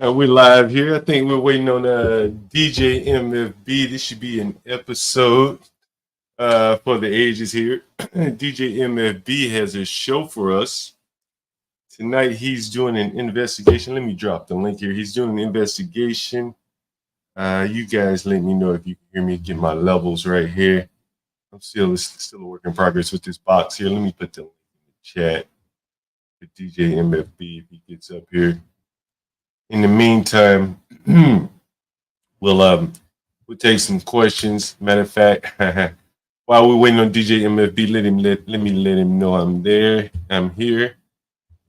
We're live here. I think we're waiting on DJ MFB. This should be an episode for the ages here. DJ MFB has a show for us. Tonight he's doing an investigation. Let me drop the link here. He's doing an investigation. You guys let me know if you can hear me get my levels right here. I'm still a work in progress with this box here. Let me put the link in the chat for DJ MFB if he gets up here. In the meantime, we'll take some questions. Matter of fact, while we're waiting on DJ MFB, let me let him know I'm there. I'm here,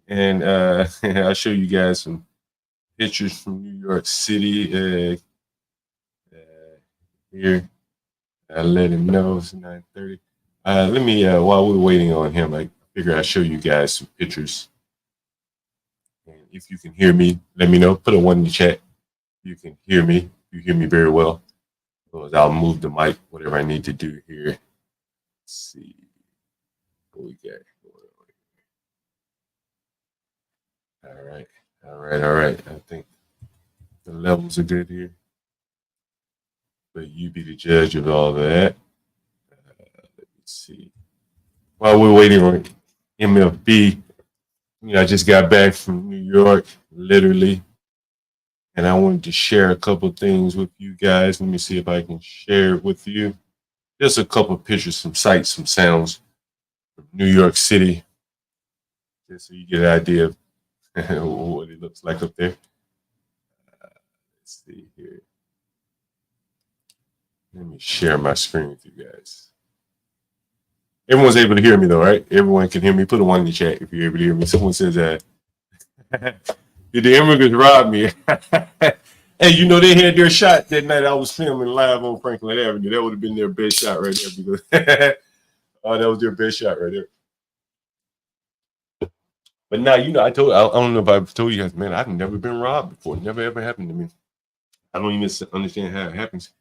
and I'll show you guys some pictures from New York City. Here, I'll let him know it's 9:30. Let me while we're waiting on him, I figure I'll show you guys some pictures. And if you can hear me, let me know. Put a one in the chat. You can hear me. You hear me very well. Otherwise, I'll move the mic, whatever I need to do here. Let's see what we got. All right. All right. I think the levels are good here. But you be the judge of all that. Let me see. While we're waiting on MFB, I just got back from New York, literally. And I wanted to share a couple things with you guys. Let me see if I can share it with you. Just a couple pictures, some sights, some sounds from New York City, just so you get an idea of what it looks like up there. Let's see here. Let me share my screen with you guys. Everyone's able to hear me though, right? Everyone can hear me. Put a one in the chat if you're able to hear me. Someone says that. Did the immigrants rob me? Hey, they had their shot that night. I was filming live on Franklin Avenue. That would have been their best shot right there because that was their best shot right there. But now, I don't know if I've told you guys, man, I've never been robbed before. It never ever happened to me. I don't even understand how it happens.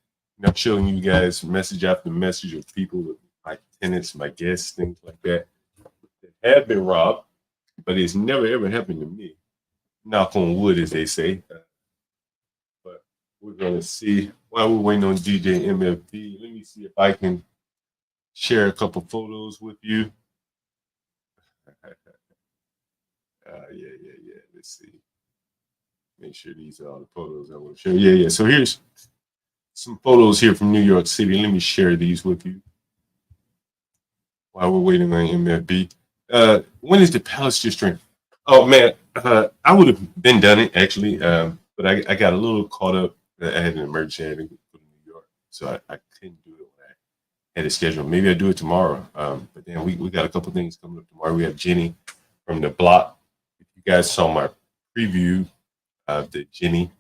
I'm showing you guys message after message of people, my tenants, my guests, things like that have been robbed, but it's never ever happened to me. Knock on wood, as they say. But we're gonna see while we're waiting on DJ MFD. Let me see if I can share a couple photos with you. Yeah. Let's see. Make sure these are all the photos I want to share. Yeah. So here's some photos here from New York City. Let me share these with you while we're waiting on MFB. When is the Palace District? Oh man, I would have been done it actually, but I got a little caught up. I had an emergency. I had to go to New York, so I couldn't do it when I had it scheduled. Maybe I'll do it tomorrow. But then we got a couple things coming up tomorrow. We have Jenny from the block. If you guys saw my preview of the Jenny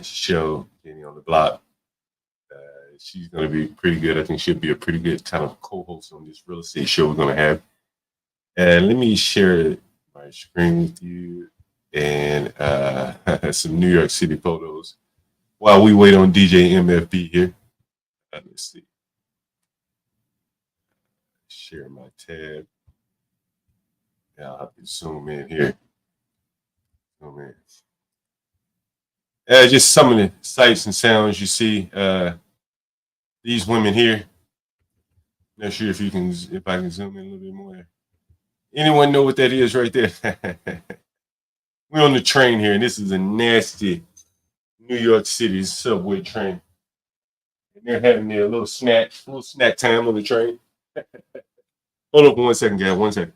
show, Jenny on the block, she's going to be pretty good. I think she'll be a pretty good kind of co-host on this real estate show we're going to have. And let me share my screen with you and some New York City photos while we wait on DJ MFB here. Let's see. Share my tab. Yeah, I'll have to zoom in here. Just some of the sights and sounds you see. These women here. Not sure if I can zoom in a little bit more. Anyone know what that is right there? We're on the train here, and this is a nasty New York City subway train. And they're having their little snack time on the train. Hold on for 1 second, guys. 1 second.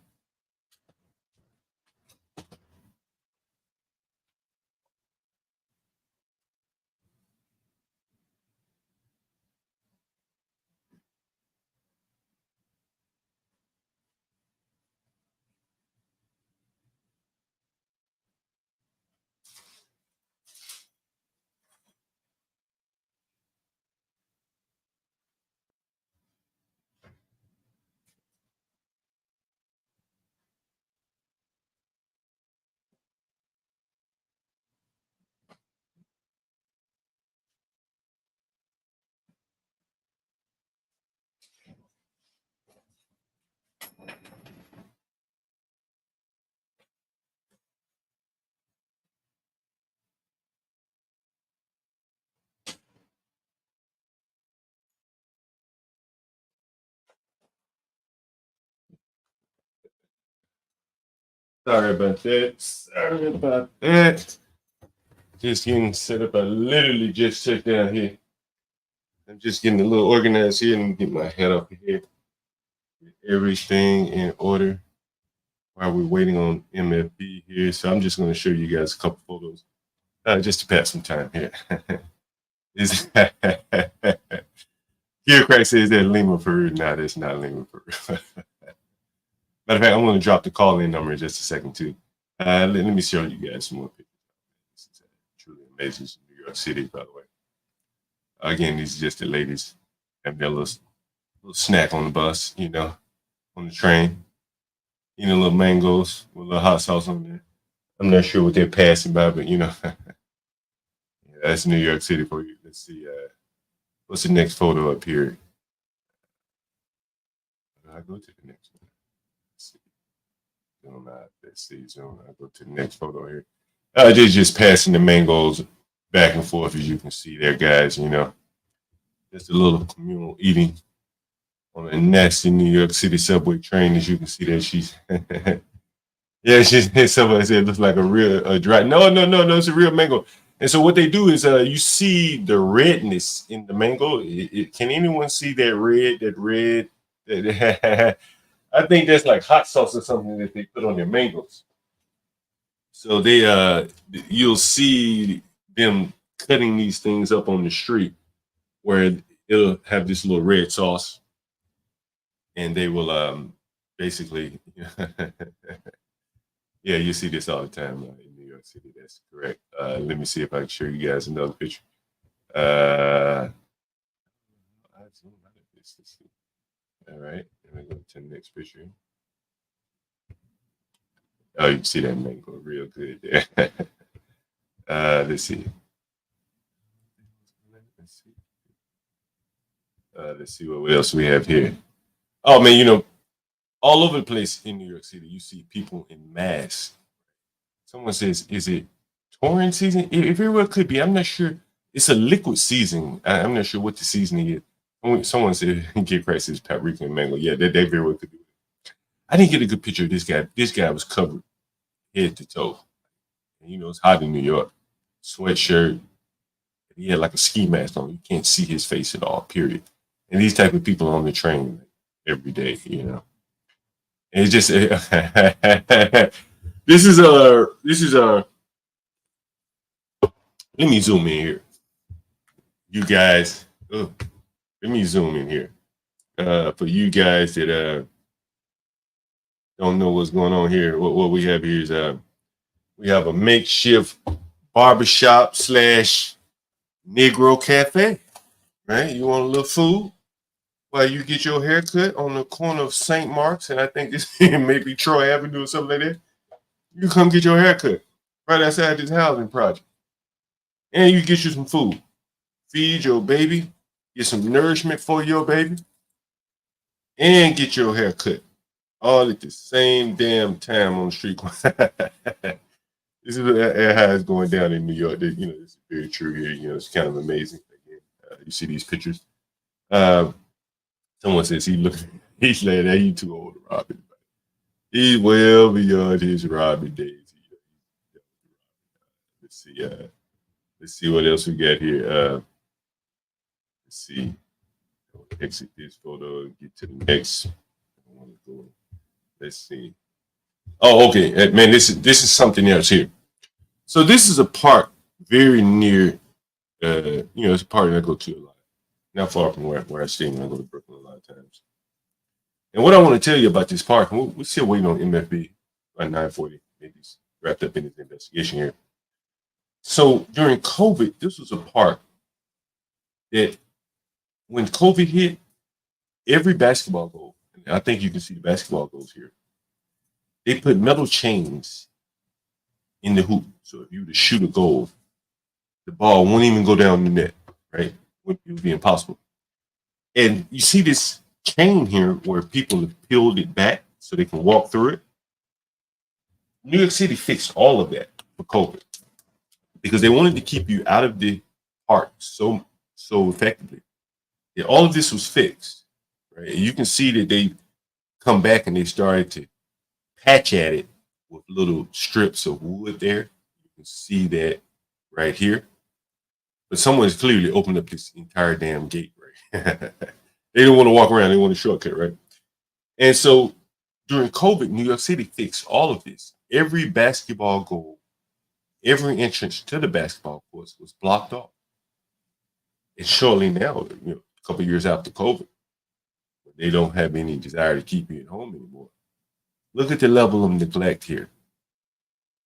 Sorry about that. Sorry about that. Just getting set up. I literally just sat down here. I'm just getting a little organized here. Let me get my head up here. Get everything in order while we're waiting on MFB here. So I'm just going to show you guys a couple photos just to pass some time here. Is Here, Craig says that Lima Peru. No, that's not Lima Peru. Matter of fact, I'm going to drop the call-in number in just a second too. Let me show you guys some more pictures. This is truly amazing. It's New York City, by the way. Again, these are just the ladies having their little snack on the bus, on the train, eating little mangoes with a little hot sauce on there. I'm not sure what they're passing by, but yeah, that's New York City for you. Let's see. What's the next photo up here? I go to the next one. Let's see. Let's see. So I go to the next photo here. They're just passing the mangoes back and forth, as you can see there, guys. Just a little communal eating on a nasty New York City subway train. As you can see there, she's yeah, somebody said it looks like a real dry. No, it's a real mango. And so what they do is you see the redness in the mango. Can anyone see that red? I think that's like hot sauce or something that they put on their mangoes. So you'll see them cutting these things up on the street where it'll have this little red sauce, and they will basically, yeah, you see this all the time in New York City. That's correct. Let me see if I can show you guys another picture. All right, let me go to the next picture. Oh, you can see that mango real good there. Let's see. Let's see what else we have here. Oh man, all over the place in New York City, you see people in masks. Someone says, "Is it torrent season?" It very well could be. I'm not sure. It's a liquid season. I'm not sure what the seasoning is. Someone said, "Get prices paprika and mango." Yeah, they very well could do it. I didn't get a good picture of this guy. This guy was covered head to toe. And, it's hot in New York. Sweatshirt. He had like a ski mask on. You can't see his face at all. Period. And these type of people on the train every day. And it's just this is a. Let me zoom in here. You guys, let me zoom in here. For you guys that don't know what's going on here, what we have here is we have a makeshift barbershop / Negro cafe, right? You want a little food while you get your haircut on the corner of St. Mark's, and I think this may be Troy Avenue or something like that. You come get your haircut right outside this housing project. And you get you some food. Feed your baby, get some nourishment for your baby, and get your hair cut. All at the same damn time on the street. This is how it's going down in New York. This is very true here. It's kind of amazing. Again, you see these pictures. Someone says he's like that. He's too old to rob it. He's well beyond his robbing days. Let's see. Let's see what else we got here. Let's see. Exit this photo and get to the next. Let's see. Oh, okay. Man, this is something else here. So this is a park very near. It's a park that I go to a lot. Not far from where I stay when I go to Brooklyn a lot of times. And what I want to tell you about this park, we're still waiting on MFB by 9:40. Maybe he's wrapped up in his investigation here. So during COVID, this was a park that when COVID hit, every basketball goal, I think you can see the basketball goals here, they put metal chains in the hoop. So if you were to shoot a goal, the ball won't even go down the net, right? It would be impossible. And you see this chain here where people have peeled it back so they can walk through it. New York City fixed all of that for COVID because they wanted to keep you out of the park so effectively. Yeah, all of this was fixed, right? And you can see that they come back and they started to patch at it with little strips of wood there. You can see that right here. But someone's clearly opened up this entire damn gate, right? They don't want to walk around, they want a shortcut, right? And so during COVID, New York City fixed all of this. Every basketball goal, every entrance to the basketball courts was blocked off. And shortly now, a couple of years after COVID, they don't have any desire to keep you at home anymore. Look at the level of neglect here.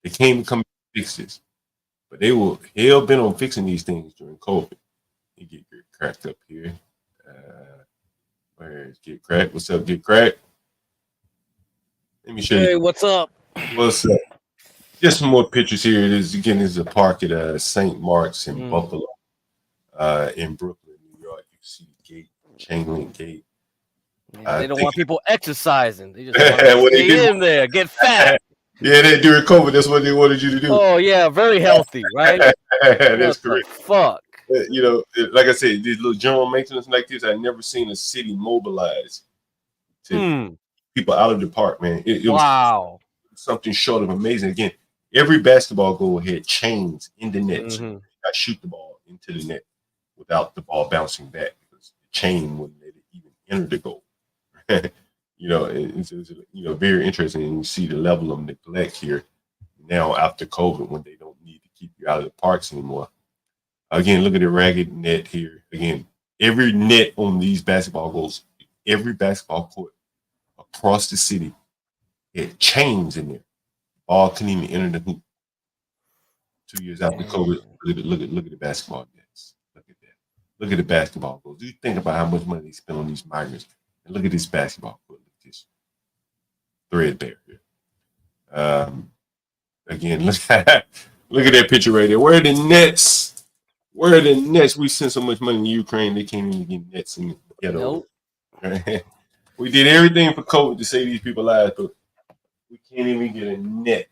They came to come and fix this, but they were hell bent on fixing these things during COVID. You get cracked up here. Where's Get Cracked? What's up, Get Cracked? Let me show you. Hey, what's up? What's up? Just some more pictures here. It is again. This is a park at St. Mark's in Buffalo, in Brooklyn, New York. You see the gate, chain link gate. Yeah, they don't want people exercising. They just want to stay in there, get fat. Yeah, during COVID, that's what they wanted you to do. Oh yeah, very healthy, right? That's correct. Fuck. Like I said, these little general maintenance like this, I've never seen a city mobilize to people out of the park, man. It was something short of amazing. Again, every basketball goal had chains in the net. So you got to shoot the ball into the net without the ball bouncing back because the chain wouldn't let it even enter the goal. It's very interesting. And you see the level of neglect here now after COVID when they don't need to keep you out of the parks anymore. Again, look at the ragged net here. Again, every net on these basketball goals, every basketball court across the city had chains in there. Ball couldn't even enter the hoop. 2 years after COVID, look at the basketball nets. Look at that. Look at the basketball goals. Do you think about how much money they spend on these migrants? And look at this basketball court. Look at this threadbare here. Again, look at that picture right there. Where are the nets? Where are the nets? We sent so much money to Ukraine, they can't even get nets in the ghetto. Nope. We did everything for COVID to save these people's lives, but we can't even get a net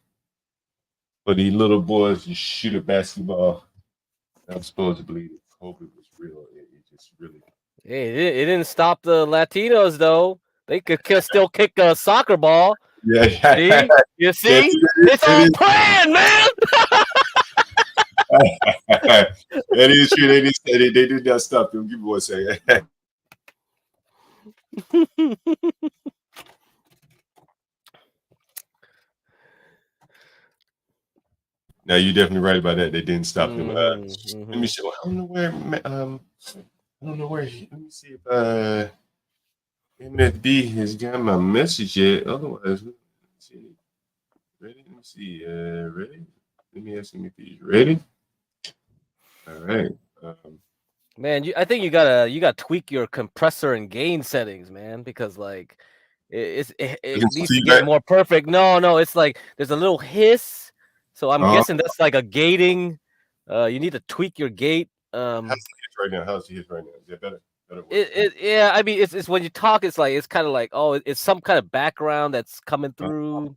for these little boys to shoot a basketball. I'm supposed to believe that COVID was real. It just really. Hey, it didn't stop the Latinos though. They could still kick a soccer ball. Yeah. See? You see? It's all planned, man. That is true. They did not stop them. Give me 1 second. Now you're definitely right about that. They didn't stop them. Let me show. I don't know where. Let me see if MFB has got my message yet. Otherwise, let's see. Ready? Let me see. Ready? Let me ask him if he's ready. All right. Man, I think you gotta tweak your compressor and gain settings, man, because like it needs to get more perfect. No, it's like there's a little hiss, so I'm guessing that's like a gating. You need to tweak your gate. How's the hiss right now? How's the hiss right now? Is that better? Yeah, I mean, it's when you talk, it's kind of like it's some kind of background that's coming through.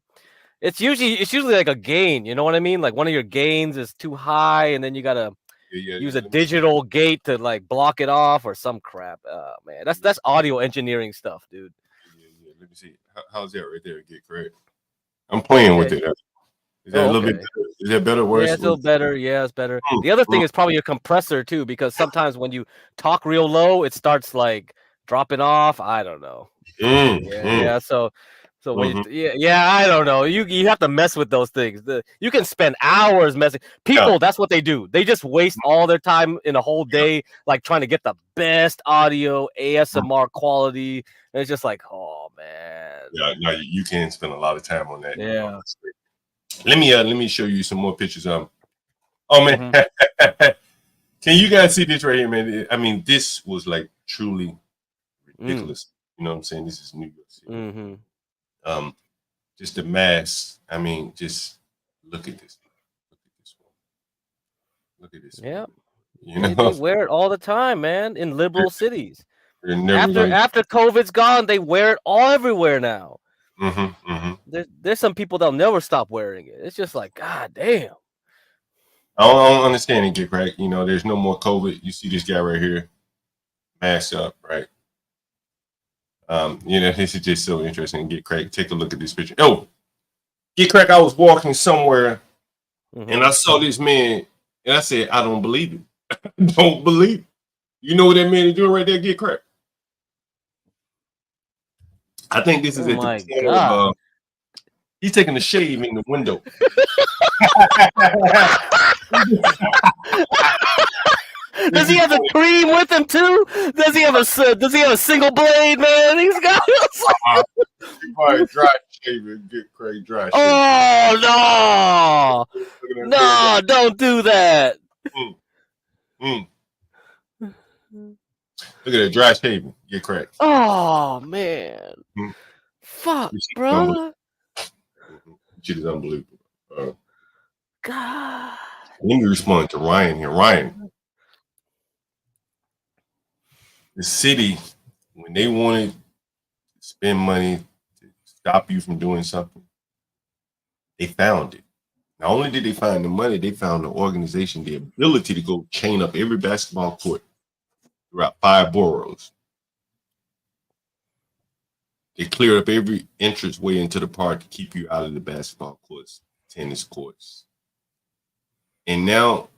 It's usually like a gain, you know what I mean? Like one of your gains is too high, and then you gotta use a digital gate to like block it off or some crap. Man, that's audio engineering stuff, dude. Yeah. Let me see. How's that right there? Get correct. I'm playing with it. Is that a little bit better? Is that better or worse? Yeah, it's still better. Yeah, it's better. The other thing is probably your compressor too, because sometimes when you talk real low, it starts like dropping off. I don't know. Yeah. So when I don't know. You have to mess with those things. You can spend hours messing. People, that's what they do. They just waste all their time in a whole day, like trying to get the best audio, ASMR quality. And it's just like, oh man. Yeah, no, you can spend a lot of time on that. Yeah. Let me show you some more pictures. Oh man, can you guys see this right here, man? I mean, this was like truly ridiculous. You know what I'm saying? This is New York City. Just the mass. I mean, just look at this. Look at this. Yeah. They wear it all the time, man, in liberal cities. After COVID's gone, they wear it all everywhere now. There's some people that'll never stop wearing it. It's just like, God damn. I don't understand it, Get Crack. There's no more COVID. You see this guy right here, masked up, right? This is just so interesting. Get Crack. Take a look at this picture. Oh, Get crack. I was walking somewhere Mhm. and I saw this man, and I said, I don't believe it. I don't believe it. You know what that man is doing right there? Get crack. I think this is Oh at the my corner of. god. He's taking a shave in the window. Does he have a cream with him too? Does he have a single blade, man? He's got. You probably dry shaving, get crazy dry shaving. Oh no! No, don't do that. Mm. Mm. Look at that dry shaving, get cracked. Oh man, fuck, bro. Shit is unbelievable. God. Let me respond to Ryan here. Ryan, the city, when they wanted to spend money to stop you from doing something, they found it. Not only did they find the money, they found the organization, the ability to go chain up every basketball court throughout 5 boroughs. They cleared up every entrance way into the park to keep you out of the basketball courts, tennis courts. And now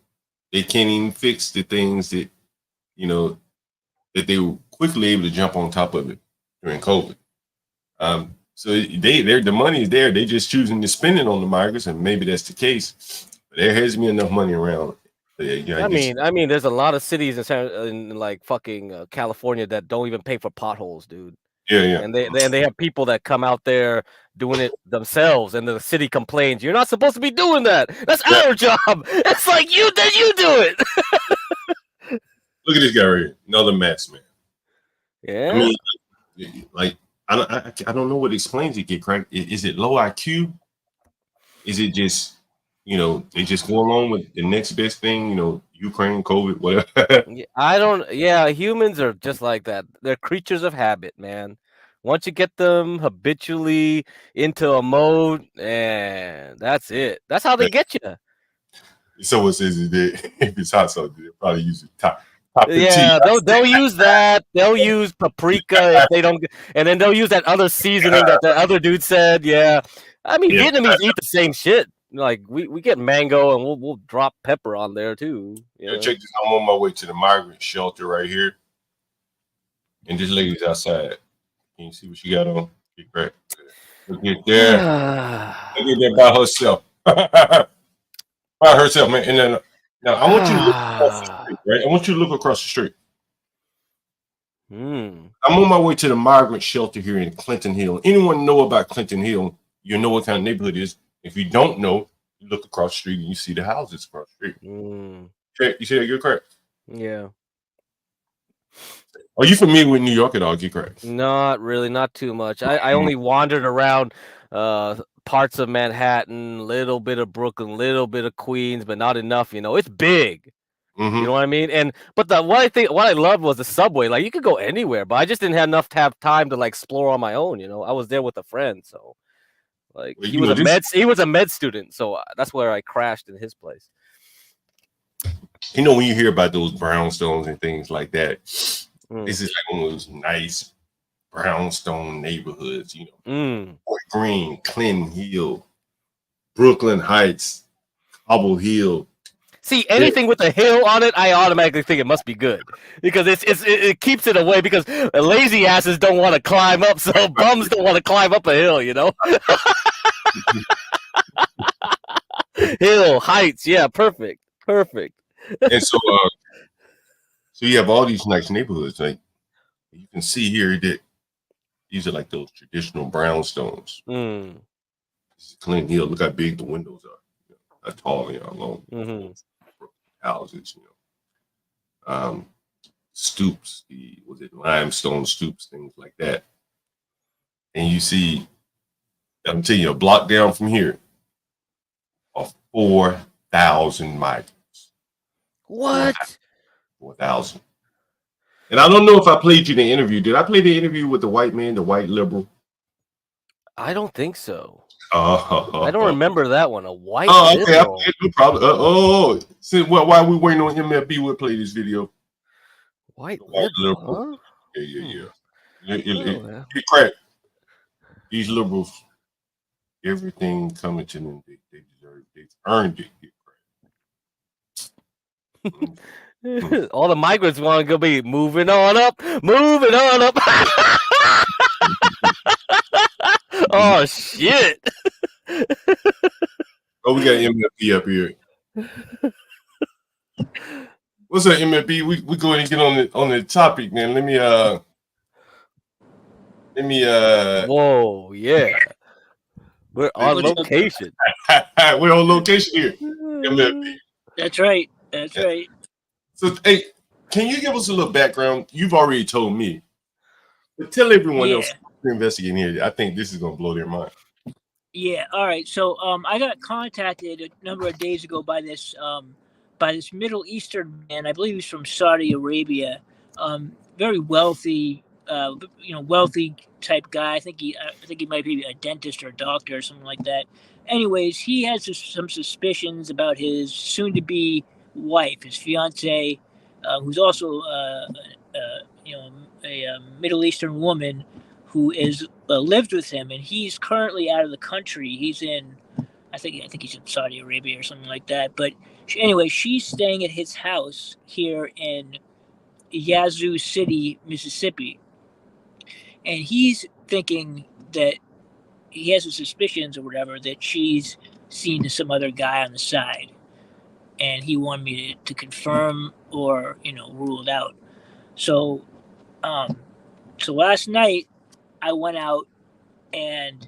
they can't even fix the things that, that they were quickly able to jump on top of it during COVID. So the money is there. They're just choosing to spend it on the migrants, and maybe that's the case. But there hasn't been enough money around. I mean, there's a lot of cities in like fucking California that don't even pay for potholes, dude. Yeah. And they have people that come out there doing it themselves, and the city complains, "You're not supposed to be doing that. That's our job." It's like you do it. Look at this guy right here, another mess, man. Yeah. I mean, like I don't know what explains it. Get cracked. Is it low IQ? Is it just they just go along with the next best thing? Ukraine, COVID, whatever. Yeah, humans are just like that. They're creatures of habit, man. Once you get them habitually into a mode, and that's it. That's how they get you. Someone says if it's hot sauce, they'll probably use it top Yeah, they'll use that. They'll use paprika if they don't, and then they'll use that other seasoning that the other dude said. Yeah, I mean Vietnamese eat the same shit. Like we get mango and we'll drop pepper on there too. Yeah, check this. I'm on my way to the migrant shelter right here, and this lady's outside. Can you see what she got on? Get cracked. Look at there. Look at that by herself. By herself, man. And then now I want you to look across the street, right? I want you to look across the street. I'm on my way to the migrant shelter here in Clinton Hill. Anyone know about Clinton Hill? You know what kind of neighborhood it is. If you don't know, you look across the street and you see the houses across the street. You see that? You're correct. Yeah. Are you familiar with New York at all? Get correct. Not really, not too much. I only wandered around parts of Manhattan, little bit of Brooklyn, little bit of Queens, but not enough. It's big. You know what I mean? But what I loved was the subway. Like you could go anywhere, but I just didn't have enough to have time to like explore on my own. I was there with a friend, so like he was a med student, so that's where I crashed in his place. When you hear about those brownstones and things like that, this is like one of those nice brownstone neighborhoods. Fort Greene, Clinton Hill, Brooklyn Heights, Cobble Hill. See, anything with a hill on it, I automatically think it must be good because it keeps it away because lazy asses don't want to climb up, so bums don't want to climb up a hill, Hill, heights, yeah, perfect. And so you have all these nice neighborhoods. Like you can see here that these are like those traditional brownstones. Clinton Hill, look how big the windows are. How tall they are, long. Houses, stoops, limestone stoops, things like that. And you see, I'm telling you, a block down from here are 4,000 migrants. What? 4,000. And I don't know if I played you the interview. Did I play the interview with the white man, the white liberal? I don't think so. I don't remember that one. A white liberal. Okay, no problem. Why are we waiting on MLB? We'll play this video. White liberal. Huh? Yeah. Get cracked. These liberals everything coming to them, they deserve. They've earned it. All the migrants want to go be moving on up. Oh shit! Oh, we got MFB up here. What's up, MFB? We go ahead and get on the topic, man. Let me. Whoa, yeah. We're on location. We're on location here. MFB. That's right. That's right. So, hey, can you give us a little background? You've already told me, but tell everyone else we're investigating here. I think this is gonna blow their mind. Yeah. All right. So, I got contacted a number of days ago by this Middle Eastern man. I believe he's from Saudi Arabia. Very wealthy, wealthy type guy. I think he might be a dentist or a doctor or something like that. Anyways, he has some suspicions about his soon-to-be wife, his fiance, who's also a Middle Eastern woman who is lived with him, and he's currently out of the country. He's in, I think he's in Saudi Arabia or something like that. But anyway, she's staying at his house here in Yazoo City, Mississippi, and he's thinking that he has his suspicions or whatever that she's seen some other guy on the side, and he wanted me to confirm or rule it out. So, so last night I went out and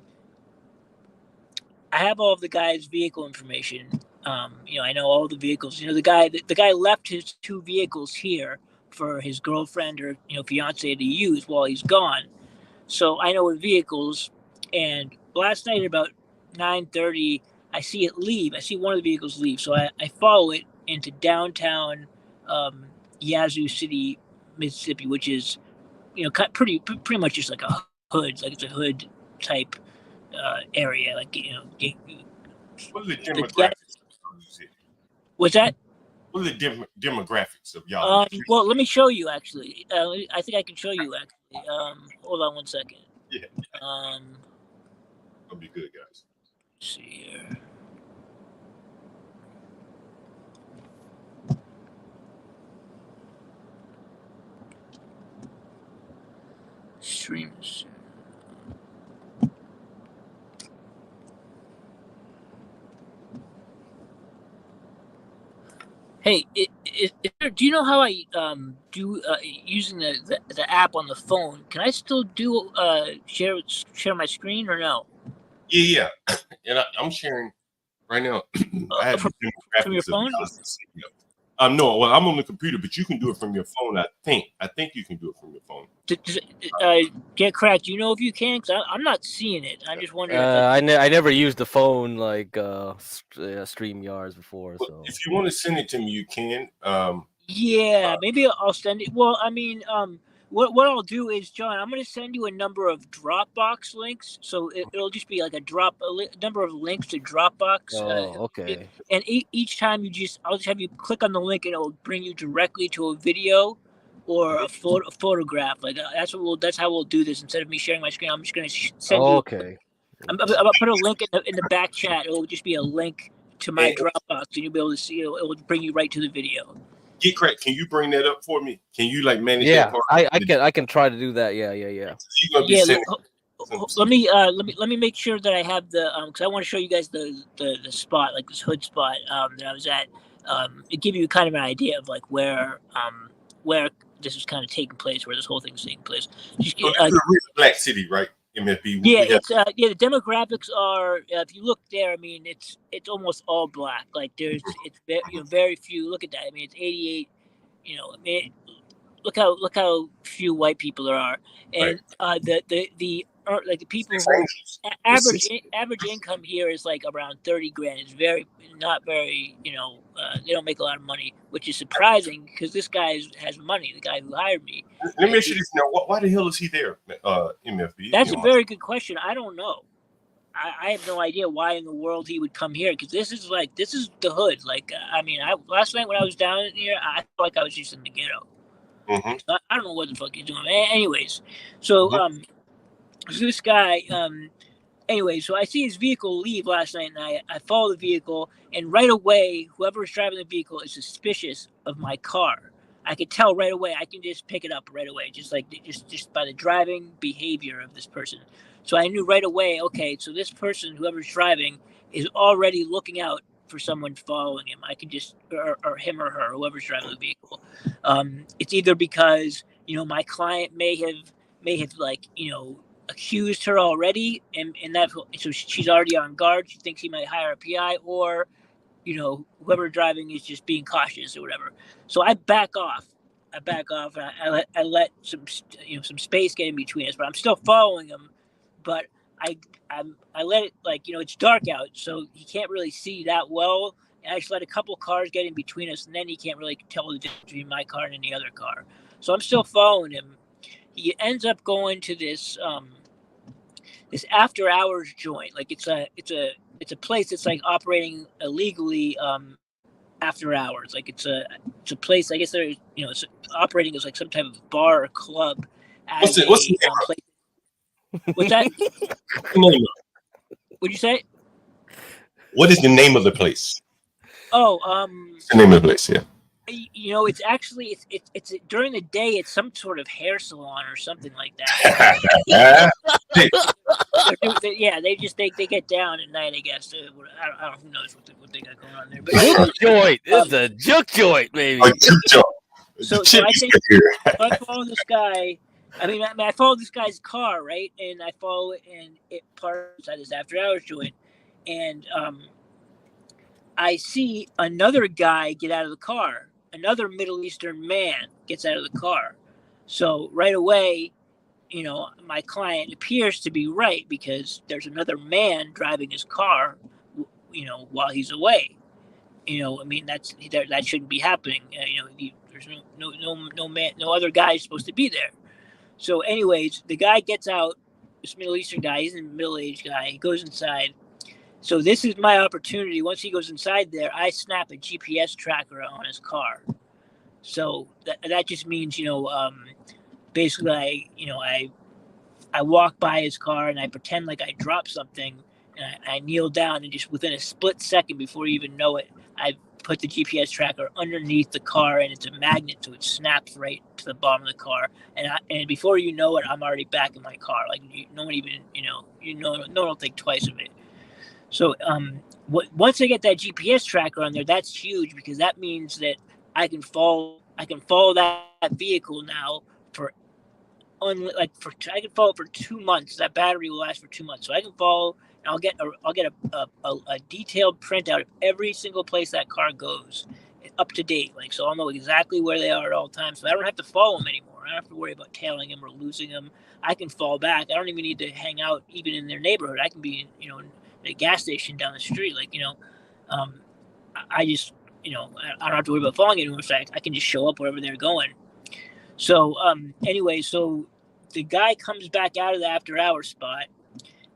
I have all of the guy's vehicle information. I know all the vehicles. The guy left his 2 vehicles here for his girlfriend or fiance to use while he's gone. So I know the vehicles. And last night at about 9:30, I see it leave. I see one of the vehicles leave. So I follow it into downtown Yazoo City, Mississippi, which is pretty much just like a hood, like it's a hood type area, like What are the demographics of the city? What's that? What are the demographics of y'all? Well, let me show you actually. I think I can show you actually. Hold on one second. Yeah. That'll be good, guys. Let's see here. Streams. Hey, do you know how I do using the app on the phone? Can I still do share my screen or no? Yeah. And I'm sharing right now. I have from your phone? No, well, I'm on the computer, but you can do it from your phone. I think you can do it from your phone. Get cracked. Do you know if you can? Because I'm not seeing it. I'm just wondering. I never used the phone like StreamYards before. Well, so if you want to send it to me, you can. Yeah, maybe I'll send it. Well, I mean, what I'll do is, John, I'm going to send you a number of Dropbox links. So it'll just be like a number of links to Dropbox. Oh, okay. And each time I'll just have you click on the link and it'll bring you directly to a video or a photograph. Like that's how we'll do this. Instead of me sharing my screen, I'm just going to send you. Okay. I'm going to put a link in the back chat. It'll just be a link to my Dropbox, and you'll be able to see it. It will bring you right to the video. Get cracked. Can you bring that up for me? Can you manage that part? I can try to do that. Yeah. So you're gonna be let me make sure that I have the because I want to show you guys the spot, like this hood spot that I was at. It give you kind of an idea of like where this is kind of taking place, where this whole thing's taking place. Just, it's a real black city, right? MFB. Yeah, the demographics are. If you look there, I mean, it's almost all black. Like it's very few. Look at that. I mean, it's 88. I mean, look how few white people there are, and right. the people who average income here is like around 30 grand. It's not very. They don't make a lot of money, which is surprising because this guy has money. The guy who hired me. Let me ask you this now: why the hell is he there, MFB? That's a very good question. I don't know. I have no idea why in the world he would come here, because this is the hood. Like I mean, last night when I was down here, I felt like I was just in the ghetto. Mm-hmm. I don't know what the fuck he's doing. Anyways, so so this guy, anyway, so I see his vehicle leave last night, and I follow the vehicle, and right away, whoever is driving the vehicle is suspicious of my car. I could tell right away. I can just pick it up right away, just by the driving behavior of this person. So I knew right away. Okay, so this person, whoever's driving, is already looking out for someone following him. I can just, or him or her, whoever's driving the vehicle. It's either because my client may have like accused her already, and that so she's already on guard. She thinks he might hire a PI, or whoever driving is just being cautious or whatever. So I back off. And I let some space get in between us, but I'm still following him. But I let it, it's dark out, so he can't really see that well. And I just let a couple cars get in between us, and then he can't really tell the difference between my car and any other car. So I'm still following him. He ends up going to this after hours joint. Like it's a place that's like operating illegally after hours. Like it's a place. I guess they're it's operating as like some type of bar or club. What's the name? Place. What's that? What'd you say? What is the name of the place? Oh, What's the name of the place? Yeah. It's actually it's during the day. It's some sort of hair salon or something like that. Yeah, they get down at night, I guess. I don't know who knows what they got going on there. But juke joint. It's a juke joint, maybe. So I think I follow this guy. I follow this guy's car, right? And I follow it, and it parks inside this after hours joint, and I see another guy get out of the car. Another Middle Eastern man gets out of the car. So right away, my client appears to be right, because there's another man driving his car, while he's away. That shouldn't be happening. There's no other guy supposed to be there. So anyways, the guy gets out, this Middle Eastern guy, he's a middle-aged guy. He goes inside. So this is my opportunity. Once he goes inside there, I snap a GPS tracker on his car. So that just means, basically I walk by his car and I pretend like I dropped something, and I kneel down, and just within a split second before you even know it, I put the GPS tracker underneath the car, and it's a magnet, so it snaps right to the bottom of the car, and before you know it, I'm already back in my car. Like no one even no one will think twice of it. So once I get that GPS tracker on there, that's huge, because that means that I can follow that vehicle now I can follow it for 2 months. That battery will last for 2 months, so I can follow. And I'll get a detailed printout of every single place that car goes, up to date. Like, so I'll know exactly where they are at all times. So I don't have to follow them anymore. I don't have to worry about tailing them or losing them. I can fall back. I don't even need to hang out even in their neighborhood. I can be in a gas station down the street. I just I don't have to worry about following anyone. I can just show up wherever they're going. So anyway, so the guy comes back out of the after hours spot.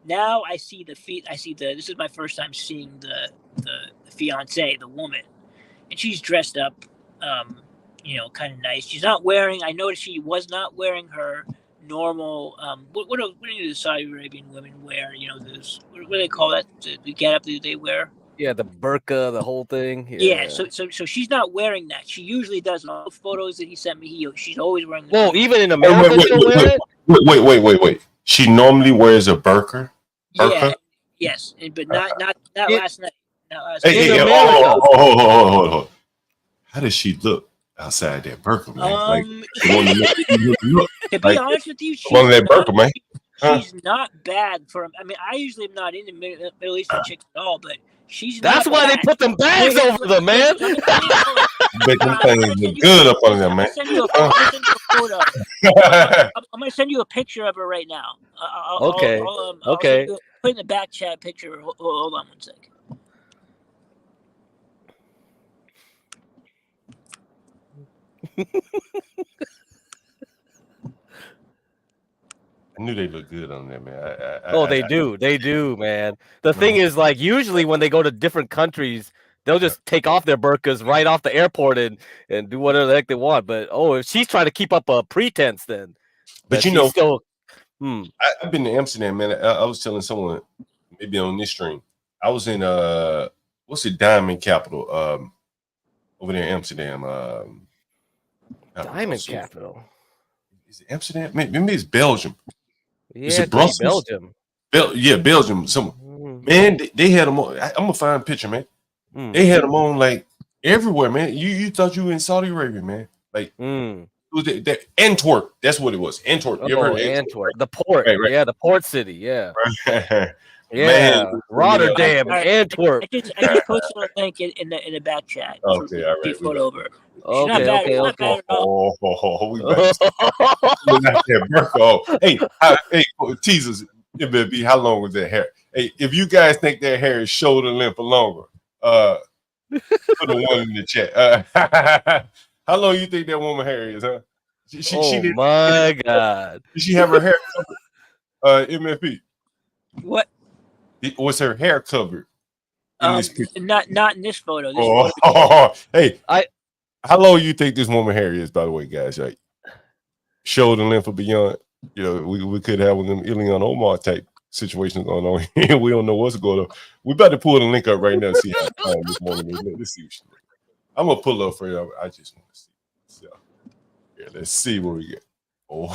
Now I see this is my first time seeing the fiance, the woman, and she's dressed up, kind of nice. She's not wearing. I noticed she was not wearing her normal. What do the Saudi Arabian women wear? What do they call that? The getup that they wear. Yeah, the burqa, the whole thing. Yeah. So she's not wearing that. She usually does. In all the photos that he sent me, she's always wearing. Whoa, even in America, she'll wear it. Wait. She normally wears a burqa. Yeah. Yes, but not last night. Not last night. Hey, hold on. How does she look outside that burqa, man? To be honest with you, she's that burqa, man. She's not bad for. I usually am not into Middle Eastern chicks at all, but she's. That's why they put them bags over them, man. But them things look good up on them, man. I'm gonna send you a picture of her right now. Okay. Okay. Put in the back chat picture. Hold on one sec. I knew they look good on there, man. They do, man. The thing is, like, usually when they go to different countries, they'll just take off their burqas right off the airport and do whatever the heck they want. But if she's trying to keep up a pretense, then. But I've been to Amsterdam, man. I was telling someone maybe on this stream. I was in what's the diamond capital? Over there in Amsterdam. Diamond capital. Is it Amsterdam? Maybe it's Belgium. Yeah, is it Brussels? Belgium? Belgium. Man, they had them on. I'm gonna find a picture, man. They had them on like everywhere, man. You thought you were in Saudi Arabia, man. Like it was Antwerp. That's what it was. Antwerp. You ever heard of Antwerp? The port. Right. Yeah, the port city. Yeah. Yeah, man, Rotterdam, Antwerp. I just posted a link in the back chat. Okay, all right. Foot over. Okay. Hey, teasers. Be how long was that hair? Hey, if you guys think that hair is shoulder length or longer, put a one in the chat. How long you think that woman hair is, huh? My God! Did she have her hair covered? MFP. What? Was her hair covered? In this picture? Not in this photo. Hey, how long you think this woman hair is? By the way, guys, right? Shoulder length or beyond. You know, we could have one of them Ilion Omar type situations going on here. We don't know what's going on. We're about to pull the link up right now. See how fine this woman is. Let's see what she looks like. I'm gonna pull up for you. I just want to see. So, yeah, let's see what we get. You're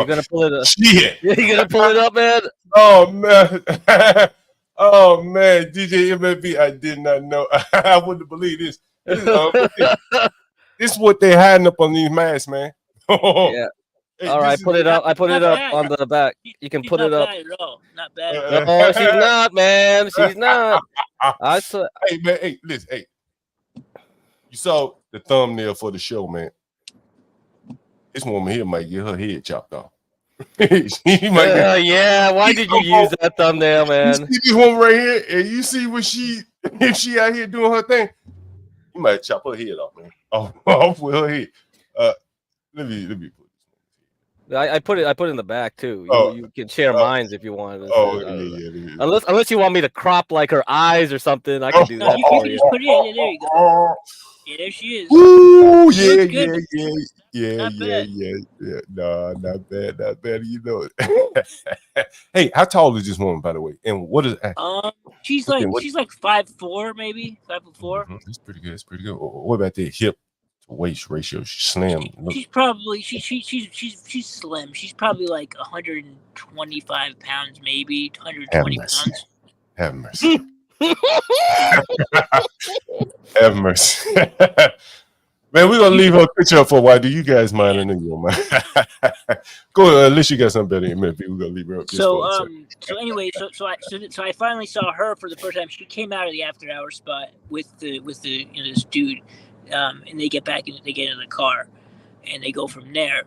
gonna pull it up. Shit. You're gonna pull it up, man. Oh man. Oh man, DJ MFB, I did not know. I wouldn't believe this. This is what they're hiding up on these masks, man. Yeah. Hey, all right, put it up. I put it up on the back. You can put it up. Not bad. No, she's not, man. She's not. I saw. Hey, man. Hey, listen. Hey, you saw the thumbnail for the show, man. This woman here might get her head chopped off. Yeah. Why did you use that thumbnail, man? You see this woman right here, and you see what if she out here doing her thing, you might chop her head off, man. Off with her head. Let me put this. I put it in the back too. You can share mines if you want. Yeah. Unless you want me to crop like her eyes or something, I can do that. You can just put it in. There you go. Yeah, there she is. Ooh, yeah. No, not bad. You know it. Hey, how tall is this woman, by the way? And what is? She's like 5'4", maybe 5'4". That's pretty good. What about the hip to waist ratio? She's slim. She's probably she's slim. She's probably like 125 pounds, maybe 120 pounds. Have mercy. Have mercy. Man, we're gonna leave her picture up for a while. Do you guys mind? I know you don't mind. Go ahead, unless you got something better in maybe we're gonna leave her up. So anyway, so I finally saw her for the first time. She came out of the after hour spot with this dude, and they get back and they get in the car, and they go from there.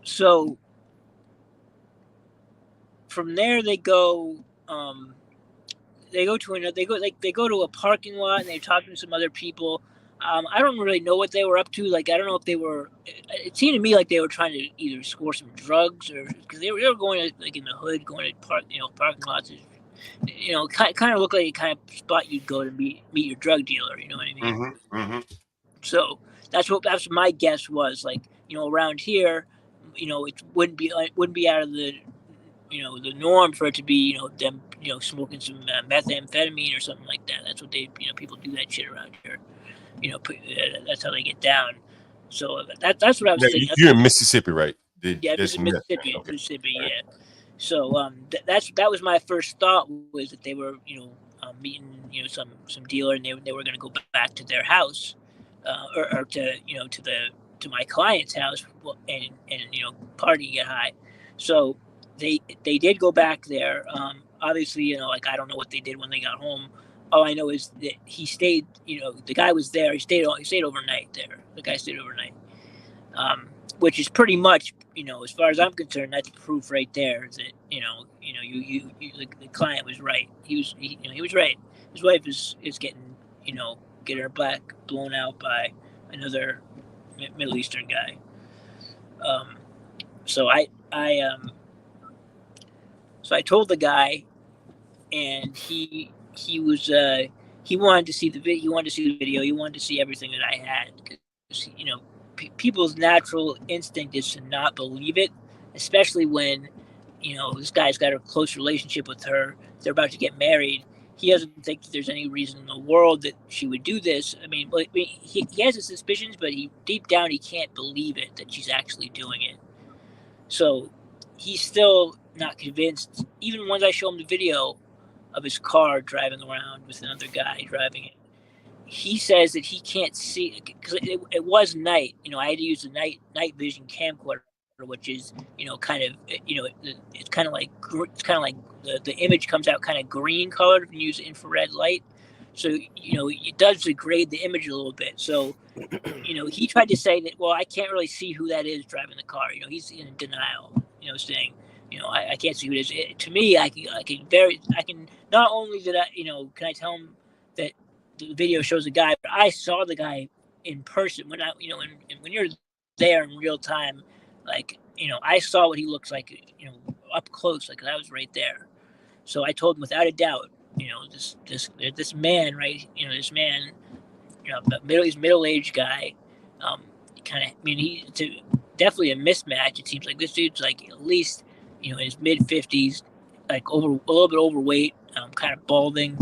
So from there they go. They go to a parking lot and they're talking to some other people. I don't really know what they were up to. Like, I don't know if they were. It seemed to me like they were trying to either score some drugs or because they were going to, like in the hood, going to parking lots. Kind of look like the kind of spot you'd go to meet your drug dealer. You know what I mean? Mm-hmm. So that's what my guess was. Like, around here, it wouldn't be out of the the norm for it to be them smoking some methamphetamine or something like that. That's what they people do that shit around here. That's how they get down. So that's what I was thinking. You're in Mississippi, right? Yeah, Mississippi. Okay. Mississippi, yeah. So that was my first thought, was that they were meeting some dealer, and they were going to go back to their house, or to my client's house, and party, get high. So they did go back there. Obviously, I don't know what they did when they got home. All I know is that he stayed. The guy was there. He stayed overnight there. The guy stayed overnight, which is pretty much, as far as I'm concerned, that's proof right there that the client was right. He was right. His wife is getting her back blown out by another Middle Eastern guy. So I told the guy, and he wanted to see the video. He wanted to see everything that I had, because people's natural instinct is to not believe it, especially when, this guy's got a close relationship with her. They're about to get married. He doesn't think that there's any reason in the world that she would do this. I mean, he has his suspicions, but deep down he can't believe it that she's actually doing it. So he's still not convinced. Even once I show him the video of his car driving around with another guy driving it, he says that he can't see because it was night. I had to use the night vision camcorder, which is kind of it's kind of like the image comes out kind of green colored when you use infrared light, so it does degrade the image a little bit. So he tried to say that, well, I can't really see who that is driving the car. He's in denial. Saying I can't see who it is. To me, I can not only did I can I tell him that the video shows a guy, but I saw the guy in person when when you're there in real time, like I saw what he looks like up close, like I was right there. So I told him without a doubt, this man, right, this man, he's middle-aged guy, he's definitely a mismatch. It seems like this dude's like at least in his mid-50s, like a little bit overweight, kind of balding.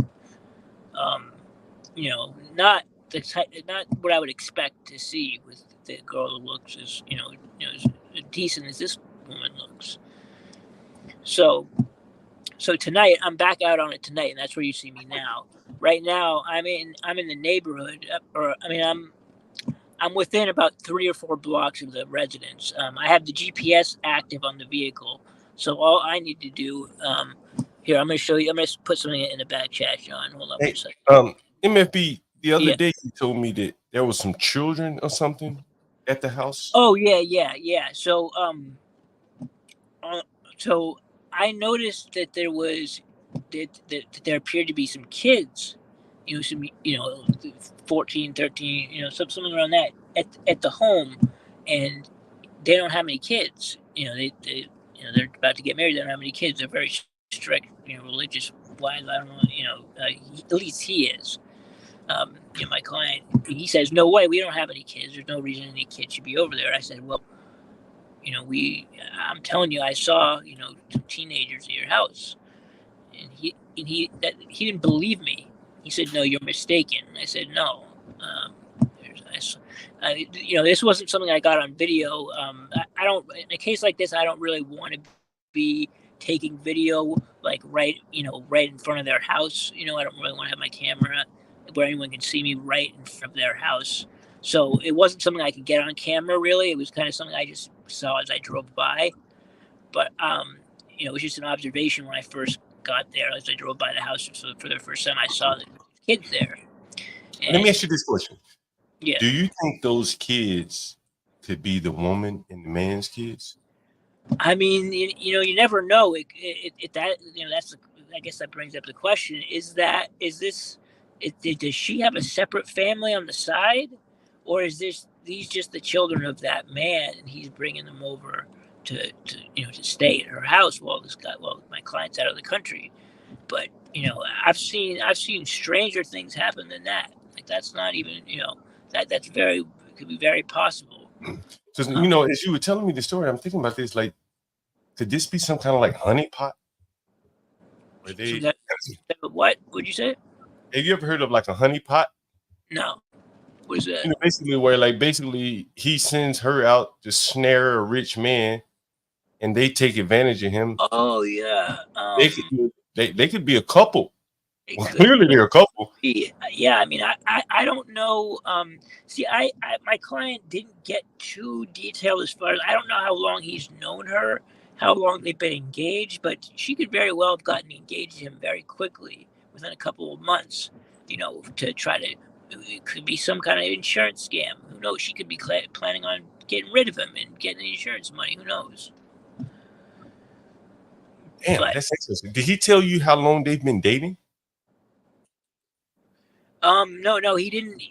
Not not what I would expect to see with the girl who looks as as decent as this woman looks. So tonight I'm back out on it tonight, and that's where you see me now. Right now I'm in the neighborhood, I'm within about 3 or 4 blocks of the residence. I have the GPS active on the vehicle, so all I need to do. Here, I'm going to show you. I'm going to put something in the back chat, John. Hold on a second. MFB, the other day you told me that there was some children or something at the house. Oh yeah. So so I noticed that there was that there appeared to be some kids, some 14, 13, something around that at the home, and they don't have any kids. They're about to get married. They don't have any kids. They're very strict, religious wise. I don't know, at least he is. My client, he says, no way, we don't have any kids. There's no reason any kids should be over there. I said, well, I'm telling you, I saw, 2 teenagers at your house, and he didn't believe me. He said, no, you're mistaken. And I said, no. This wasn't something I got on video. I don't, in a case like this, I don't really want to be taking video like right in front of their house. I don't really want to have my camera where anyone can see me right in front of their house. So it wasn't something I could get on camera, really. It was kind of something I just saw as I drove by. But, it was just an observation when I first got there. As I drove by the house for the first time, I saw the kids there. And let me ask you this question. Yeah. Do you think those kids could be the woman and the man's kids? I mean, you never know. That's I guess that brings up the question: does she have a separate family on the side, or is these just the children of that man, and he's bringing them over to stay at her house while my client's out of the country? But I've seen stranger things happen than that. Like that's not even that's could be very possible. Because as you were telling me the story, I'm thinking about this. Like, could this be some kind of like honeypot? What would you say? Have you ever heard of like a honeypot? No. What is that? Basically, where he sends her out to snare a rich man, and they take advantage of him. Oh yeah. They could be a couple. Well, clearly, they're a couple. Yeah, I mean, I don't know. See, my client didn't get too detailed as far as I don't know how long he's known her, how long they've been engaged, but she could very well have gotten engaged to him very quickly within a couple of months. To try to, it could be some kind of insurance scam. Who knows? She could be planning on getting rid of him and getting the insurance money. Who knows? Damn, that's interesting. Did he tell you how long they've been dating? No, he didn't.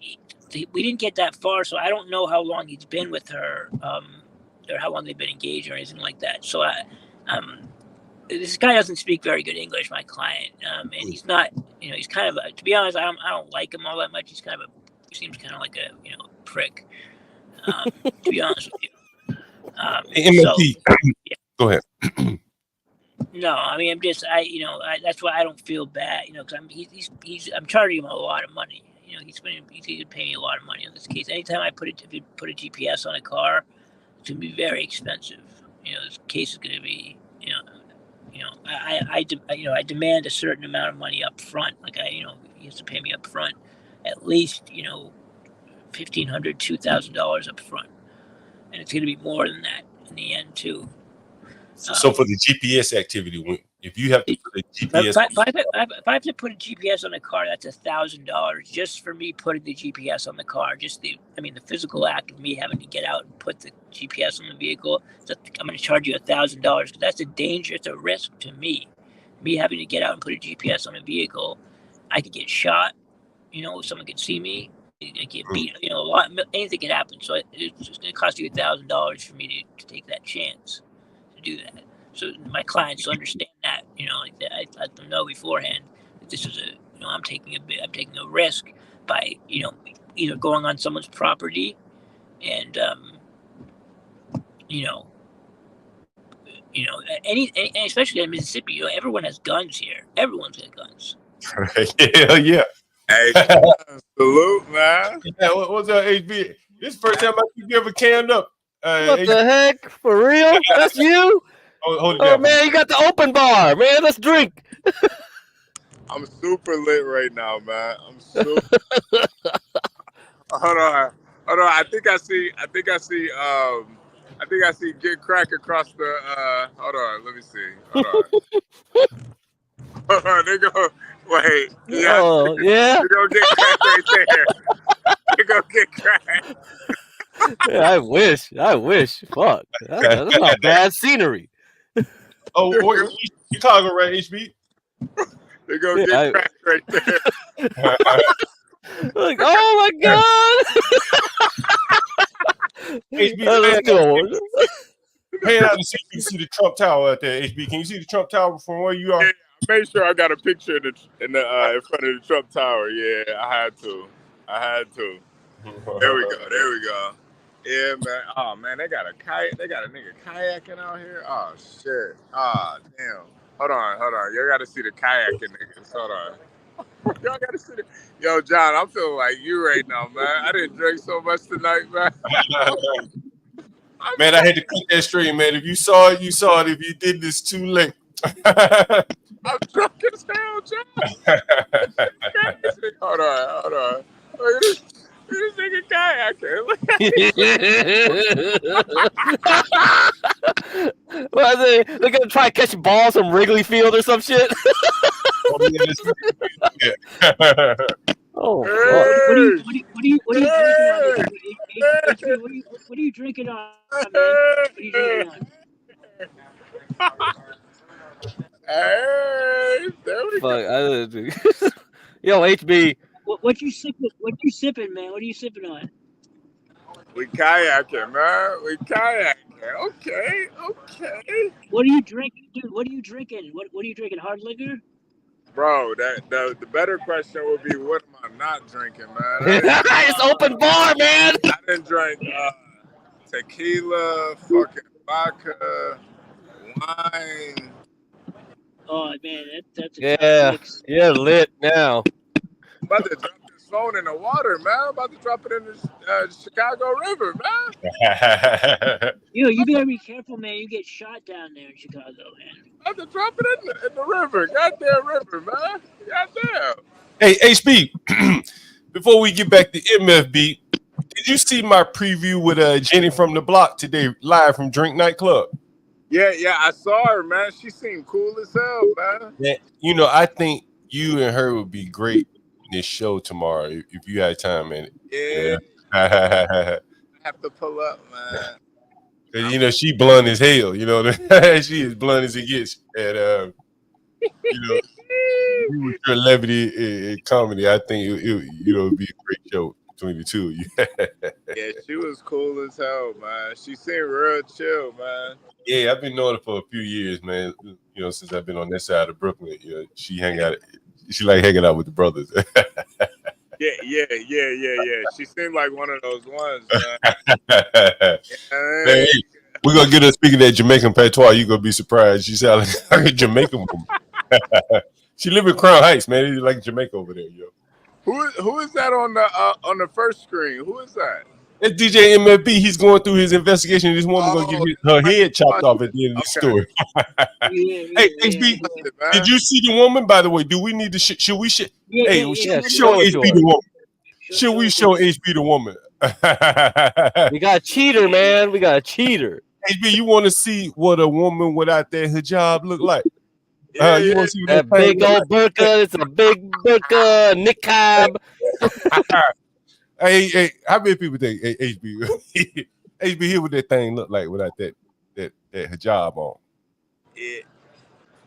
We didn't get that far, so I don't know how long he's been with her, or how long they've been engaged, or anything like that. So, this guy doesn't speak very good English, my client, and he's not. He's kind of, to be honest, I don't like him all that much. He seems kind of like a prick. To be honest with you. MFT. Yeah. Go ahead. No, I mean, that's why I don't feel bad, because I'm charging him a lot of money. He's paying me a lot of money on this case. Anytime if you put a GPS on a car, it's gonna be very expensive. This case is gonna be, I demand a certain amount of money up front. Like he has to pay me up front, at least $1,500, $2,000 up front, and it's gonna be more than that in the end too. So for the GPS activity, if you have to put a GPS, if I have to put a GPS on a car, that's $1,000 just for me putting the GPS on the car. Just the physical act of me having to get out and put the GPS on the vehicle. I'm going to charge you $1,000. That's a danger. It's a risk to me. Me having to get out and put a GPS on a vehicle, I could get shot. Someone could see me. I get beat. Anything could happen. So it's going to cost you $1,000 for me to take that chance. Do that, so my clients understand that. I let them know beforehand that this is I'm taking a risk by either going on someone's property and especially in Mississippi, everyone has guns here. Everyone's got guns. Yeah. Hey, salute, man. Yeah, what's up, HB? This is the first time I think you ever cammed up. What the heck? For real? That's you? Hold it Oh down. man, you got the open bar, man. Let's drink. I'm super lit right now, man. I'm super. Hold on. I think I see. Get crack across the. Hold on. Let me see. Hold on. Hold on. They go. Wait. Yeah. Oh yeah. They go get crack right there. They go get crack. Yeah, I wish. Fuck. That's not bad scenery. Oh, Chicago, right, HB? They go get crack right there. Like, oh my god. HB, pan out and see if you can see the Trump Tower out there, HB. Can you see the Trump Tower from where you are? Yeah, I made sure I got a picture in front of the Trump Tower. Yeah, I had to. There we go. Yeah, man. Oh man, they got a kayak. They got a nigga kayaking out here. Oh shit. Oh damn. Hold on. Y'all got to see the kayaking niggas. Hold on. Y'all got to see the. Yo, John, I'm feeling like you right now, man. I didn't drink so much tonight, man. Man, I had to cut that straight, man. If you saw it, you saw it. If you did this, too late. I'm drunk as hell, John. Hold on. Look at this. This nigga kayaking. Well, they're gonna try catching balls from Wrigley Field or some shit. Oh, What are you drinking on, man? What are you drinking on? Hey, there we go. Yo, HB. What you sipping, man? What are you sipping on? We kayaking, man. We kayaking. Okay. What are you drinking, dude? What are you drinking? What are you drinking? Hard liquor? Bro, the better question would be, what am I not drinking, man? It's open bar, man. I didn't drink tequila, fucking vodka, wine. Oh man, that's a yeah, lit now. I'm about to drop this phone in the water, man. I'm about to drop it in the Chicago River, man. You better be careful, man. You get shot down there in Chicago, man. I'm about to drop it in the river. Goddamn river, man. Goddamn. Hey, HB, before we get back to MFB, did you see my preview with Jenny from the block today, live from Drink Nightclub? Yeah, I saw her, man. She seemed cool as hell, man. Yeah, I think you and her would be great in this show tomorrow if you had time, man. Yeah. I have to pull up, man. She blunt as hell. She is blunt as it gets. And with your levity and comedy, I think it would be a great show between the two of you. Yeah, she was cool as hell, man. She seemed real chill, man. Yeah, I've been knowing her for a few years, man. Since I've been on that side of Brooklyn, she like hanging out with the brothers. Yeah. She seemed like one of those ones, man. Man, we're gonna get her speaking that Jamaican patois. You're gonna be surprised. She sounds like a Jamaican woman. She live in Crown Heights, man. It's like Jamaica over there, yo. Who is that on the first screen? Who is that? It's DJ MFB. He's going through his investigation. This woman gonna get her head chopped off at the end of the story. Hey, HB, did you see the woman? By the way, do we need to? Should we? Show HB the woman? Should we show HB the woman? We got a cheater, man. We got a cheater. HB, you want to see what a woman without that hijab look like? You want to see that big old burqa? It's a big burqa, niqab. Hey, how many people think HB HB here what that thing look like without that hijab on? Yeah.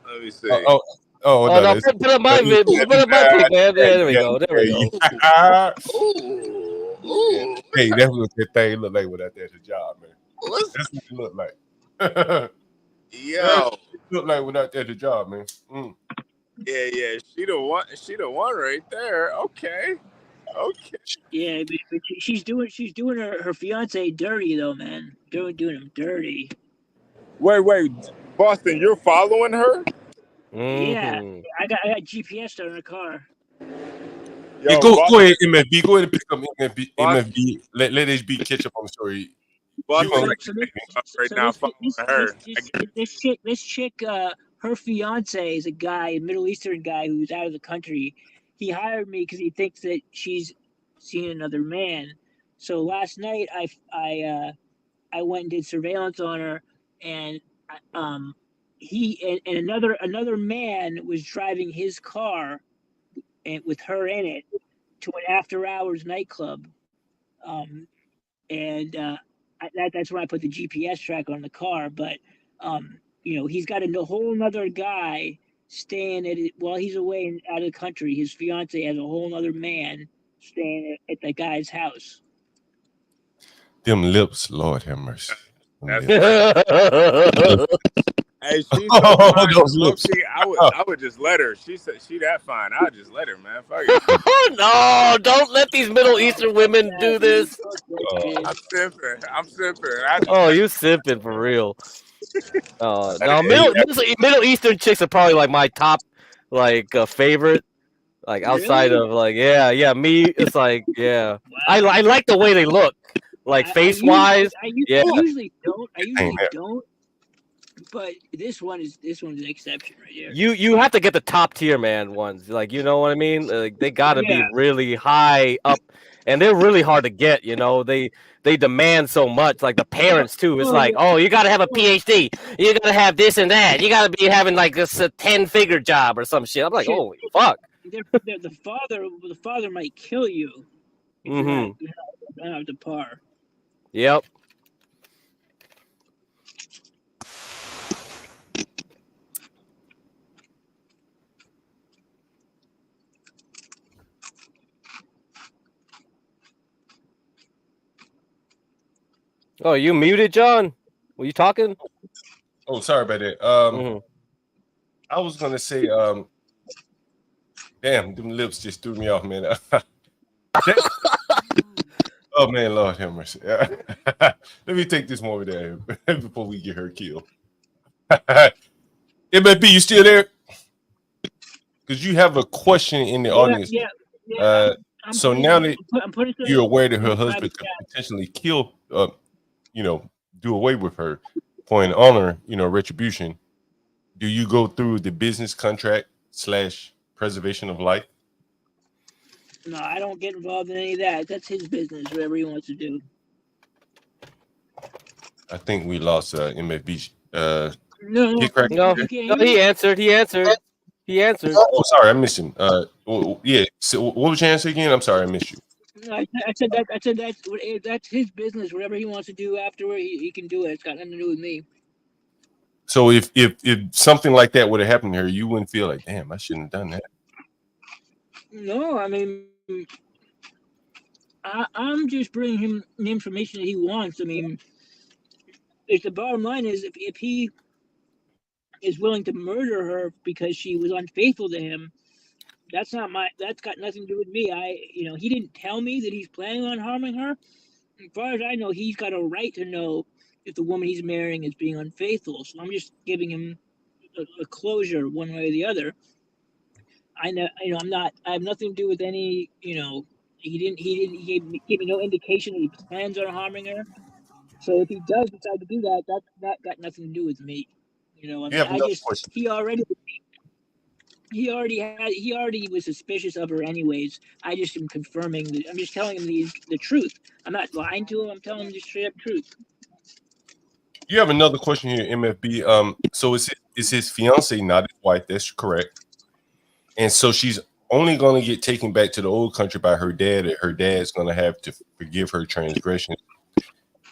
Let me see. No, put up my pic, man. There we go. Ooh. Hey, that's what that thing look like without that hijab, man. That's what it look like. Yo, look like without that hijab, man. Yeah. She the one right there. Okay. Yeah, but she's doing her fiance dirty though, man. Doing him dirty. Wait, Boston, you're following her? Yeah, I got GPS on her car. Yo, go ahead, MFB. Go ahead and pick up MFB. Let HB catch up on the story. This chick, her fiance is a guy, a Middle Eastern guy who's out of the country. He hired me because he thinks that she's seen another man. So last night I went and did surveillance on her, and he and another man was driving his car and with her in it to an after hours nightclub. That's when I put the GPS track on the car. But he's got a whole nother guy staying at it while he's away out of the country. His fiance has a whole nother man staying at the guy's house. Them lips, Lord have mercy. Hey, she's so fine. Low-key, I would just let her. She said she that fine. I'll just let her, man. Fuck it. No, don't let these Middle Eastern women do this. I'm simping. Oh, you simping for real. No, Middle Eastern chicks are probably like my top favorite. Like outside of me, it's like Wow. I like the way they look. Like face wise. I usually don't. But this one is an exception right here. You have to get the top tier ones. Like, you know what I mean? Like, they gotta be really high up, and they're really hard to get. They demand so much. Like the parents too. It's like, oh, you gotta have a PhD. You gotta have this and that. You gotta be having like this 10-figure job or some shit. I'm like, holy fuck. The father might kill you. If you're not up to par. Yep. Oh, you muted, John? Were you talking? Oh, sorry about that. I was gonna say, damn, them lips just threw me off, man. Oh man, Lord have mercy. Let me take this woman down here before we get her killed. MFB, you still there? Because you have a question in the audience. Yeah. So now that you're aware that her husband could potentially kill, do away with her for an honor, retribution, do you go through the business contract / preservation of life? No, I don't get involved in any of that. That's his business, whatever he wants to do. I think we lost MFB. No, he answered. Oh, sorry, I missed him. Yeah. So, what was your answer again? I'm sorry, I missed you. I said that's his business. Whatever he wants to do afterward, he can do it. It's got nothing to do with me. So if something like that would have happened to her, you wouldn't feel like, damn, I shouldn't have done that. No, I mean, I'm just bringing him the information that he wants. I mean, the bottom line is if he is willing to murder her because she was unfaithful to him, That's got nothing to do with me. He didn't tell me that he's planning on harming her. As far as I know, he's got a right to know if the woman he's marrying is being unfaithful. So I'm just giving him a closure one way or the other. I know, I have nothing to do with any, he gave me no indication that he plans on harming her. So if he does decide to do that, that got nothing to do with me. I You mean, have another question. he already was suspicious of her anyways. I just am confirming that. I'm just telling him the truth. I'm not lying to him. I'm telling him the straight up truth. You have another question here, MFB. So it's his fiance, not his wife. That's correct. And so she's only going to get taken back to the old country by her dad, and her dad's going to have to forgive her transgression.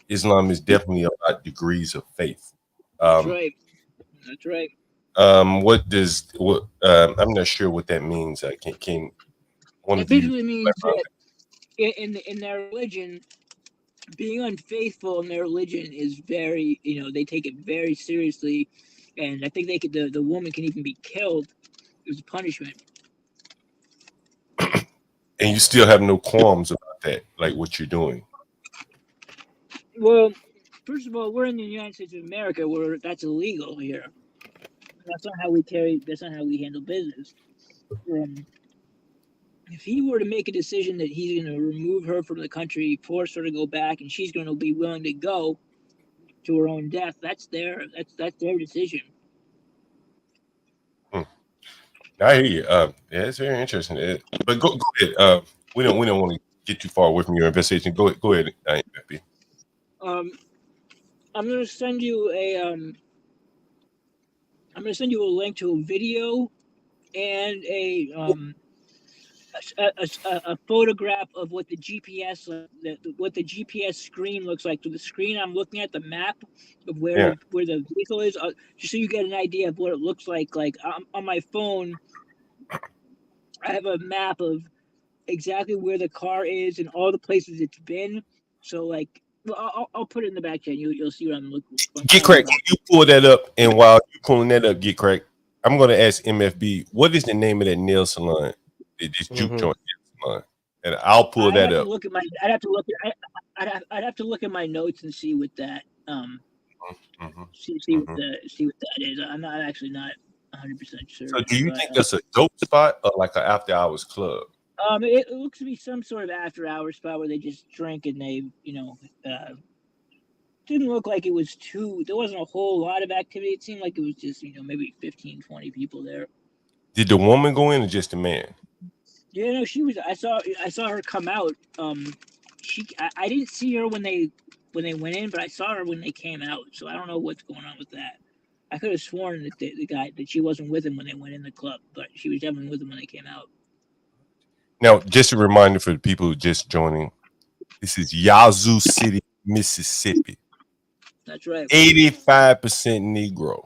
Islam is definitely about degrees of faith. That's right. That's right. I'm not sure what that means. I can one It of you basically means that in their religion, being unfaithful in their religion is very, they take it very seriously, and I think the woman can even be killed as a punishment. and you still have no qualms about that, like what you're doing. Well, first of all, we're in the United States of America, where that's illegal here. That's not how we handle business. If he were to make a decision that he's going to remove her from the country, force her to go back, and she's going to be willing to go to her own death, that's their decision. I hear you. Yeah, it's very interesting. But go ahead. We don't want to get too far away from your investigation. Go ahead, FB. I'm going to send you a link to a video and a photograph of what the GPS screen looks like. So the screen I'm looking at, the map of where the vehicle is, just so you get an idea of what it looks like. Like on my phone, I have a map of exactly where the car is and all the places it's been. So I'll put it in the back end. You'll see what I'm looking for. Get Craig, you pull that up, and while you're pulling that up, Get Craig, I'm going to ask MFB, what is the name of that nail salon? This juke joint nail salon, and I'll pull that up. I'd have to look at my notes and see what that see what that is. I'm not 100% sure. So, do you think that's a dope spot or like an after hours club? It looks to be some sort of after hours spot where they just drink and they, didn't look like it was there wasn't a whole lot of activity. It seemed like it was just, maybe 15, 20 people there. Did the woman go in or just the man? Yeah, no, she was. I saw her come out. I didn't see her when they went in, but I saw her when they came out. So I don't know what's going on with that. I could have sworn that the guy that she wasn't with him when they went in the club, but she was definitely with him when they came out. Now, just a reminder for the people who just joining, this is Yazoo City, Mississippi. That's right. 85% Negro.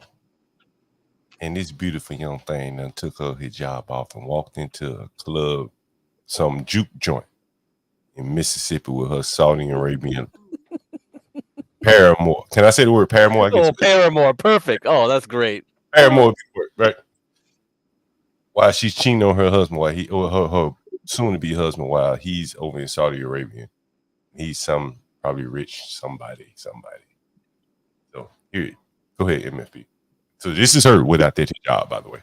And this beautiful young thing then took her hijab off and walked into a club, some juke joint in Mississippi with her Saudi Arabian paramour. Can I say the word paramour? Paramour. Perfect. Oh, that's great. Paramour, right? While she's cheating on her husband, while her soon-to-be husband, while he's over in Saudi Arabia. He's probably rich somebody. So here, go ahead, MFP. So this is her without that job, by the way.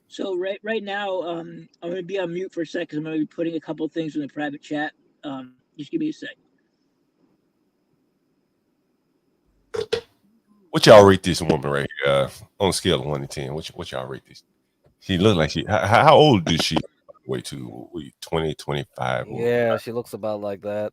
So right now, I'm going to be on mute for a second. I'm going to be putting a couple of things in the private chat. Just give me a sec. What y'all rate this woman right here on a scale of 1 to 10? What y'all rate this? She look like how old is she? Way to 20, 25. Yeah, she looks about like that.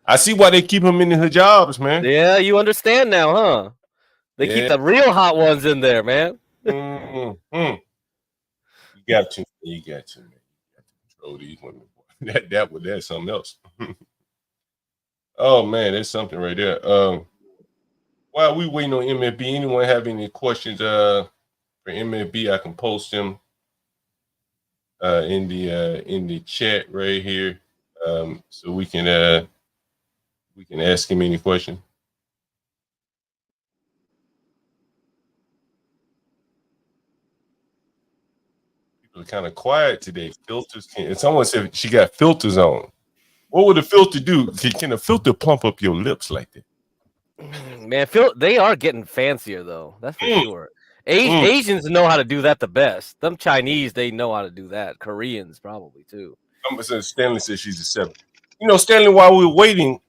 I see why they keep them in her jobs, man. Yeah, you understand now, huh? They keep the real hot ones in there, man. You got to, man. You got to control these women. That's something else. Oh man, there's something right there. While we waiting on MFB, anyone have any questions for MFB? I can post them in the chat right here. so we can ask him any question. People are kind of quiet today. Filters can. Someone said she got filters on. What would a filter do? Can a filter plump up your lips like that? Man, they are getting fancier though. That's for sure. Mm. Asians know how to do that the best. Them Chinese, they know how to do that. Koreans probably too. Stanley says she's a 7. Stanley, while we were waiting,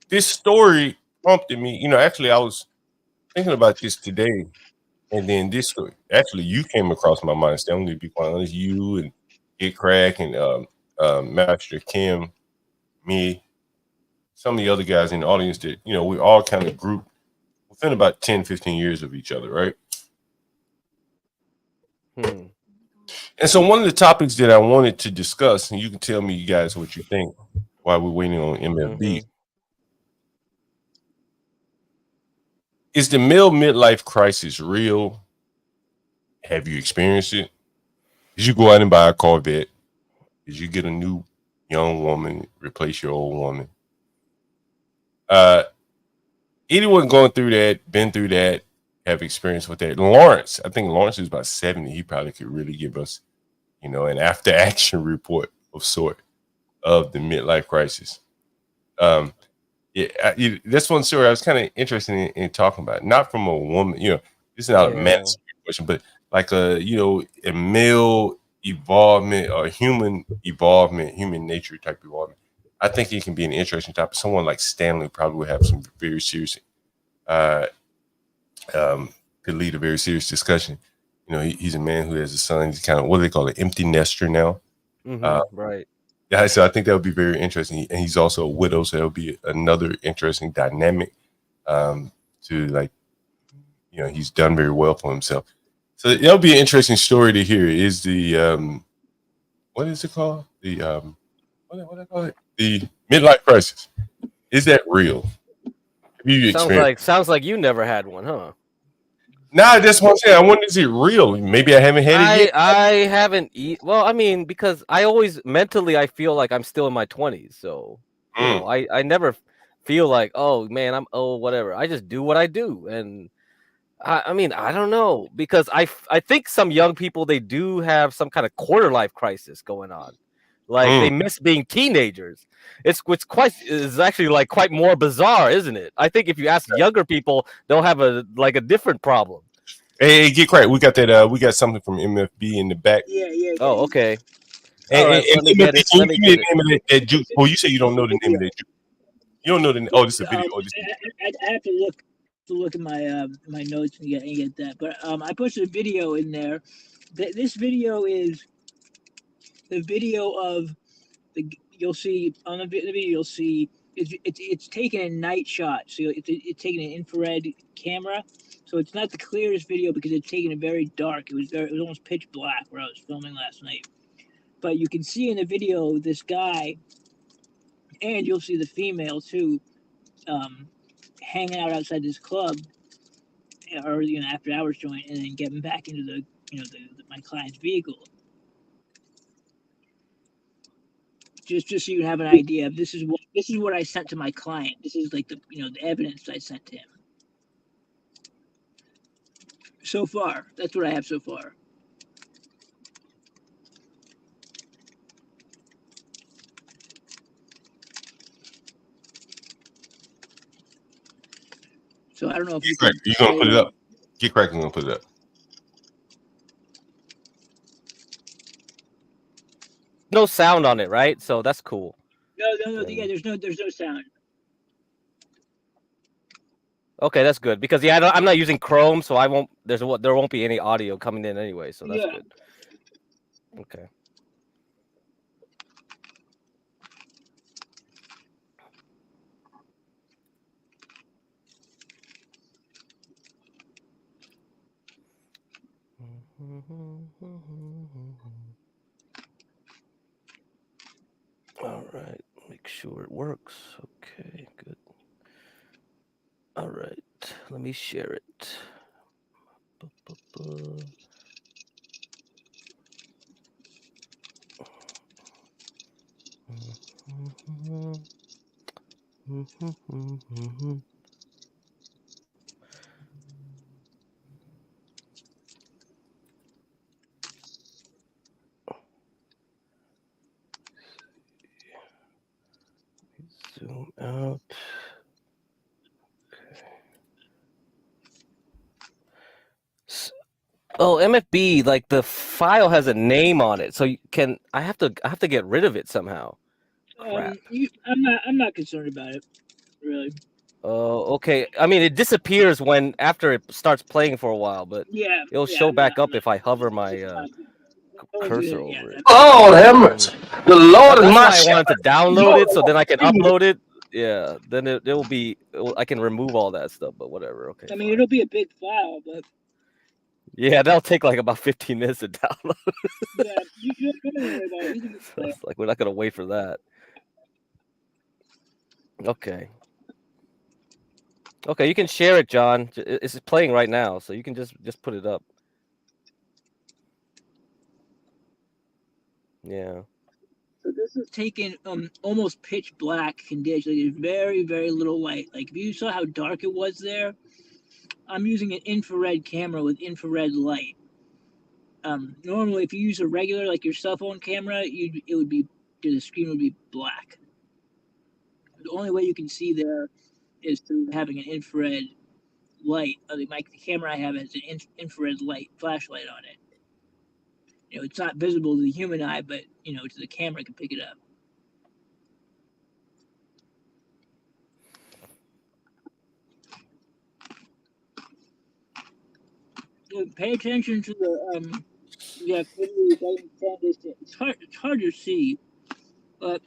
this story prompted me. Actually, I was thinking about this today, and then this story. Actually, you came across my mind, Stanley. To be quite honest, you and Get Crack and Master Kim, me, some of the other guys in the audience that we all kind of grouped within about 10, 15 years of each other, right? And so one of the topics that I wanted to discuss, and you can tell me, you guys, what you think while we're waiting on MFB, is the male midlife crisis real? Have you experienced it? Did you go out and buy a Corvette? Did you get a new young woman, replace your old woman? Anyone going through that, been through that, have experience with that? Lawrence, I think Lawrence is about 70. He probably could really give us, an after action report of sort of the midlife crisis. This one story I was kind of interested in talking about, not from a woman, this is not a man's question, but like a male evolvement or human evolvement, human nature type evolvement. I think it can be an interesting topic. Someone like Stanley probably would have some very serious, could lead a very serious discussion. He's a man who has a son. He's kind of, what do they call it, empty nester now. Right. Yeah, so I think that would be very interesting. And he's also a widow, so that'll be another interesting dynamic. He's done very well for himself. So that'll be an interesting story to hear. Is the what is it called? The what do I call it? The midlife crisis. Is that real? Have you experienced? Sounds like you never had one, huh? Nah, that's what I'm saying. I wonder, is it real? Maybe I haven't had it yet. I haven't well, I mean, because I always mentally I feel like I'm still in my 20s, so I never feel like, oh man, I'm whatever. I just do what I do, and I mean, I don't know, because I think some young people, they do have some kind of quarter life crisis going on, like they miss being teenagers. It's actually like quite more bizarre, isn't it? I think if you ask younger people, they'll have a different problem. Hey, get cracked. We got that. We got something from MFB in the back. Yeah. Oh, okay. And let me get it. Let me get it. Name of that juice. Well, you say you don't know the name of that juice. You don't know the. Oh, this is a video. I have to look at my my notes and get that. But I posted a video in there. This video is the video of you'll see on the video. You'll see it's taken a night shot. So it's taken an infrared camera. So it's not the clearest video because it's taken it very dark. It was almost pitch black where I was filming last night. But you can see in the video this guy, and you'll see the female too, hanging out outside this club, or after hours joint, and then getting back into the my client's vehicle. Just so you have an idea of this is what I sent to my client. This is like the evidence I sent to him. So far, that's what I have so far. So I don't know if you're gonna put it up. Get cracking, gonna put it up. No sound on it, right? So that's cool. No. Yeah, there's no sound. Okay, that's good, because I'm not using Chrome, so there won't be any audio coming in anyway, so that's good. Okay. All right, make sure it works. Okay, good. All right, let me share it. Zoom out. Oh, MFB, like the file has a name on it, so I have to get rid of it somehow. Crap. I'm not concerned about it, really. Oh, okay. I mean, it disappears after it starts playing for a while, but it'll show back up if I hover my cursor over it. Lord have mercy. The Lord is That's my why I wanted to shepherd. download it so then I can upload it. Yeah, then I can remove all that stuff, but whatever. Okay. I mean, it'll be a big file, but yeah, that'll take like about 15 minutes to download. yeah, you don't worry about it. So it's like we're not gonna wait for that. Okay. Okay, you can share it, John. It's playing right now, so you can just put it up. Yeah. So this is taken almost pitch black condition. Like, there's very, very little light. Like if you saw how dark it was there, I'm using an infrared camera with infrared light. Normally if you use a regular like your cell phone camera, the screen would be black. The only way you can see there is through having an infrared light. The camera I have has an infrared light flashlight on it. You know, it's not visible to the human eye, but you know, to the camera, can pick it up. Pay attention to the activity. It's hard to see, but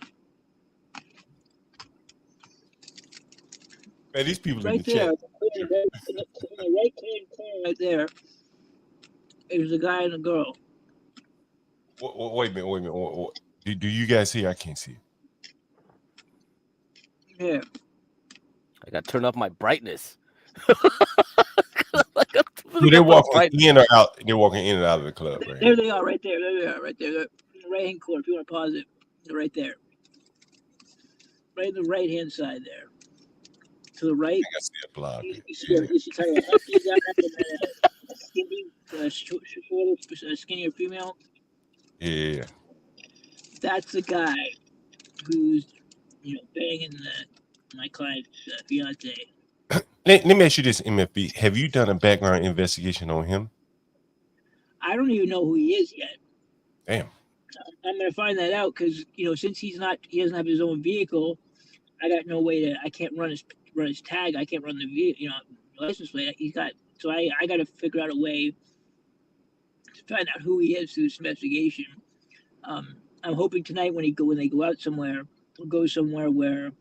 Man, these people right in the there, chat. in the right hand corner, right there, is a guy and a girl. Wait a minute. Do you guys see? I can't see. Yeah. I got to turn up my brightness. They're walking in or out. They're walking in and out of the club, right? There they are, right there. There they are, right there. They're in the right hand corner. If you want to pause it, they're right there. Right in the right hand side there. To the right. I think I see a blog. You see kind of a skinny, skinnier female. Yeah. That's the guy who's, banging my client's fiance. Let me ask you this, MFB. Have you done a background investigation on him? I don't even know who he is yet. Damn. I'm gonna find that out because since he doesn't have his own vehicle, I got no way to. I can't run his tag. I can't run the license plate. I got to figure out a way to find out who he is through this investigation. I'm hoping tonight when they go out somewhere, we'll go somewhere where,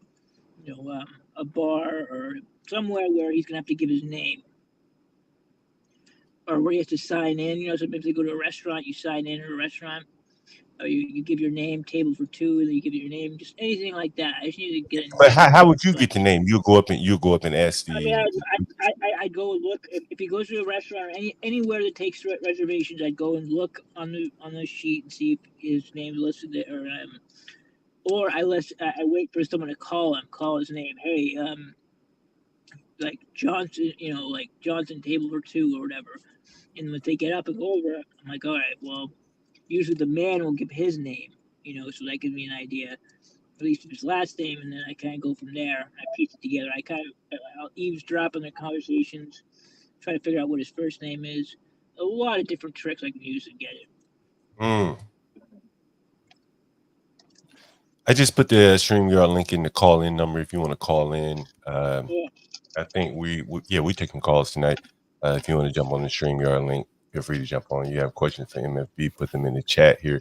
a bar or somewhere where he's gonna have to give his name, or where he has to sign in. Sometimes they go to a restaurant, you sign in at a restaurant, or you give your name, table for two, and then you give your name, just anything like that. I just need to get it. But how would you get the name? You go up and ask the. I mean, I go and look if he goes to a restaurant or anywhere that takes reservations. I'd go and look on the sheet and see if his name's listed there, or I wait for someone to call his name. Hey, like Johnson, like Johnson, table for two or whatever. And when they get up and go over, I'm like, all right, well, usually the man will give his name, so that gives me an idea, at least of his last name, and then I kind of go from there. I piece it together. I'll eavesdrop on their conversations, try to figure out what his first name is. A lot of different tricks I can use to get it. I just put the StreamYard link in the call-in number if you want to call in. I think we're taking calls tonight. If you want to jump on the StreamYard link, feel free to jump on. You have questions for MFB, put them in the chat here.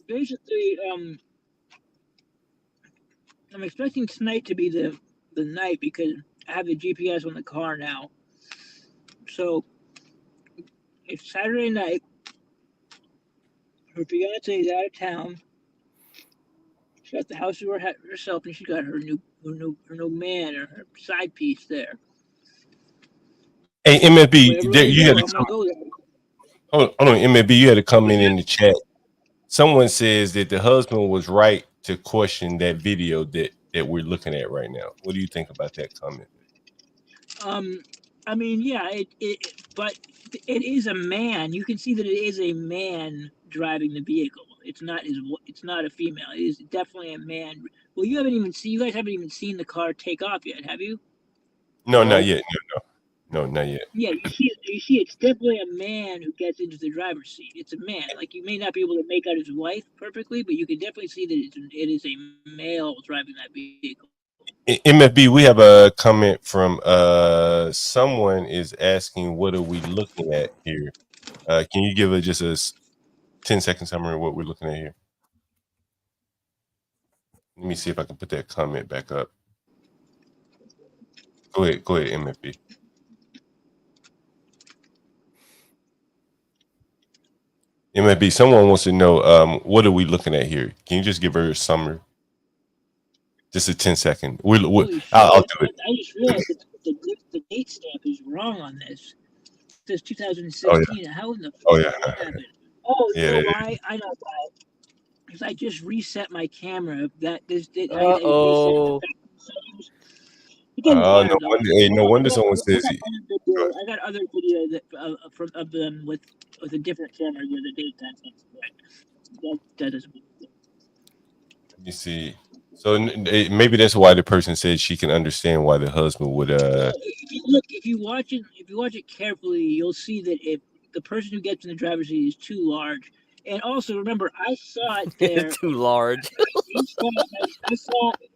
Basically, I'm expecting tonight to be the night because I have the GPS on the car now. So it's Saturday night. Her fiance is out of town. She's at the house to herself, and she got her new man or her side piece there. Hey, MFB, you had to come. Hold on, MFB, you had to come in the chat. Someone says that the husband was right to question that video that that we're looking at right now. What do you think about that comment? I mean, yeah, but it is a man. You can see that it is a man driving the vehicle. It's not a female. It is definitely a man. Well, you guys haven't even seen the car take off yet, have you? No, not yet. No, not yet. Yeah, you see, it's definitely a man who gets into the driver's seat. It's a man. Like, you may not be able to make out his wife perfectly, but you can definitely see that it is a male driving that vehicle. MFB, we have a comment from someone is asking, what are we looking at here? Can you give us just a 10-second summary of what we're looking at here? Let me see if I can put that comment back up. Go ahead, MFB. MFB, someone wants to know, what are we looking at here? Can you just give her a summary? Just a 10-second. I'll do it. I just realized that the date stamp is wrong on this. It says 2016. Oh, yeah. How in the fuck Oh, yeah. that happened? Oh, Yeah, you know why? I know why. Because I just reset my camera. It reset the settings. It doesn't matter, no wonder someone says I got other video of them with a different camera where the date time seems correct. That doesn't make sense. Let me see. So maybe that's why the person said she can understand why the husband would. If you watch it carefully, you'll see that if the person who gets in the driver's seat is too large, and also remember, I saw it there. Too large. I saw it.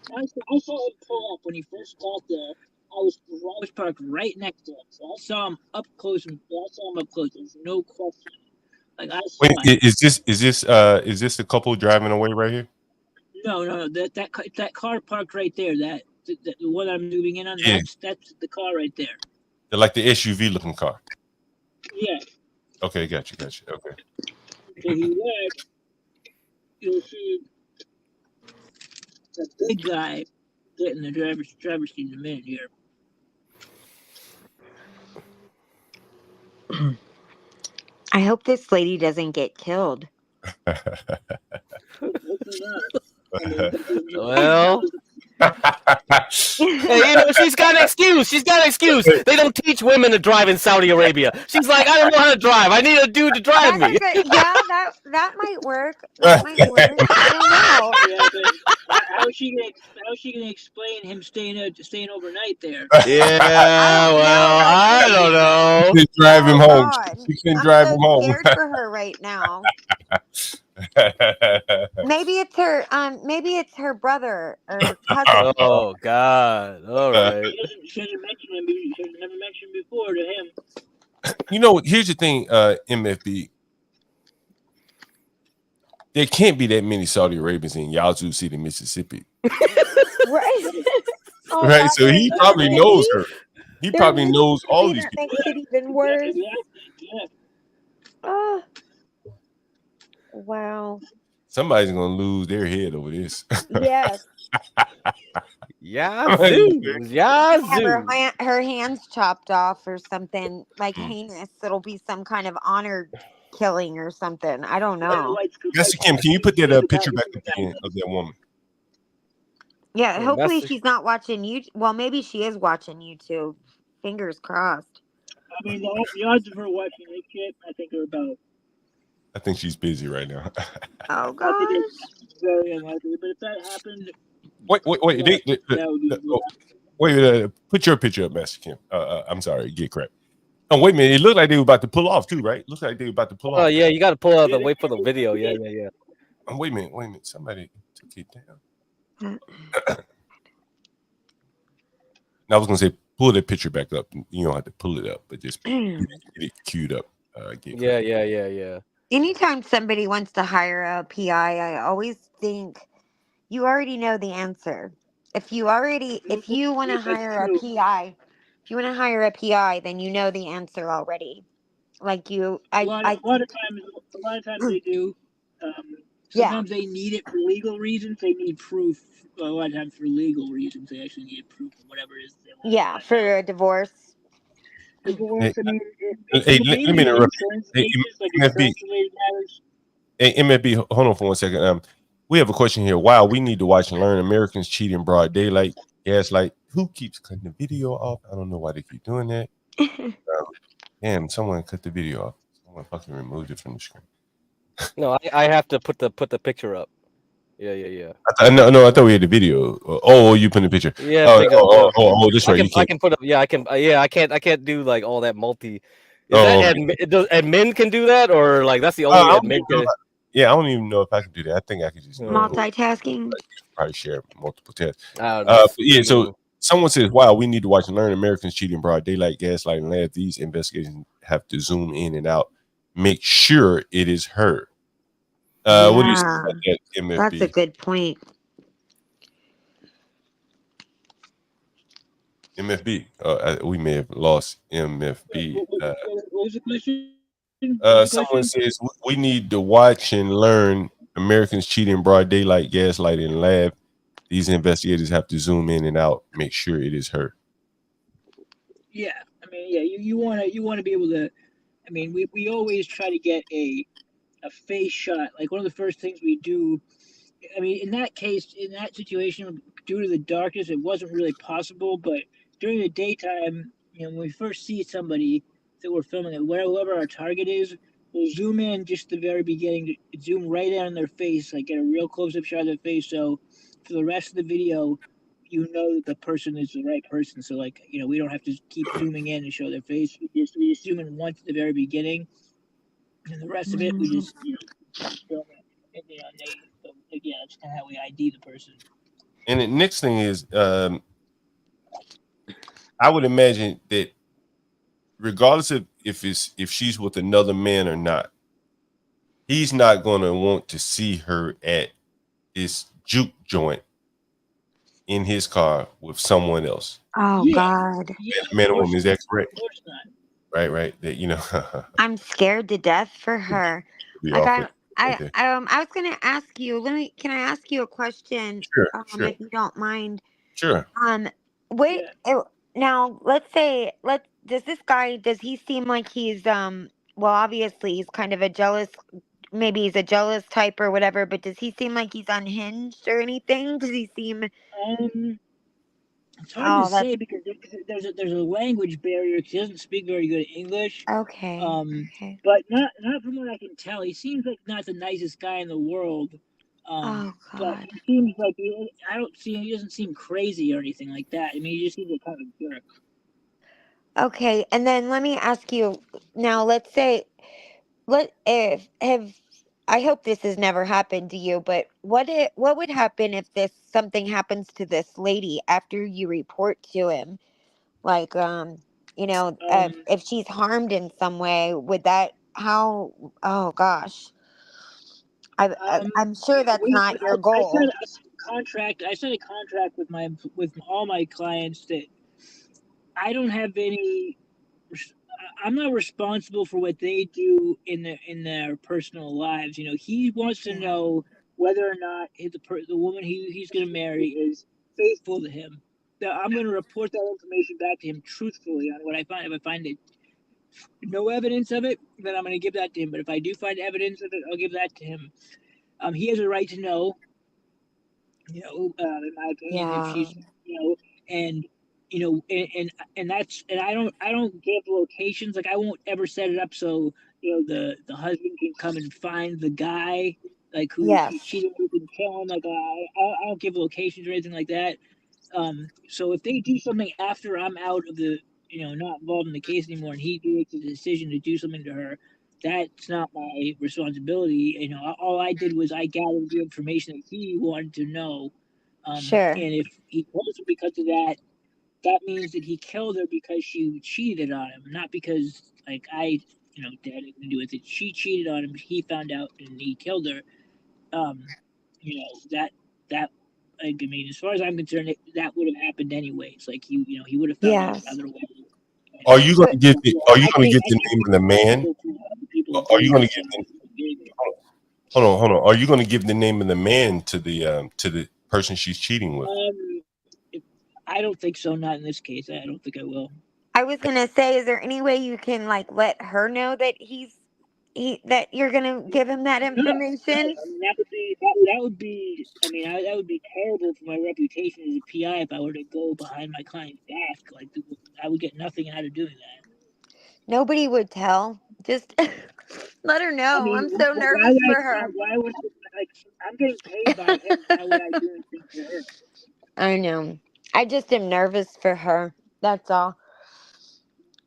I saw him pull up when he first got there. I was parked right next to him, so I saw him up close. There's no question. Like I saw. Wait, is this the couple driving away right here? No. That car parked right there. The one I'm moving in on. Yeah. That's the car right there. They're like the SUV looking car. Yeah. Okay, got you. Okay. So you'll see the big guy getting the driver's seat in a minute here. I hope this lady doesn't get killed. Well, hey, she's got an excuse. They don't teach women to drive in Saudi Arabia. She's like, I don't know how to drive. I need a dude to drive me. Yeah, that might work. I don't know. How is she gonna explain him staying overnight there? Yeah, I don't know. She can drive him home. She can drive him home. I'm scared for her right now. Maybe it's her brother or cousin. Oh God! All right. She hasn't mentioned him. She has never mentioned before to him. You know, here's the thing, MFB. There can't be that many Saudi Arabians in Yazoo City, Mississippi. Right. Right. So he probably knows her. He probably knows all these people. Makes it even worse. Yeah. Oh. Wow. Somebody's gonna lose their head over this. Yes. Yazoo. Have her hands chopped off or something like heinous. It'll be some kind of honor killing or something. I don't know. Master Kim, can you put that picture back up again of that woman? Yeah, hopefully she's not watching YouTube. Well, maybe she is watching YouTube. Fingers crossed. I mean, the odds of her watching this shit, I think are about. I think she's busy right now. Oh gosh. I think it's very unlikely, but if that happened. Wait. Put your picture up, Master Kim. I'm sorry, get crap. Oh, wait a minute. It looked like they were about to pull off too, right? Looks like they were about to pull off. Oh yeah, you got to pull out wait for the video. Yeah. Wait a minute. Somebody took it down. Now I was gonna say pull that picture back up. You don't have to pull it up, but just get it queued up. Yeah. Anytime somebody wants to hire a PI, I always think you already know the answer. If you want to hire a PI, then you know the answer already. Like you, a lot of times they do. Sometimes they need it for legal reasons. They need proof. A lot of times for legal reasons, they actually need proof of whatever it is. Yeah, for a divorce. Hey, let me interrupt. Hey, MFB, hold on for 1 second. We have a question here. Wow, we need to watch and learn. Americans cheat in broad daylight, gaslight. Who keeps cutting the video off? I don't know why they keep doing that. Damn, someone cut the video off. Someone fucking removed it from the screen. No, I have to put the picture up. Yeah. No, I thought we had the video. Oh, you put the picture. Yeah, Oh, big up. this right. You I can't. can put up. Yeah, I can. Yeah, I can't do like all that multi. Is Oh, that admin can do that, or like that's the only I don't admin even know can? yeah, I don't even know if I can do that. I think I could just Multitasking. probably share multiple tabs. I don't know. Yeah, so someone says, wow, we need to watch and learn. Americans cheat in broad daylight, gaslight, and lab. These investigations have to zoom in and out. Make sure it is her. What do you say about that, MFB? That's a good point. MFB. We may have lost MFB. What was the question? Someone says we need to watch and learn. Americans cheat in broad daylight, gaslight, and lab. These investigators have to zoom in and out. Make sure it is her. Yeah, I mean, yeah, you want to be able to. I mean, we always try to get a face shot. Like one of the first things we do. I mean, in that case, in that situation, due to the darkness, it wasn't really possible. But during the daytime, when we first see somebody that we're filming, it, whoever our target is, we'll zoom in just the very beginning, zoom right in on their face, like get a real close-up shot of their face. So for the rest of the video, you know that the person is the right person. So like, we don't have to keep zooming in to show their face. We just zoom in once at the very beginning, and the rest of it we just film it. And, so, yeah, that's kind of how we ID the person. And the next thing is, I would imagine that regardless of if she's with another man or not, he's not going to want to see her at this juke joint in his car with someone else. Oh God. Yeah, man or woman, is that correct? Of course not. Right. That I'm scared to death for her. Like I was gonna ask you. Can I ask you a question? Sure. If you don't mind. Sure. Now does he seem like he's well, obviously he's kind of maybe he's a jealous type or whatever, but does he seem like he's unhinged or anything? Does he seem it's hard to say because there's a language barrier because he doesn't speak very good English. Okay. But not from what I can tell. He seems like not the nicest guy in the world. Oh God. But he seems like he doesn't seem crazy or anything like that. I mean, he just seems like kind of a jerk. Okay, and then let me ask you now. Let's say, I hope this has never happened to you, but what would happen if something happens to this lady after you report to him? Like, if she's harmed in some way, oh gosh. I'm sure that's not your goal. I signed a contract with all my clients that I don't have any. I'm not responsible for what they do in their personal lives. He wants to know whether or not the woman he's going to marry is faithful to him. I'm going to report that information back to him truthfully on what I find. If I find no evidence of it, then I'm going to give that to him. But if I do find evidence of it, I'll give that to him. He has a right to know. In my opinion, if she's, and I don't give locations. Like I won't ever set it up so the husband can come and find the guy like who he cheated with and kill him. Like I don't give locations or anything like that. So if they do something after I'm out of the not involved in the case anymore, and he makes a decision to do something to her, that's not my responsibility. All I did was I gathered the information that he wanted to know. Sure. And if he kills her because of that, that means that he killed her because she cheated on him, not because like I did anything to do with it. She cheated on him. He found out and he killed her. That. I mean, as far as I'm concerned, that would have happened anyways. Like he would have found out another way. Are you going to get the name of the man? Are you going to give hold on? Are you going to give the name of the man to the person she's cheating with? I don't think so. Not in this case. I don't think I will. I was gonna say, is there any way you can like let her know that that you're gonna give him that information? No, I mean, that would be. I mean, that would be terrible for my reputation as a PI if I were to go behind my client's back. Like, I would get nothing out of doing that. Nobody would tell. Just let her know. I mean, I'm so why nervous would for her. Why would like? I'm getting paid by him. Why would I do anything for her? I know. I just am nervous for her. That's all.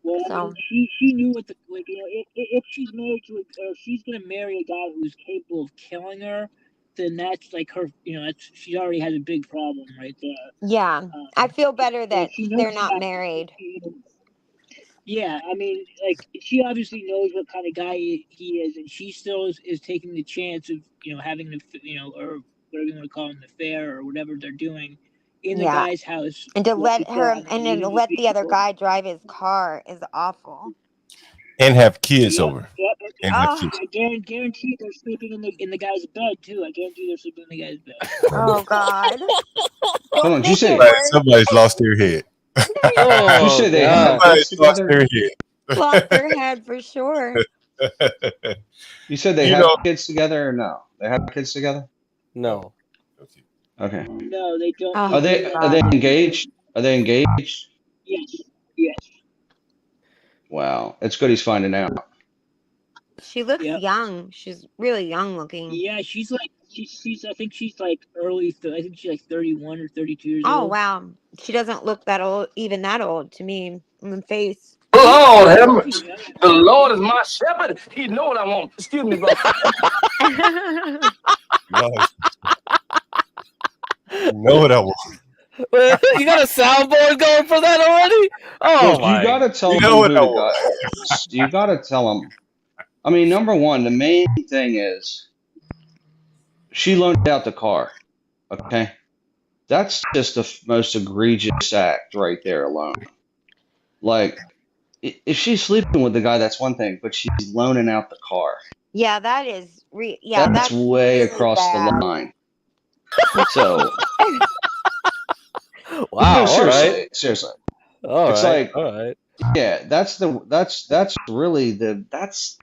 Well, I mean, So she knew what the like. You know, if she's married to, or she's gonna marry a guy who's capable of killing her, then that's like her. You know, that's she already has a big problem right there. yeah, I feel better Like that she knows they're not that. married. Yeah, I mean, like she obviously knows what kind of guy he is, and she still is taking the chance of having the or whatever you want to call it, an affair or whatever they're doing in the Yeah, guy's house. and to let her And and then to leaving the let the other vehicle. guy drive his car is awful. And have kids Yep, over. yep. And have Oh, kids. I guarantee they're sleeping in the guy's bed too. I guarantee they're sleeping in the guy's bed. oh God. Hold Don't on, did you make say it worse. Somebody's lost their head. you Oh said they had God. kids Somebody's lost together? their Lost their head for sure. head. You said they You had know. kids together or no? They had kids together? No. No. Okay. Okay. No, they don't. Oh Are They they don't are they God. engaged? Are they engaged? Yes, yes, Wow. It's good he's finding out. She looks yep. young. She's really young looking. Yeah, she's like she's. I think she's like early. I think she's like 31 or 32 years Oh old. wow. She doesn't look that old, even that old to me in the face. Oh, Yeah, heaven. she's young. The Lord is my shepherd. He know what I want. Excuse me, bro. Nice. You know what I want. You got a soundboard going for that already? Oh Well, you my. gotta tell You them know what who I the want. guy is. You gotta tell them. I mean, number one, the main thing is she loaned out the car. Okay, that's just the most egregious act right there alone. Like, if she's sleeping with the guy, that's one thing, but she's loaning out the car. Yeah, that is yeah, That's that's way really across the bad. line. So, Wow. no, All right. seriously, All it's right. like, All right. yeah, that's really that's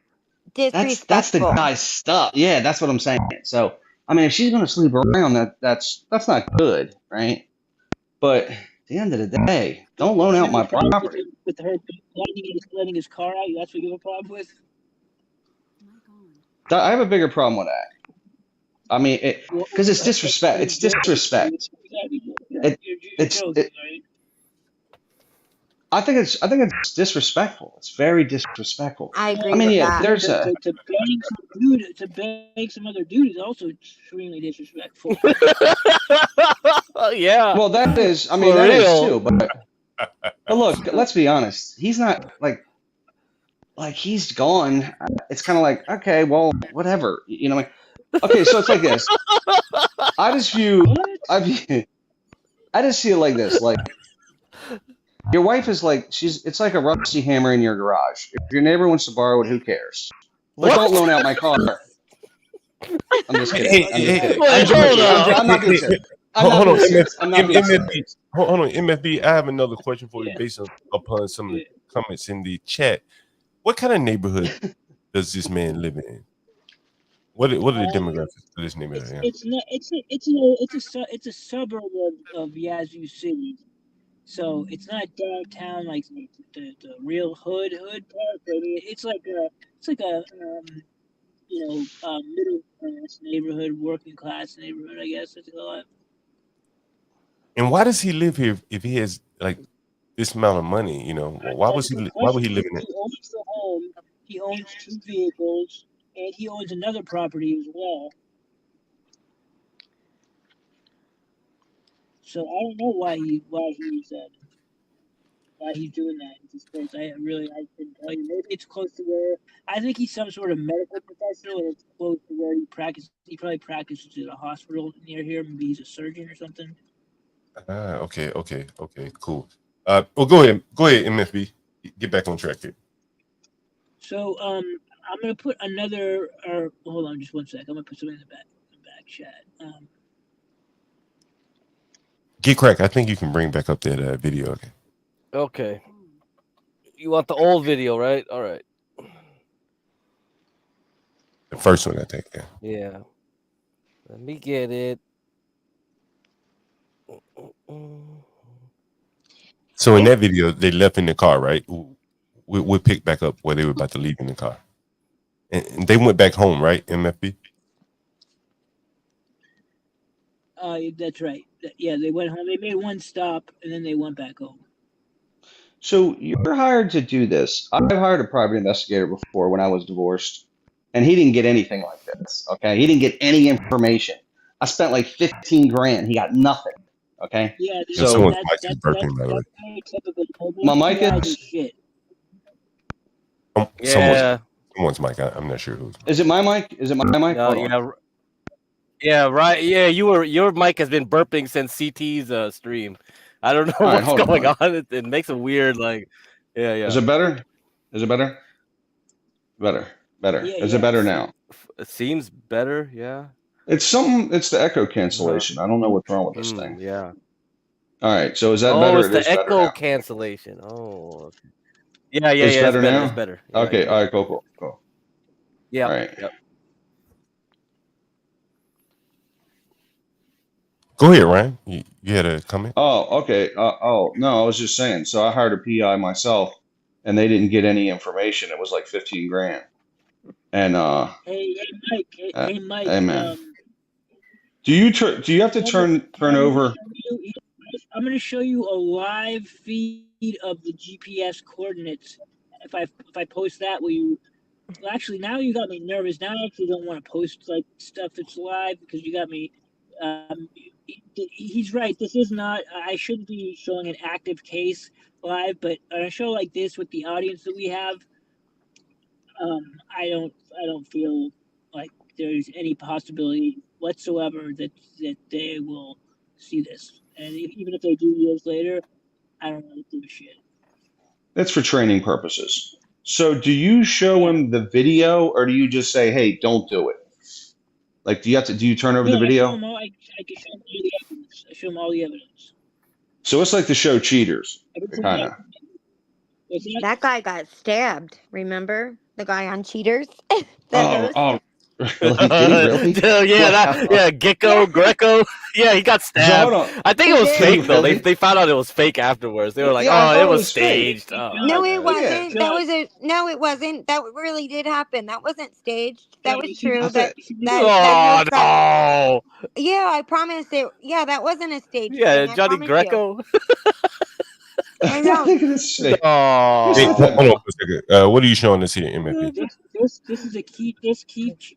the Disrespectful. guy's stuff. Yeah, that's what I'm saying. So, I mean, if she's gonna sleep around, that's not good, right? But at the end of the day, don't loan You out have a my problem property. with her letting his car out? That's what you have a problem with? I have a bigger problem with that. I mean, Well, because it's disrespect. It's disrespect. You're It's joking, right? I think it's disrespectful. It's very disrespectful. I Well, I agree mean, with yeah, that. there's a to beg some other dude is also extremely disrespectful. Yeah. well, that is. I For mean, that is real. too. But look, let's be honest. He's not like he's gone. It's kind of like, okay, well, whatever. You know. Like, okay, so it's like this. I just view. What? I just see it like this. Like, your wife is like it's like a rusty hammer in your garage. If your neighbor wants to borrow it, who cares? But don't What? loan out my car. I'm just kidding. Hey, I'm just hey, kidding. Wait, I'm hold joking. up. I'm not being serious. I'm hold not on, being serious. I'm not being MFB. serious. Hold on, MFB. I have another question for you Yeah. based upon some of Yeah. the comments in the chat. What kind of neighborhood does this man live in? What are the demographics of this neighborhood? Yeah. It's a suburb of Yazoo City. So it's not downtown like the real hood part, but it's like a middle class neighborhood, working class neighborhood, I guess that's call it. And why does he live here if he has like this amount of money? You know, why That's a good why would question. he live in it? He owns the home, he owns 2 vehicles, and he owns another property as well. So I don't know why he's doing that in this place. I couldn't tell you. Maybe it's close to where I think he's some sort of medical professional, and it's close to where he practices. He probably practices at a hospital near here. Maybe he's a surgeon or something. Okay, cool. Well, go ahead, MFB. Get back on track here. So I'm gonna put another. Or hold on, just one sec. I'm gonna put something in the back chat. Get crack. I think you can bring back up that video again. Okay. You want the old video, right? All right. The first one, I think. Yeah. Yeah. Let me get it. So in that video, they left in the car, right? We picked back up where they were about to leave in the car, and they went back home, right? MFB. That's right. Yeah, they went home. They made one stop and then they went back home. So you're hired to do this. I've hired a private investigator before when I was divorced, and he didn't get anything like this. Okay, he didn't get any information. I spent like 15 grand. He got nothing. Okay. Yeah, So So someone's mic is burping, by the way. very typical. my mic PIs is. are shit. Yeah. Someone's mic. I'm not sure who's. Is it my mic? Is it my mic? No, Hold on. yeah, right. Yeah, your mic has been burping since CT's stream. I don't know All right, what's hold going on. on. It makes a weird like. Yeah. Is it better? Is it better? Better. Yeah, Is it better now? It seems better. Yeah. It's something. It's the echo cancellation. I don't know what's wrong with this thing. Yeah. All right. So is that better? It's It the is better echo now. cancellation. Oh. Yeah. It's better now? It's better. Okay. Yeah. All right. Cool. Yeah. All right. Yep. Go ahead, Ryan. You had a comment? Oh, okay. No, I was just saying. So I hired a PI myself, and they didn't get any information. It was like 15 grand. And Hey, Mike. Hey, Mike. hey, man. Do you have to turn over? I'm going to show you a live feed of the GPS coordinates. If I post that, will you? Well, actually, now you got me nervous. Now I actually don't want to post like stuff that's live because you got me. He's right. This is not. I shouldn't be showing an active case live, but on a show like this with the audience that we have, I don't feel like there's any possibility whatsoever that they will see this. And even if they do years later, I don't really give a shit. It's for training purposes. So do you show him the video, or do you just say, "Hey, don't do it"? Like, do you turn over the video? I can show him all the evidence. I show him all the evidence. So it's like the show Cheaters, kind of. That guy got stabbed. Remember the guy on Cheaters? Oh, really? Did he really? Greco. Yeah, he got stabbed. So I think it was fake though. Really? They found out it was fake afterwards. They were like, Yeah, it was staged. No, it wasn't. Yeah. No, it wasn't. That really did happen. That wasn't staged. That was true. No. Yeah, I promise it. Yeah, that wasn't a stage. Yeah, thing, Johnny Greco. I know. Oh. Hey, hold on for a second. What are you showing us here, MFB? This is a key. This keychain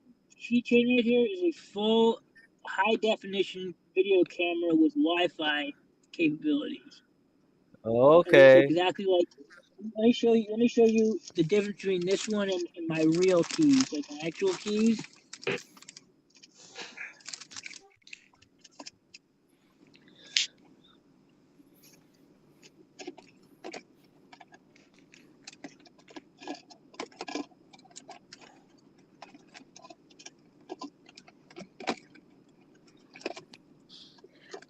right here is a full high definition video camera with Wi-Fi capabilities. Okay. Exactly like. Let me show you the difference between this one and my real keys, like my actual keys.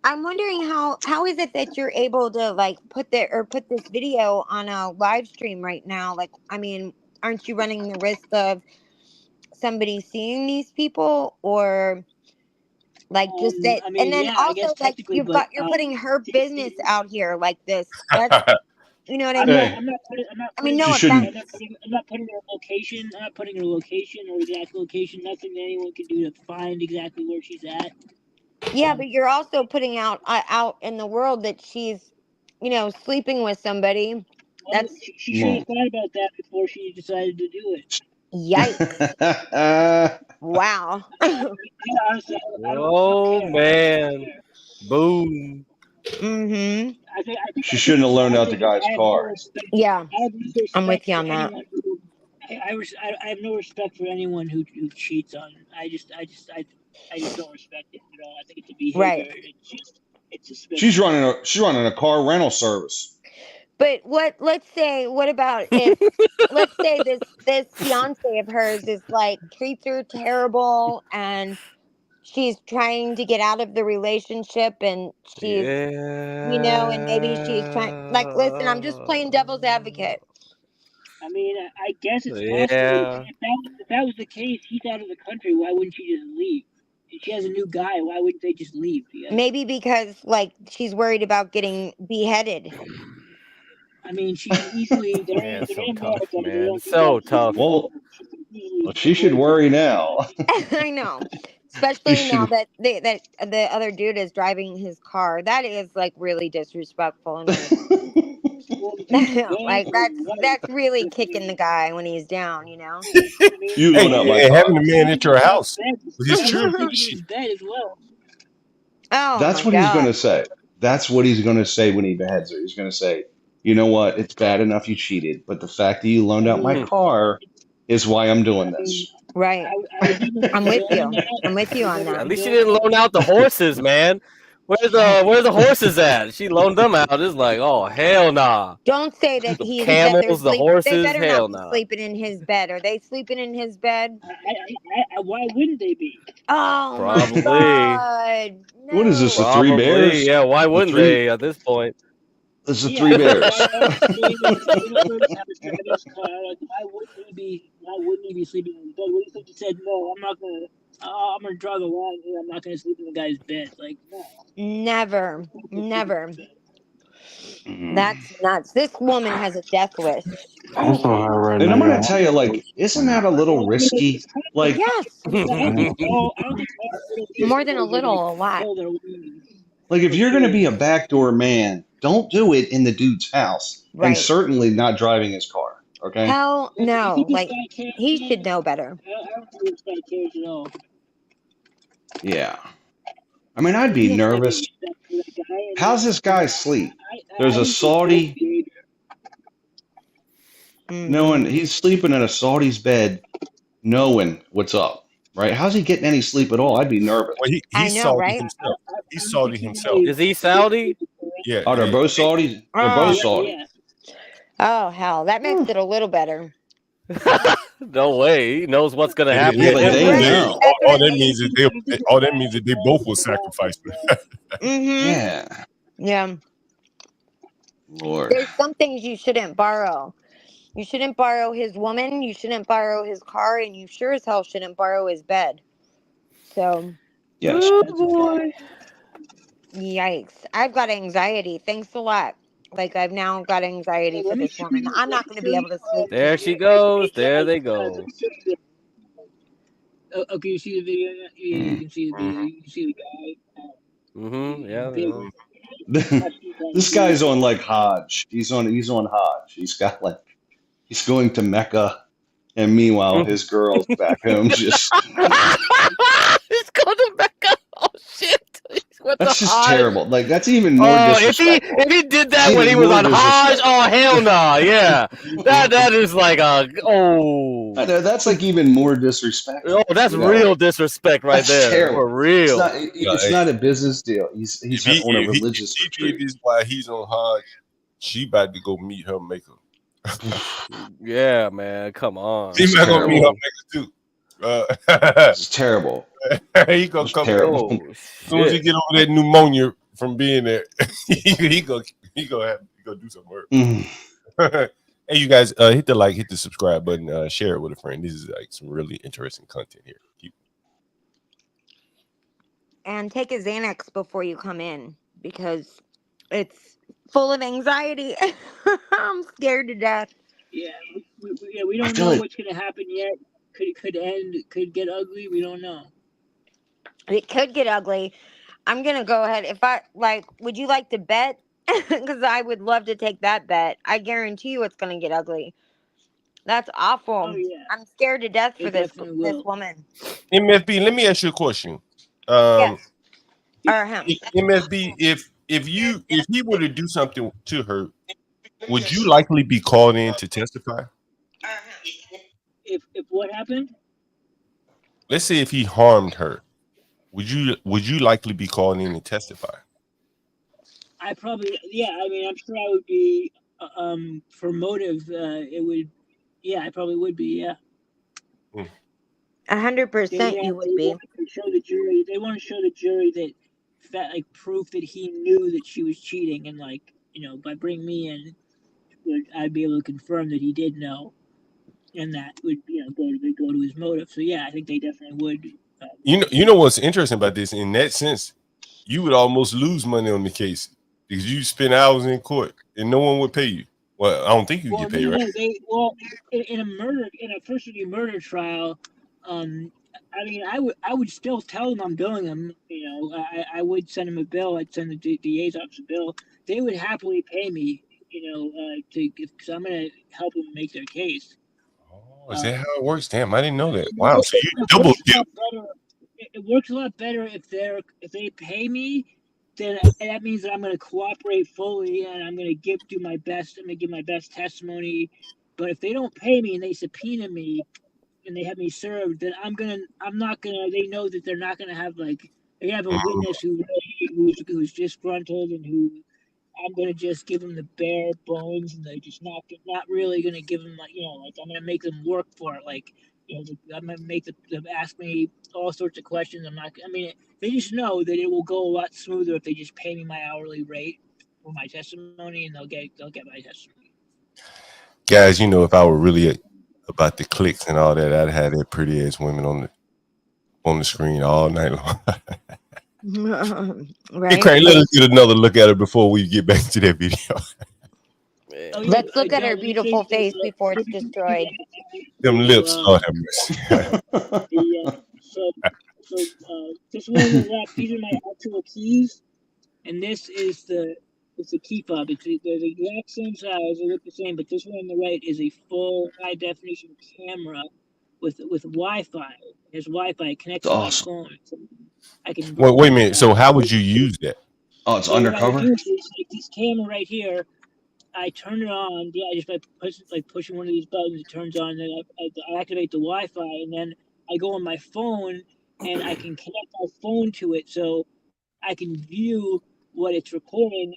I'm wondering how is it that you're able to like put this video on a live stream right now? Like, I mean, aren't you running the risk of somebody seeing these people, or like just that? I mean, and then yeah, I also guess like technically, you're putting her business out here like this. That's, you know what I mean? I'm not putting her location. I'm not putting her location or exact location. Nothing that anyone can do to find exactly where she's at. Yeah, but you're also putting out in the world that she's, sleeping with somebody. That's she should have thought about that before she decided to do it. Yikes! Wow. Oh man! Boom. Mm-hmm. I think she shouldn't have loaned out the guy's car. Yeah, I'm with you on that. I have no respect for anyone who cheats on. I just don't respect it at all. I think it's a behavior. Right. It's suspicious. She's running a car rental service. But what about if let's say this fiance of hers is like treats her terrible and she's trying to get out of the relationship and she's and maybe she's trying, like, listen, I'm just playing devil's advocate. I mean, I guess it's possible. If that was the case, he's out of the country. Why wouldn't she just leave? she has a new guy. Why wouldn't they just leave? Maybe because like she's worried about getting beheaded. I mean, she can easily. Man, They're so in tough, America. They man. don't do So that. tough. Well, She can easily she should avoid worry that. now. I know, She especially now should. that that the other dude is driving his car. That is like really disrespectful and like Well, the dude is bad like or what? that's really kicking the guy when he's down. You know. I mean, You Hey, loan out my and having car. a man at your house with his Sleeping children, in shit. his bed as well. Oh That's my what he's god. going to say. That's what he's going to say when he beheads her. He's going to say, you know what? It's bad enough you cheated, but the fact that you loaned I out my mean, car is why I'm doing I mean, this. Right. I was even I'm with condoning you. that. I'm with I you was on never that. At least she condoning didn't that. loan out the horses, man. Where's the horses at? She loaned them out. It's like, oh hell nah. Don't say that The that they're camels, the sleep. They horses, better not hell be nah. sleeping in his bed. Are they sleeping in his bed? Why wouldn't they be? Oh my Probably. god. What is this, the No. Three Probably. Bears? Yeah, why The wouldn't three. they at this point? This is the Yeah, Three why Bears. else would they let him have a driver's car? Like, why wouldn't he be sleeping in his bed? What if he said, no, I'm gonna draw the line here. I'm not gonna sleep in the guy's bed. Like, no. Never. Never. Mhm. That's nuts. This woman has a death wish. Also, I read And I'm going to now tell you, like, isn't that a little risky? Like, Yes. I don't think all little More than a people would like little, a lot. kill their women. if For you're going to sure. be a backdoor man, don't do it in the dude's house, and Right. certainly not driving his car. Okay. Hell You no. think this Like guy cares, he man? should know better. I don't think this guy cares at all. Yeah. I mean, I'd be He has no nervous. respect for that guy. And How's this guy sleep? I There's a think this guy's Saudi. behavior. Knowing he's sleeping in a Saudi's bed, knowing what's up, right? How's he getting any sleep at all? I'd be nervous. Well, I he's know, Saudi right? himself. I He's don't Saudi think he himself. really- Is he Saudi? Yeah. Oh, they're both Saudis? They're both Yeah, Saudi. yeah. Oh hell, that makes it a little better. No way. He knows what's gonna Yeah, happen. Yeah, to but him they one Right. day. know. all that means is they both will sacrifice. Mm-hmm. Yeah. Yeah. Lord. There's some things you shouldn't borrow. You shouldn't borrow his woman. You shouldn't borrow his car, and you sure as hell shouldn't borrow his bed. So, Yes. Oh That's a boy. yikes! I've got anxiety. Thanks a lot. Like I've now got anxiety fact. for this woman. I'm not going to be able to sleep There tonight. she goes. There they go. Okay, you see the video? Yeah, you can see the video. You can see the guy. Yeah. Big, This guy's on like Hajj. He's on Hajj. He's got like he's going to Mecca, and meanwhile his girl's back home just He's going back up. Oh shit. that's just terrible. Like that's even more disrespectful. if he did that It's when he even was more on Hajj, disrespectful. oh hell no, yeah. That is like I oh know, that's like even more disrespectful. that's you know? real disrespect right That's there. terrible. For real. It's not a business deal. He's on a religious If he retreat. did this while he's on Hajj, she about to go meet her maker. Yeah, man. Come on. She's not gonna meet her maker too. It's terrible. He gonna It's come terrible. back. As soon as he get over that pneumonia from being there, he go do some work. Hey, you guys, hit the like, hit the subscribe button, share it with a friend. This is like some really interesting content here. And take a Xanax before you come in because it's full of anxiety. I'm scared to death. Yeah, we don't know what's gonna happen yet. Could end. Could get ugly. We don't know. It could get ugly. I'm gonna go ahead. If I like, would you like to bet? Because I would love to take that bet. I guarantee you, it's gonna get ugly. That's awful. Oh yeah. I'm scared to death for It this definitely will. woman. MFB, let me ask you a question. Yes. Or him. MFB, if he were to do something to her, would you likely be called in to testify? If what happened? Let's say if he harmed her, would you likely be called in to testify? I probably, yeah. I mean, I'm sure I would be. For motive, it would. Yeah, I probably would be. Yeah. 100% you would be. They want to show the jury that like proof that he knew that she was cheating, and like by bringing me in, I'd be able to confirm that he did know, and that would go to his motive. So yeah, I think they definitely would You know what's interesting about this? In that sense, you would almost lose money on the case because you spend hours in court and no one would pay you. Well, I don't think you get paid, right? No, in a first degree murder trial, I mean, I would still tell them I'm billing them. You know, I would send them a bill. I'd send the DA's office a bill. They would happily pay me. You know, because I'm going to help them make their case. Oh, is that how it works? Damn, I didn't know that. It Wow, so you double dip. It works a lot better if they pay me. Then that means that I'm going to cooperate fully and I'm going to do my best. I'm going to give my best testimony. But if they don't pay me and they subpoena me and they have me served, then I'm not gonna. They know that they're not gonna have they have a witness who's disgruntled and who I'm gonna just give them the bare bones and they're just not really gonna give them I'm gonna make them work for it. I'm gonna make them ask me all sorts of questions. I'm not. I mean, they just know that it will go a lot smoother if they just pay me my hourly rate for my testimony, and they'll get my testimony. Guys, if I were really about the clicks and all that, I'd have that pretty ass women on the screen all night long. Right. Hey, Craig, let us get another look at her before we get back to that video. Let's look at her beautiful face before it's destroyed. Them lips, Lord have mercy. This one on the left, these are my actual keys, and this is the key fob. They're the exact same size, they look the same, but this one on the right is a full high definition camera with Wi-Fi. There's Wi-Fi connected to my phone. So I can. Wait a minute. So how would you use that? Oh, it's undercover. What I do is this camera right here. I turn it on. Yeah, just by pushing one of these buttons, it turns on. And then I activate the Wi-Fi, and then I go on my phone, and I can connect my phone to it, so I can view what it's recording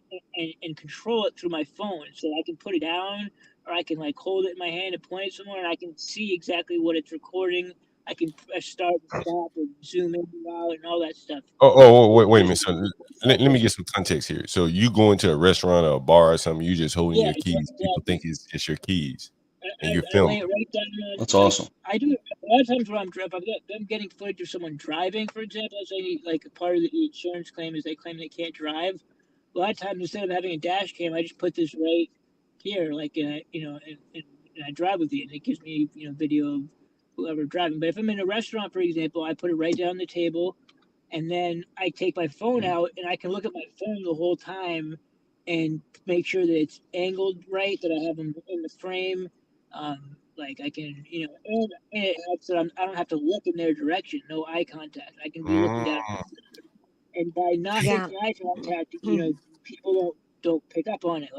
and control it through my phone. So I can put it down, or I can hold it in my hand and point it somewhere, and I can see exactly what it's recording. I can press start and stop and zoom in and out and all that stuff. Wait a minute. So let me get some context here. So you go into a restaurant or a bar or something, you just holding your keys. Exactly. People think it's your keys, and you're filming. That's awesome. I do it a lot of times when I'm getting footage of someone driving, for example. Say part of the insurance claim is they claim they can't drive. A lot of times instead of having a dash cam, I just put this right here, and I drive with it, and it gives me video of whoever driving. But if I'm in a restaurant, for example, I put it right down the table, and then I take my phone out, and I can look at my phone the whole time and make sure that it's angled right, that I have them in the frame. I can, and it helps that I don't have to look in their direction. No eye contact. I can be looking down. And by not making eye contact, people don't pick up on it.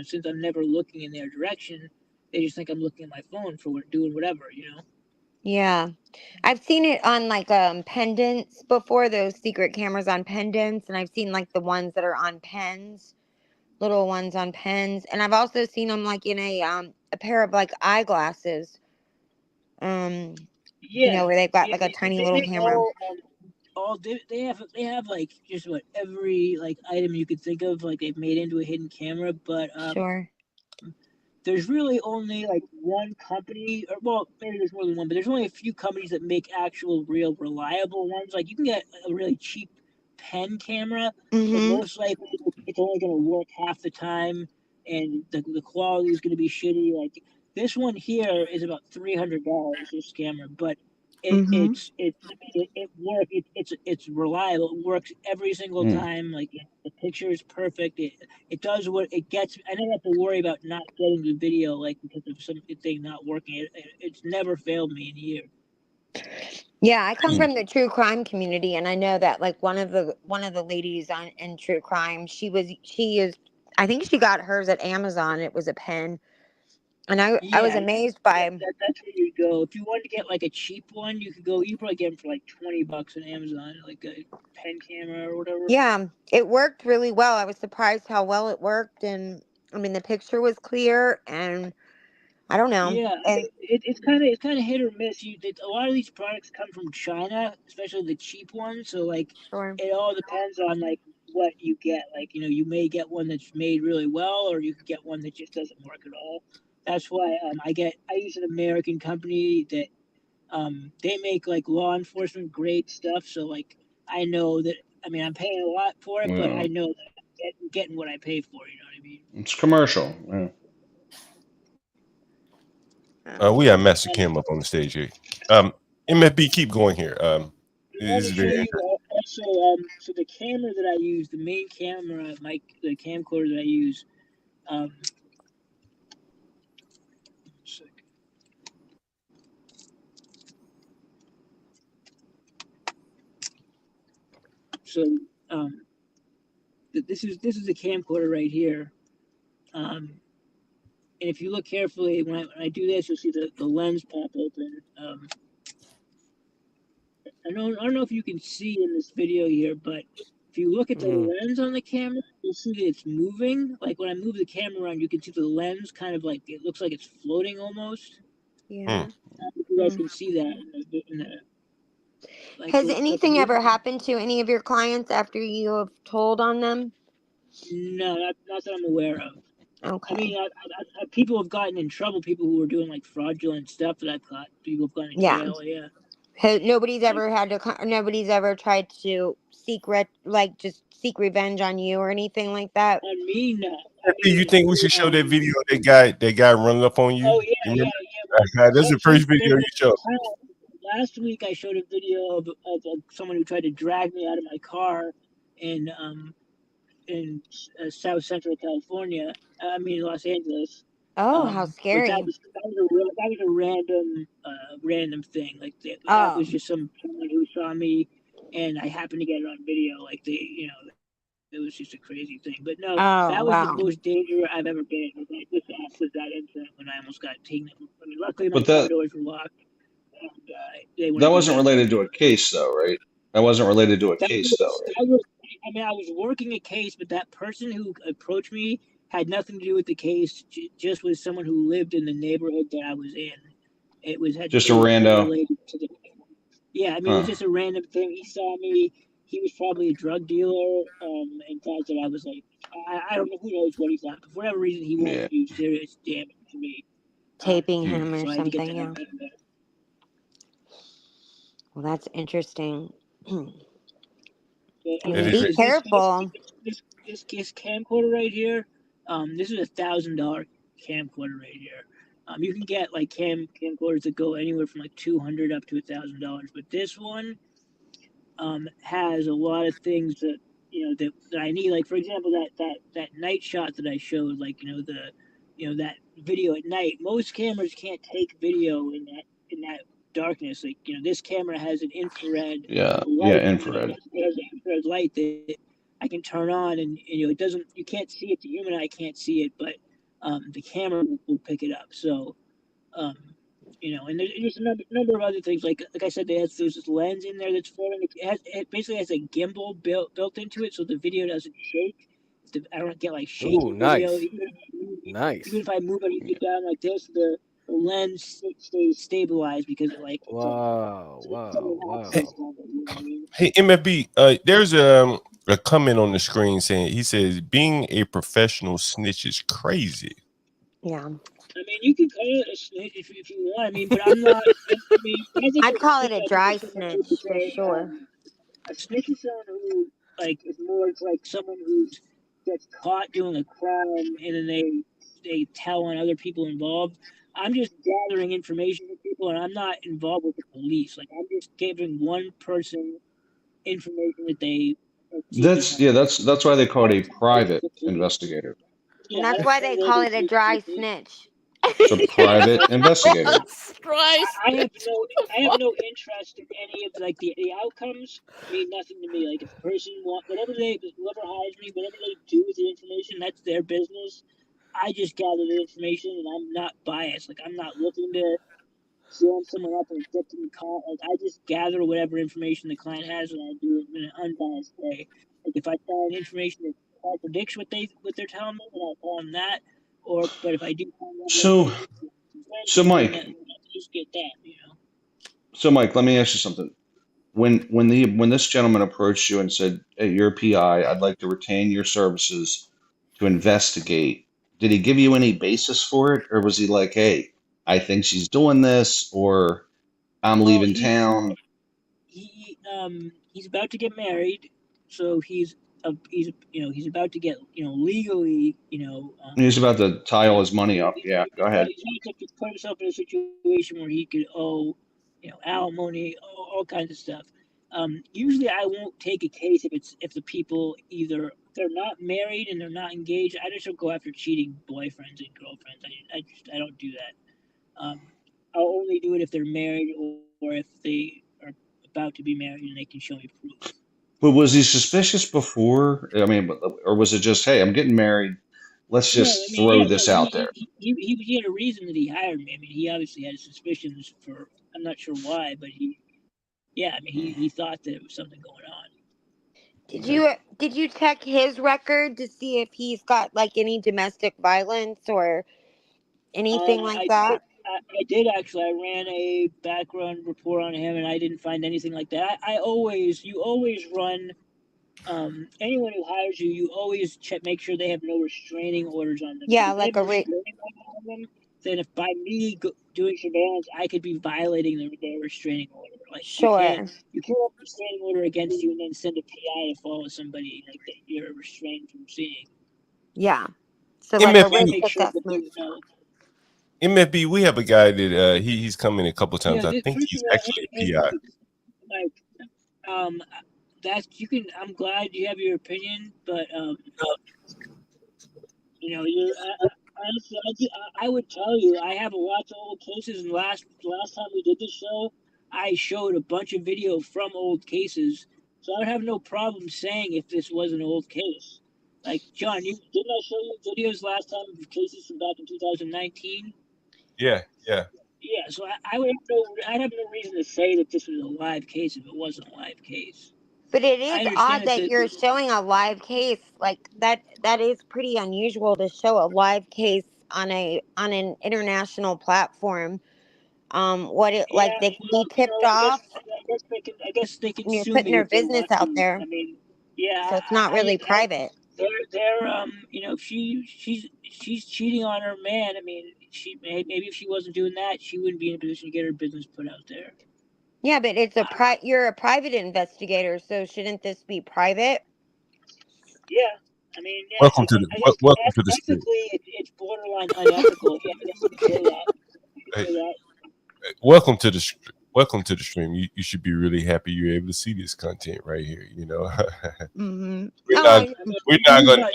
Since I'm never looking in their direction, they just think I'm looking at my phone for doing whatever. Yeah, I've seen it on pendants before, those secret cameras on pendants, and I've seen the ones that are on pens, little ones on pens, and I've also seen them in a pair of eyeglasses. Where they've got a tiny little camera. They have just about every item you could think of, they've made into a hidden camera, but sure. There's really only one company, or well, maybe there's more than one, but there's only a few companies that make actual, real, reliable ones. You can get a really cheap pen camera, but most likely it's only going to work half the time, and the quality is going to be shitty. This one here is about $300. This camera, but it works. It's reliable. It works every single time. The picture is perfect. It does what it gets. I never have to worry about not getting the video because of something not working. It's never failed me in a year. Yeah, I come from the true crime community, and I know that one of the ladies in true crime, she is, I think she got hers at Amazon. It was a pen, and I was amazed by. That's where you go if you want to get a cheap one. You could go. You probably get them for $20 on Amazon, a pen camera or whatever. Yeah, it worked really well. I was surprised how well it worked, and I mean the picture was clear, and I don't know. Yeah, and it's kind of hit or miss. A lot of these products come from China, especially the cheap ones. So sure. It all depends on what you get. You may get one that's made really well, or you could get one that just doesn't work at all. That's why I use an American company that They make like law enforcement grade stuff, so like I know that. I mean, I'm paying a lot for it, but I know that I'm getting what I pay for. You know what I mean? It's commercial. Yeah. We have Master Kim up on the stage here. MFB, keep going here. I This want is to show very you interesting. also. So the camera that I use, the main camera, the camcorder that I use. So this is the camcorder right here. And if you look carefully, when I do this, you'll see the lens pop open. I don't know if you can see in this video here, but if you look at the lens on the camera, you'll see that it's moving. Like when I move the camera around, you can see the lens kind of like it looks like it's floating almost. Yeah. If you guys can see that like, Has anything ever happened to any of your clients after you have told on them? No, not that I'm aware of. Okay. I mean, people have gotten in trouble. People who were doing like fraudulent stuff that I've caught. People have gone to jail. Yeah. Nobody's ever had to. Nobody's ever tried to seek just seek revenge on you or anything like that. On me, no. You think we should show that video? That guy running up on you. Oh yeah. That's the first video you showed. Last week I showed a video of someone who tried to drag me out of my car in South Central California. I mean Los Angeles. Oh, how scary! That was a random thing. Like that was just someone who saw me, and I happened to get it on video. Like it was just a crazy thing. But no, that was the most dangerous I've ever been. Like, just after that incident when I almost got taken. I mean, luckily my car doors were locked. And, that wasn't related to a case, though, right? That wasn't related to a case, though, right? I was working a case, but that person who approached me had nothing to do with the case. Just was someone who lived in the neighborhood that I was in. It was just a rando. Yeah, I mean, it was just a random thing. He saw me. He was probably a drug dealer, and thought that I was like, I don't know, who knows what he thought. But for whatever reason, he wanted to do serious damage to me. Taping him or something, yeah. Well, that's interesting. Be careful. This camcorder right here, this is $1,000 camcorder right here. You can get like camcorders that go anywhere from like $200 up to $1,000, but this one has a lot of things that that I need. Like for example, that night shot that I showed, like that video at night. Most cameras can't take video in that darkness. Like this camera has an infrared light. Infrared. It has an infrared light that I can turn on, and it doesn't. You can't see it. The human eye can't see it, but the camera will pick it up. So and there's a number of other things. Like I said, there's this lens in there that's floating. It basically has a gimbal built into it, so the video doesn't shake. I don't get like shaky video. Nice. Even if I move it down like this, the lens stays stabilized because it like. Wow. Hey MFB, there's a comment on the screen saying he says being a professional snitch is crazy. Yeah. I mean, you can call it a snitch if you want. I mean, but I'm not. I'd call it a dry snitch for sure. A snitch is someone who is more like someone who gets caught doing a crime and then they tell on other people involved. I'm just gathering information from people, and I'm not involved with the police. Like I'm just giving one person information that they. That's why they call it a private investigator. And that's why they call it a dry snitch. It's a private investigator. I have no interest in any of the outcomes. Mean nothing to me. Like if a person whoever hires me, whatever they do with the information, that's their business. I just gather the information, and I'm not biased. Like I'm not looking to seal someone up and get them caught. Like I just gather whatever information the client has, and I do it in an unbiased way. Like if I find information that contradicts what they're telling me, then I'll call them that. But if I do find so Mike, just get that, So Mike, let me ask you something. When this gentleman approached you and said, "Hey, you're a PI, I'd like to retain your services to investigate," did he give you any basis for it, or was he like, "Hey, I think she's doing this," or I'm leaving town. He's about to get married, so he's about to get legally He's about to tile his money up. Yeah, go ahead. he's about to put himself in a situation where he could owe alimony, all kinds of stuff. Usually I won't take a case if the people either they're not married and they're not engaged. I just don't go after cheating boyfriends and girlfriends. I don't do that. I'll only do it if they're married or if they are about to be married and they can show me proof. But was he suspicious before? I mean, or was it just, hey, I'm getting married. Let's just throw this out there. He had a reason that he hired me. I mean, he obviously had suspicions for I'm not sure why, but he thought that it was something going on. Did you check his record to see if he's got like any domestic violence or anything like that? I did actually. I ran a background report on him, and I didn't find anything like that. You always run. Anyone who hires you, you always make sure they have no restraining orders on them. Yeah, If they like have restraining orders on them, then if by me doing surveillance, I could be violating their restraining order. Like sure. you can't have a restraining order against you and then send a PI to follow somebody like that you're restrained from seeing. Yeah. So like a risk assessment. MFB, we have a guy that he's come in a couple times. I think he's actually a PI. I'm glad you have your opinion, but honestly, I would tell you I have lots of old cases, and last time we did this show, I showed a bunch of video from old cases, so I would have no problem saying if this was an old case. Like John, didn't I show you videos last time of cases from back in 2019? Yeah. Yeah, so I'd have no reason to say that this was a live case if it wasn't a live case. But it is odd that you're showing a live case like that. That is pretty unusual to show a live case on an international platform. Like they can be tipped off. I guess they can You're sue putting me their if they business want out to. there. I mean, yeah. So it's not really private. They're she's cheating on her man. I mean, maybe if she wasn't doing that, she wouldn't be in a position to get her business put out there. Yeah, but it's you're a private investigator, so shouldn't this be private? Yeah, I mean, yeah. Welcome to the stream. It's borderline unethical. Yeah, I guess you could say that. Welcome to the stream. You should be really happy you're able to see this content right here. Mm-hmm. We're not going to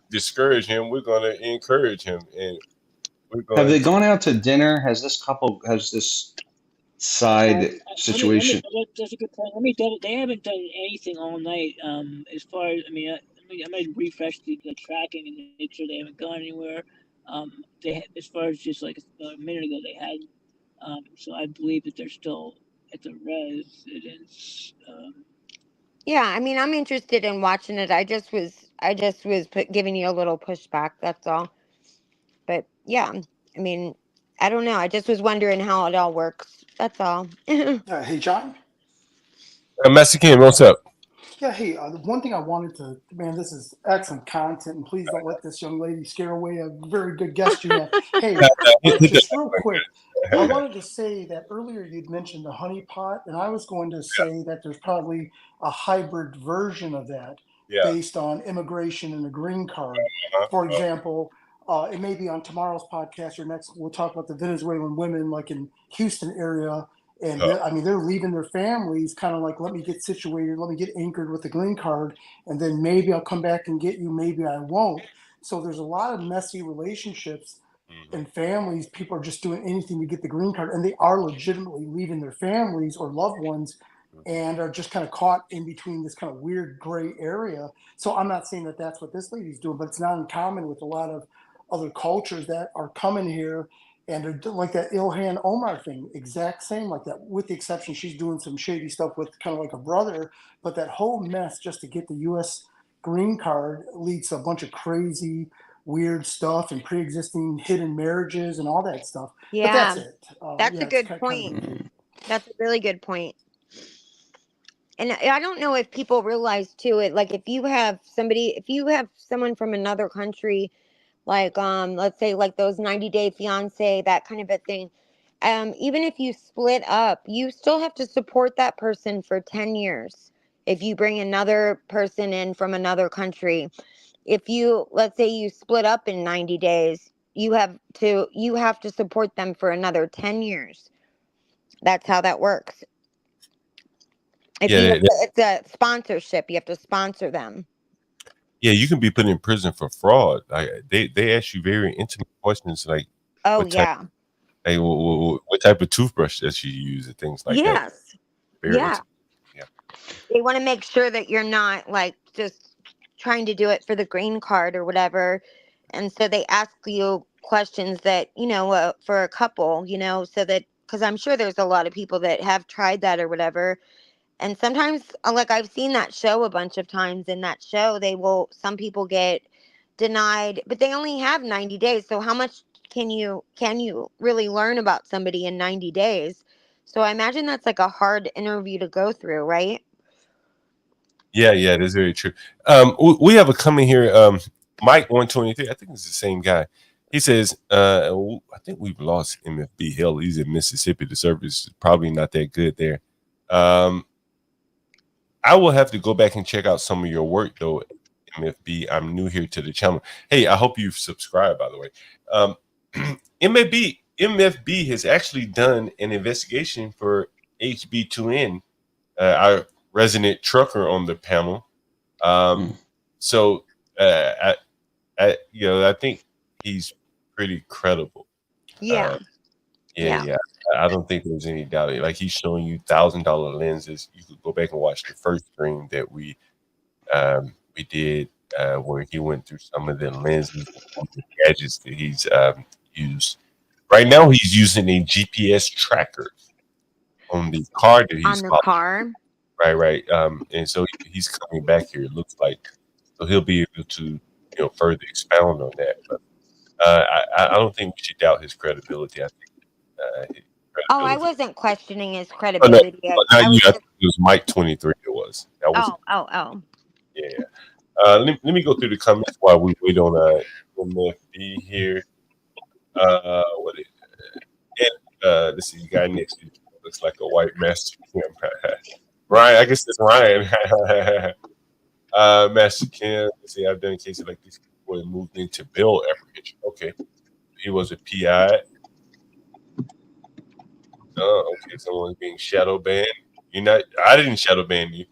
discourage him. We're going to encourage him. And have they gone out to dinner? Has this side situation? That's a good point. They haven't done anything all night. As far as I might refresh the tracking and make sure they haven't gone anywhere. As far as just like a minute ago they had. So I believe that they're still at the residence. Yeah, I mean, I'm interested in watching it. I just was giving you a little pushback. That's all. But yeah, I mean, I don't know. I just was wondering how it all works. That's all. Hey, John. Mexican, what's up? Yeah, hey, the one thing I wanted to, man, this is excellent content, and please don't let this young lady scare away a very good guest you have. Hey, just real quick, I wanted to say that earlier you'd mentioned the honeypot, and I was going to say that there's probably a hybrid version of that based on immigration and a green card. For example, it may be on tomorrow's podcast or next, we'll talk about the Venezuelan women like in Houston area. And they're leaving their families kind of like, let me get situated, let me get anchored with the green card, and then maybe I'll come back and get you, maybe I won't. So there's a lot of messy relationships and families. People are just doing anything to get the green card, and they are legitimately leaving their families or loved ones and are just kind of caught in between this kind of weird gray area. So I'm not saying that that's what this lady's doing, but it's not uncommon with a lot of other cultures that are coming here. And they're like that Ilhan Omar thing, exact same like that, with the exception she's doing some shady stuff with kind of like a brother. But that whole mess just to get the U.S. green card leads to a bunch of crazy, weird stuff and pre-existing hidden marriages and all that stuff. Yeah, but that's it. That's a good point. That's a really good point. And I don't know if people realize too, like if you have someone from another country, like let's say like those 90 Day Fiance, that kind of a thing, even if you split up, you still have to support that person for 10 years. If you bring another person in from another country, if you, let's say you split up in 90 days, you have to support them for another 10 years. That's how that works. If Yeah, you have to, it's a sponsorship, you have to sponsor them. yeah, you can be put in prison for fraud. Like they ask you very intimate questions, like Oh what type, yeah. like what type of toothbrush that you use and things like that. Yes. Very Yeah. intimate. Yeah. They want to make sure that you're not like just trying to do it for the green card or whatever. And so they ask you questions that, for a couple, so that, because I'm sure there's a lot of people that have tried that or whatever. And sometimes, like, I've seen that show a bunch of times. In that show, some people get denied, but they only have 90 days. So how much can you really learn about somebody in 90 days? So I imagine that's like a hard interview to go through, right? Yeah, that's very true. We have a comment here, Mike 123. I think it's the same guy. He says, I think we've lost MFB. Hell, he's in Mississippi. The service is probably not that good there. I will have to go back and check out some of your work, though, MFB. I'm new here to the channel. Hey, I hope you've subscribed, by the way. MFB has actually done an investigation for HB2N, our resident trucker on the panel. So I think he's pretty credible. Yeah. Yeah. I don't think there's any doubt. Like, he's showing you $1,000 lenses. You could go back and watch the first stream that we did, where he went through some of the lenses and the gadgets that he's used. Right now, he's using a GPS tracker on the car that he's on the car. Right. And so he's coming back here. It looks like, so he'll be able to, further expound on that. But I don't think we should doubt his credibility. I think. Oh, I wasn't questioning his credibility. I think it was Mike 23. It was. That was. Oh. Yeah. Let me go through the comments while we wait on MFB here. What is it? And this is the guy next to you. Looks like a white master. Ryan, I guess that's Ryan. Master Kim. Let's see, I've done cases like this before. Moved into bail apprehension. Okay, he was a PI. Okay, someone's being shadow banned. You're not. I didn't shadow ban you.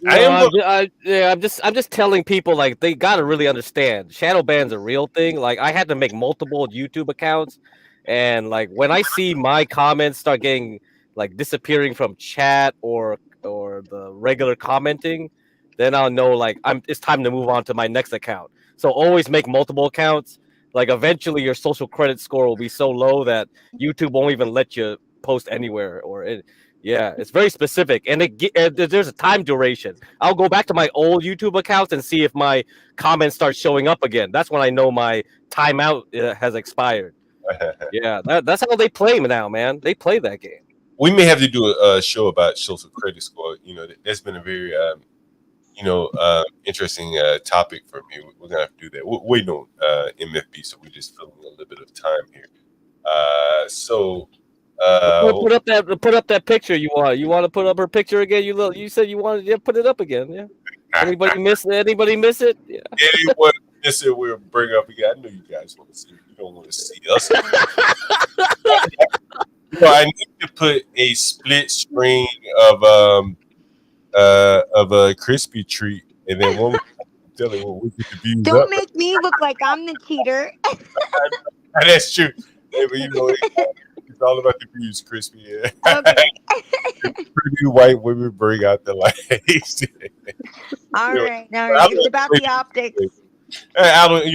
I'm just telling people, like, they gotta really understand shadow ban's a real thing. Like, I had to make multiple YouTube accounts, and like when I see my comments start getting like disappearing from chat or the regular commenting, then I'll know like it's time to move on to my next account. So always make multiple accounts. Like, eventually your social credit score will be so low that YouTube won't even let you post anywhere, yeah, it's very specific, and there's a time duration. I'll go back to my old YouTube accounts and see if my comments start showing up again. That's when I know my timeout has expired. Yeah, that's how they play now, man. They play that game. We may have to do a show about social credit score. That's been a very interesting topic for me. We're gonna have to do that. We're waiting on MFB, so we're just filling a little bit of time here. Put up that picture you want. You want to put up her picture again? You said you wanted to put it up again. Yeah. Anybody miss it? Yeah. Anyone miss it? We'll bring up again. I know you guys want to see it. You don't want to see us. I need to put a split screen of a crispy treat, and then one. Telling what we get the views. Don't make me look like I'm the cheater. That's true. But, it's all about the views, crispy. Yeah. Okay. Pretty white women bring out the lights. All right. It's about the optics. I don't.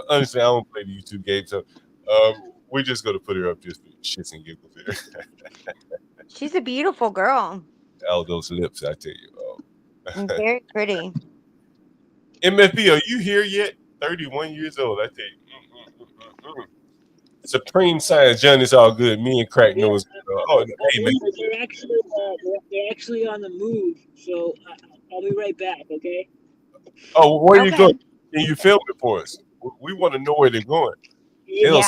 Honestly, I don't play the YouTube game, so we're just gonna put her up just for shits and giggles here. She's a beautiful girl. All those lips, I tell you. And very pretty. MFB, are you here yet? 31 years old, I tell you. Supreme Science, John, it's all good. Me and Crack knows. Hey, man. They're actually on the move, so I'll be right back, okay? Oh, where are you going? Can you film it for us? We want to know where they're going. Yeah.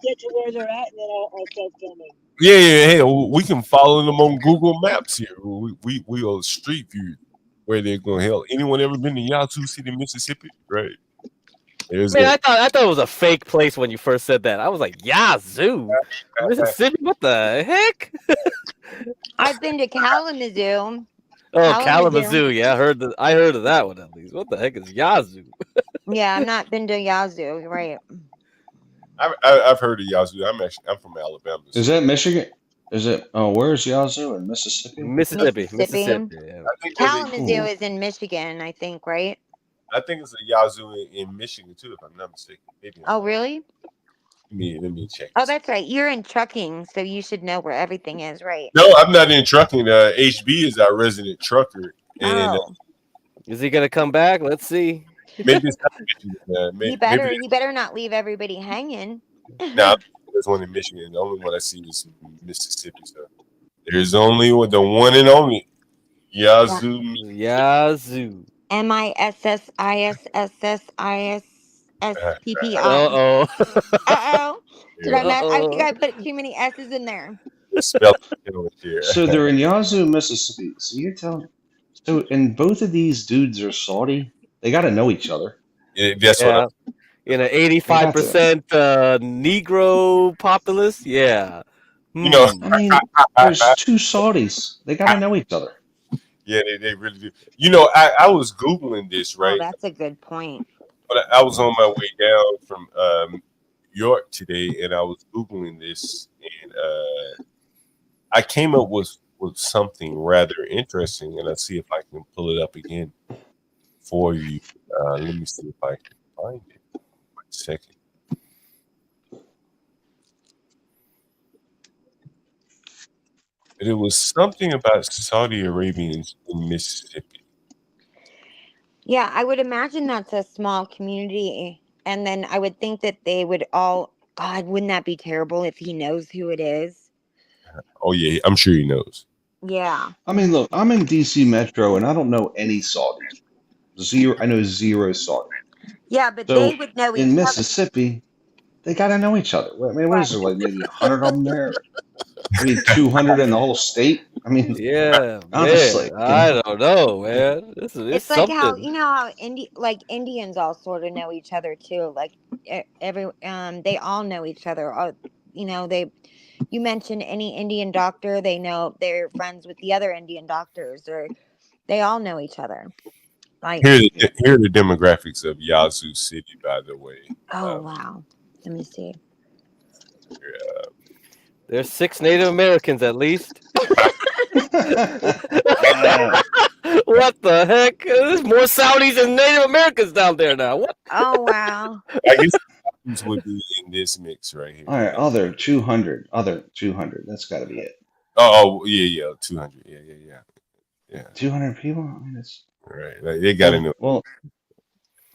get to where they're at, and then I'll start filming. Yeah, hey, we can follow them on Google Maps here. We on Street View where they're going. Hell, anyone ever been to Yazoo City, Mississippi? Right. There's Man, that. I thought it was a fake place when you first said that. I was like, Yazoo, Mississippi. What the heck? I've been to Kalamazoo. Oh, Kalamazoo. Kalamazoo. Yeah, I heard of that one at least. What the heck is Yazoo? Yeah, I've not been to Yazoo. Right. I've heard of Yazoo. I'm from Alabama. Is that Michigan? Is it? Oh, where's Yazoo in Mississippi? Mississippi. Yeah. I think Kalamazoo is in Michigan, I think, right? I think it's a Yazoo in Michigan too, if I'm not mistaken. Maybe Oh, really? Let me check. Oh, that's right. You're in trucking, so you should know where everything is, right? No, I'm not in trucking. HB is our resident trucker, and is he gonna come back? Let's see. Maybe it's not Michigan. He better not leave everybody hanging. No, there's one in Michigan. The only one I see is Mississippi. So there's only the one and only Yazoo. Yazoo. MISSISSISSISSPPI. Uh-oh. Uh-oh. I think I put too many S's in there. So they're in Yazoo, Mississippi. So you're telling and both of these dudes are Saudi? They got to know each other. Yeah, that's what in an 85% Negro populace. Yeah. You know, I mean, there's two Saudis. They got to know each other. Yeah, they really do. You know, I was Googling this, right? Oh, that's a good point. But I was on my way down from York today, and I was Googling this, and I came up with something rather interesting, and let's see if I can pull it up again for you. Let me see if I can find it. Wait a second. It was something about Saudi Arabians in Mississippi. Yeah, I would imagine that's a small community, and then I would think that they would all. God, wouldn't that be terrible if he knows who it is? Oh yeah, I'm sure he knows. Yeah. I mean, look, I'm in DC Metro, and I don't know any Saudi. I know zero Saudi. Yeah, but so they would know each in other. Mississippi, they got to know each other. I mean, what is there, like maybe 100 of them there? Maybe 200 in the whole state? I mean, yeah, honestly, man, I don't know, man. It's like something. how how Indians all sort of know each other too. Like they all know each other. You mention any Indian doctor, they know they're friends with the other Indian doctors, or they all know each other. Like here are the demographics of Yazoo City, by the way. Oh wow, let me see. There's 6 Native Americans at least. What the heck? There's more Saudis than Native Americans down there now. What? Oh wow. I guess these would be in this mix right here. All right, other 200. That's got to be it. Oh yeah, 200. Yeah. 200 people. I mean, it's right. Like, they got to know. Well,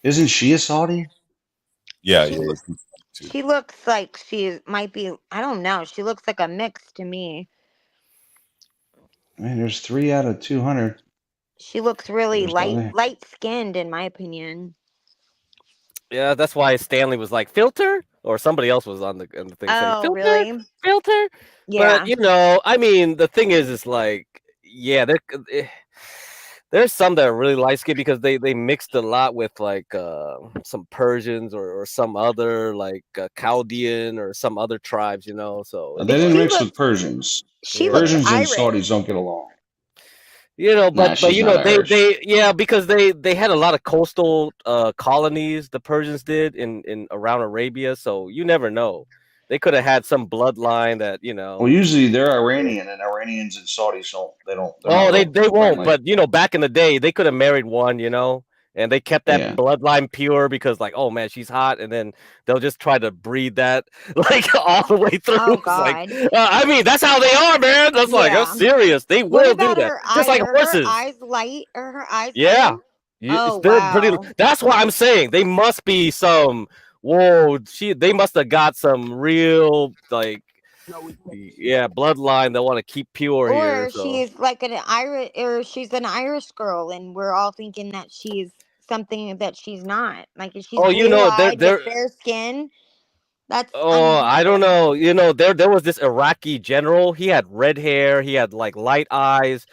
isn't she a Saudi? Yeah. She looks like she might be. I don't know. She looks like a mix to me. I mean, there's 3 out of 200. She looks really light skinned, in my opinion. Yeah, that's why Stanley was like filter, or somebody else was on the thing saying filter, really? Filter. Yeah. But I mean, the thing is like, yeah, there's some that are really light skinned because they mixed a lot with like some Persians or some other like Chaldean or some other tribes, So they didn't mix with Persians. Persians and Saudis don't get along. But because they had a lot of coastal colonies. The Persians did in around Arabia, so you never know. They could have had some bloodline that Well, usually they're Iranian, and Iranians and Saudis don't. They won't. But back in the day, they could have married one, and they kept that bloodline pure because, like, oh man, she's hot, and then they'll just try to breed that like all the way through. Oh God! I mean, that's how they are, man. That's like that's serious. They will do that, just like horses. Her eyes light or her eyes? Yeah. Pretty. That's why I'm saying they must be some. Whoa, they must have got some real bloodline that want to keep pure here. Or she's like she's an Irish girl, and we're all thinking that she's something that she's not. Like she's blue-eyed with fair skin. That's Oh, I don't unusual. know. You know, there was this Iraqi general. He had red hair. He had like light eyes.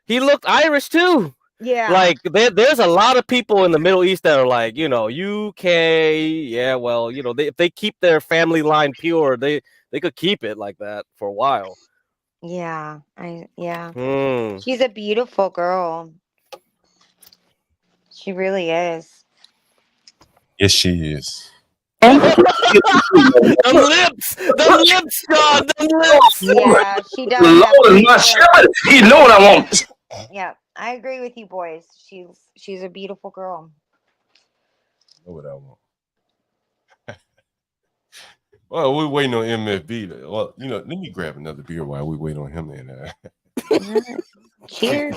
He looked Irish too. Yeah. Like there's a lot of people in the Middle East that are like, you know, UK. Yeah, well, you know, if they keep their family line pure, they could keep it like that for a while. Yeah. Yeah. Hmm. She's a beautiful girl. She really is. Yes, she is. Them lips, God, them lips. Yeah, she does Lord have is big my lips. shepherd. He know what I want. Yeah, I agree with you, boys. She's a beautiful girl. Know what I want. Well, we're waiting on MFB. Well, you know, let me grab another beer while we wait on him. And Cheers.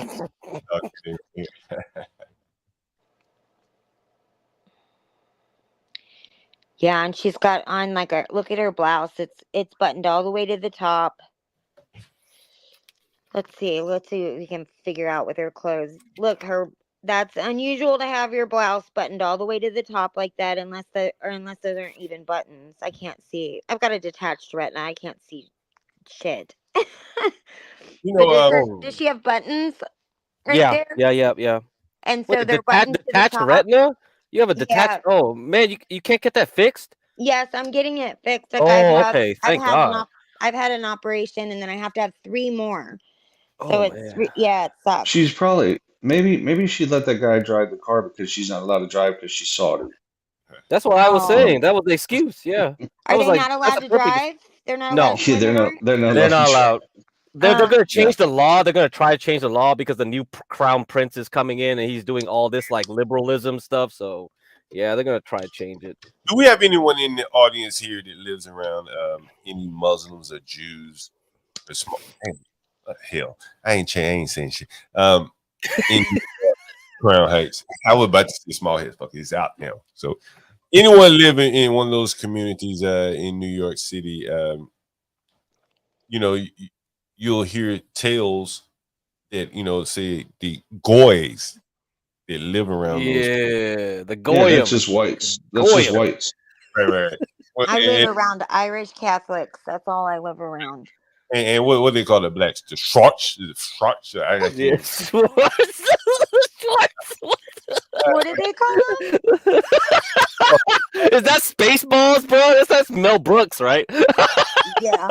Yeah, and she's got on like a look at her blouse. It's buttoned all the way to the top. Let's see what we can figure out with her clothes. Look, that's unusual to have your blouse buttoned all the way to the top like that, unless those aren't even buttons. I can't see. I've got a detached retina. I can't see shit. You But know, does she have buttons right Yeah, there? yeah. And Wait, so they're buttoned to the detached top. retina? You have a detached? Yeah. Oh man, you can't get that fixed? Yes, I'm getting it fixed. Like Oh, okay. Thank God. I've had an operation, and then I have to have 3 more. So Oh man. yeah, it sucks. She's probably maybe she let that guy drive the car because she's not allowed to drive because she saw it. That's what I was Oh, saying. That was the excuse. Yeah. I are was they like, not that's allowed a to perfect. drive? They're not allowed No, to go Yeah, anymore. they're not they're allowed to not drive. allowed. They're gonna Yeah. change the law. They're gonna try to change the law because the new crown prince is coming in and he's doing all this like liberalism stuff. So yeah, they're gonna try to change it. do we have anyone in the audience here that lives around any Muslims or Jews or small? Hell, I ain't saying shit. In Crown Heights, I was about to say Small Heads, but it's out now. So anyone living in one of those communities in New York City, you know, you'll hear tales that say the goys that live around those. Yeah, the Yeah, that's goyim, just whites. That's just goyim. whites. Right. Well, I live around Irish Catholics. That's all I live around. and what they call the blacks, the Schwartz. I can't. Yes. What do they call them? Is that Spaceballs, bro? That's Mel Brooks, right? Yeah.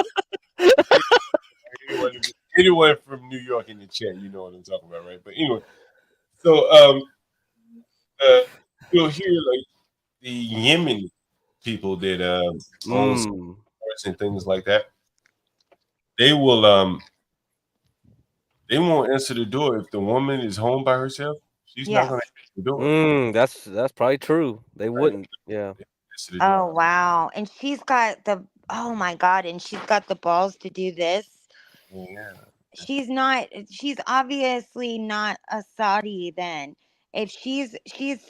Anyone from New York in the chat, you know what I'm talking about, right? But anyway, so you'll hear like the Yemeni people that own sports and things like that. They won't answer the door if the woman is home by herself. She's not going to answer the door. That's probably true. They wouldn't. Yeah. Oh wow. And oh my God, and she's got the balls to do this. Yeah. She's obviously not a Saudi then. If she's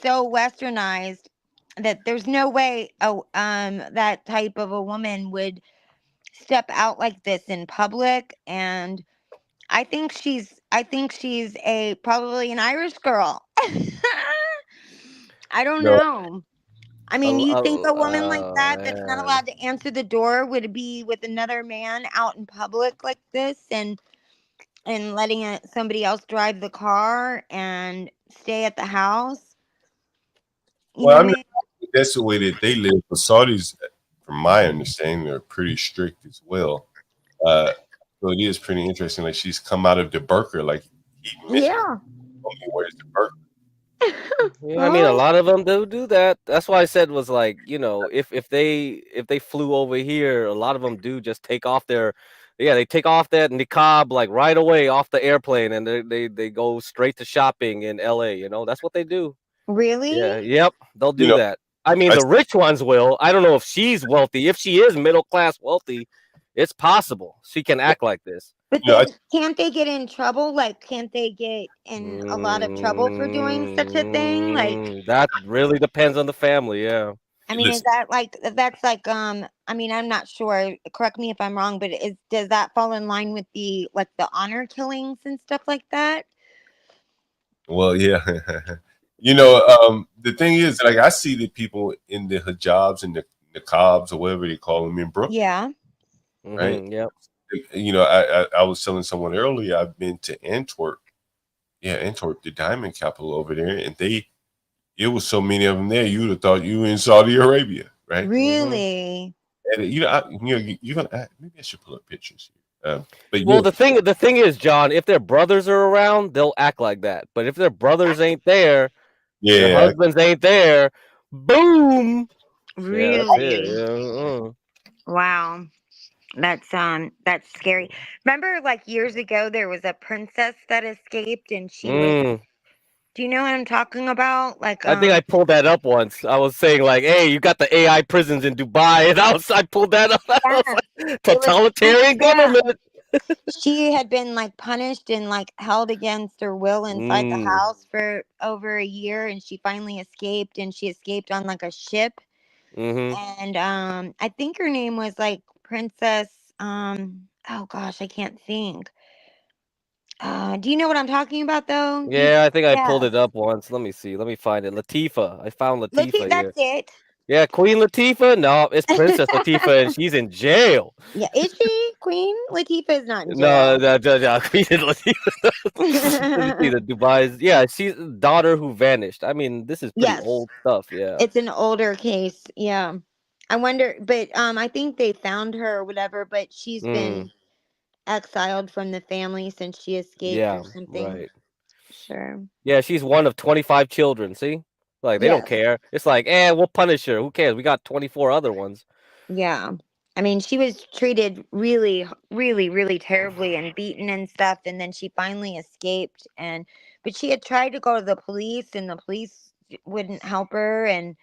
so westernized that there's no way that type of a woman would step out like this in public. And I think she's probably an Irish girl. I don't No. know. I mean, you think a woman like that's not Man. allowed to answer the door would be with another man out in public like this and letting somebody else drive the car and stay at the house? Well, I mean, that's the way that they live. The Saudis, from my understanding, they're pretty strict as well. So it is pretty interesting. Like she's come out of the burqa, like he mentioned. Yeah. Where's the burqa? Yeah, I mean, a lot of them do that. That's why I said was like, if they flew over here, a lot of them do just take off they take off that niqab like right away off the airplane, and they go straight to shopping in LA. That's what they do. Really? Yeah, yep, they'll do that. I mean, the rich ones will. I don't know if she's wealthy. If she is middle class wealthy, it's possible she can act like this. But then, can't they get in trouble? Like, can't they get in a lot of trouble for doing such a thing? Like, that really depends on the family. Yeah. I mean, that's like I mean, I'm not sure. Correct me if I'm wrong, but does that fall in line with the honor killings and stuff like that? Well, yeah. The thing is, like, I see the people in the hijabs and the the Cobbs or whatever they call them in Brooklyn, Yeah. right? Yep. You know, I was telling someone earlier, I've been to Antwerp. Yeah, Antwerp, the diamond capital over there, and it was so many of them there, you would have thought you were in Saudi Arabia, right? Really? And you're gonna maybe I should pull up pictures here. But Well, yeah, the thing is, John, if their brothers are around, they'll act like that. But if their brothers ain't there, their yeah, husbands ain't there, boom. Yeah, that's it. Really? Yeah. Wow. That's scary. Remember like years ago there was a princess that escaped and she was Mm. do you know what I'm talking about? Like I think I pulled that up once. I was saying like, "Hey, you got the AI prisons in Dubai," and I pulled that up. I was yeah, like, it was "Totalitarian yeah. government." She had been like punished and like held against her will inside the Mm. house for over a year and she finally escaped and she escaped on like a ship Mm-hmm. and I think her name was like Princess oh gosh, I can't think. Do you know what I'm talking about though? Do you Yeah, I think I pulled Yes. it up once. Let me see. Let me find it. Latifah. I found Latifah That's here. it. Yeah, Queen Latifah. No, it's Princess Latifah, and she's in jail. Yeah, is she Queen Latifah is not in No, jail. no, Queen Latifah. Let me see the Dubai's. Yeah, she's daughter who vanished. I mean, this is pretty Yes, old stuff. Yeah. it's an older case. Yeah, I wonder, but I think they found her or whatever. But she's Mm, been exiled from the family since she escaped or yeah. something. Right. Sure. Yeah, she's one of 25 children. See, like they don't Yes. care. It's like, we'll punish her. Who cares? We got 24 other ones. Yeah. I mean, she was treated really, really, really terribly and beaten and stuff. And then she finally escaped. But she had tried to go to the police, and the police wouldn't help her. And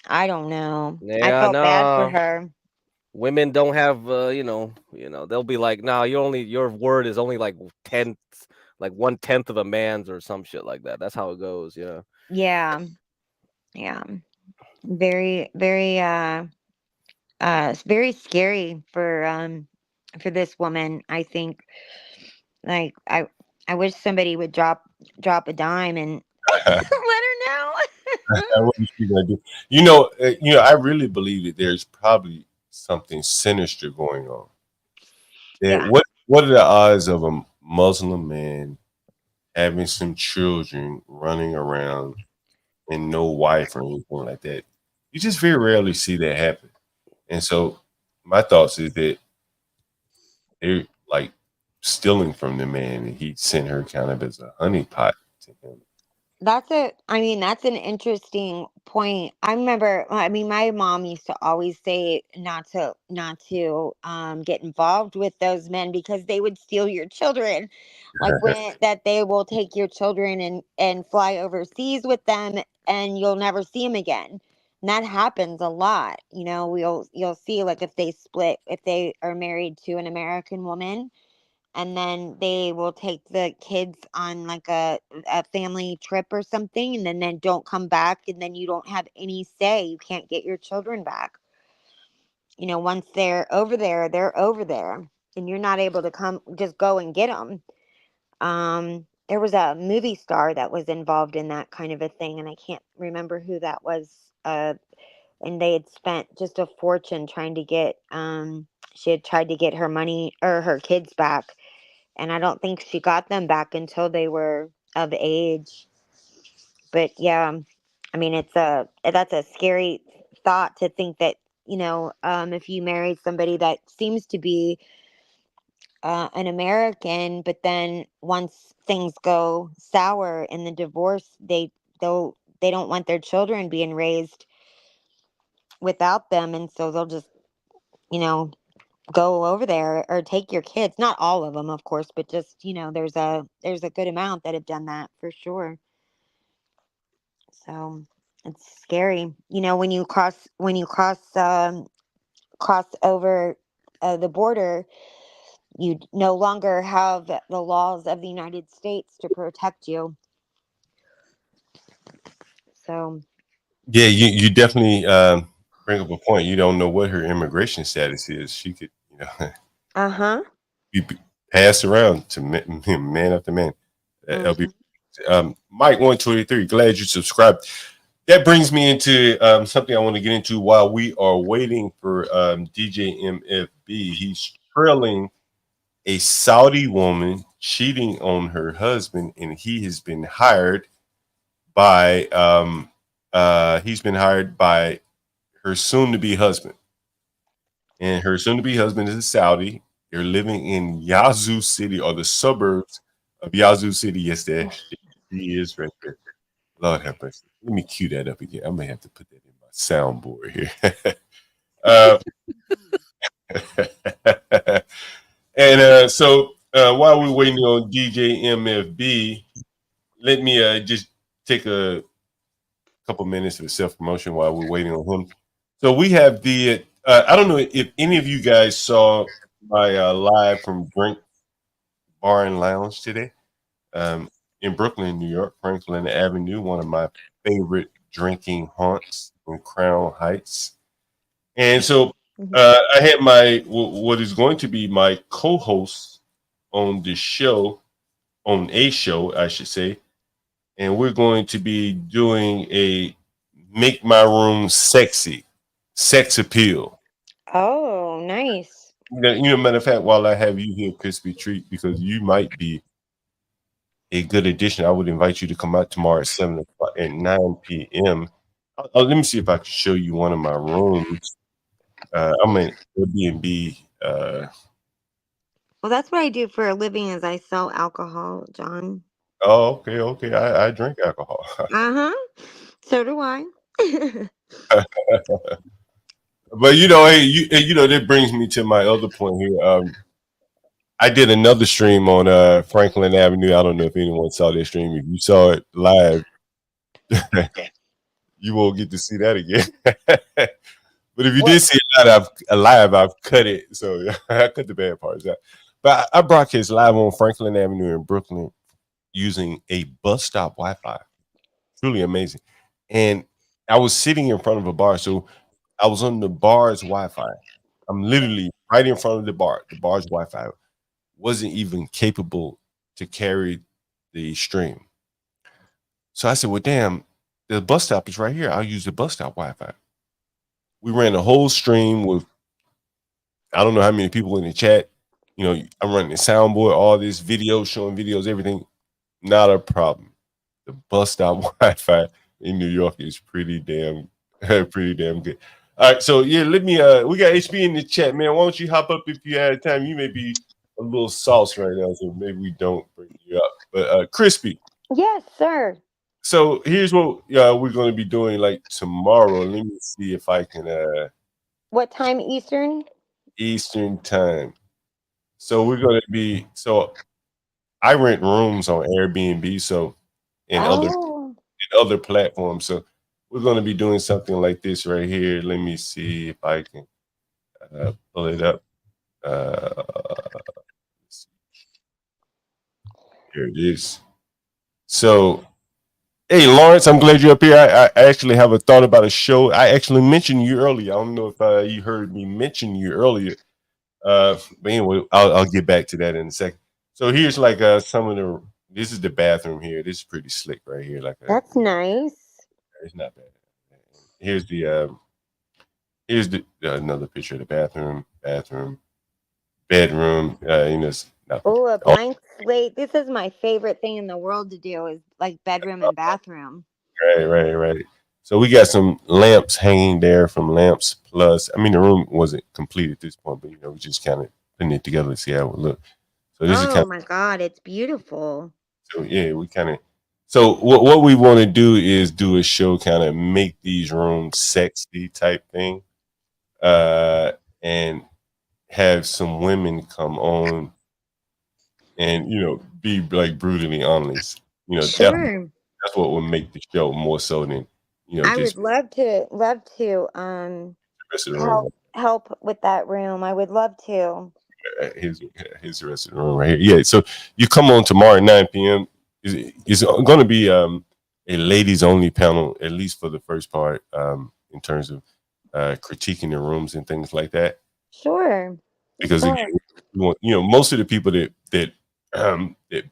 I don't know. I Yeah, felt bad for no. her. Women don't have, they'll be like, nah, your word is only like 1/10 of a man's or some shit like that. That's how it goes. Yeah. Yeah. Yeah. Very, very, it's very scary for this woman. I think, like, I wish somebody would drop a dime and let her know. what is she gonna do? I really believe that there's probably something sinister going on. Yeah. What are the odds of a Muslim man having some children running around and no wife or anything like that? You just very rarely see that happen. And so my thoughts is that they're like stealing from the man and he sent her kind of as a honeypot to him. That's an interesting point. I remember, I mean, my mom used to always say not to get involved with those men because they would steal your children. Like when that they will take your children and fly overseas with them and you'll never see them again. And that happens a lot. You'll see like if they split, if they are married to an American woman and then they will take the kids on like a family trip or something and then don't come back and then you don't have any say. You can't get your children back. Once they're over there, they're over there and you're not able to come just go and get them. There was a movie star that was involved in that kind of a thing and I can't remember who that was. And they had spent just a fortune trying to get she had tried to get her money or her kids back and I don't think she got them back until they were of age. But yeah, I mean, that's a scary thought to think that if you marry somebody that seems to be an American, but then once things go sour in the divorce, they don't want their children being raised without them, and so they'll just you know go over there or take your kids. Not all of them, of course, but just there's a good amount that have done that for sure. So it's scary. When you cross over the border, you no longer have the laws of the United States to protect you. So Yeah, you definitely bring up a point. You don't know what her immigration status is. She could, uh-huh. be passed around to man after man. Mhm. LB, Mike 123. Glad you subscribed. that brings me into something I want to get into while we are waiting for DJ MFB. He's trailing a Saudi woman cheating on her husband, and he has been hired by her soon-to-be husband. And her soon-to-be husband is a Saudi. They're living in Yazoo City, or the suburbs of Yazoo City. Yes, there he is right there. Lord have mercy. Let me cue that up again. I may have to put that in my soundboard here. So while we're waiting on DJ MFB, let me just take a couple minutes of self-promotion while we're waiting on him. So we have the I don't know if any of you guys saw my live from Drink Bar and Lounge today in Brooklyn, New York, Franklin Avenue, one of my favorite drinking haunts in Crown Heights. And so I had what is going to be my co-host on the show, on a show, I should say. And we're going to be doing a Make My Room Sexy, sex appeal. Oh, nice. Matter of fact, while I have you here, Crispy Treat, because you might be a good addition, I would invite you to come out tomorrow at 7 o'clock at 9 p.m. Let me see if I can show you one of my rooms. I'm in Airbnb. Well, that's what I do for a living is I sell alcohol, John. Oh, okay. I drink alcohol. Uh-huh. So do I. But that brings me to my other point here. I did another stream on Franklin Avenue. I don't know if anyone saw that stream. If you saw it live, you won't get to see that again. But if you did see it live, I've cut it. So I cut the bad parts out. But I broadcast live on Franklin Avenue in Brooklyn using a bus stop Wi-Fi. Truly amazing. And I was sitting in front of a bar. So I was on the bar's Wi-Fi. I'm literally right in front of the bar. The bar's Wi-Fi wasn't even capable to carry the stream. So I said, well, damn, the bus stop is right here. I'll use the bus stop Wi-Fi. We ran a whole stream with, I don't know how many people in the chat. I'm running the soundboard, all this video, showing videos, everything. Not a problem. The bus stop Wi-Fi in New York is pretty damn good. All right, so yeah, let me we got HB in the chat, man. Why don't you hop up if you had time? You may be a little sauce right now, so maybe we don't bring you up. But Crispy. Yes, sir. So here's what we're going to be doing like tomorrow. Let me see if I can What time Eastern? Eastern time. So we're going to be I rent rooms on Airbnb, so and other platforms. So we're going to be doing something like this right here. Let me see if I can pull it up. Here it is. So, hey, Lawrence, I'm glad you're up here. I actually have a thought about a show. I actually mentioned you earlier. I don't know if you heard me mention you earlier. But anyway, I'll get back to that in a second. So here's like some of the. This is the bathroom here. This is pretty slick right here. That's nice. It's not bad. Here's the another picture of the bathroom, bedroom. It's not. Oh, a blank slate. This is my favorite thing in the world to do is like bedroom and bathroom. Right. So we got some lamps hanging there from Lamps Plus. I mean, the room wasn't complete at this point, but we just kind of putting it together to see how it would look. So this is my God, it's beautiful. So yeah, we kind of. So what we want to do is do a show, kind of make these rooms sexy type thing, and have some women come on, and be like brutally honest. Sure. That's what will make the show more so than I just would love to help with that room. I would love to. Here's the rest of the room right here. Yeah, so you come on tomorrow at 9 p.m. It's going to be a ladies only panel, at least for the first part, in terms of critiquing the rooms and things like that. Sure. Because again, most of the people that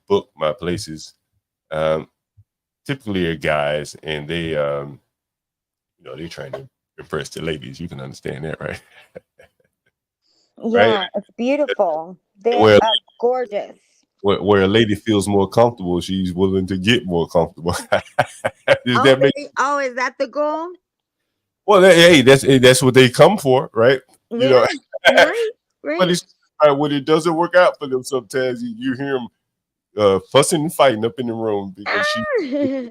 book my places typically are guys, and they they're trying to impress the ladies. You can understand that, right? Right? Yeah, it's beautiful. They're Where gorgeous. where a lady feels more comfortable, she's willing to get more comfortable. Does that make? Is that the goal? Well, hey, that's what they come for, right? Yeah, right. But it's when it doesn't work out for them, sometimes you hear them fussing and fighting up in the room because she's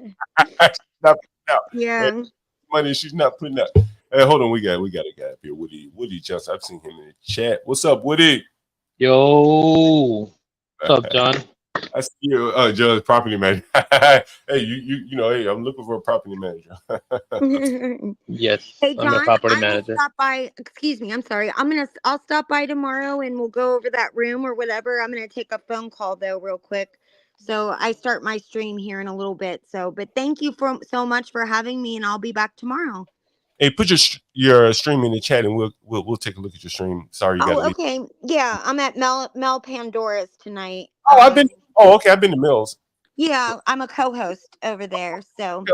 not putting out. Yeah. Right? Money she's not putting out. Hey, hold on, we got a guy up here, Woody Johnson. I've seen him in the chat. What's up, Woody? Yo, what's up, John? I see you, Judge, property manager. Hey, hey, I'm looking for a property manager. Yes, Hey, John, I'm a property manager. Stop by. Excuse me, I'm sorry. I'll stop by tomorrow and we'll go over that room or whatever. I'm gonna take a phone call though, real quick. So I start my stream here in a little bit. But thank you so much for having me, and I'll be back tomorrow. Hey, put your stream in the chat, and we'll take a look at your stream. Sorry, you got to leave. Okay. Yeah, I'm at Mel Pandora's tonight. Oh, I've been to Mills. Yeah, I'm a co-host over there. So.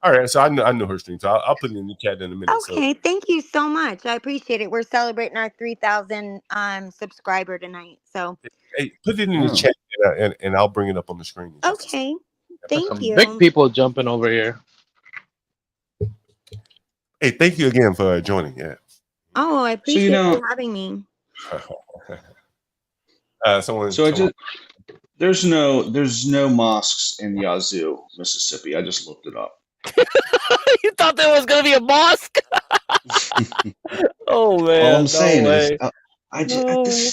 All right, so I know her stream, so I'll put it in the chat in a minute. Okay, thank you so much. I appreciate it. We're celebrating our 3,000 subscriber tonight. So. Hey, put it in the chat, and I'll bring it up on the screen. Okay, thank you. Big people jumping over here. Hey, thank you again for joining. Yeah. Oh, I appreciate you having me. There's no mosques in Yazoo, Mississippi. I just looked it up. You thought there was gonna be a mosque? Oh man! All I'm saying is,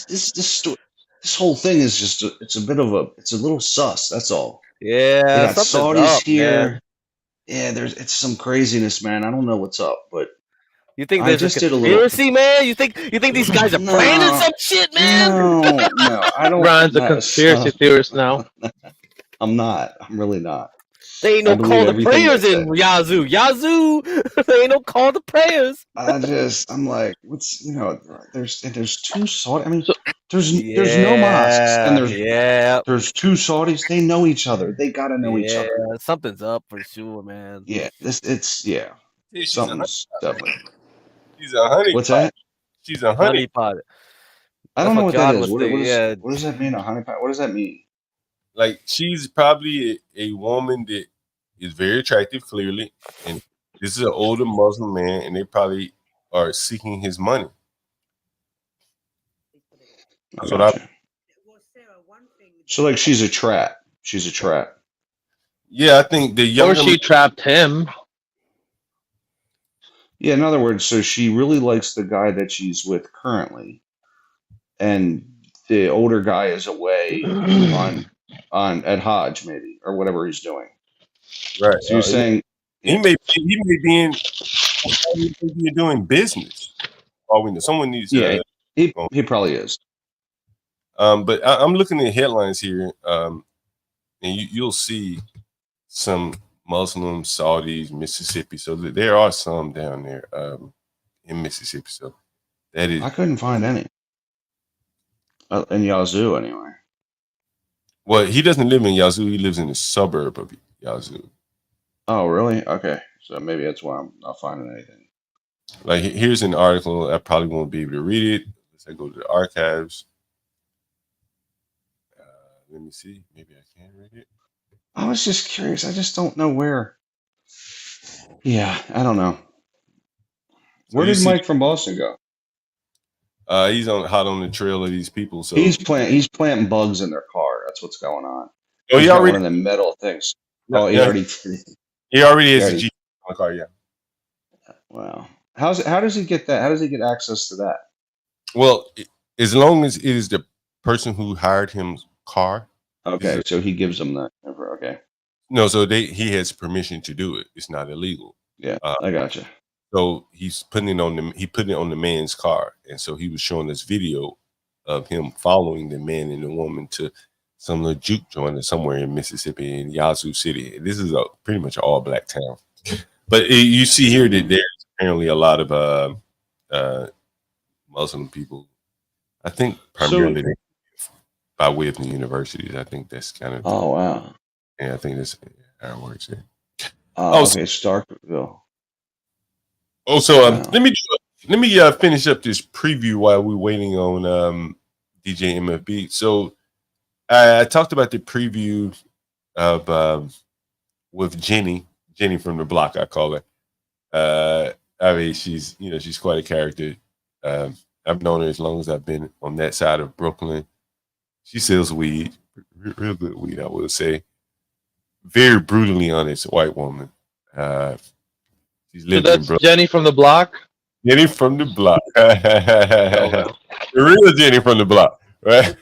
this whole thing is just it's a little sus. That's all. Yeah, they got Saudis up, here. Man. Yeah, it's some craziness, man. I don't know what's up, but you think there's a conspiracy, man? You think these guys are planning some shit, man? No, I don't. Ron's a conspiracy theorist now. I'm not. I'm really not. They ain't no call to prayers in Yazoo. They ain't no call to prayers. I'm like, what's there's two Saudi. I mean, there's no mosques, and there's two Saudis. They know each other. They gotta know each other. Something's up for sure, man. Yeah, something's definitely. She's a honey. What's that? She's a honey pot. I don't know what that is. What does that mean? A honey pot? What does that mean? Like, she's probably a woman that is very attractive, clearly, and this is an older Muslim man, and they probably are seeking his money. So, like, she's a trap. She's a trap. Yeah, I think the younger. Or she trapped him. Yeah, in other words, so she really likes the guy that she's with currently, and the older guy is away on at Hajj, maybe, or whatever he's doing. Right. So you're saying he may be doing business. Someone needs. Yeah, he probably is. But I'm looking at headlines here, and you'll see some Muslim Saudis, Mississippi. So there are some down there in Mississippi. So that is. I couldn't find any in Yazoo anyway. Well, he doesn't live in Yazoo. He lives in a suburb of Yazoo. Oh, really? Okay. So maybe that's why I'm not finding anything. Like, here's an article. I probably won't be able to read it. Let's go to the archives. Let me see. Maybe I can read it. I was just curious. I just don't know where. Yeah, I don't know. Where did Mike from Boston go? He's hot on the trail of these people. So he's planting bugs in their car. That's what's going on. Oh, he already one of the metal things. No, oh, he already has a Jeep on the car. Yeah. Wow. How does he get that? How does he get access to that? Well, as long as it is the person who hired him's car. Okay, so he gives them that. Okay. No, so he has permission to do it. It's not illegal. Yeah, I gotcha. So he's putting it on the man's car, and so he was showing this video of him following the man and the woman to some little juke joint somewhere in Mississippi in Yazoo City. This is pretty much an all black town, but you see here that there's apparently a lot of Muslim people. I think primarily by way of the universities. I think that's kind of. Oh wow. Yeah, I think that's how it works here. Okay, Starkville. Oh, so let me finish up this preview while we're waiting on DJ MFB. So I talked about the preview of with Jenny from the block, I call her. I mean, she's quite a character. I've known her as long as I've been on that side of Brooklyn. She sells weed, real good weed, I will say. Very brutally honest white woman. She's So living in that's Brooklyn. Jenny from the block. Jenny from the block. Okay. The real Jenny from the block, right?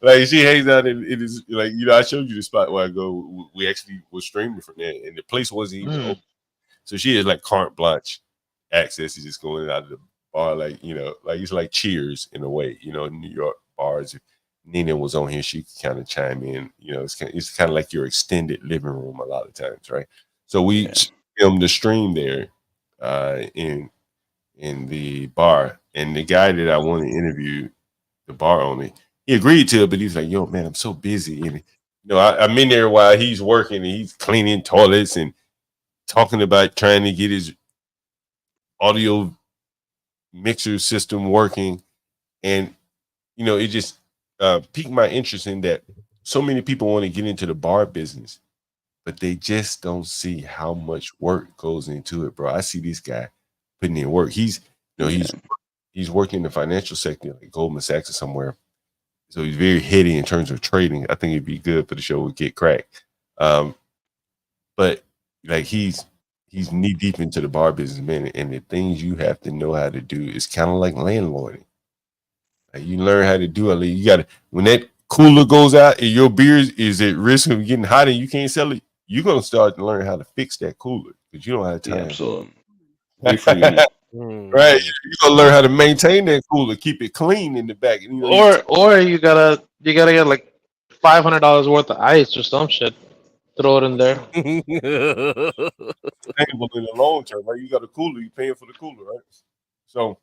Like she hangs out in it is like I showed you the spot where I go. We actually was streaming from there, and the place wasn't even open. So she has like carte blanche access to just going out of the bar, like like it's like Cheers in a way. In New York bars. If Nina was on here, she could kind of chime in. It's kind of like your extended living room a lot of times, right? So we filmed the stream there, in the bar, and the guy that I want to interview, the bar owner, he agreed to it, but he was like, "Yo, man, I'm so busy," and I'm in there while he's working and he's cleaning toilets and talking about trying to get his audio mixer system working, and it just piqued my interest in that so many people want to get into the bar business, but they just don't see how much work goes into it, bro. I see this guy putting in work. He's working in the financial sector, like Goldman Sachs or somewhere. So he's very heady in terms of trading. I think it'd be good for the show with Get Cracked. But like he's knee deep into the bar business, man, and the things you have to know how to do is kind of like landlording. Like you learn how to do it. Like you got to, when that cooler goes out and your beer is at risk of getting hot and you can't sell it, you're gonna start to learn how to fix that cooler because you don't have time. Yeah, absolutely. Wait for you. Right, you're gonna learn how to maintain that cooler, keep it clean in the back. Or you gotta get like $500 worth of ice or some shit. Throw it in there. Sustainable in the long term, right? You got a cooler, you're paying for the cooler, right? So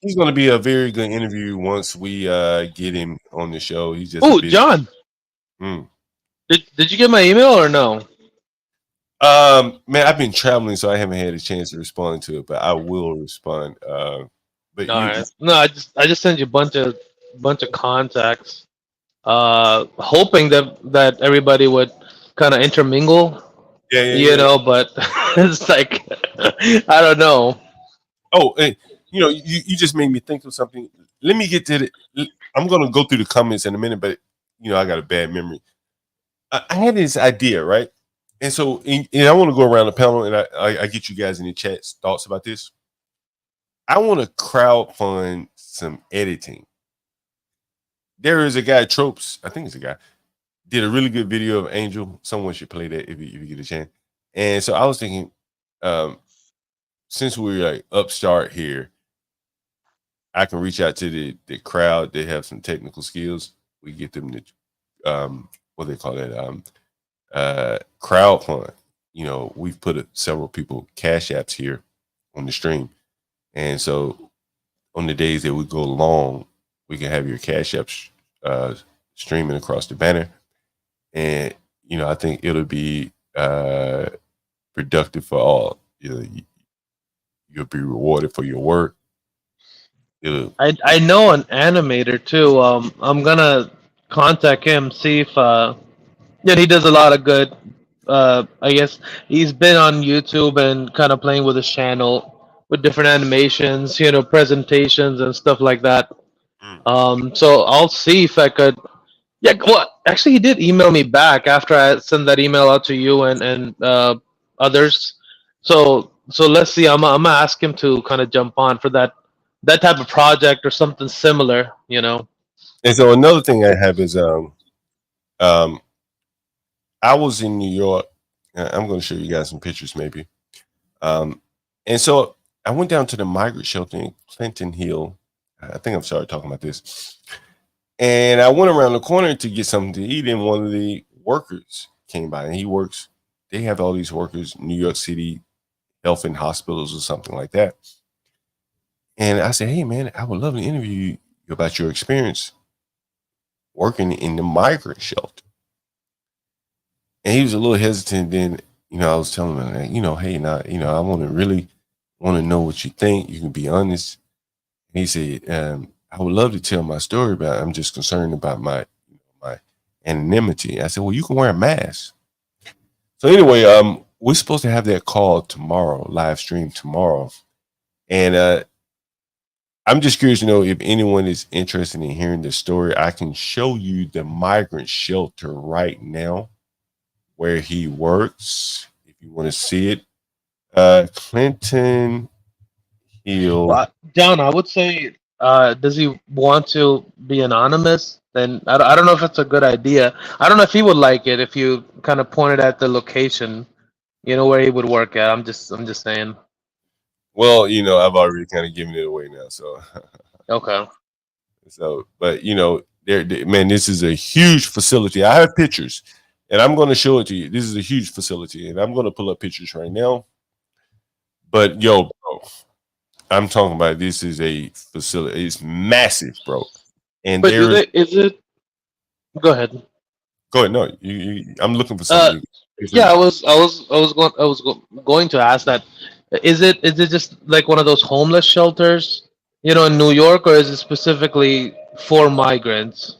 he's going to be a very good interview once we get him on the show. He's just John. Did you get my email or no? Man, I've been traveling, so I haven't had a chance to respond to it, but I will respond. But No, I just sent you a bunch of contacts, hoping that everybody would kind of intermingle. Yeah. But it's like I don't know. Oh, and you just made me think of something. Let me get to it. I'm gonna go through the comments in a minute, but I got a bad memory. I had this idea, right? And so, and I want to go around the panel, and I get you guys in the chats thoughts about this. I want to crowdfund some editing. There is a guy, Tropes, I think it's a guy, did a really good video of Angel. Someone should play that if you get a chance. And so I was thinking, since we're like upstart here, I can reach out to the crowd. They have some technical skills. We get them to what they call that, crowdfund. We've put several people cash apps here on the stream, and so on the days that we go long, we can have your cash apps streaming across the banner, and I think it'll be productive for all. You'll be rewarded for your work. I know an animator too. I'm gonna contact him, see if he does a lot of good. I guess he's been on YouTube and kind of playing with his channel with different animations, presentations and stuff like that. So I'll see if I could. Yeah, well, actually, he did email me back after I sent that email out to you and others. So let's see. I'm gonna ask him to kind of jump on for that type of project or something similar. And so another thing I have is I was in New York. I'm going to show you guys some pictures, maybe. And so I went down to the migrant shelter in Clinton Hill. I think I'm sorry talking about this. And I went around the corner to get something to eat, and one of the workers came by, and he works. They have all these workers, New York City Health and Hospitals or something like that. And I said, "Hey, man, I would love to interview you about your experience working in the migrant shelter." And he was a little hesitant. Then I was telling him, hey, now, I want to know what you think. You can be honest. And he said, I would love to tell my story, but I'm just concerned about my anonymity. I said, well, you can wear a mask. So anyway, we're supposed to have that call tomorrow, live stream tomorrow. And I'm just curious to know if anyone is interested in hearing this story. I can show you the migrant shelter right now where he works, if you want to see it. Clinton Hill. John, I would say, does he want to be anonymous? Then I don't know if it's a good idea. I don't know if he would like it if you kind of pointed at the location, where he would work at. I'm just saying. Well, I've already kind of given it away now, so. Okay. So, but man, this is a huge facility. I have pictures, and I'm going to show it to you. This is a huge facility, and I'm going to pull up pictures right now. But bro, I'm talking about this is a facility. It's massive, bro. And but is it? Go ahead. Go ahead. No, I'm looking for something. Yeah, I was going to ask that. Is it just like one of those homeless shelters, in New York, or is it specifically for migrants?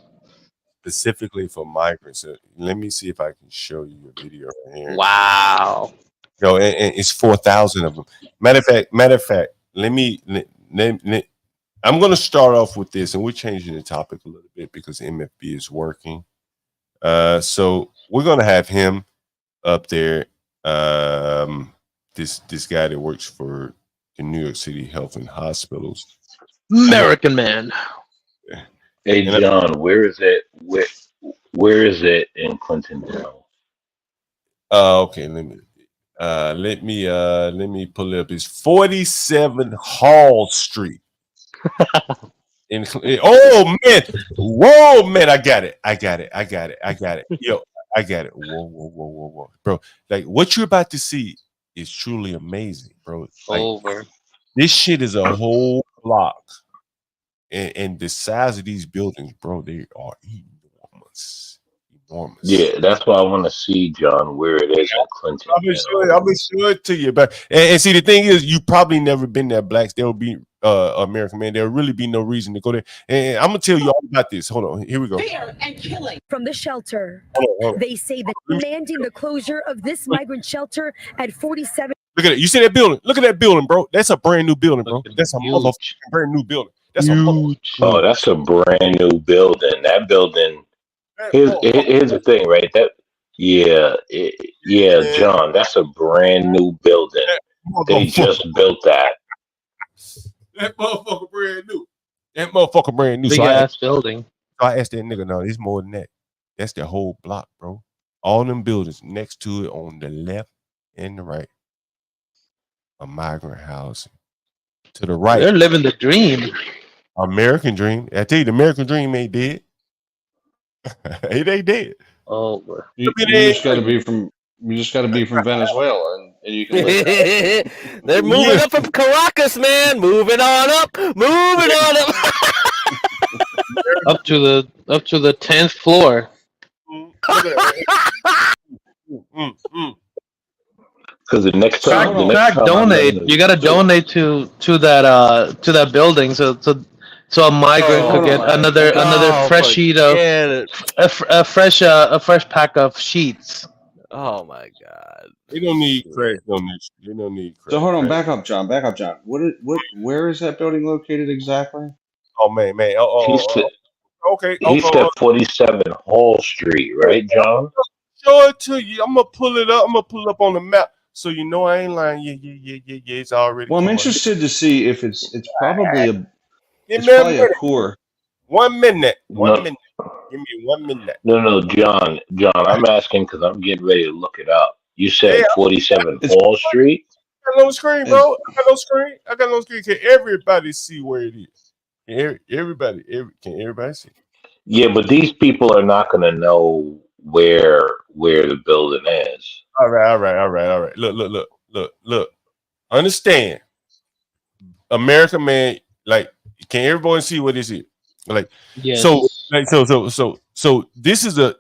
Specifically for migrants. Let me see if I can show you a video right here. Wow. And it's 4,000 of them. Matter of fact, I'm going to start off with this, and we're changing the topic a little bit because MFB is working. So we're going to have him up there. This guy that works for the New York City Health and Hospitals. American man. Hey John, where is it? Where is it in Clintonville? Okay, let me pull it up. It's 47 Hall Street. Oh man, whoa man, I got it. Yo, I got it. Whoa, bro. Like what you're about to see is truly amazing, bro. Like, over. This shit is a whole block, and the size of these buildings, bro, they are enormous. Yeah, that's why I want to see, John, where it is in Clinton. I'll be sure to you, but and see the thing is, you probably never been there, blacks. There will be American man. There will really be no reason to go there. And I'm gonna tell you all about this. Hold on, here we go. Fear and killing from the shelter. Hold on. They say that demanding the closure of this migrant shelter at 47. Look at it. You see that building? Look at that building, bro. That's a brand new building, bro. That's a motherfucking brand new building. That's huge. That's a brand new building. That building. Here's the thing, right? John, that's a brand new building. They just built that. That motherfucker brand new. Big ass building. So I asked that nigga, no, it's more than that. That's the whole block, bro. All them buildings next to it on the left and the right. A migrant housing. To the right. They're living the dream. American dream. I tell you, the American dream ain't dead. It ain't dead. Oh, you just got to be from Venezuela, and you can live. They're moving up from Caracas, man. Moving on up. Up to the 10th floor. Because the next time, donate. You gotta donate to that building, so a migrant could get another fresh sheet of a fresh pack of sheets. Oh my god! They don't need crack on this. They don't need crack. So hold on, back up, John. Where is that building located exactly? Oh man. Okay. He said 47 Hall Street, right, John? Show it to you. I'm gonna pull it up. I'm gonna pull it up on the map. So you know I ain't lying. Yeah. It's already. Well, I'm interested to see if it's probably a core. 1 minute. 1 minute. Give me 1 minute. No, John, I'm asking because I'm getting ready to look it up. You said 47 Hall Street? I got no screen, bro. I got no screen. Can everybody see where it is? Can everybody see? Yeah, but these people are not going to know where the building is. All right. Look. Understand, American man. Like, can everyone see what this is? Like, yes. So this is the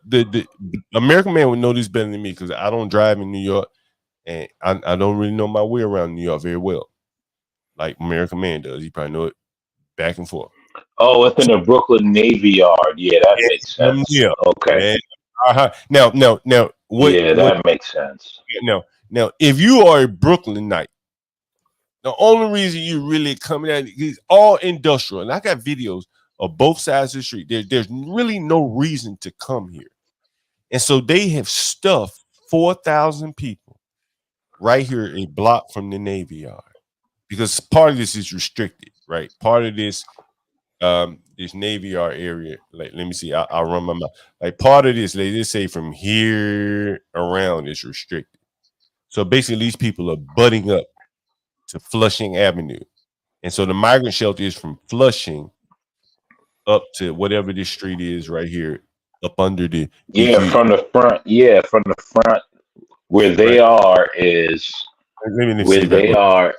American man would know this better than me because I don't drive in New York. and I don't really know my way around New York very well, like American Man does. He probably know it back and forth. Oh, it's in the Brooklyn Navy Yard. Yeah, that makes sense. Yeah. Okay. Yeah. Now, what? Yeah, that makes sense. Now, if you are a Brooklynite, the only reason you really coming at it is all industrial, and I got videos of both sides of the street. There's really no reason to come here, and so they have stuffed 4,000 people right here a block from the Navy Yard because part of this is restricted, right? Part of this this Navy Yard area, like let me see, I'll run my mouth. Like part of this, they just say from here around is restricted. So basically, these people are butting up to Flushing Avenue, and so the migrant shelter is from Flushing up to whatever this street is right here, up under the Yeah, BQ. from the front. Yeah, from the front. Where they Right. are is Let me where see if I they can. are.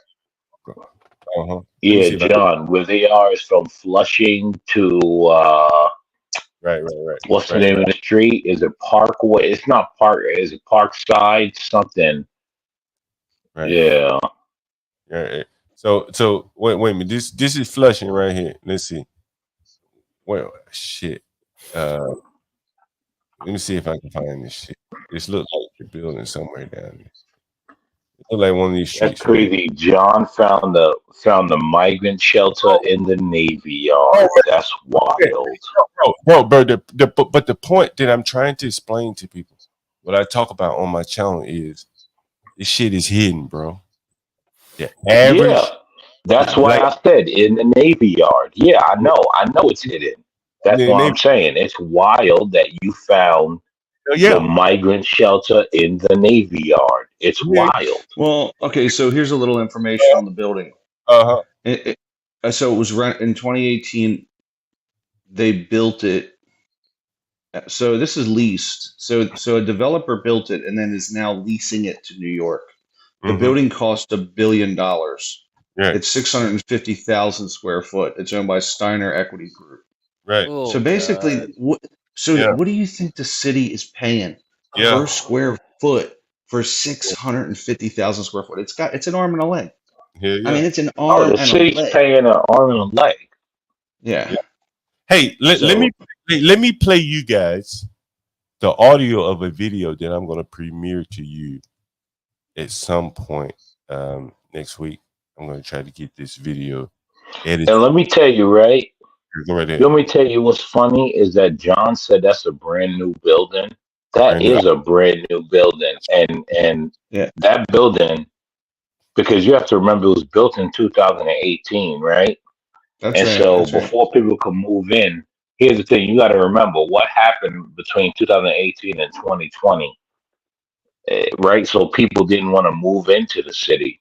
Let me Yeah, see if I can. John, where they are is from Flushing to Right. what's the name of the street? Is it Parkway? It's not Park. Is it Parkside? Something. Right. Yeah. Yeah. So wait a minute. This is Flushing right here. Let's see. Well, shit. Let me see if I can find this shit. This looks like the building somewhere down there. It look like one of these That's streets right here. crazy. John found the migrant shelter in the Navy Yard. Oh, That's wild. bro. But the point that I'm trying to explain to people, what I talk about on my channel is this shit is hidden, bro. The average, Yeah. That's why like I said in the Navy Yard. Yeah, I know. I know it's hidden. That's what I'm saying. It's wild that you found the migrant shelter in the Navy Yard. It's wild. Well, okay, so here's a little information on the building. Uh-huh. So it was rent in 2018. They built it. So this is leased. So a developer built it and then is now leasing it to New York. The building cost $1 billion. Right. It's 650,000 square foot. It's owned by Steiner Equity Group. Right. Oh, So basically, God. what do you think the city is paying per Yeah. square foot for 650,000 square foot? It's an arm and a leg. Yeah. I mean, it's an Oh, arm the and a city's leg. paying an arm and a leg. Yeah. Hey, let me play you guys the audio of a video that I'm going to premiere to you at some point next week. I'm going to try to get this video edited. And let me tell you, right? Go right ahead. Let me tell you what's funny is that John said that's a brand new building. That is a brand new building. And that building, because you have to remember it was built in 2018, right? So before people could move in, here's the thing, you got to remember what happened between 2018 and 2020, right? So people didn't want to move into the city.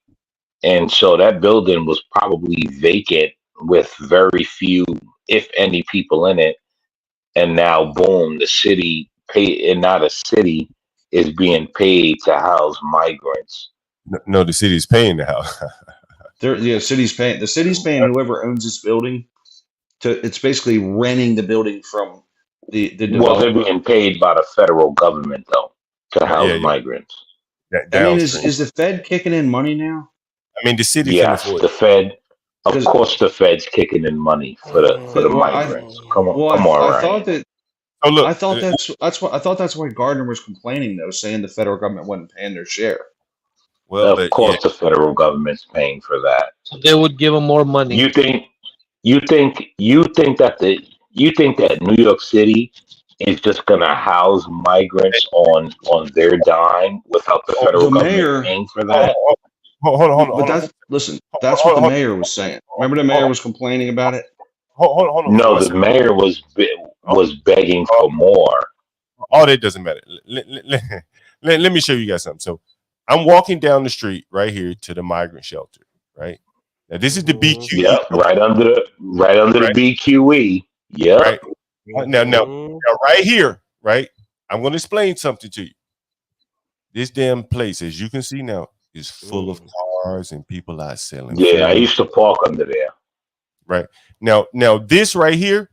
And so that building was probably vacant with very few, if any, people in it. And now, boom, the city and now the city is being paid to house migrants. No, the city's paying the house. City's paying. The city's paying whoever owns this building. It's basically renting the building from the developer. Well, they're being paid by the federal government though to house migrants. I mean, is the Fed kicking in money now? I mean, the city. Yes, the Fed. Of course, the Fed's kicking in money for the migrants. Come on, I thought Ryan. that. Oh, look, I thought that's why Gardner was complaining though, saying the federal government wasn't paying their share. Well, of course, the federal government's paying for that. So they would give them more money. You think that New York City is just gonna house migrants on their dime without the federal government paying for that? Hold on. That's what the mayor was saying. Remember, the mayor was complaining about it. Hold on. No, the mayor was begging for more. All that doesn't matter. Let me show you guys something. So I'm walking down the street right here to the migrant shelter. Right now, this is the BQE. Yep, right under the BQE. Yep. Right. Now, right here, right. I'm going to explain something to you. This damn place, as you can see now, is full of cars and people out selling. Yeah, I used to park under there. Right now, this right here,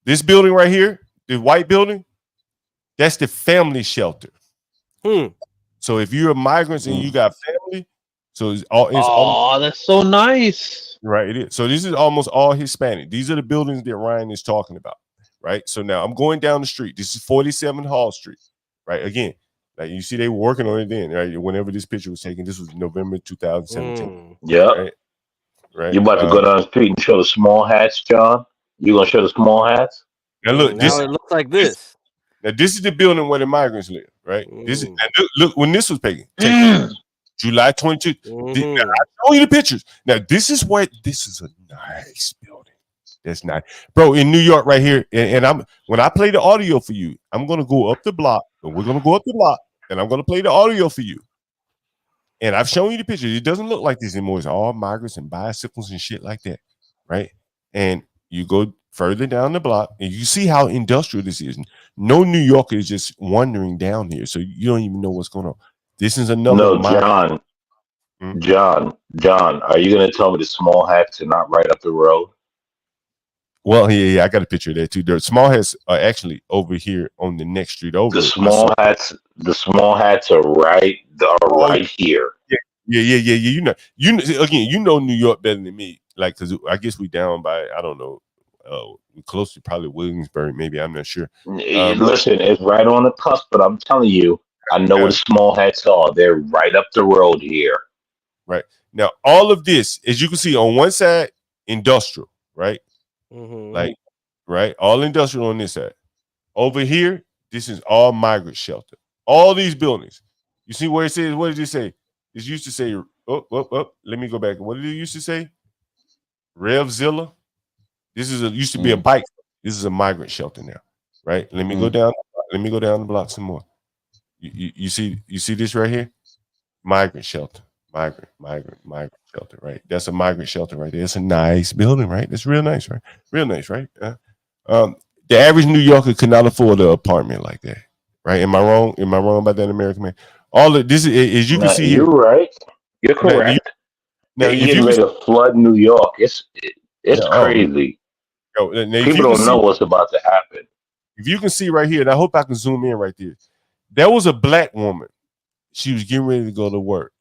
this building right here, the white building, that's the family shelter. So if you're a migrant and you got family, so it's almost, Oh, that's so nice. right. It is. So this is almost all Hispanic. These are the buildings that Ryan is talking about, right? So now I'm going down the street. This is 47 Hall Street, right? Again, like you see, they were working on it then, right? Whenever this picture was taken, this was November 2017. Yeah. Right. You about to go down the street and show the small hats, John? You gonna show the small hats? Now look, now it looks like this. Now this is the building where the migrants live, right? This is look when this was taken. July 22. Now, I show you the pictures. Now this is a nice building. That's nice, bro. In New York, right here, and I'm when I play the audio for you, I'm gonna go up the block, and we're gonna go up the block, and I'm gonna play the audio for you. And I've shown you the pictures. It doesn't look like this anymore. It's all migrants and bicycles and shit like that, right? And you go further down the block, and you see how industrial this is. No New Yorker is just wandering down here, so you don't even know what's going on. This is another. No, John. Are you gonna tell me the small hats are not right up the road? Well, yeah, I got a picture of that too. The small hats are actually over here on the next street over. The small hats are right here. Yeah. You know New York better than me. Like, cause I guess we down by I don't know, close to probably Williamsburg. Maybe I'm not sure. Listen, it's right on the cusp, but I'm telling you, I know where the small hats are. They're right up the road here. Right now, all of this, as you can see, on one side, industrial, right? Like, right, all industrial on this side. Over here, this is all migrant shelter. All these buildings. You see where it says, what did it say? It used to say, let me go back. What did it used to say? Revzilla. This is used to be a bike. This is a migrant shelter now, right? Let me go down. Let me go down the block some more. You see this right here? Migrant shelter. Migrant shelter, right? That's a migrant shelter right there. It's a nice building, right? It's real nice, right? Real nice, right? The average New Yorker could not afford an apartment like that, right? Am I wrong? Am I wrong about that, American man? All of this is, as you can see here. You're right. You're correct. Now, They're getting ready to flood New York. It's crazy. People don't know what's about to happen. If you can see right here, and I hope I can zoom in right there. There was a black woman. She was getting ready to go to work.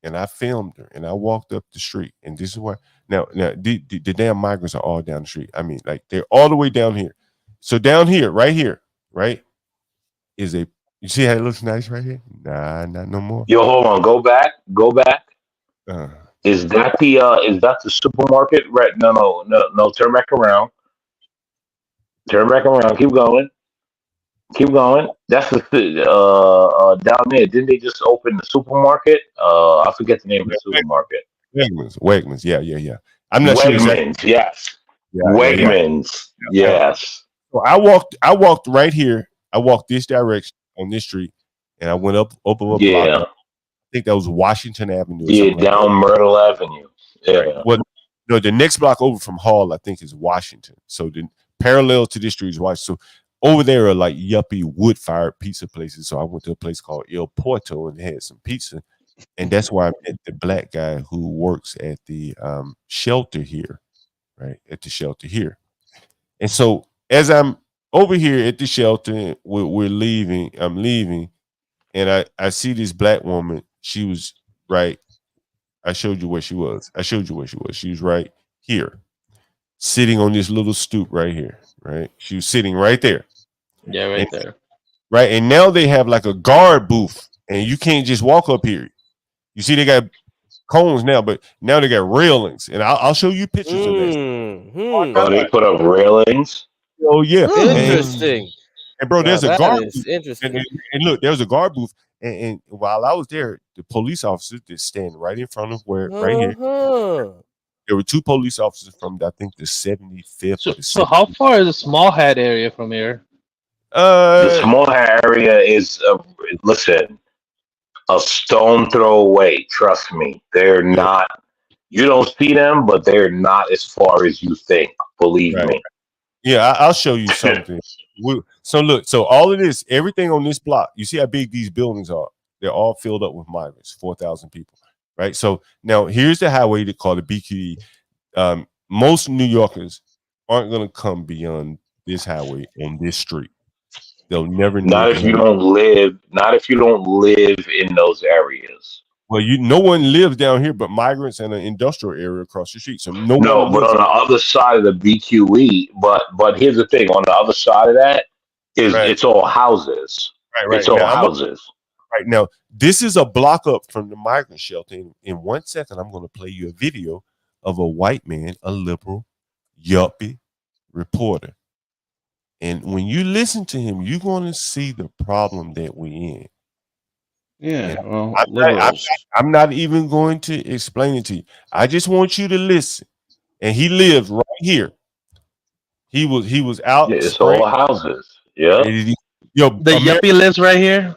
And I filmed her, and I walked up the street, and this is why. Now the damn migrants are all down the street. I mean, like they're all the way down here. So down here, right, is a. You see how it looks nice right here? Nah, not no more. Yo, hold on. Go back. Is that the supermarket? Right? No. Turn back around. Keep going. That's the down there. Didn't they just open the supermarket? I forget the name of the supermarket. Wegmans. Yeah. I'm not sure exactly. Yes. Wegmans. Yes. So I walked right here. I walked this direction on this street, and I went up a block. I think that was Washington Avenue. Yeah, down Myrtle Avenue. Yeah. Right. Well, no, the next block over from Hall, I think, is Washington. So the parallel to this street is Washington. So over there are like yuppie wood-fired pizza places. So I went to a place called Il Porto and had some pizza. And that's why I met the black guy who works at the shelter here, right? At the shelter here. And so as I'm over here at the shelter, we're leaving. I'm leaving. And I see this black woman. She was right. I showed you where she was. She was right here, sitting on this little stoop right here, right? She was sitting right there. Yeah, right there. Right. And now they have like a guard booth, and you can't just walk up here. You see, they got cones now, but now they got railings. And I'll show you pictures of this. Oh, they put up railings? Oh, yeah. Interesting. And bro, there's a guard booth. Interesting. And look, there's a guard booth. And while I was there, the police officers just stand right in front of right here. There were two police officers from, I think, the 75th. So how far is the small hat area from here? The small hat area is, listen, a stone throw away. Trust me. They're not, you don't see them, but they're not as far as you think. Believe me. Yeah, I'll show you something. So look, so all of this, everything on this block, you see how big these buildings are. They're all filled up with migrants, 4,000 people, right? So now here's the highway they call the BQE. Most New Yorkers aren't going to come beyond this highway on this street. They'll never know Not what the if you hell. don't live. Not if you don't live in those areas. Well, no one lives down here but migrants in an industrial area across the street. So no No, one but lives. on the other side of the BQE. But here's the thing: on the other side of that is Right, it's all houses. right. It's all Now houses. right now, this is a block up from the migrant shelter. In 1 second, I'm going to play you a video of a white man, a liberal, yuppie reporter. And when you listen to him, you're going to see the problem that we're in. Yeah, And well, I'm liberals. I'm not even going to explain it to you. I just want you to listen. And he lives right here. He was Yeah, out it's spraying. all houses. Yeah. Yo, The yuppie lives right here.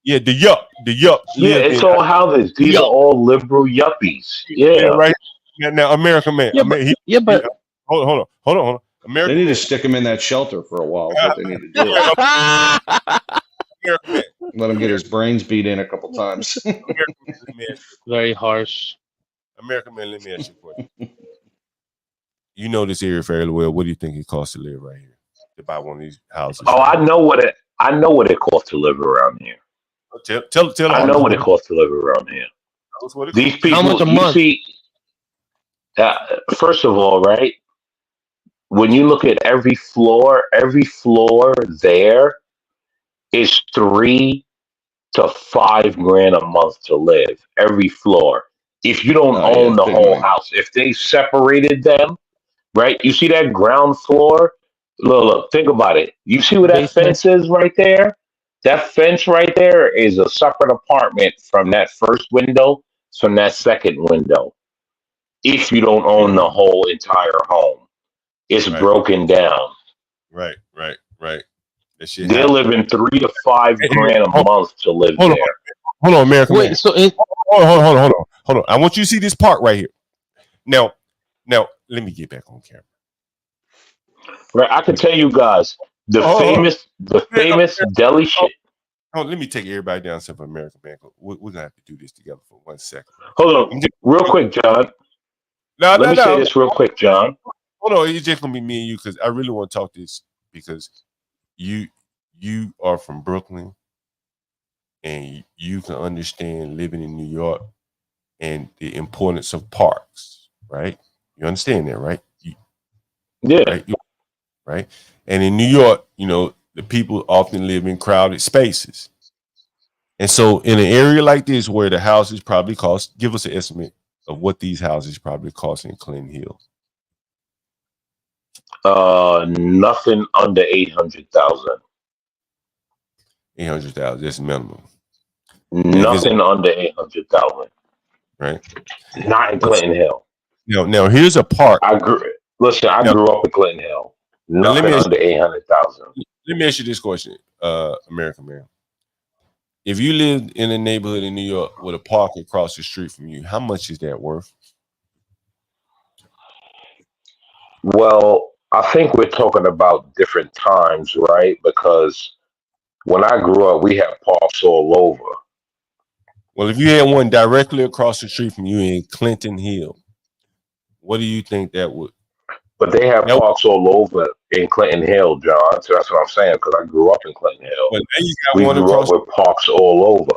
yeah, the yup Yeah, live it's in all houses. These are Yup. all liberal yuppies. yeah, Yeah. right now. American man, Yeah, but hold on. They American need to man, stick him in that shelter for a while. Is what they need to do. American man, Let him get his brains beat in a couple times. American man. Let me ask you, very harsh. American man. Let me ask you a question. You know this area fairly well. What do you think it costs to live right here? To buy one of these houses? Oh, I know what it costs to live around here. Tell the I know audience what it costs to live around here. Tell us what it These costs. How much people, a you month? see, first of all, right? When you look at every floor there is 3 to 5 grand a month to live. Every floor. If you don't Oh yeah, own it's the big whole money. house, if they separated them, right? You see that ground floor? Look, think about it. You see where that Basement. fence is right there? That fence right there is a separate apartment from that first window, from that second window. If you don't own the whole entire home, it's Right, broken down. right. That shit They're happens. living 3 to 5 Hey, grand a month to live hold on, there. American man. Wait, so it, Hold on. I want you to see this part right here. Now, let me get back on camera. Right? I can tell you guys the Oh, famous deli shit. let me take everybody down to American man. We're gonna have to do this together for 1 second. Hold on, real quick, John. No. Let me say this real quick, John. Hold on. It's just gonna be me and you because I really want to talk this because you are from Brooklyn and you can understand living in New York and the importance of parks, right? You understand that, right? Yeah. Right. And in New York, the people often live in crowded spaces. And so in an area like this where the houses probably cost, give us an estimate of what these houses probably cost in Clinton Hill. Nothing under 800,000. 800,000, that's minimum. Nothing under 800,000. Right. Not in Clinton Hill. Now here's a park. I grew up in Clinton Hill. Nothing under 800,000. Let me ask you this question, American man. If you lived in a neighborhood in New York with a park across the street from you, how much is that worth? Well, I think we're talking about different times, right? Because when I grew up, we had parks all over. Well, if you had one directly across the street from you in Clinton Hill, what do you think that would? But they have parks all over in Clinton Hill, John. So that's what I'm saying, because I grew up in Clinton Hill. But now you got We one grew up with parks all over.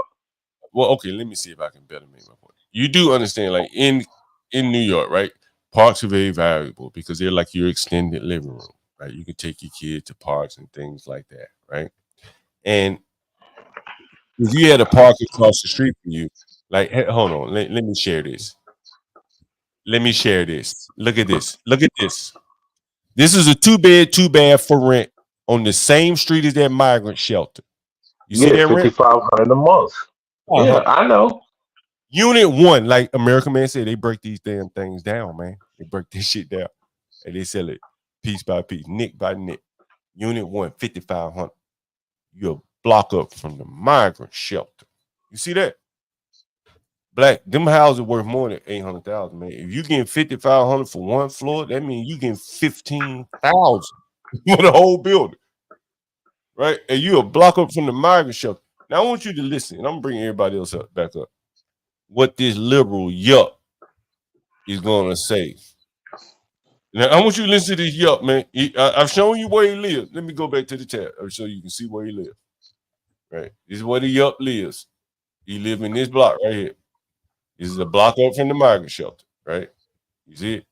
Well, okay, let me see if I can better make my point. You do understand, like in New York, right? Parks are very valuable because they're like your extended living room, right? You can take your kid to parks and things like that, right? And if you had a park across the street from you, like, hey, hold on, let me share this. Let me share this. Look at this. Look at this. This is a 2-bed, 2-bath for rent on the same street as that migrant shelter. You see that rent? $5,500 a month. Yeah, I know. Unit 1, like American Man said, they break these damn things down, man. They break this shit down. And they sell it piece by piece, nick by nick. Unit 1, $5,500. You're a block up from the migrant shelter. You see that? Black, them houses worth more than 800,000, man. If you getting 5,500 for one floor, that means you getting 15,000 for the whole building, right? And you a block up from the migrant shelter. Now I want you to listen, and I'm gonna bring everybody else back up. What this liberal yup is gonna say. Now I want you to listen to this yup, man. I've shown you where he lives. Let me go back to the tab so you can see where he lives. Right, this is where the yup lives. He lives in this block right here. This is a block up from the migrant shelter. Right, you see it?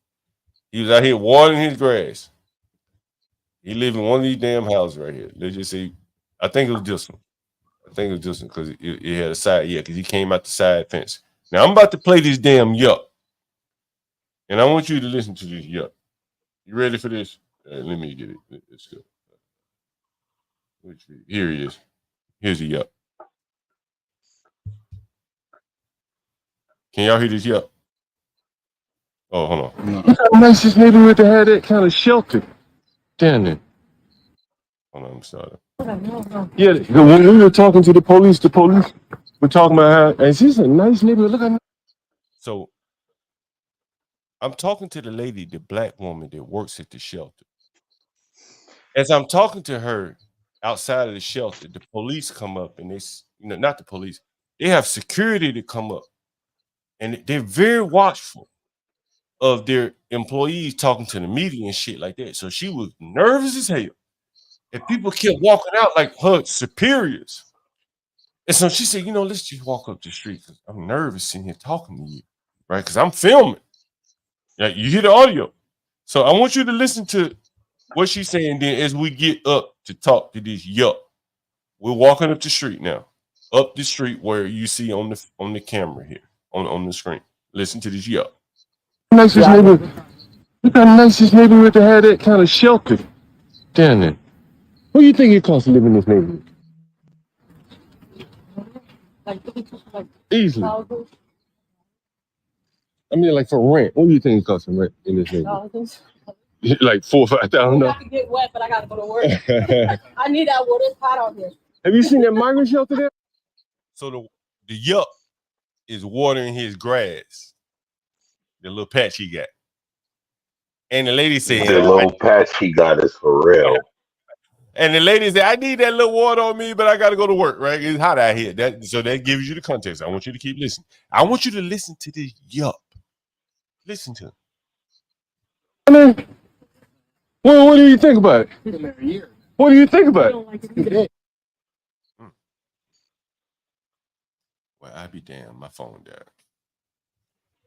He was out here watering his grass. He lived in one of these damn houses right here. Let's just say, I think it was this one. I think it was this one because it had a side, because he came out the side fence. Now I'm about to play this damn yup, and I want you to listen to this yup. You ready for this? Let me get it. Let's go. Here he is. Here's the yup. Can y'all hear this yup? Oh, hold on. Look how nice this neighborhood to have that kind of shelter. Damn it. Hold on, I'm sorry. Yeah, when we were talking to the police were talking about how, is this a nice neighborhood? Look how. So I'm talking to the lady, the black woman that works at the shelter. As I'm talking to her outside of the shelter, the police come up and not the police, they have security to come up. And they're very watchful of their employees talking to the media and shit like that. So she was nervous as hell. And people kept walking out like her superiors. And so she said, let's just walk up the street because I'm nervous sitting here talking to you, right? Because I'm filming. Yeah, you hear the audio. So I want you to listen to what she's saying then as we get up to talk to this yup. We're walking up the street now. Up the street where you see on the camera here, on the screen. Listen to this yup. Nicest neighborhood. Look how nice this neighborhood to have that kind of shelter. Damn it. What do you think it costs to live in this neighborhood? Easily. I mean, like for rent. What do you think it costs to rent in this neighborhood? Like $4,000 or $5,000. I can get wet, but I gotta go to work. I need that water. It's hot out here. Have you seen that migrant shelter there? So the yup is watering his grass. The little patch he got. And the lady said, the little patch he got is for real. And the lady said, I need that little water on me, but I got to go to work, right? It's hot out here. So that gives you the context. I want you to keep listening. I want you to listen to this yup. Listen to him. Well, what do you think about it? What do you think about it? Well, I'd be damned. My phone died.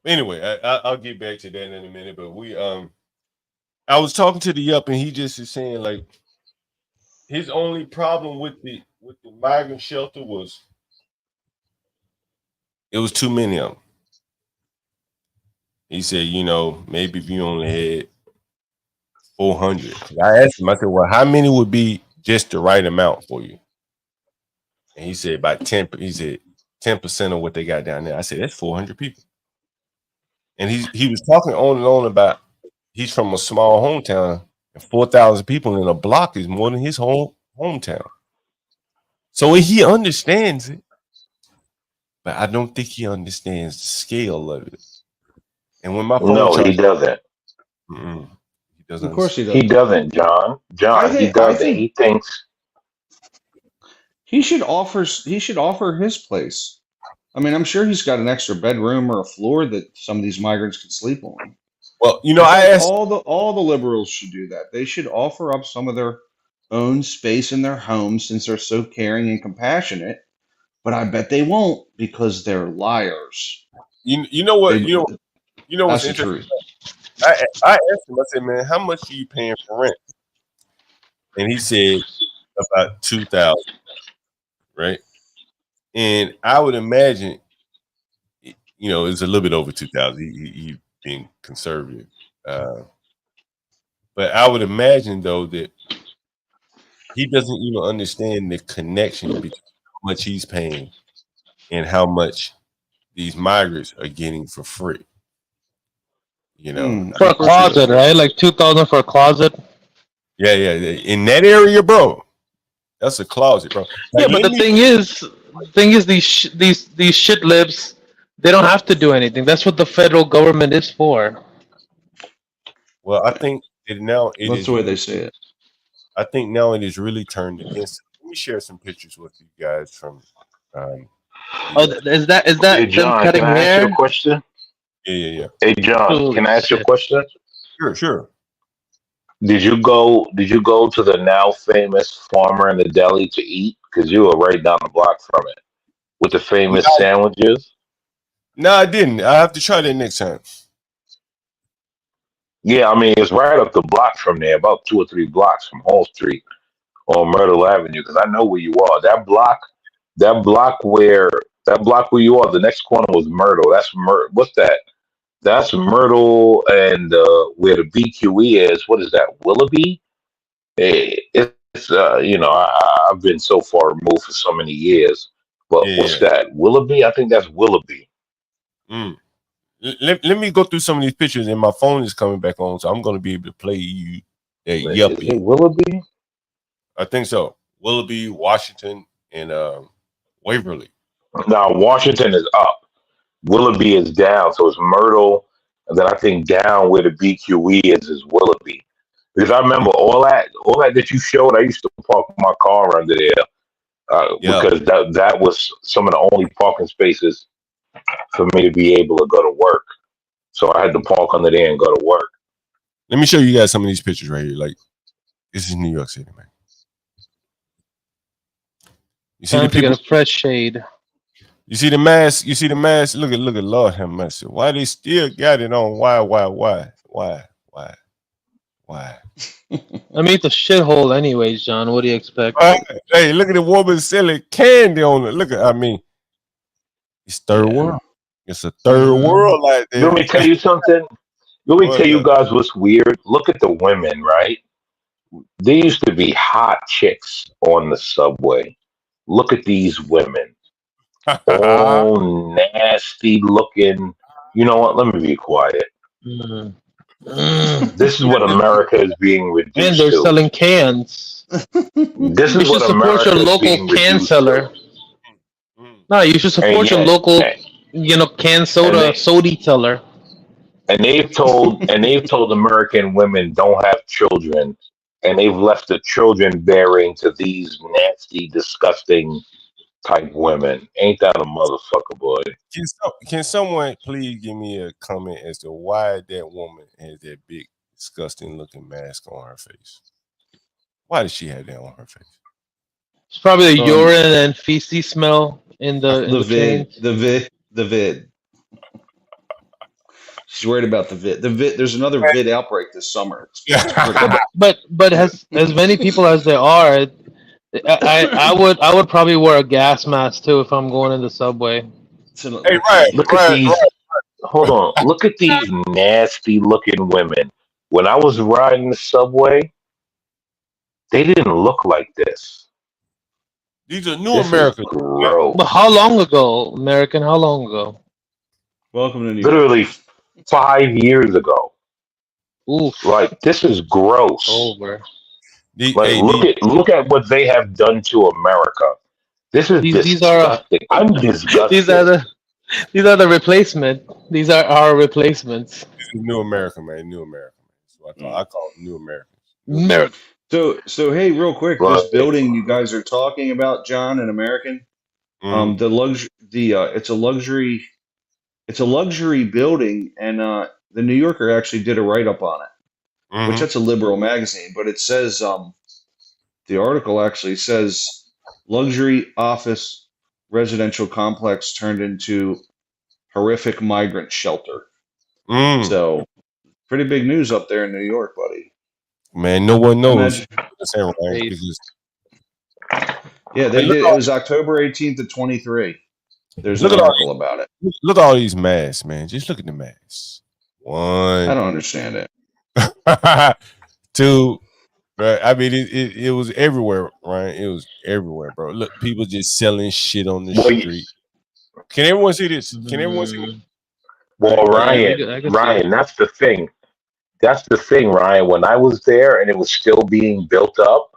Anyway, I'll get back to that in a minute. But I was talking to the yup, and he just is saying like his only problem with the migrant shelter was it was too many of them. He said, maybe if you only had 400. I asked him, I said, well, how many would be just the right amount for you? And he said about 10. He said 10% of what they got down there. I said, that's 400 people. And he was talking on and on about he's from a small hometown, and 4,000 people in a block is more than his hometown. So he understands it, but I don't think he understands the scale of it. And when my phone he doesn't. He doesn't. Of course he doesn't. He doesn't, John. He doesn't. He thinks he should offer his place. I mean, I'm sure he's got an extra bedroom or a floor that some of these migrants can sleep on. Well, I asked all the liberals should do that. They should offer up some of their own space in their homes since they're so caring and compassionate. But I bet they won't because they're liars. You know what? What's interesting? I asked him. I said, "Man, how much are you paying for rent?" And he said about 2,000, right? And I would imagine, it's a little bit over 2,000. He being conservative, but I would imagine though that he doesn't even understand the connection between how much he's paying and how much these migrants are getting for free. For a closet, right? Like 2,000 for a closet. Yeah. In that area, bro, that's a closet, bro. Like, yeah, but the thing is, these shit libs, they don't have to do anything. That's what the federal government is for. Well, I think now that's the way they say it. I think now it is really turned against. Let me share some pictures with you guys from. Is that hey, John, cutting can I hair? ask you a question? Yeah. Hey, John, can I ask you a question? Sure. Did you go? Did you go to the now famous Farmer in the Deli to eat? Because you were right down the block from it with the famous sandwiches. No, I didn't. I have to try that next time. Yeah, I mean it's right up the block from there, about 2 or 3 blocks from Hall Street on Myrtle Avenue. Because I know where you are. That block where you are. The next corner was Myrtle. That's What's that? That's Myrtle and where the BQE is. What is that? Willoughby? It's I've been so far removed for so many years. But what's Yeah. that? Willoughby? I think that's Willoughby. Mm. Let me go through some of these pictures, and my phone is coming back on, so I'm going to be able to play you that Is yuppie. it Willoughby? I think so. Willoughby, Washington, and Waverly. Now Washington is up. Willoughby is down, so it's Myrtle, and then I think down where the BQE is Willoughby. Because I remember all that you showed. I used to park my car under there because that was some of the only parking spaces for me to be able to go to work. So I had to park under there and go to work. Let me show you guys some of these pictures right here. Like, this is New York City, man. You see Time the to people? get a fresh shade. You see the mask? You see the mask? Look at Lord have mercy. Why they still got it on? Why? I mean, it's a shithole anyways, John. What do you expect? Hey, look at the woman selling candy on it. It's third world. It's a third world like that. Let me tell you something. Let me tell you guys what's weird. Look at the women, right? There used to be hot chicks on the subway. Look at these women. All nasty looking. You know what? Let me be quiet. This is what America is being reduced to. And they're selling cans. This You is should what support America your is local being can reduced seller. to. No, you should support your local, can soda sody seller. And they've told American women don't have children, and they've left the children bearing to these nasty, disgusting type women. Ain't that a motherfucker, boy? Can someone please give me a comment as to why that woman has that big, disgusting looking mask on her face? Why does she have that on her face? It's probably the urine and feces smell in the train. The vid. She's worried about the vid. There's another vid outbreak this summer. But as many people as there are, I would probably wear a gas mask too if I'm going in the subway. Hey, right. Look at these. Hold on. Look at these nasty looking women. When I was riding the subway, they didn't look like this. These are new Americans. Gross. But how long ago, American? How long ago? Welcome to New York. Literally 5 years ago. Oof. Like, this is gross. Over. Look at what they have done to America. This is disgusting. I'm disgusted. These are the replacement. These are our replacements. This is New America, man. New America. So I call them New Americans. America. So hey, real quick, this building you guys are talking about, John, and American, it's a luxury building, and the New Yorker actually did a write up on it, which that's a liberal magazine, but it says the article actually says luxury office residential complex turned into horrific migrant shelter. So pretty big news up there in New York, buddy. Man, no one knows. Yeah, they did. It was October 18th of 23. There's an article about it. Look at all these masks, man. Just look at the masks. One. I don't understand it. Two. Right. I mean, it was everywhere, right? It was everywhere, bro. Look, people just selling shit on the street. Can everyone see this? Can everyone see this? Well, Ryan, that's the thing. That's the thing, Ryan. When I was there and it was still being built up,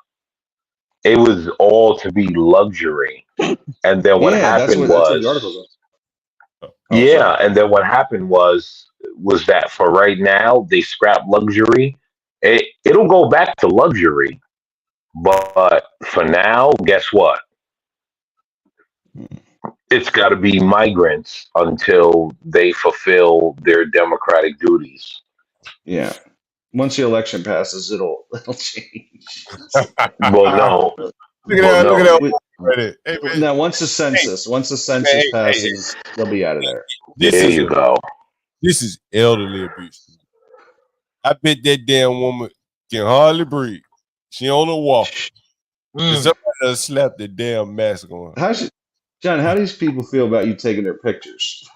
it was all to be luxury. And then what happened was, and then what happened was that for right now they scrapped luxury. It'll go back to luxury, but for now, guess what? It's got to be migrants until they fulfill their democratic duties. Yeah. Once the election passes, it'll change. Well, no. Look at Well, that. Look at no. that. Right there. Hey, man. Now, once the census Hey, passes, they'll be out of there. There you go. This is elderly abuse. I bet that damn woman can hardly breathe. She on a walk. Somebody else slapped the damn mask on her. John, how do these people feel about you taking their pictures?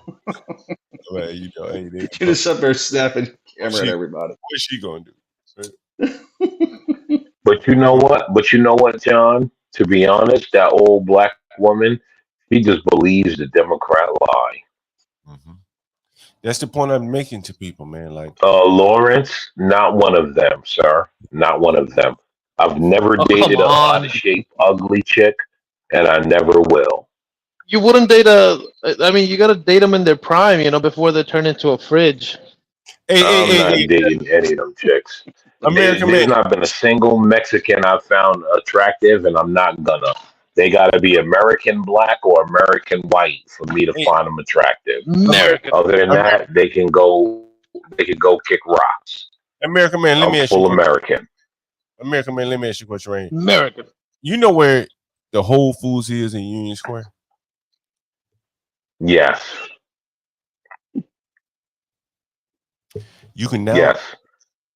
Well, you know, hey, You're just up there snapping camera at everybody. What's she gonna do? But you know what? John? To be honest, that old black woman, she just believes the Democrat lie. Mm-hmm. That's the point I'm making to people, man. Like Lawrence, not one of them, sir. Not one of them. I've never dated a out of shape, ugly chick, and I never will. You wouldn't date I mean, you gotta date them in their prime, before they turn into a fridge. I'm not dating any of them chicks. There's not been a single Mexican I've found attractive, and I'm not gonna. They gotta be American black or American white for me to find them attractive. American. Other than that, they can go kick rocks. American man, let me ask you. Full American. American man, let me ask you a question, right? American. You know where the Whole Foods is in Union Square? Yes. You can now. Yes.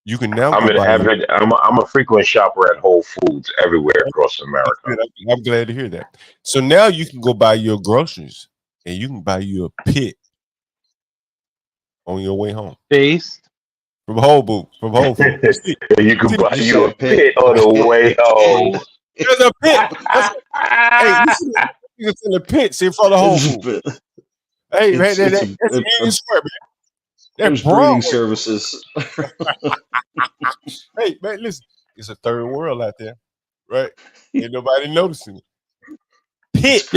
You can now. I'm a frequent shopper at Whole Foods everywhere across America. I'm glad to hear that. So now you can go buy your groceries and you can buy you a pit on your way home. Based from Whole Foods. You can buy you a pit on the way home. There's a pit. Hey, it's in the pits in front of Whole Foods. Hey, man, that's Union Square, man. There's breeding services. Hey, man, listen. It's a third world out there, right? Ain't nobody noticing it. Pit.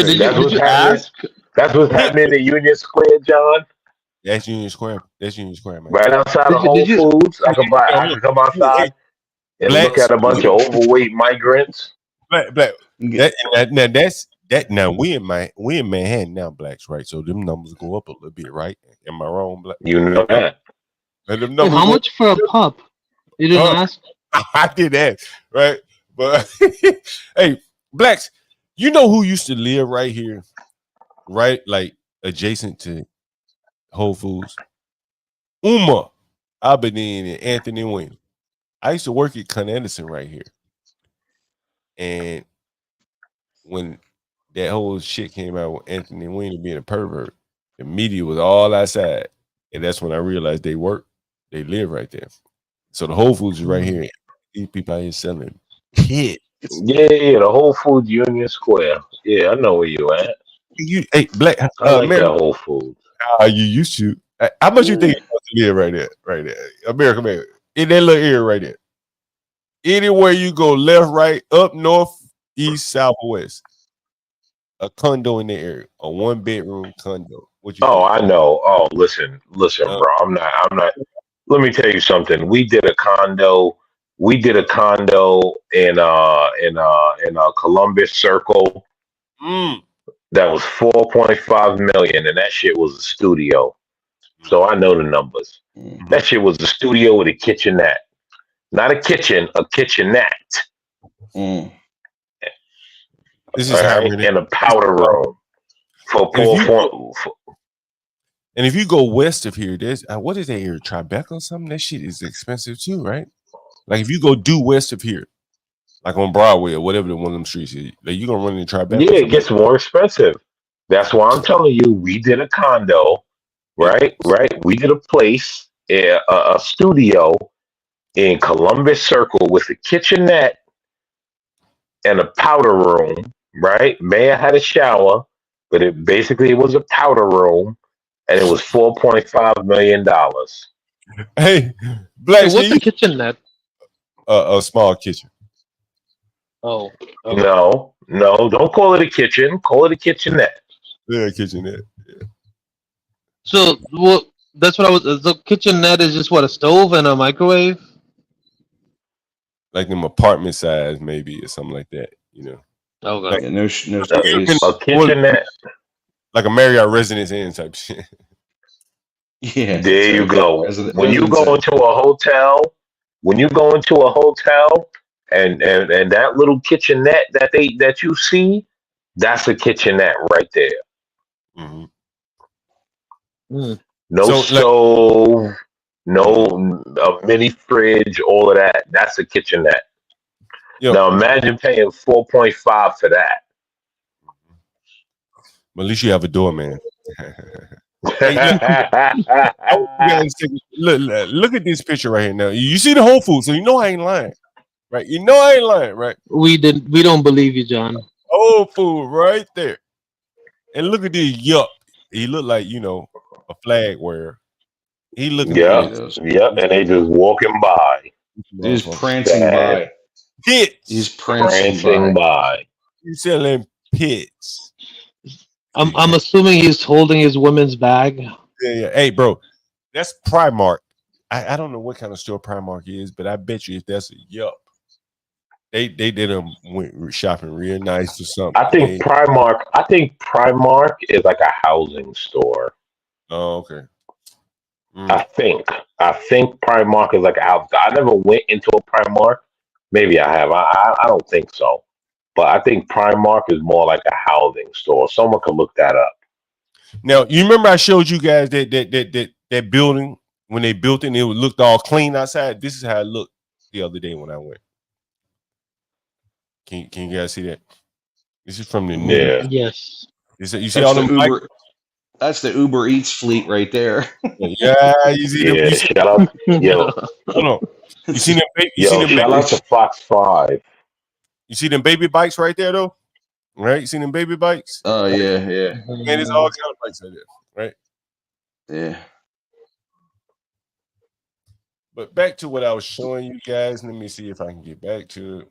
That's what's happening in Union Square, John. That's Union Square. That's Union Square, man. Right outside of Whole Foods, I can come outside and look at a bunch of overweight migrants. Black. Now we in Manhattan now, blacks, right? So them numbers go up a little bit, right? Am I wrong, black? You know that. How much for a pup? You didn't ask? I did ask, right? But hey, blacks, you know who used to live right here, right? Like adjacent to Whole Foods? Uma Abedin and Anthony Wayne. I used to work at Con Edison right here. And when that whole shit came out with Anthony Weiner being a pervert, the media was all outside. And that's when I realized they live right there. So the Whole Foods is right here. These people out here selling pit. Yeah, the Whole Foods Union Square. Yeah, I know where you at. Hey, black. I like that Whole Foods. You used to. How much you think you want to live right there? Right there. American man. In that little area right there. Anywhere you go, left, right, up, north, east, south, west. A condo in the area, a 1-bedroom condo. What you think? I know. Oh, listen, bro. I'm not. Let me tell you something. We did a condo in Columbus Circle. That was $4.5 million, and that shit was a studio. So I know the numbers. That shit was a studio with a kitchenette. Not a kitchen, a kitchenette. This is in a powder room for and if you go west of here, there's what is that here? Tribeca or something? That shit is expensive too, right? Like if you go due west of here, like on Broadway or whatever one of them streets is, like you gonna run into Tribeca. Yeah, it gets more expensive. That's why I'm telling you, we did a condo, right? We did a place, a studio in Columbus Circle with a kitchenette and a powder room. Right, Mayor had a shower, but it was a powder room, and it was $4.5 million. Hey, black. What's the kitchenette? A small kitchen. Oh, okay. No, don't call it a kitchen. Call it a kitchenette. Yeah, kitchenette. Yeah. So, that's what I was. The kitchenette is just what, a stove and a microwave, like them apartment size, maybe, or something like that. You know. Okay. Like, no a kitchenette, like a Marriott Residence Inn type shit. Yeah. There you go. When you go into a hotel, when you go into a hotel and that little kitchenette that you see, that's a kitchenette right there. Mhm. No So, like, stove, no a mini fridge, all of that. That's a kitchenette. yo, Now imagine paying 4.5 for that. at least you have a doorman. Hey, look, I want you guys to look at this picture right here. Now, you see the Whole Foods, so you know I ain't lying, right? You know I ain't lying, right? We don't believe you, John. Whole Food right there, and look at this. Yup, he look like a flag wearer. He looking Yep, pissed. and they just walking by. He's Motherfucker. prancing by. Pits. He's prancing by. He's selling pits. I'm assuming he's holding his women's bag. Yeah. Hey, bro, that's Primark. I don't know what kind of store Primark is, but I bet you if that's a Yup, they did them went shopping real nice or something. I think Primark is like a housing store. Oh, okay. I think Primark is like a house. I never went into a Primark. Maybe I have. I don't think so. But I think Primark is more like a housing store. Someone can look that up. Now, you remember I showed you guys that building when they built it and it looked all clean outside? This is how it looked the other day when I went. Can you guys see that? This is from the new. Yes. You see all them Uber. That's the Uber Eats fleet right there. Yeah, you see them. You see, shout out, yo. Hold on. You see them? Shout out to Fox 5. You see them baby bikes right there, though, right? You see them baby bikes? Oh yeah. Man, it's all kind of bikes right there, right? Yeah. But back to what I was showing you guys. Let me see if I can get back to it.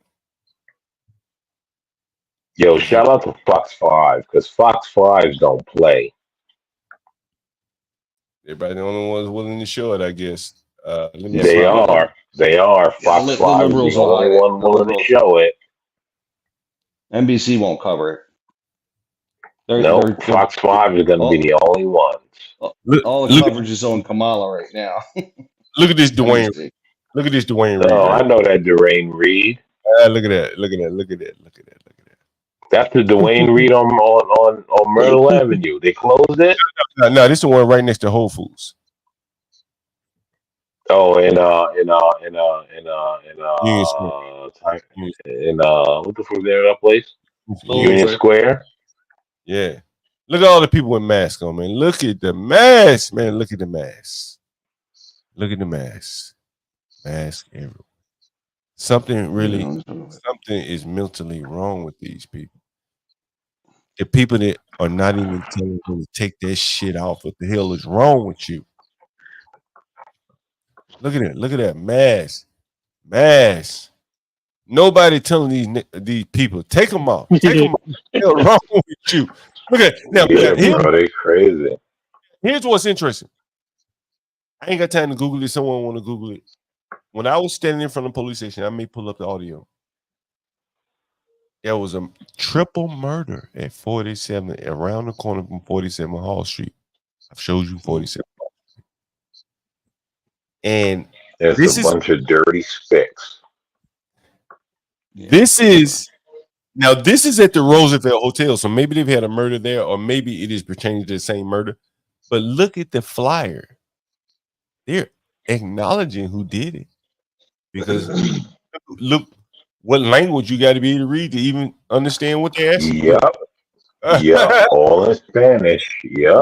Yo, shout out to Fox 5 because Fox 5 don't play. Everybody the only ones willing to show it, I guess. They are. Fox 5 is the only one willing to show it. NBC won't cover it. No, Fox 5 is going to be the only ones. All the coverage is on Kamala right now. Look at this, Dwayne. Look at this, Dwayne Reed. Oh, I know that Dwayne Reed. Look at that. That's the Dwayne Reed on Myrtle Avenue. They closed it. No, this is the one right next to Whole Foods. Oh, in Union what the fuck is that place? Union Square. Yeah. Look at all the people with masks on, man. Look at the mask, man. Look at the mask. Mask everywhere. Something is mentally wrong with these people. The people that are not even telling them to take that shit off. What the hell is wrong with you? Look at it. Look at that mask. Nobody telling these people take them off. Take them off. What's wrong with you? Look at it. Now, bro, they crazy. Here's what's interesting. I ain't got time to Google it. Someone want to Google it. When I was standing in front of the police station, I may pull up the audio. There was a triple murder at 47 around the corner from 47 Hall Street. I've showed you 47. And there's a bunch of dirty spicks. This is at the Roosevelt Hotel, so maybe they've had a murder there, or maybe it is pertaining to the same murder. But look at the flyer; they're acknowledging who did it, because look what language you got to be able to read to even understand what they're asking. Yep, all in Spanish. Yep.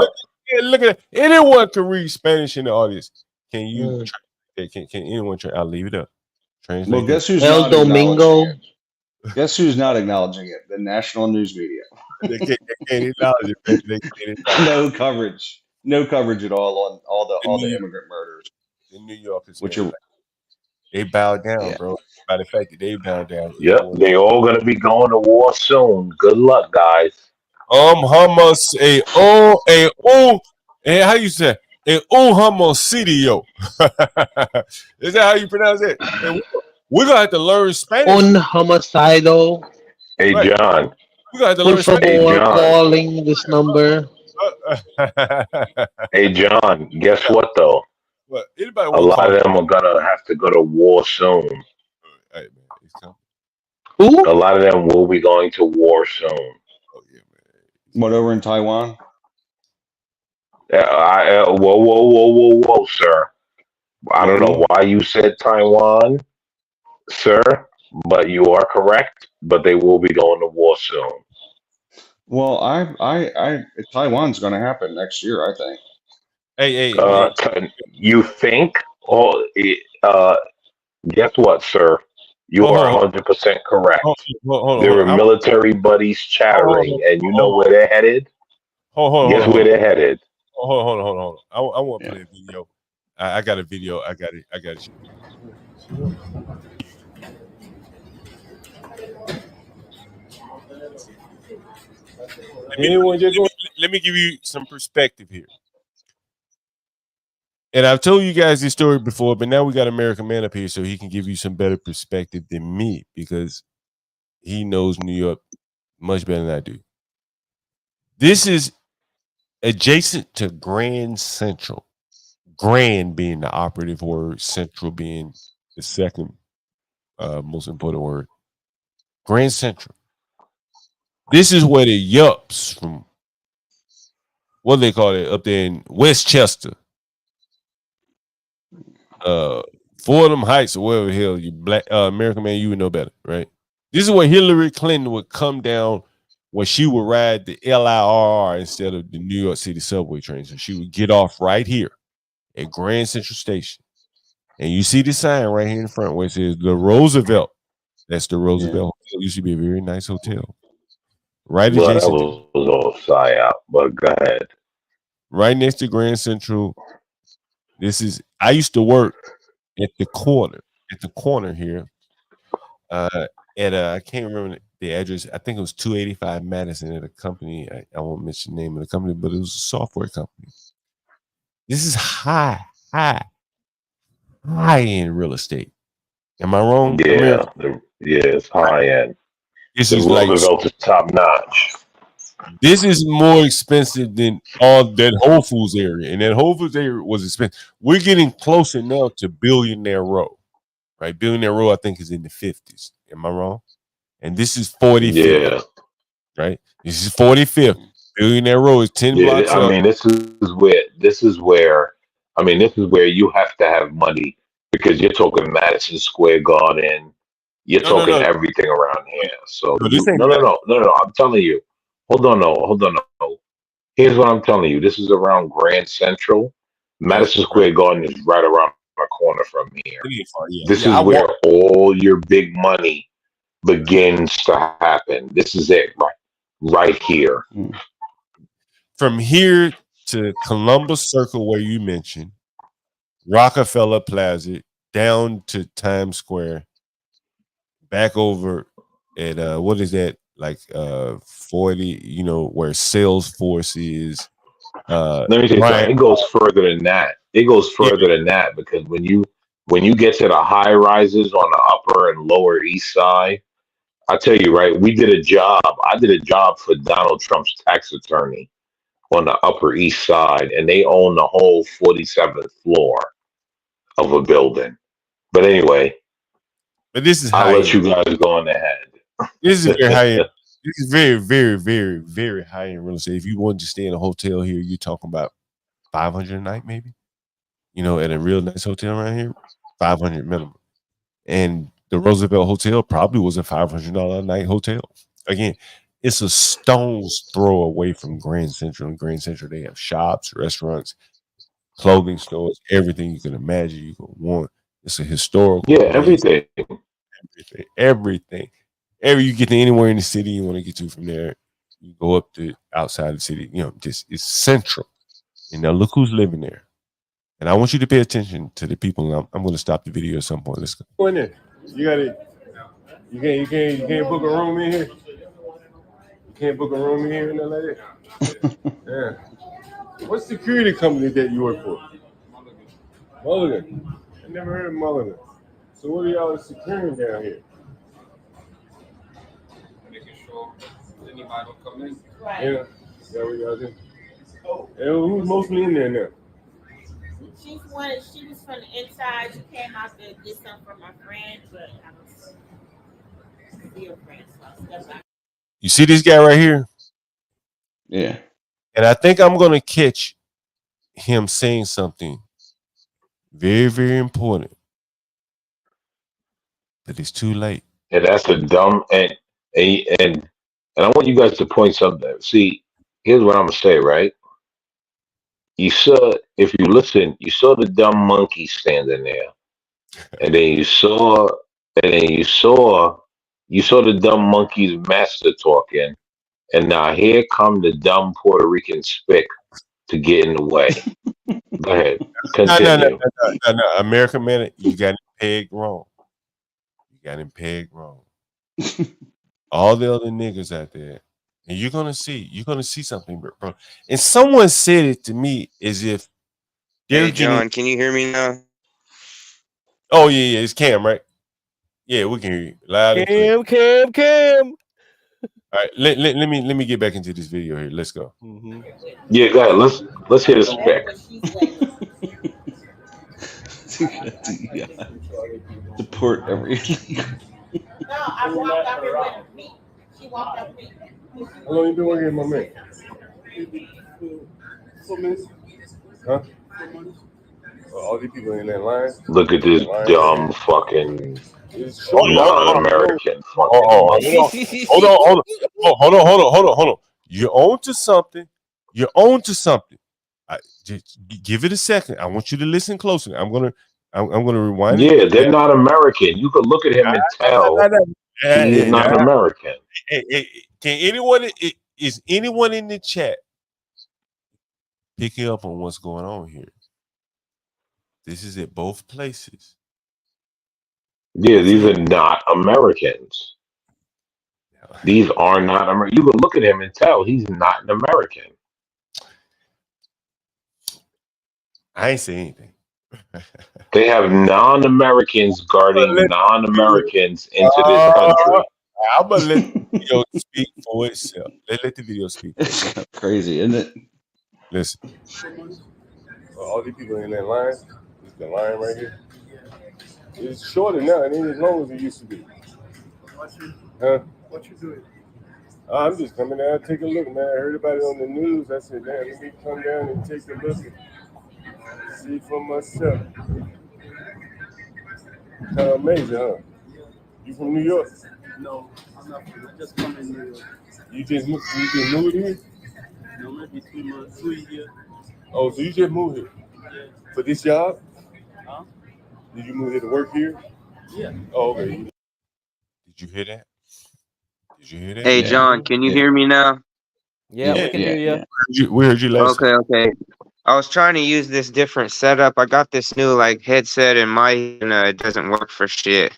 Look at it. Anyone can read Spanish in the audience. Can you? Can anyone try? I'll leave it up. Translate. Well, guess who's El Domingo? Guess who's not acknowledging it? The national news media. They can't acknowledge it. No coverage. No coverage at all on all the immigrant murders in New York. They bowed down, bro. By the fact that they bowed down. Yep, they all gonna be going to war soon. Good luck, guys. Hummus how you say homicidio. Is that how you pronounce it? We're gonna have to learn Spanish. Un homicidio. Hey, John. We gonna have to learn Spanish. Hey, calling this number. Hey, John. Guess what though? Well, anybody A want to lot call of me? them are gonna have to go to war soon. Hey, man, it's coming. Who? A lot of them will be going to war soon. Oh yeah, man. What, over in Taiwan? Whoa, sir. I Yeah, don't know why you said Taiwan, sir, but you are correct. But they will be going to war soon. well, Taiwan's going to happen next year, I think. Hey. You think? Oh, guess what, sir? You are Hold, 100% correct. hold There on. are military buddies chattering, and you know Hold where they're headed? Guess where on. they're headed? Hold on. I want to Yeah. play a video. I got a video. I got it. Let me give you some perspective here. And I've told you guys this story before, but now we got American Man up here so he can give you some better perspective than me because he knows New York much better than I do. This is adjacent to Grand Central. Grand being the operative word, Central being the second most important word. Grand Central. This is where the Yups from what do they call it up there in Westchester, Fordham Heights or wherever the hell you black American Man, you would know better, right? This is where Hillary Clinton would come down when she would ride the LIRR instead of the New York City subway train. So she would get off right here at Grand Central Station. And you see the sign right here in front where it says the Roosevelt. That's the Roosevelt Hotel. It used to be a very nice hotel. Right Well, that adjacent to was all psyop, but go ahead. right next to Grand Central. I used to work at the corner here. I can't remember the address. I think it was 285 Madison at a company. I won't mention the name of the company, but it was a software company. This is high end real estate. Am I wrong, Yeah, America? it's high end. This The is like Roosevelt is top notch. this is more expensive than all that Whole Foods area, and that Whole Foods area was expensive. We're getting closer now to Billionaire Row, right? Billionaire Row, I think, is in the 50s. Am I wrong? And this is 45th, Yeah, right? This is 45th. Billionaire Row is 10 yeah. blocks I up. mean, this is where you have to have money because you're talking Madison Square Garden. You're talking No. everything around here. So No, this ain't no. I'm telling you. Hold on, no. Here's what I'm telling you. This is around Grand Central. Madison right. Square Garden is right around the corner from here. It ain't far. This Yeah. is I where walk all your big money begins to happen. This is it, right here. from here to Columbus Circle, where you mentioned Rockefeller Plaza, down to Times Square, back over at what is that like 40, where Salesforce is Let me tell you Brian. something. It goes further than that. It goes Yeah, further than that because when you get to the high rises on the upper and lower east side, I tell you, right, we did a job. I did a job for Donald Trump's tax attorney on the Upper East Side, and they own the whole 47th floor of a building. But anyway, but this is I'll high let end. you guys go on ahead. This is very high end. This is very, very, very, very high end real estate. If you wanted to stay in a hotel here, you're talking about 500 a night, maybe. At a real nice hotel around here, 500 minimum. And the Roosevelt Hotel probably was a $500 a night hotel. Again, it's a stone's throw away from Grand Central. In Grand Central, they have shops, restaurants, clothing stores, everything you can imagine you could want. It's a historical Yeah, place. everything. Everything. You get to anywhere in the city you want to get to from there. You go up to outside the city. Just it's central. And now look who's living there. And I want you to pay attention to the people. And I'm going to stop the video at some point. Let's go. Go in there. You got it. You can't book a room in here. You can't book a room in here and nothing like that. Yeah. What security company that you work for? Mulligan. I never heard of Mulligan. So what are y'all securing down here? Making sure anybody don't come in. Right. Yeah. Is that what y'all do? And who's mostly in there now? She was from the inside. She came out to get something from my friend, but I don't see her friend, so I stepped back. You see this guy right here? Yeah. And I think I'm gonna catch him saying something very, very important. But it's too late. And that's a dumb and I want you guys to point something out. See, here's what I'm gonna say, right? You saw, if you listen, you saw the dumb monkey standing there, and then you saw the dumb monkey's master talking, and now here come the dumb Puerto Rican spick to get in the way. Go ahead, continue. No. American man, you got him pegged wrong. You got him pegged wrong. All the other niggas out there, and you're gonna see something, bro. And someone said it to me as if they're Hey John, can you hear me now? Oh yeah, it's Cam, right? Yeah, we can hear you loud and clear. Cam. All right, let me get back into this video here. Let's go. Mm-hmm. Yeah, go ahead. Let's hear the spec. Yeah. Deport every illegal. No, I walked out here with me. She walked up with me. How long you been working, my man? 4 minutes. Huh? All these people in that line. Look at this dumb fucking non-American fucking monkey. Hold on. You're on to something. Just give it a second. I want you to listen closely. I'm gonna rewind. Yeah, they're not American. You could look at him and tell he's not American. Can anyone is anyone in the chat picking up on what's going on here? This is at both places. Yeah, these are not Americans. These are not American. You could look at him and tell he's not an American. I ain't saying anything. They have non-Americans guarding non-Americans into this country. I'm gonna let the video speak for itself. Let the video speak. It's crazy, isn't it? Listen. All these people in that line, it's the line right here. It's shorter now, it ain't as long as it used to be. Huh? What you doing? I'm just coming down, take a look, man. I heard about it on the news. I said, damn, let me come down and take a look and see for myself. Kind of amazing, huh? You from New York? No, I'm not from. I just come in New York. You just moved here? No, maybe 3 months, 2 years. Oh, so you just moved here? Yeah. For this job? Huh? Did you move here to work here? Yeah. Oh, okay. Did you hear that? Did you hear that? Hey John, can you hear me now? Yeah, we can hear you. We heard you last time. Okay. I was trying to use this different setup. I got this new like headset and mic, and it doesn't work for shit.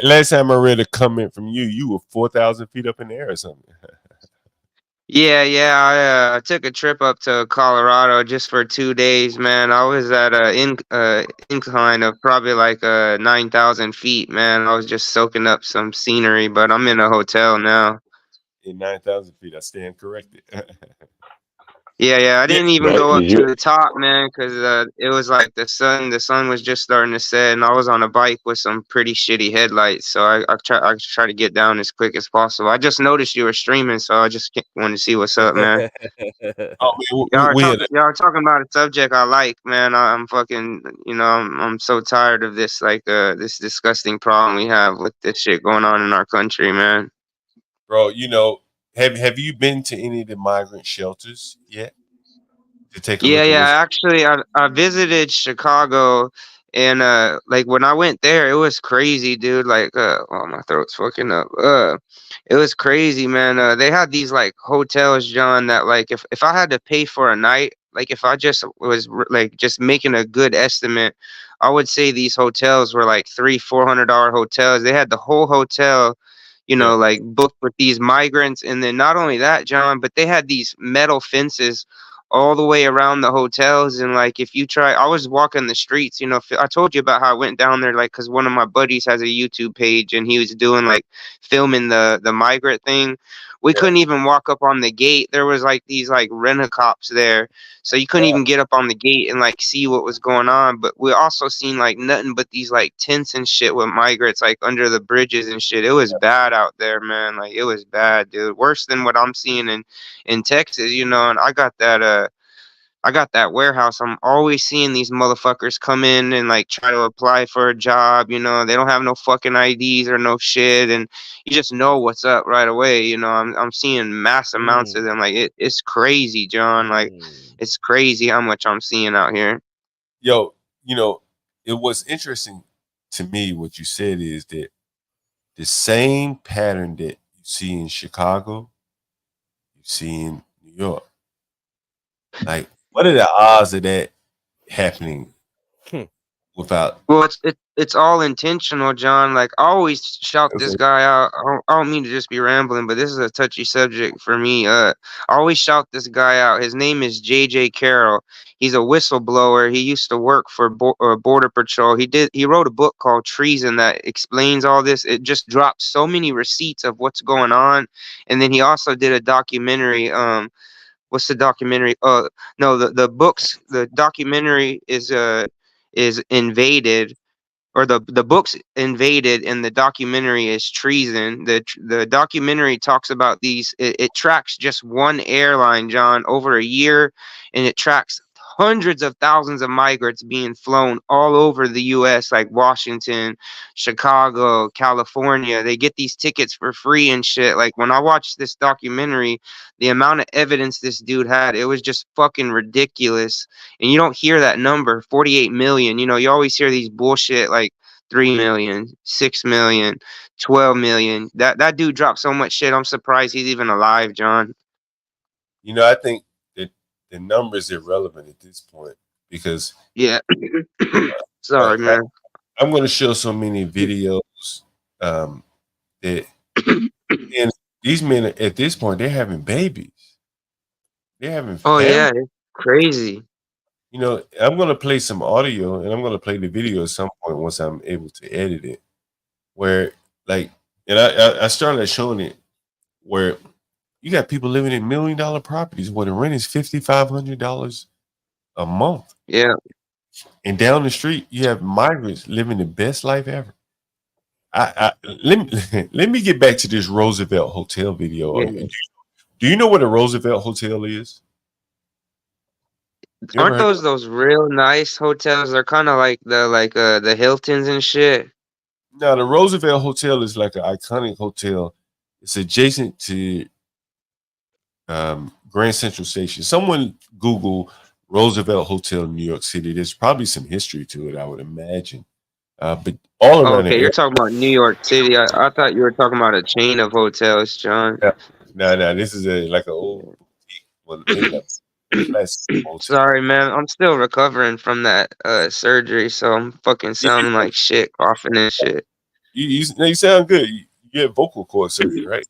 Last time I read a comment from you, you were 4,000 feet up in the air or something. Yeah. I took a trip up to Colorado just for 2 days, man. I was at an incline of probably like 9,000 feet, man. I was just soaking up some scenery, but I'm in a hotel now. In 9,000 feet, I stand corrected. Yeah. I didn't even go up to the top, man, because it was like the sun was just starting to set, and I was on a bike with some pretty shitty headlights. So I try to get down as quick as possible. I just noticed you were streaming, so I just wanted to see what's up, man. Y'all are talking about a subject I like, man. I'm fucking, I'm so tired of this, like, this disgusting problem we have with this shit going on in our country, man. Bro, have you been to any of the migrant shelters yet? To take a look at Actually, I visited Chicago, and like when I went there, it was crazy, dude. Like, my throat's fucking up. It was crazy, man. They had these like hotels, John, that like if I had to pay for a night, like if I just was like just making a good estimate, I would say these hotels were like $300-$400 hotels. They had the whole hotel, like booked with these migrants, and then not only that, John, but they had these metal fences all the way around the hotels. And like if you try, I was walking the streets, I told you about how I went down there, like because one of my buddies has a YouTube page, and he was doing like filming the migrant thing. We couldn't even walk up on the gate. There was like these like rent-a-cops there, so you couldn't even get up on the gate and like see what was going on. But we also seen like nothing but these like tents and shit with migrants like under the bridges and shit. It was bad out there, man. Like it was bad, dude. Worse than what I'm seeing in Texas, you know. And I got that warehouse. I'm always seeing these motherfuckers come in and like try to apply for a job. You know, they don't have no fucking IDs or no shit, and you just know what's up right away. You know, I'm seeing mass amounts of them. Like it's crazy, John. Like it's crazy how much I'm seeing out here. Yo, you know, it was interesting to me what you said is that the same pattern that you see in Chicago, you see in New York. Like, what are the odds of that happening without? Well, it's all intentional, John. Like I always shout this guy out. I don't mean to just be rambling, but this is a touchy subject for me. I always shout this guy out. His name is J.J. Carroll. He's a whistleblower. He used to work for Border Patrol. He wrote a book called Treason that explains all this. It just drops so many receipts of what's going on, and then he also did a documentary. What's the documentary? No, the documentary is Invaded, or the book's Invaded, and the documentary is Treason. The documentary talks about it tracks just one airline, John, over a year, and it tracks hundreds of thousands of migrants being flown all over the US, like Washington, Chicago, California. They get these tickets for free and shit. Like when I watched this documentary, the amount of evidence this dude had, it was just fucking ridiculous. And you don't hear that number, 48 million. You know, you always hear these bullshit like 3 million, 6 million, 12 million. That dude dropped so much shit. I'm surprised he's even alive, John. You know, I think that the number is irrelevant at this point because Sorry, man. I'm going to show so many videos that and these men at this point they're having babies. They're having families. Yeah, it's crazy. You know, I'm going to play some audio and I'm going to play the video at some point once I'm able to edit it. Where like, and I started showing it where you got people living in $1 million properties where the rent is $5,500 a month. Yeah. And down the street, you have migrants living the best life ever. Let me get back to this Roosevelt Hotel video. Yeah. Do you know what a Roosevelt Hotel is? Aren't those real nice hotels? They're kind of like the Hiltons and shit. No, the Roosevelt Hotel is like an iconic hotel. It's adjacent to Grand Central Station. Someone Google Roosevelt Hotel in New York City. There's probably some history to it, I would imagine. But all around okay, you're talking about New York City. I thought you were talking about a chain of hotels, John. No, this is like an old Sorry, man. I'm still recovering from that surgery, so I'm fucking sounding like shit, coughing and shit. You sound good. You get vocal cord surgery, right?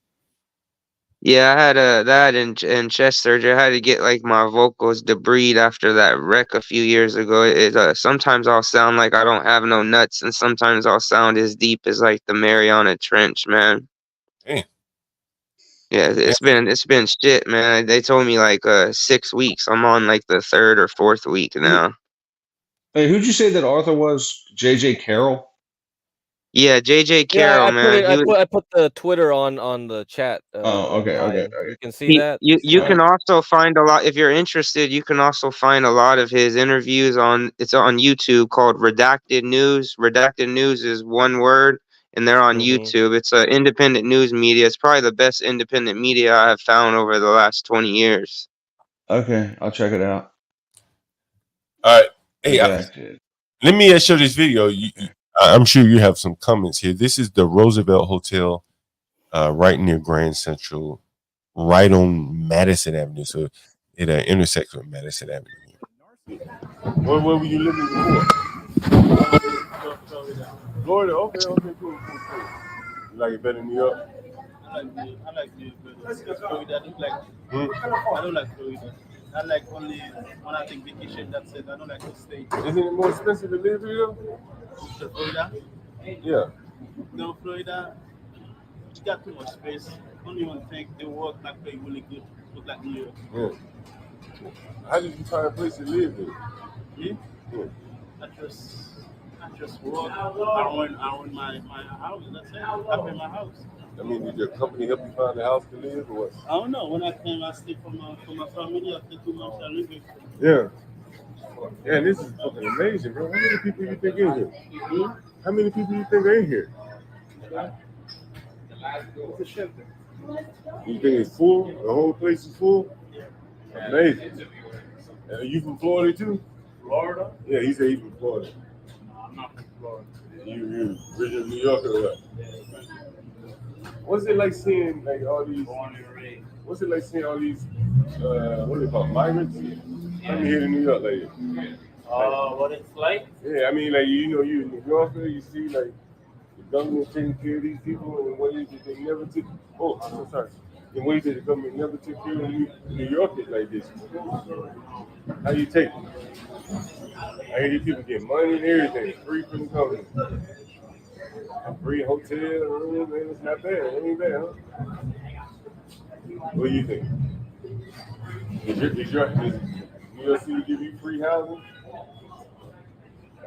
Yeah, I had that and chest surgery. I had to get like my vocals debrided after that wreck a few years ago. Sometimes I'll sound like I don't have no nuts, and sometimes I'll sound as deep as like the Mariana Trench, man. Damn. Yeah, it's been shit, man. They told me like 6 weeks. I'm on like the 3rd or 4th week now. Hey, who'd you say that Arthur was? J.J. Carroll? Yeah, J.J. Carroll, man. I put the Twitter on the chat. Okay. You can see that. You can also find a lot if you're interested. You can also find a lot of his interviews on YouTube called Redacted News. Redacted News is one word, and they're on YouTube. It's an independent news media. It's probably the best independent media I have found over the last 20 years. Okay, I'll check it out. All right. Hey, let me show this video. I'm sure you have some comments here. This is the Roosevelt Hotel right near Grand Central, right on Madison Avenue. So it intersects with Madison Avenue. Where were you living before? Florida. Okay, cool. You like it better in New York? I like the Florida. I don't like Florida. I like only when I take vacation. That's it. I don't like to stay. Isn't it more expensive to live here? Florida? Yeah. No, Florida. got too much space. I don't even think the work like pay really good. Look like New York. Yeah. How did you find a place to live in? Me? Yeah. I just work. I own my house. That's it. I pay my house. I mean, did your company help you find a house to live or what? I don't know. When I came, I stayed for my family. After 2 months, I live with. Yeah. Yeah, this is fucking amazing, bro. How many people you think in here? How many people you think are in here? It's a shelter. You think it's full? The whole place is full? Amazing. And are you from Florida too? Florida? Yeah, he said he's from Florida. No, I'm not from Florida. You original New Yorker or what? What's it like seeing like all these? What's it like seeing all these? What do they call migrants? I'm here in New York, like. What it's like? Yeah, I mean, like you in New Yorker, you see like the government taking care of these people in ways that they never took. Oh, I'm so sorry. In ways that the government never took care of New Yorkers like this. How you take it? I hear these people get money and everything free from the government. A free hotel room, man, it's not bad. It ain't bad, huh? What do you think? Is New York City give you free housing?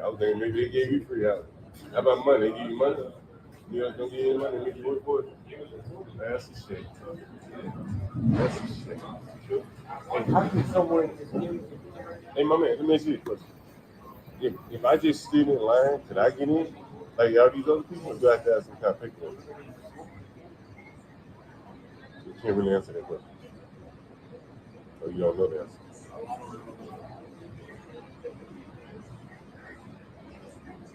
I was thinking maybe they gave you free housing. How about money? They give you money? New York don't give you any money, they make you work for it? That's a shame. That's a shame. And how can someone... Hey, my man, let me ask you a question. If I just stood in line, could I get in? Like all these other people, or do I have to have some kind of paperwork? You can't really answer that question. Or you don't know the answer.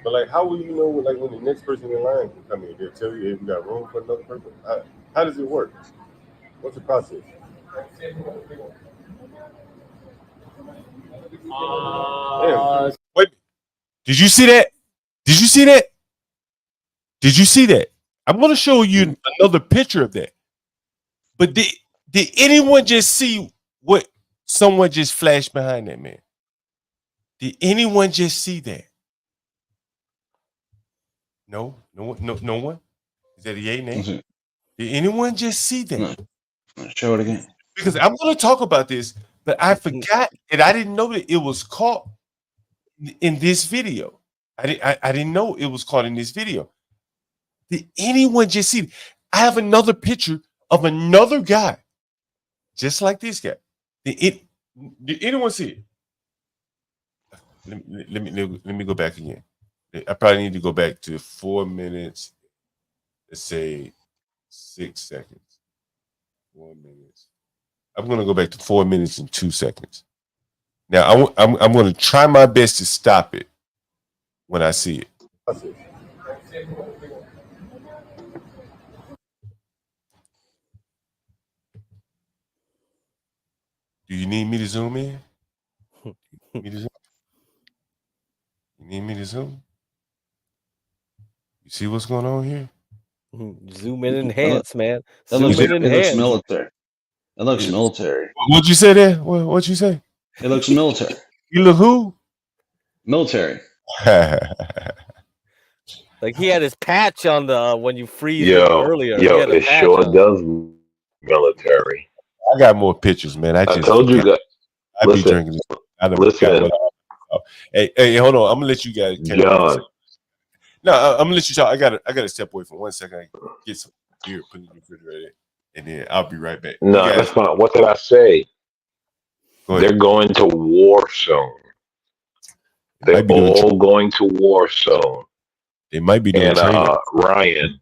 But like, how will you know like when the next person in line can come in? They'll tell you if you got room for another person. How does it work? What's the process? Wait, did you see that? Did you see that? Did you see that? I'm going to show you another picture of that. But did anyone just see what someone just flashed behind that man? Did anyone just see that? No one. Is that a yay name? Did anyone just see that? No. Show it again. Because I'm going to talk about this, but I forgot and I didn't know that it was caught in this video. I didn't know it was caught in this video. Did anyone just see it? I have another picture of another guy, just like this guy. Did anyone see it? Let me go back again. I probably need to go back to 4 minutes. Let's say 6 seconds. 4 minutes. I'm going to go back to 4 minutes and 2 seconds. Now I'm going to try my best to stop it when I see it. Do you need me to zoom in? You need me to zoom? You see what's going on here? Zoom in, enhance, man. That looks military. That looks military. What'd you say there? What'd you say? It looks military. You look who? Military. Like he had his patch on the when you freeze earlier. It sure does military. I got more pictures, man. I told you guys. I be drinking this. Hey, hold on. I'm gonna let you guys. No, I'm gonna let you talk. I gotta step away for 1 second. I get some beer, put it in the refrigerator, and then I'll be right back. No, that's fine. What did I say? They're going to war zone. They're all going to war zone. They might be doing training. Ryan,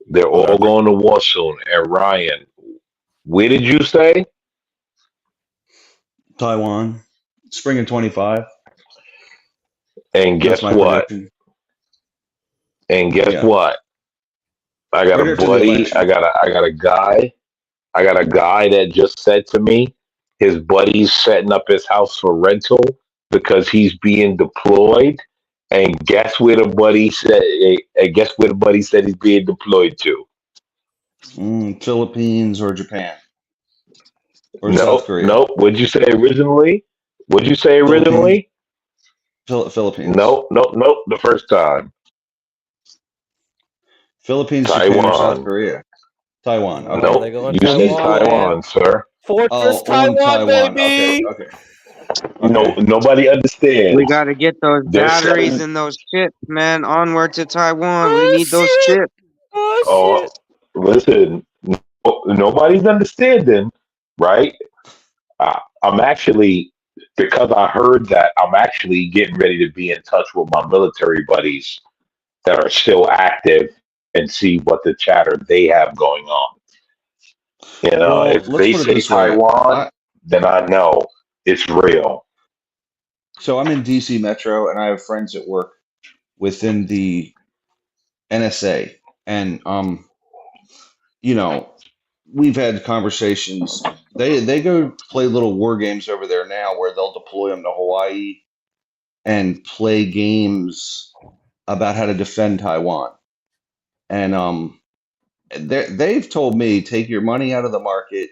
they're all going to war zone. And Ryan, where did you say? Taiwan. Spring of 25. And guess what? Prediction. And guess what? I got a buddy. I got a guy. I got a guy that just said to me, his buddy's setting up his house for rental because he's being deployed. And guess where the buddy said? Guess where the buddy said he's being deployed to? Philippines or Japan or South Korea. No. What'd you say originally? Philippines. No. The first time. Philippines, Japan, or South Taiwan. Korea? Taiwan. No, Okay. Nope. they're going You said Taiwan, man. Taiwan, sir. Fortress Oh, on Taiwan, Taiwan. Okay. baby. Okay. No, Okay. nobody understands. We got to get those They're batteries setting. and those chips, man. Onward to Taiwan. We Oh need those shit! chips. Oh Oh, shit! listen. Nobody's understanding, right? I'm actually, because I heard that, I'm actually getting ready to be in touch with my military buddies that are still active and see what the chatter they have going on. You know, Well, if let's they put it say this way. Taiwan, then I know it's real. So I'm in DC Metro, and I have friends that work within the NSA, and you know, we've had conversations. They go play little war games over there now, where they'll deploy them to Hawaii and play games about how to defend Taiwan. And they've told me take your money out of the market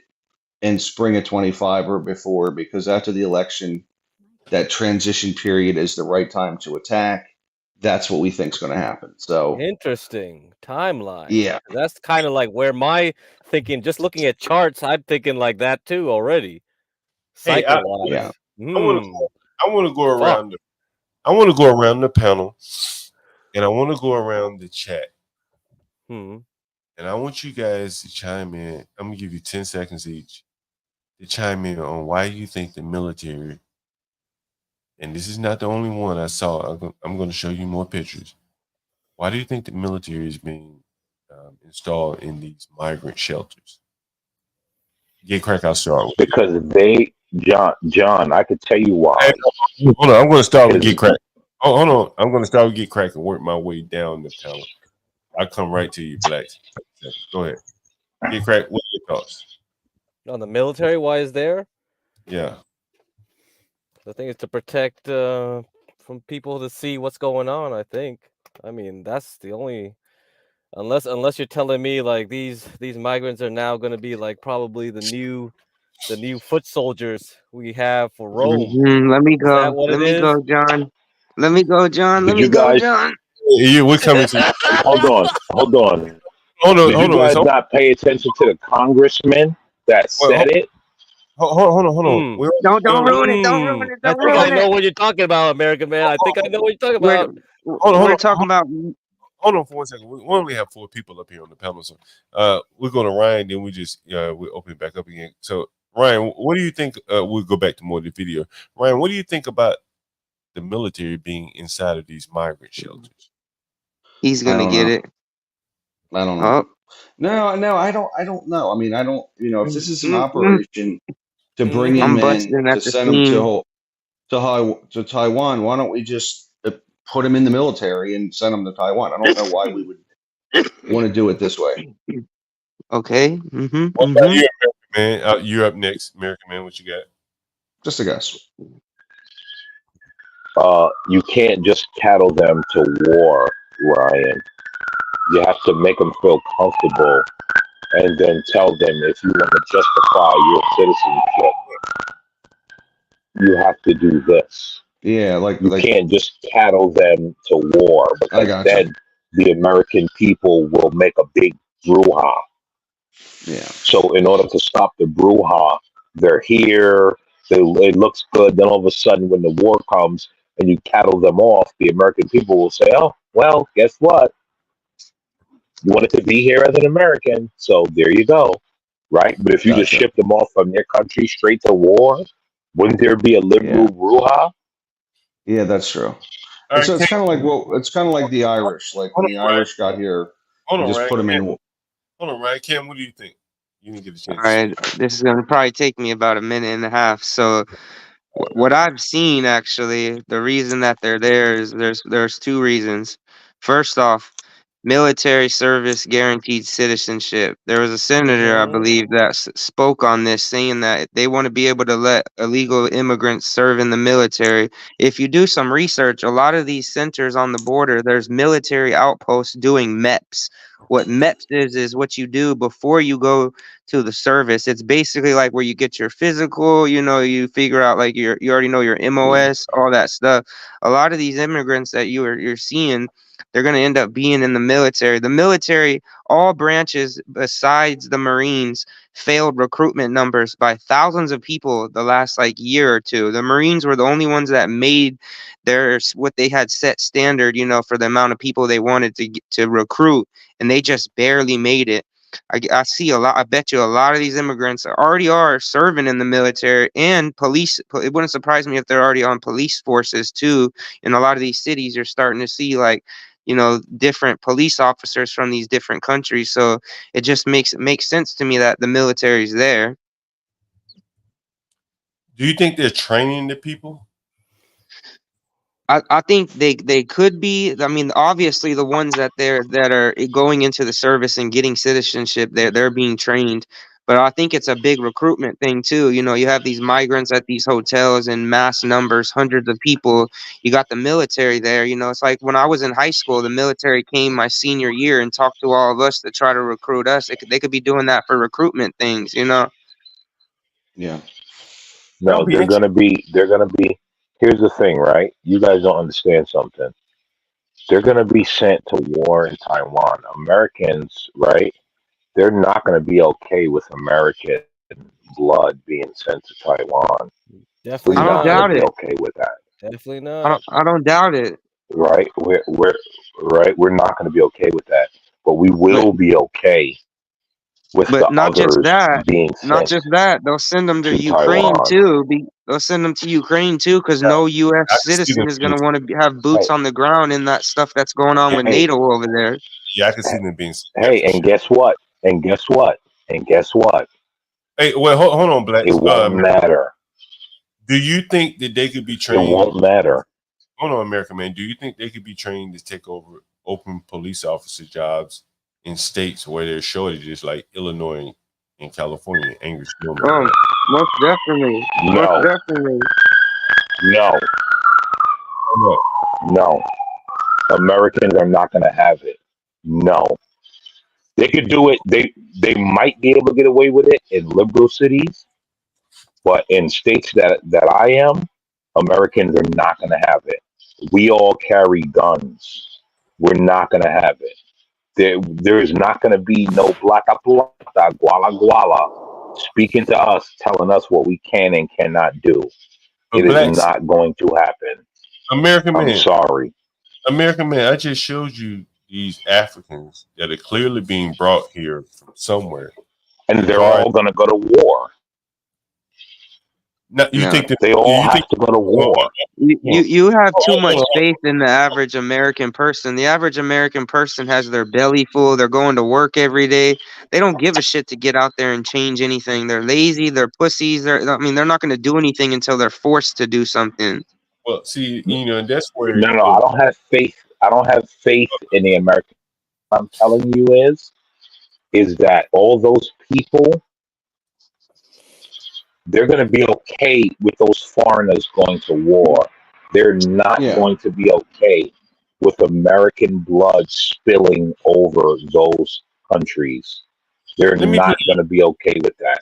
in spring of 25 or before, because after the election, that transition period is the right time to attack. That's what we think is going to happen. So Interesting timeline. yeah, That's kind of like where my thinking. Just looking at charts, I'm thinking like that too already. Hey, Cycle yeah. wise. I want to I want to go Fuck. around. I want to go around the panel, and I want to go around the chat, Hmm. and I want you guys to chime in. I'm gonna give you 10 seconds each to chime in on why you think the military. And this is not the only one I saw. I'm going to show you more pictures. Why do you think the military is being installed in these migrant shelters? Get crack. I'll start with you. Because John, I could tell you why. Hey, hold on. I'm going to start with Because Get Crack. Oh, hold on. I'm going to start with Get Crack and work my way down the panel. I'll come right to you, Blacks. Go ahead. Get Crack. What are your thoughts? On the military, why is there? Yeah. The thing is to protect from people to see what's going on. I think. I mean, that's the only. Unless you're telling me like these migrants are now going to be like probably the new foot soldiers we have for Rome. Let me Is that go. what Let it me is? go, John. Let me go, John. Let did me you go, guys John. We're coming to you. hold on? Hold on. Hold on. Did you Hold on. guys not pay attention to the congressman that said it? Hold on. Hold on. Hmm. Don't ruin it. Don't ruin it. I Don't think I ruin know it. what you're talking about, American man. I think I know what you're talking We're about. we're talking about. Hold on for 1 second. We only have 4 people up here on the panel, so we're going to Ryan. Then we open it back up again. So Ryan, what do you think? We'll go back to more of the video. Ryan, what do you think about the military being inside of these migrant shelters? He's I gonna don't get know. it. I don't know. Oh. No, I don't. I don't know. I mean, I don't. If this is an Mm-mm. operation to bring him I'm in busting to at the send him seams. to Taiwan, why don't we just put him in the military and send him to Taiwan? I don't know why we would want to do it this way. Okay. What about you, American man? You're up next, American man. What you got? Just a guess. You can't just cattle them to war, Ryan. You have to make them feel comfortable and then tell them if you want to justify your citizenship, you have to do this. Yeah, You can't just cattle them to war I because gotcha. then the American people will make a big brouhaha. Yeah. So in order to stop the brouhaha, they're here. It looks good. Then all of a sudden, when the war comes and you cattle them off, the American people will say, "Oh, well, guess what? You wanted to be here as an American, so there you go." Right? But if you just Gotcha. ship them off from their country straight to war, wouldn't there be a liberal brouhaha? Yeah, that's true. All And right, so it's Cam, kind of like it's kind of like the Irish. Like when hold the on, Ryan. Irish got here, Hold we on, just Ryan. put them Cam, in. hold on, Ryan. Cam, what do you think? You didn't get a All chance to right. speak. This is gonna probably take me about a minute and a half. So what I've seen actually, the reason that they're there is there's two reasons. First off, military service guaranteed citizenship. There was a senator, I believe, that spoke on this, saying that they want to be able to let illegal immigrants serve in the military. If you do some research, a lot of these centers on the border, there's military outposts doing MEPS. What MEPS is what you do before you go to the service. It's basically like where you get your physical, you figure out like you already know your MOS, all that stuff. A lot of these immigrants that you're seeing, they're going to end up being in the military. The military, all branches besides the Marines, failed recruitment numbers by thousands of people the last like year or two. The Marines were the only ones that made what they had set standard, you know, for the amount of people they wanted to recruit, and they just barely made it. I see a lot. I bet you a lot of these immigrants already are serving in the military and police. It wouldn't surprise me if they're already on police forces too. In a lot of these cities, you're starting to see like, you know, different police officers from these different countries. So it just makes sense to me that the military is there. Do you think they're training the people? I think they could be. I mean, obviously the ones that are going into the service and getting citizenship, they're being trained. But I think it's a big recruitment thing too. You know, you have these migrants at these hotels in mass numbers, hundreds of people. You got the military there. You know, it's like when I was in high school, the military came my senior year and talked to all of us to try to recruit us. They could be doing that for recruitment things. You know. Yeah. No, they're gonna be. Here's the thing, right? You guys don't understand something. They're gonna be sent to war in Taiwan. Americans, right? They're not gonna be okay with American blood being sent to Taiwan. Definitely We're I don't not gonna doubt be it. okay with that, Definitely not. I don't doubt it. right? We're not gonna be okay with that. But we But will be okay with But the not just others that, being not sent just that, they'll send them to to Ukraine Taiwan. too. They'll send them to Ukraine too, because no U.S. I can see them citizen is going being. to want to have Hey, boots on the ground in that stuff that's going on with hey, NATO over there. Yeah, I can see them being sent there hey, for and sure. guess what? And guess what? And guess what? Hey, well, hold on, It Blacks. won't matter. Do you think that they could be It trained? won't matter. Hold on, American man. Do you think they could be trained to take over open police officer jobs in states where there's shortages, like Illinois and California, angry snowmen? Oh, most definitely, most No, definitely. no, no. Americans are not going to have it. No, they could do it. They might be able to get away with it in liberal cities, but in states that I am, Americans are not going to have it. We all carry guns. We're not going to have it. There is not going to be no plata plata, guala guala, speaking to us, telling us what we can and cannot do. But It is Blacks, not going to happen. American I'm man, sorry. American man, I just showed you these Africans that are clearly being brought here from somewhere. And they're all going to go to war. Now, you No. think that They all have to go to war. You have too much faith in the average American person. The average American person has their belly full. They're going to work every day. They don't give a shit to get out there and change anything. They're lazy. They're pussies. They're not going to do anything until they're forced to do something. Well, see, you know, and that's where No, I don't have faith. I don't have faith in the American. I'm telling you is that all those people, they're going to be okay with those foreigners going to war. They're not going to be okay with American blood spilling over those countries. They're not going to be okay with that.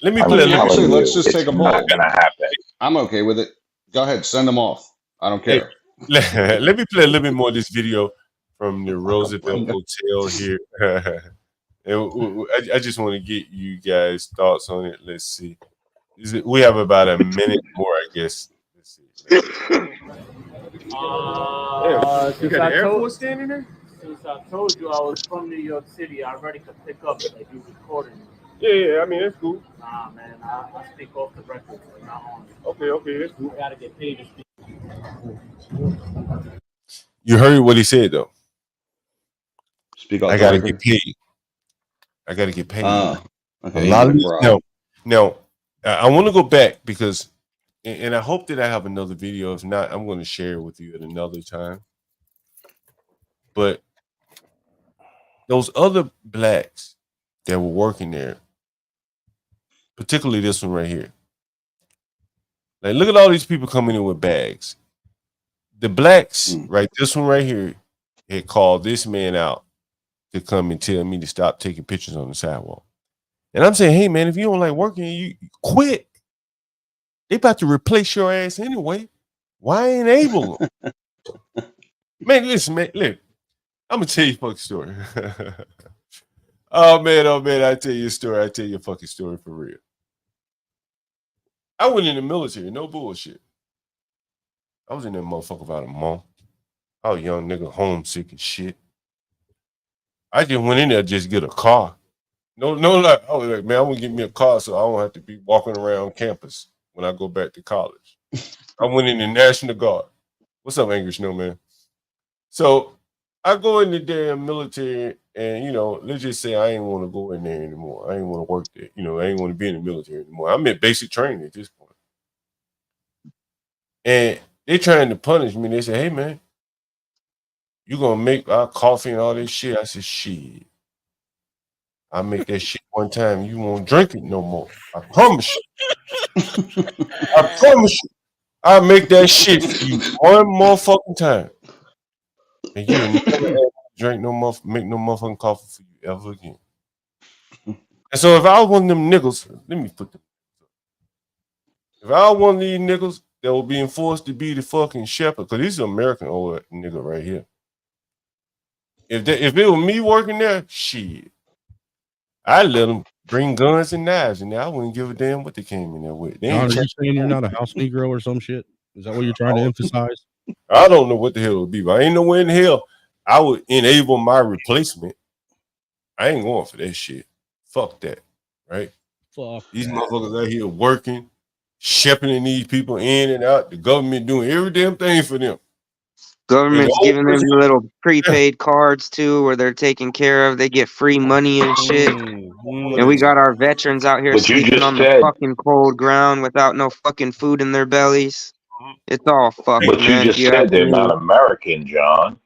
Let me I mean, actually, let's just take a poll. Not going to happen. I'm okay with it. Go ahead, send them off. I don't care. Hey, let me play a little bit more of this video from the Roosevelt Hotel here. I just want to get you guys' thoughts on it. Let's see. We have about a minute more, I guess. Let's see. You got the Air Force standing there? Since I told you I was from New York City, I already could pick up like you recording me. Yeah, I mean, that's cool. Nah, man, I speak off the record, so not on. Okay, that's cool. I gotta get paid to speak. You heard what he said, though. Speak off I the gotta record. get paid. I gotta get paid. Okay. A lot of these, now, I want to go back because, and I hope that I have another video. If not, I'm going to share it with you at another time. But those other blacks that were working there, particularly this one right here. Like, look at all these people coming in with bags. The blacks, right? This one right here, had called this man out to come and tell me to stop taking pictures on the sidewalk. And I'm saying, hey, man, if you don't like working, you quit. They about to replace your ass anyway. Why ain't able? Man, listen, man. Look, I'm gonna tell you a fucking story. Oh man, I tell you a story. I tell you a fucking story for real. I went in the military, no bullshit. I was in that motherfucker about a month. I was a young nigga, homesick and shit. I just went in there just to get a car. No, like I was like, man, I want to get me a car so I don't have to be walking around campus when I go back to college. I went in the National Guard. What's up, Angry Snowman? So I go in the damn military, and let's just say I ain't want to go in there anymore. I ain't want to work there. I ain't want to be in the military anymore. I'm in basic training at this point. And they trying to punish me. They say, hey man, you gonna make our coffee and all this shit. I said, shit. I make that shit one time, you won't drink it no more. I promise you. I promise you. I'll make that shit for you one more fucking time. And you'll never drink no more, make no motherfucking coffee for you ever again. And so if I was one of them niggas, let me put them. If I was one of these niggas that were being forced to be the fucking shepherd, because this is an American old nigga right here. If it was me working there, shit, I'd let them bring guns and knives in there. I wouldn't give a damn what they came in there with. John, are you saying you're not a house Negro or some shit? Is that what you're trying to emphasize? I don't know what the hell it would be, but ain't nowhere in hell I would enable my replacement. I ain't going for that shit. Fuck that, right? Fuck these motherfuckers out here working, shepherding these people in and out. The government doing every damn thing for them. Government's giving them little prepaid cards too, where they're taken care of. They get free money and shit. And we got our veterans out here But you sleeping just on the said- fucking cold ground without no fucking food in their bellies. It's all fucked, But man. you just if said ask they're me. not American, John.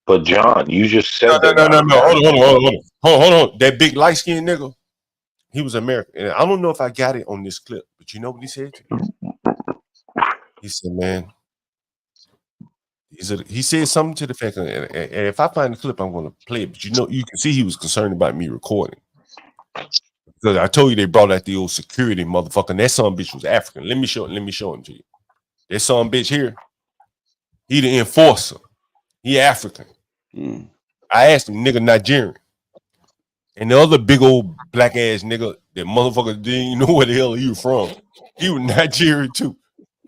But John, you just said No. they're not American. Hold on. That big light skinned nigga, he was American. And I don't know if I got it on this clip, but you know what he said to me? He said, man, he said something to the fact, and if I find the clip, I'm going to play it. But you can see he was concerned about me recording. Because I told you they brought out the old security motherfucker, and that son bitch was African. Let me show him to you. That son bitch here, he the enforcer. He African. I asked him, nigga Nigerian. And the other big old black ass nigga, that motherfucker didn't even know where the hell he was from. He was Nigerian too,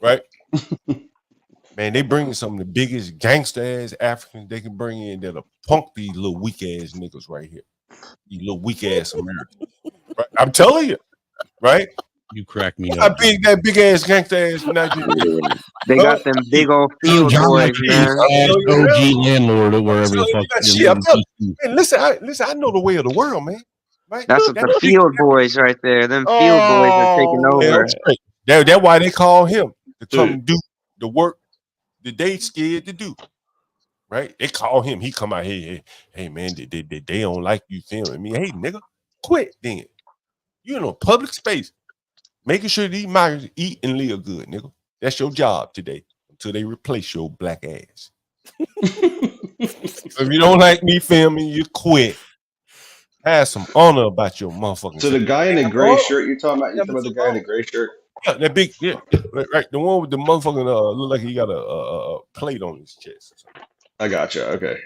right? Man, they bring some of the biggest gangster ass Africans they can bring in that'll punk these little weak ass niggas right here. These little weak ass Americans. Right? I'm telling you, right? You crack me up. That big ass gangster ass Nigerian. They got them big old field boys, man. OG landlord or wherever the fuck. Man, listen, I know the way of the world, man. Right? That's what the field boys right there. Them field boys are taking over. That's why they call him to come do the work that they scared to do. Right? They call him. He come out here. Hey man, they don't like you filming me. Hey nigga, quit then. You in a public space, making sure these migrants eat and live good, nigga. That's your job today until they replace your black ass. If you don't like me filming, you quit. Have some honor about your motherfucking. So the guy in the gray shirt you're talking about? You're talking about the guy in the gray shirt? Yeah, that big, right. The one with the motherfucking look like he got a plate on his chest. I gotcha. Okay.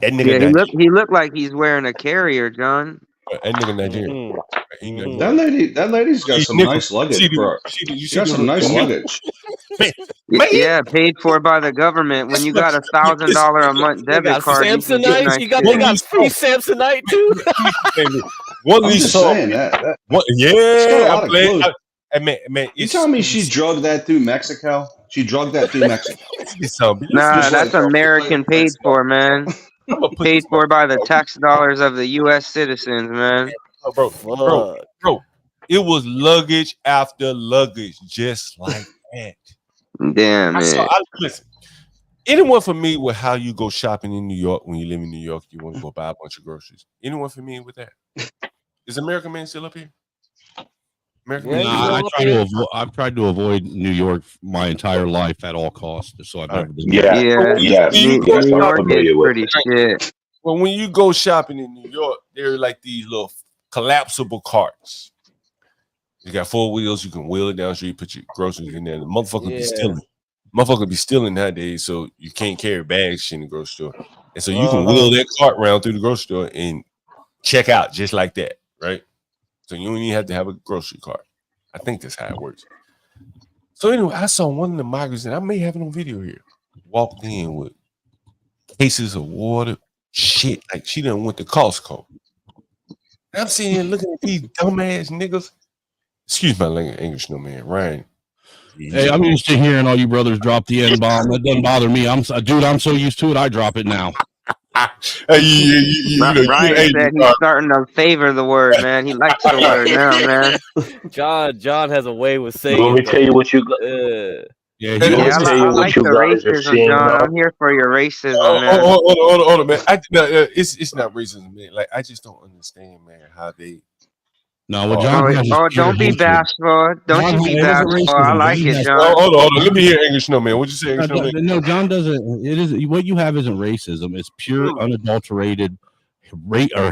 That nigga. Yeah, he looked like he's wearing a carrier, John. That nigga Nigerian. That lady's got some nice luggage, bro. She got some nice luggage. Yeah, paid for by the government. When you got $1,000 a month debit card, you can get nice they got free Samsonite too. One of I'm these just songs. saying that. Yeah, man. You telling me she drugged that through Mexico? She drugged that through Mexico. Nah, that's American paid for, man. Paid for by the tax dollars of the U.S. citizens, man. Bro, it was luggage after luggage, just like that. Damn it. Listen, anyone familiar with how you go shopping in New York when you live in New York? You want to go buy a bunch of groceries. Anyone familiar with that? Is American Man still up here? I've tried to avoid New York my entire life at all costs, so I've never been. Yes, New York is pretty shit. Well, when you go shopping in New York, there are like these little collapsible carts. You got 4 wheels. You can wheel it down the street, put your groceries in there. The motherfucker be stealing. Motherfucker be stealing nowadays, so you can't carry bags in the grocery store. And so you can wheel that cart around through the grocery store and check out just like that, right? So you don't even have to have a grocery cart. I think that's how it works. So anyway, I saw one of the migrants, and I may have it on video here, walked in with cases of water, shit, like she done went to Costco. And I'm sitting here looking at these dumbass niggas. Excuse my language, English, no man, Ryan. Hey, I'm used to hearing all you brothers drop the N-bomb. That doesn't bother me. I'm so used to it. I drop it now. Ryan said he's starting to favor the word, man. He likes the word now, man. John has a way with saying. Let me tell you what you got. I like the racism, John. I'm here for your racism, man. Hold on, man. It's not racism, man. Like I just don't understand, man, how they. No, well, John. Don't be bashful. Don't you be bashful. I like it, John. Hold on. Let me hear English, no man. What'd you say, English, no man? No, John doesn't. It is what you have isn't racism. It's pure, unadulterated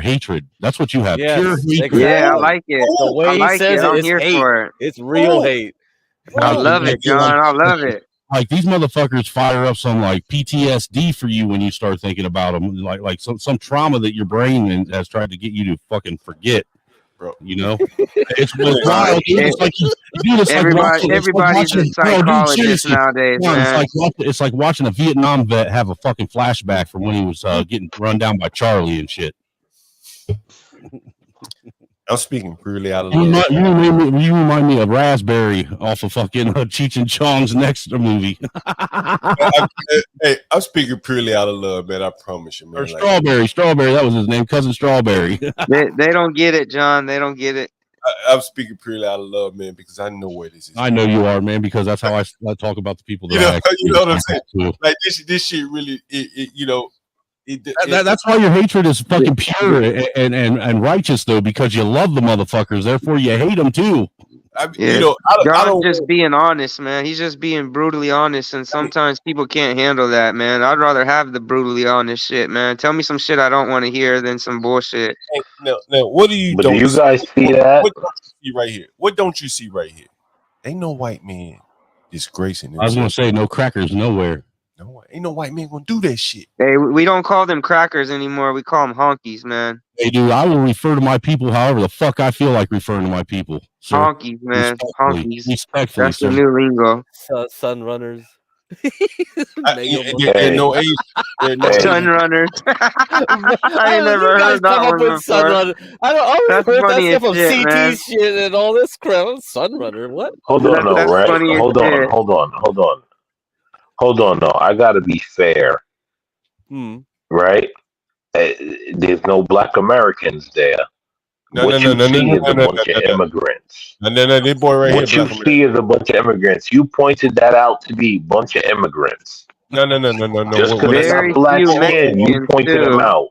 hatred. That's what you have. Yes, pure hatred. exactly. Yeah, I like it. The way I like he says it. I'm it's here hate. for it. It's real hate. I love it, John. I love it. Like these motherfuckers fire up some like PTSD for you when you start thinking about them, like some trauma that your brain has tried to get you to fucking forget. Bro, you know, it's wild. It's like you do this. Everybody's a psychologist nowadays, man. It's like watching a Vietnam vet have a fucking flashback from when he was getting run down by Charlie and shit. I'm speaking purely out of love. You remind me of Raspberry off of fucking Cheech and Chong's next movie. Hey, I'm speaking purely out of love, man. I promise you, man. Or Strawberry. That was his name, Cousin Strawberry. they don't get it, John. They don't get it. I'm speaking purely out of love, man, because I know where this is. I know you are, man, because that's how I talk about the people that you know what I'm saying. Like this shit really, that's why your hatred is fucking pure and righteous, though, because you love the motherfuckers. Therefore, you hate them too. John's just being honest, man. He's just being brutally honest, and sometimes people can't handle that, man. I'd rather have the brutally honest shit, man. Tell me some shit I don't want to hear than some bullshit. Now, what do you? Do you guys see that? What don't you see right here? What don't you see right here? Ain't no white man disgracing himself. I was gonna say no crackers nowhere. No, ain't no white man gonna do that shit. Hey, we don't call them crackers anymore. We call them honkies, man. Hey, dude, I will refer to my people however the fuck I feel like referring to my people. Sir. Honkies, man. Honkies. Respectfully, that's the new lingo. Sun runners. No age. Sun runners. I ain't never heard that one before. Sun runner. I heard funny that stuff as from shit, CT man. shit and all this crap. Sun runner. What? Hold on, no. I gotta be fair. Right? There's no black Americans there. What you see is a bunch of immigrants. No, they boy right what here. What you see is a bunch of immigrants. You pointed that out to be a bunch of immigrants. No. Just because it's not black skin, you pointed them out.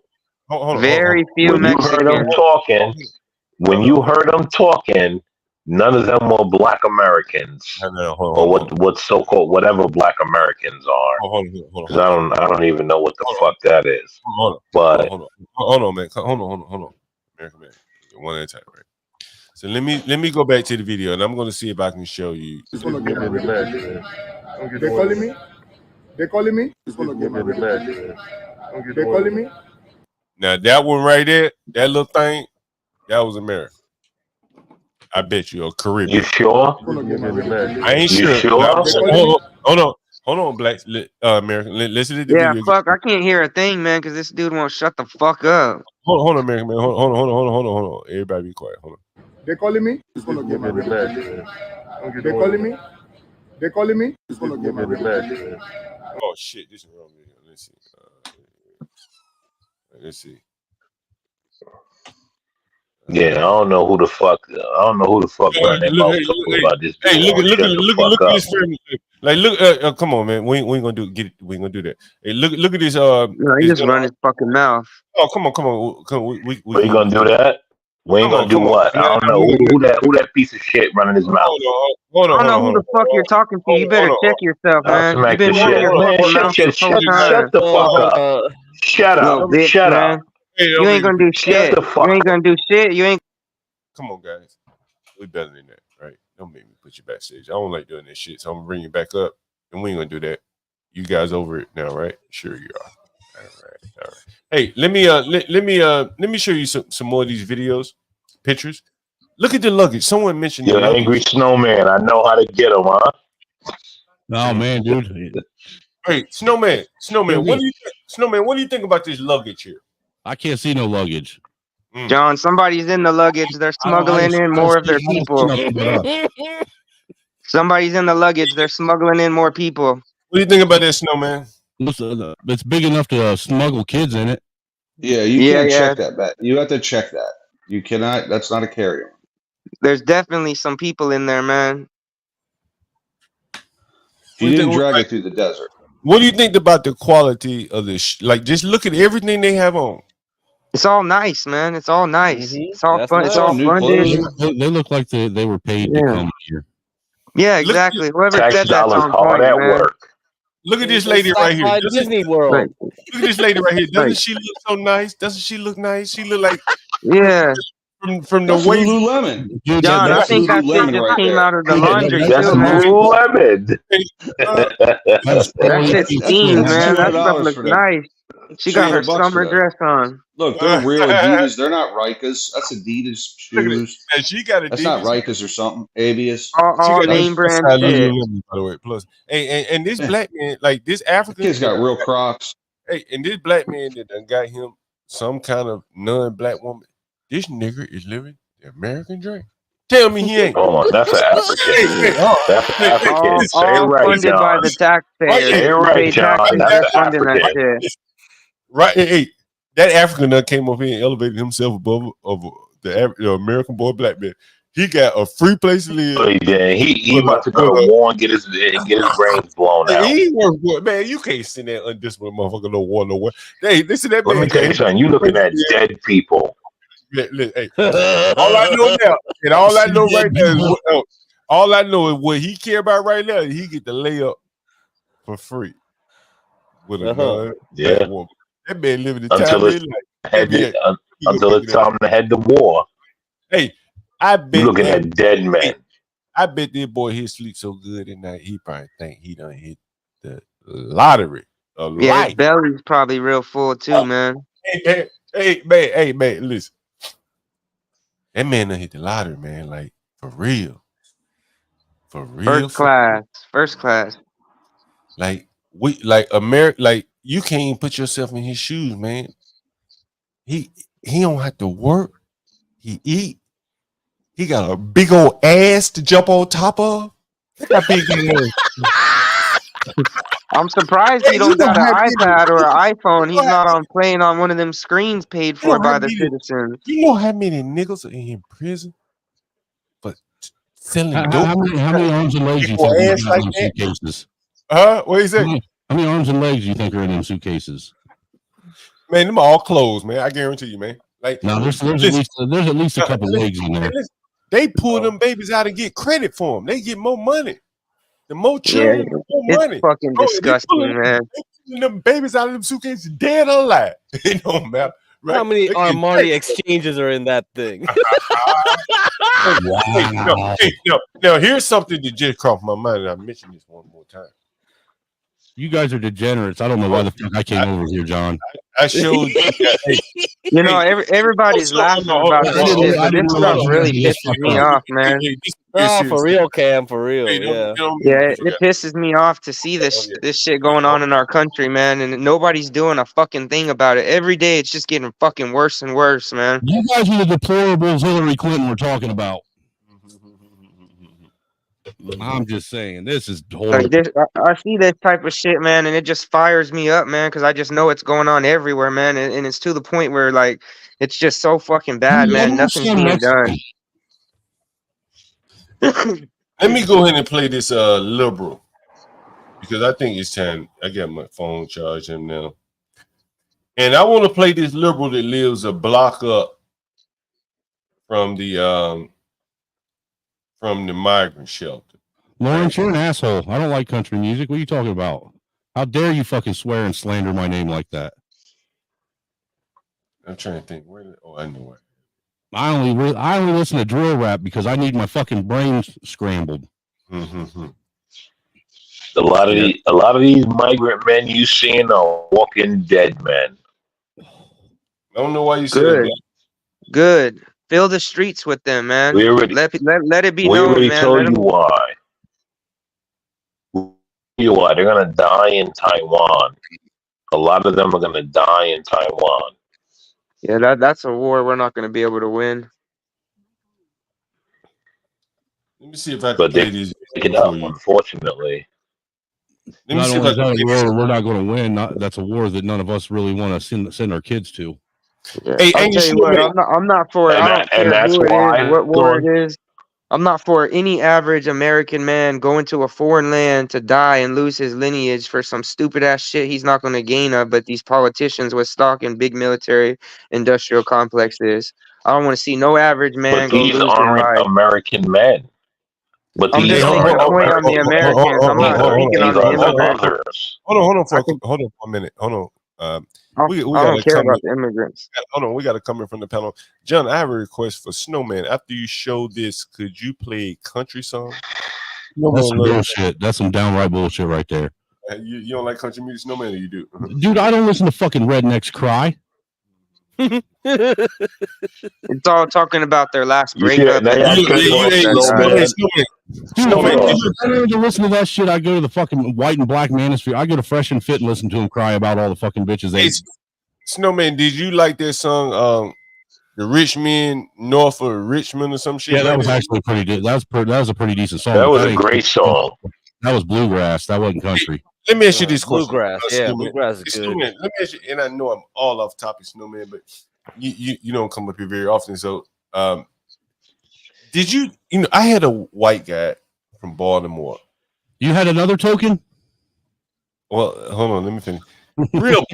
Very few Mexicans. When you heard them talking, none of them were black Americans, or what so-called whatever black Americans are. Because I don't even know what the fuck that is. Hold on, man. Hold on, American man. One at a time, right? So let me go back to the video, and I'm going to see if I can show you. They calling me? They calling me? They calling me? Now that one right there, that little thing, that was America. I bet you, or Caribbean. You sure? I ain't sure. Hold on, Black American. Listen to the video. Fuck, I can't hear a thing, man, because this dude won't shut the fuck up. Hold on, American man. Hold on. Everybody be quiet. Hold on. They calling me? They calling me? They calling me? Oh shit, this is wrong video. Let's see. Yeah, I don't know who the fuck. Running their mouth talking about this. Hey, look at this family. Like, look, come on, man. We ain't gonna do that. Hey, look at this. He just run his fucking mouth. Oh, come on. We gonna do that? We ain't gonna do what? I don't know who that piece of shit running his mouth. Hold on. I don't know who the fuck you're talking to. You better check yourself, man. You've been running your fucking mouth this whole time. Shut the fuck up. Shut up. Shut up. You ain't gonna do shit. You ain't gonna do shit. You ain't. Come on, guys. We better than that, right? Don't make me put you backstage. I don't like doing this shit, so I'm gonna bring you back up. and we ain't gonna do that. You guys over it now, right? Sure you are. All right. Hey, let me show you some more of these videos, pictures. Look at the luggage. Someone mentioned the You're an luggage. angry snowman. I know how to get him, huh? Oh man, dude. Hey, Snowman, what do you think? Snowman, what do you think about this luggage here? I can't see no luggage. John, somebody's in the luggage. They're smuggling in more of their people. Somebody's in the luggage. They're smuggling in more people. What do you think about that, Snowman? It's big enough to smuggle kids in it. Yeah, you can't check that bet. You have to check that. You cannot. That's not a carry-on. There's definitely some people in there, man. You didn't drag it through the desert. What do you think about the quality of this? Like, just look at everything they have on. It's all nice, man. It's all nice. It's all fun. Nice. It's all funded. They look like they were paid to come here. Yeah, exactly. Whoever Tax said that's dollars on hard point, at man. work. Look at this lady right here. Disney World. Right. Look at this lady right here. Doesn't she look so nice? Doesn't she look nice? She look like from the That's waist. Lululemon. Dude, John, I think that shit Lululemon just right came there. out of the laundry That's too, man. Lululemon. That shit's steamed, That's man. That $200 stuff looks for them. nice. She got her $200 for summer that. dress on. Look, they're real Adidas. They're not Rika's. That's Adidas Look at shoes. it. And she got Adidas. That's not Rika's or something. Abius. All name brand shit. By the way, plus, hey, and this black man, like this African Kid's got real Crocs. Hey, and this black man that done got him some kind of non-black woman. This nigga is living the American dream. Tell me he ain't. Oh, that's an African. That's African. Say All right, funded by John. the taxpayers. Say You right, pay John. taxes, That's they're funding that African. shit. Right, hey, that African that came up here and elevated himself above of the American boy black man. He got a free place to live. Oh, yeah, he about to go to war and get his brains blown out. He work, man. You can't send that undisciplined motherfucker no war nowhere. Hey, listen to that Let man. me tell you something. You looking at dead people. Hey, all I know now, and all I know right now is all I know is what he care about right now. He get the layup for free with a Yeah. woman. That man living the Until time of his it's life. until it's time to head to war. Hey, I bet You looking at dead men. I bet this boy he sleep so good at night. He probably think he done hit the lottery of Yeah, his life. belly's probably real full too, man. Hey, man, listen. That man done hit the lottery, man. Like for real. For real. First class. Like America, like you can't even put yourself in his shoes, man. He don't have to work. He eat. He got a big old ass to jump on top of. That big ass. I'm surprised he don't got an iPad or an iPhone. He's not playing on one of them screens paid for by the citizens. You know how many niggas are in prison for selling dope? How many arms and legs do you think are in them suitcases? What you say? How many arms and legs do you think are in them suitcases? Man, them all closed, man. I guarantee you, man. Like, no, there's at least a couple legs in there. They pull them babies out and get credit for them. They get more money. The more children, the more it's money. Fucking disgusting, man. They pulling them babies out of them suitcases, dead or alive. It don't matter. Right? How many Armani exchanges are in that thing? Wow. Now, here's something that just crossed my mind, and I mentioned this one more time. You guys are degenerates. I don't know why the fuck I came over here, John. I showed you know, everybody's laughing about this shit, but this stuff really pisses me off, man. For real, Cam, for real. Yeah, it pisses me off to see this shit going on in our country, man, and nobody's doing a fucking thing about it. Every day, it's just getting fucking worse and worse, man. You guys are the deplorables Hillary Clinton we're talking about. I'm just saying, this is horrible. I see this type of shit, man, and it just fires me up, man, because I just know it's going on everywhere, man, and it's to the point where, like, it's just so fucking bad, man. Nothing's being done. Let me go ahead and play this liberal, because I think it's time. I got my phone charged him now, and I want to play this liberal that lives a block up from the migrant shelter. Lawrence, you're an asshole. I don't like country music. What are you talking about? How dare you fucking swear and slander my name like that? I'm trying to think. I know it. I only listen to drill rap because I need my fucking brain scrambled. Mm-hmm. A lot of these migrant men you seeing are walking dead men. I don't know why you said that. Good. Fill the streets with them, man. We already Let it be we known, already man. told you why. They're gonna die in Taiwan. A lot of them are gonna die in Taiwan. Yeah, that's a war we're not gonna be able to win. Let me see if I can play these pick it up, unfortunately. Not only is that a war we're not going to win, that's a war that none of us really want to send our kids to. Yeah. I'll tell you what, I'm not for it. I don't care who it is, what war it is. I'm not for any average American man going to a foreign land to die and lose his lineage for some stupid ass shit he's not going to gain of. But these politicians with stock in big military industrial complexes, I don't want to see no average man go lose his life. American men. But I'm just making a point on the Americans. I'm not speaking on the immigrants. Hold on for a minute. Hold on. We I don't care about the immigrants. Hold on, we got to come in from the panel. John, I have a request for Snowman. After you show this, could you play a country song? That's some bullshit. That's some downright bullshit right there. You don't like country music, Snowman, or you do? Dude, I don't listen to fucking rednecks cry. It's all talking about their last breakup. Dude, I don't even listen to that shit. I go to the fucking White and Black Manosphere. I go to Fresh and Fit and listen to them cry about all the fucking bitches they. Hey, Snowman, did you like that song? The Rich Men North of Richmond or some shit? Yeah, that was actually pretty good. That was a pretty decent song. That was a great song. That was bluegrass. That wasn't country. Let me ask you this question. Bluegrass, bluegrass is good. Snowman, let me ask you, and I know I'm all off topic, Snowman, but you don't come up here very often. So, did you know? I had a white guy from Baltimore. You had another token? Well, hold on, let me finish. Real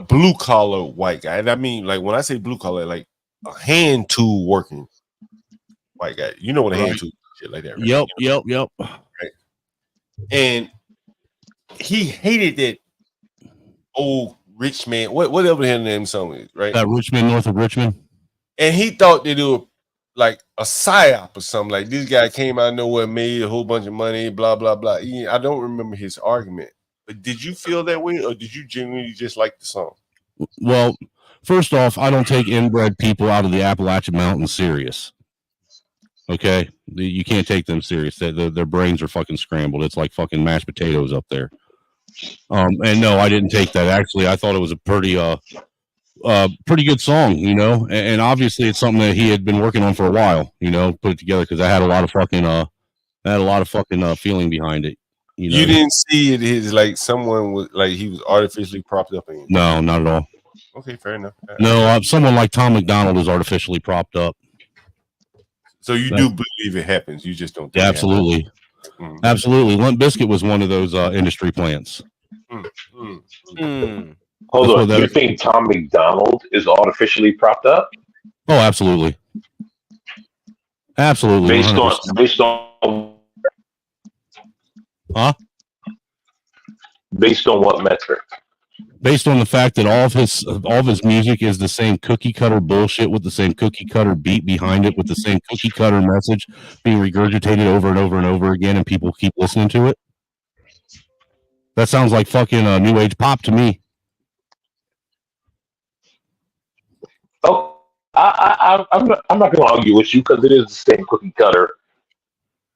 blue collar white guy, and I mean, like when I say blue collar, like a hand tool working white guy. You know what a hand tool shit like that, right? Yep. Right. And he hated that old rich man, whatever his name song is, right? Richmond, north of Richmond. And he thought that it was like a psyop or something. Like this guy came out of nowhere, made a whole bunch of money, blah, blah, blah. I don't remember his argument. But did you feel that way, or did you genuinely just like the song? Well, first off, I don't take inbred people out of the Appalachian Mountains serious. Okay? You can't take them serious. Their brains are fucking scrambled. It's like fucking mashed potatoes up there. And no, I didn't take that. Actually, I thought it was a pretty good song, you know. And obviously, it's something that he had been working on for a while, you know. Put it together because I had a lot of fucking feeling behind it. You know? You didn't see it as like someone was like he was artificially propped up in. No, not at all. Okay, fair enough. No, someone like Tom McDonald is artificially propped up. So you do believe it happens? You just don't. Think absolutely. Mm. Absolutely. Limp Bizkit was one of those industry plants. Hold on. You think Tom McDonald is artificially propped up? Oh, absolutely. Absolutely. Based on huh? Based on what metric? Based on the fact that all of his music is the same cookie cutter bullshit with the same cookie cutter beat behind it with the same cookie cutter message being regurgitated over and over and over again, and people keep listening to it. That sounds like fucking new age pop to me. Oh, I'm not going to argue with you because it is the same cookie cutter.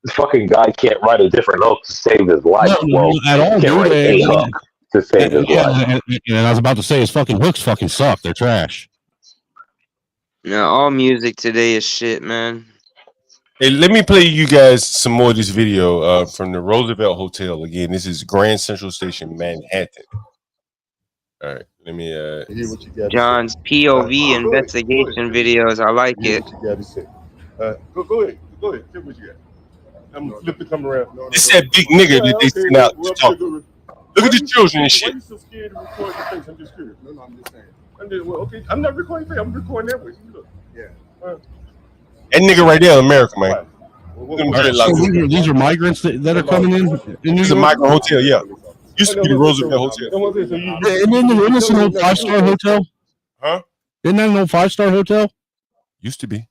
This fucking guy can't write a different hook to save his life. No, at all, can't write a hook to save his life. And I was about to say his fucking hooks fucking suck. They're trash. Yeah, all music today is shit, man. Hey, let me play you guys some more of this video from the Roosevelt Hotel. Again, this is Grand Central Station, Manhattan. All right, let me hear what you got. John's POV investigation videos. I like it. Go ahead. Go ahead. Tell what you got. I'm gonna flip the camera around. This that big nigga that they sent out to talk. Look at the children and shit. Why are you so scared to record your face? I'm just curious. No, I'm just saying. Okay, I'm not recording face. I'm recording that way. Look. Yeah. That nigga right there in America, man. So these are migrants that are coming in New York? It's a migrant hotel, yeah. Used to be the Roosevelt Hotel. And then this an old 5-star hotel? Huh? Isn't that an old 5-star hotel? Used to be.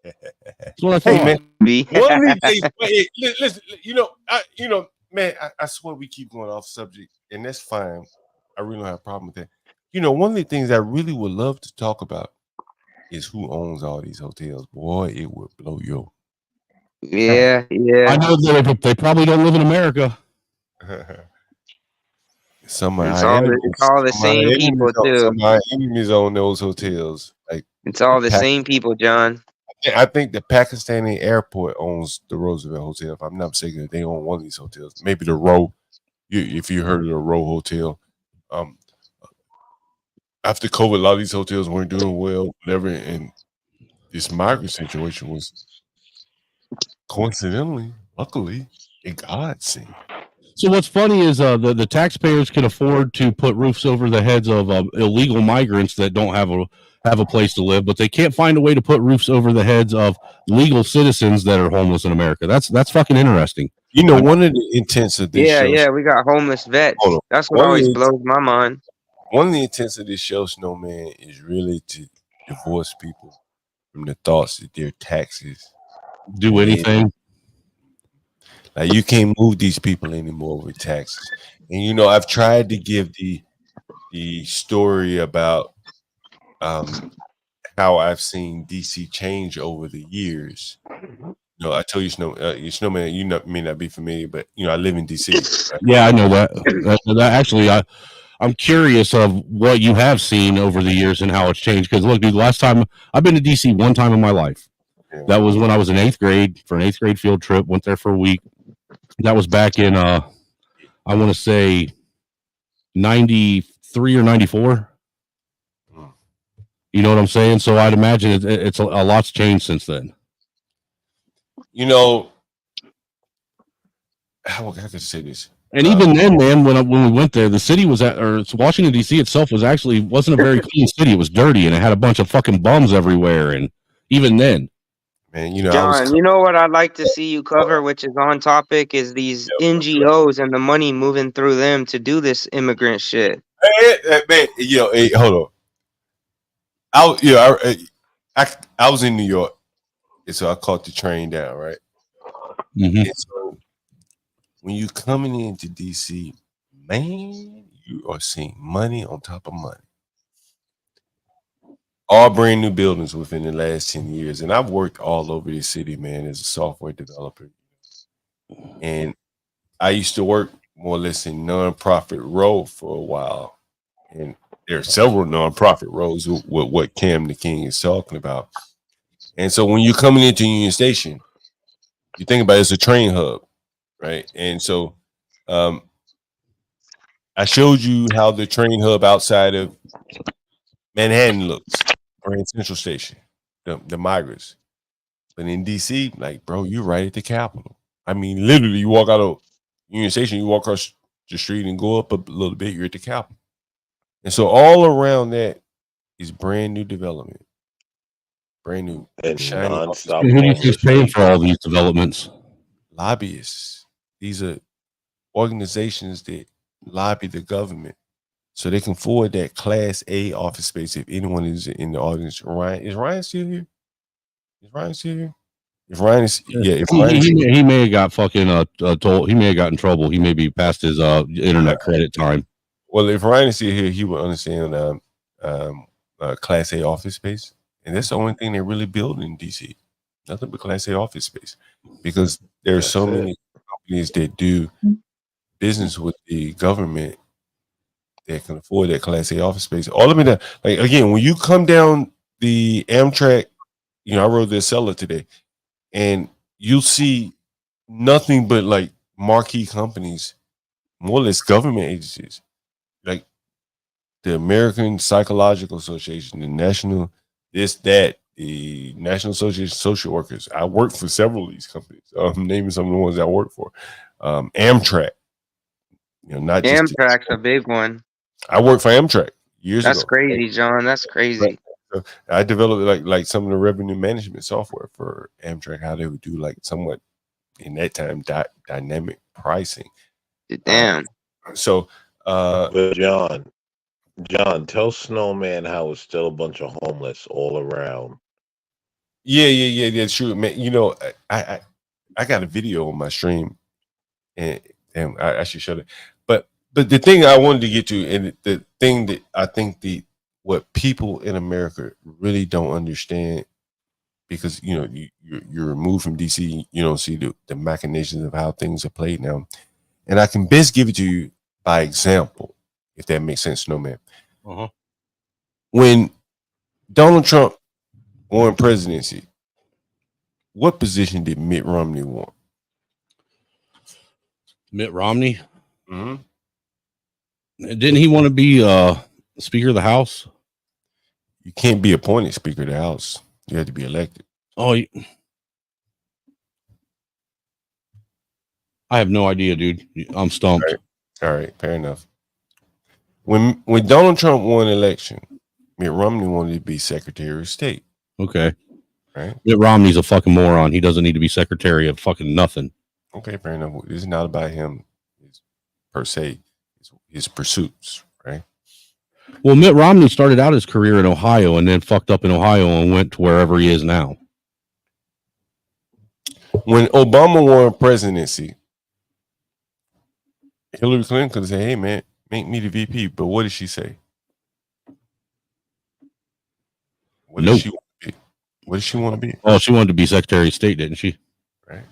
That's what I thought. Hey, man. One of these days, listen, man, I swear we keep going off subject, and that's fine. I really don't have a problem with that. You know, one of the things I really would love to talk about is who owns all these hotels. Boy, it would blow your. Yeah, I yeah. know they probably don't live in America. Some of It's our all enemies, it's all the same people some too. of our enemies own those hotels. Like It's all the Pac- same people, John. I think the Pakistani airport owns the Roosevelt Hotel. If I'm not mistaken, they own one of these hotels. Maybe the Row. If you heard of the Row Hotel, um, after COVID, a lot of these hotels weren't doing well, whatever, and this migrant situation was coincidentally, luckily, a godsend. So what's funny is the taxpayers can afford to put roofs over the heads of illegal migrants that don't have a place to live, but they can't find a way to put roofs over the heads of legal citizens that are homeless in America. That's fucking interesting. You know, one of the intents of this Yeah, show. yeah. We got homeless vets. Hold on. That's what always blows my mind. One of the intents of this show, Snowman, is really to divorce people from the thoughts that their taxes do anything. Like you can't move these people anymore with taxes. And you know, I've tried to give the story about how I've seen DC change over the years. You know, I tell you, Snowman, you may not be familiar, but you know, I live in DC. Right? Yeah, I know that. Actually, I'm curious of what you have seen over the years and how it's changed. Because look, dude, last time I've been to DC one time in my life. Yeah. That was when I was in 8th grade for an 8th grade field trip. Went there for a week. That was back in I want to say 93 or 94. You know what I'm saying? So I'd imagine it's a lot's changed since then. You know, how can I say this? And even then, man, when we went there, the city was Washington D.C. itself wasn't a very clean city. It was dirty and it had a bunch of fucking bums everywhere. And even then, man, you know, John, you know what I'd like to see you cover, which is on topic, is these NGOs and the money moving through them to do this immigrant shit. Hey, man, hey, hold on. I was in New York, and so I caught the train down, right? Mm-hmm. And so when you coming into DC, man, you are seeing money on top of money. All brand new buildings within the last 10 years. And I've worked all over the city, man, as a software developer. And I used to work more or less in nonprofit role for a while. And there are several nonprofit roles with what Cam the King is talking about. And so when you're coming into Union Station, you think about it as a train hub, right? And so I showed you how the train hub outside of Manhattan looks, Grand Central Station, the migrants. But in DC, like, bro, you're right at the Capitol. I mean, literally, you walk out of Union Station, you walk across the street and go up a little bit, you're at the Capitol. And so all around that is brand new development. Brand new and shiny. nonstop. Who do you think's paying for all these developments? Lobbyists. These are organizations that lobby the government so they can afford that Class A office space. If anyone is in the audience, is Ryan still here? Is Ryan still here? If Ryan is, he may have got fucking told. He may have got in trouble. He may be past his internet credit time. Well, if Ryan is still here, he would understand Class A office space, and that's the only thing they really build in DC. Nothing but Class A office space, because there are so many companies that do business with the government that can afford that Class A office space. All of it, like again, when you come down the Amtrak, you know, I rode the Acela today, and you'll see nothing but like marquee companies, more or less government agencies, like the American Psychological Association, the National the National Association of Social Workers. I work for several of these companies. Naming some of the ones I work for. Amtrak. You know, not just Amtrak's a big one. I worked for Amtrak years ago. That's crazy, John. That's crazy. Right. So I developed like some of the revenue management software for Amtrak, how they would do like somewhat in that time dynamic pricing. Damn. But John, tell Snowman how it's still a bunch of homeless all around. Yeah, that's true, man. You know, I got a video on my stream, and Damn, I should shut it. But the thing I wanted to get to, and the thing that I think what people in America really don't understand, because you're removed from DC, you don't see the machinations of how things are played now. And I can best give it to you by example, if that makes sense, no man. Uh-huh. When Donald Trump won presidency, what position did Mitt Romney want? Mitt Romney? Mm-hmm. Didn't he want to be Speaker of the House? You can't be appointed Speaker of the House. You have to be elected. Oh, I have no idea, dude. I'm stumped. All right, fair enough. When Donald Trump won the election, Mitt Romney wanted to be Secretary of State. Okay. Right. Mitt Romney's a fucking moron. He doesn't need to be Secretary of fucking nothing. Okay, fair enough. This is not about him per se. His pursuits, right? Well, Mitt Romney started out his career in Ohio and then fucked up in Ohio and went to wherever he is now. When Obama won presidency, Hillary Clinton could say, "Hey, man, make me the VP." But what did she say? What did she want to be? What did she want to be? Oh, she wanted to be Secretary of State, didn't she? Right.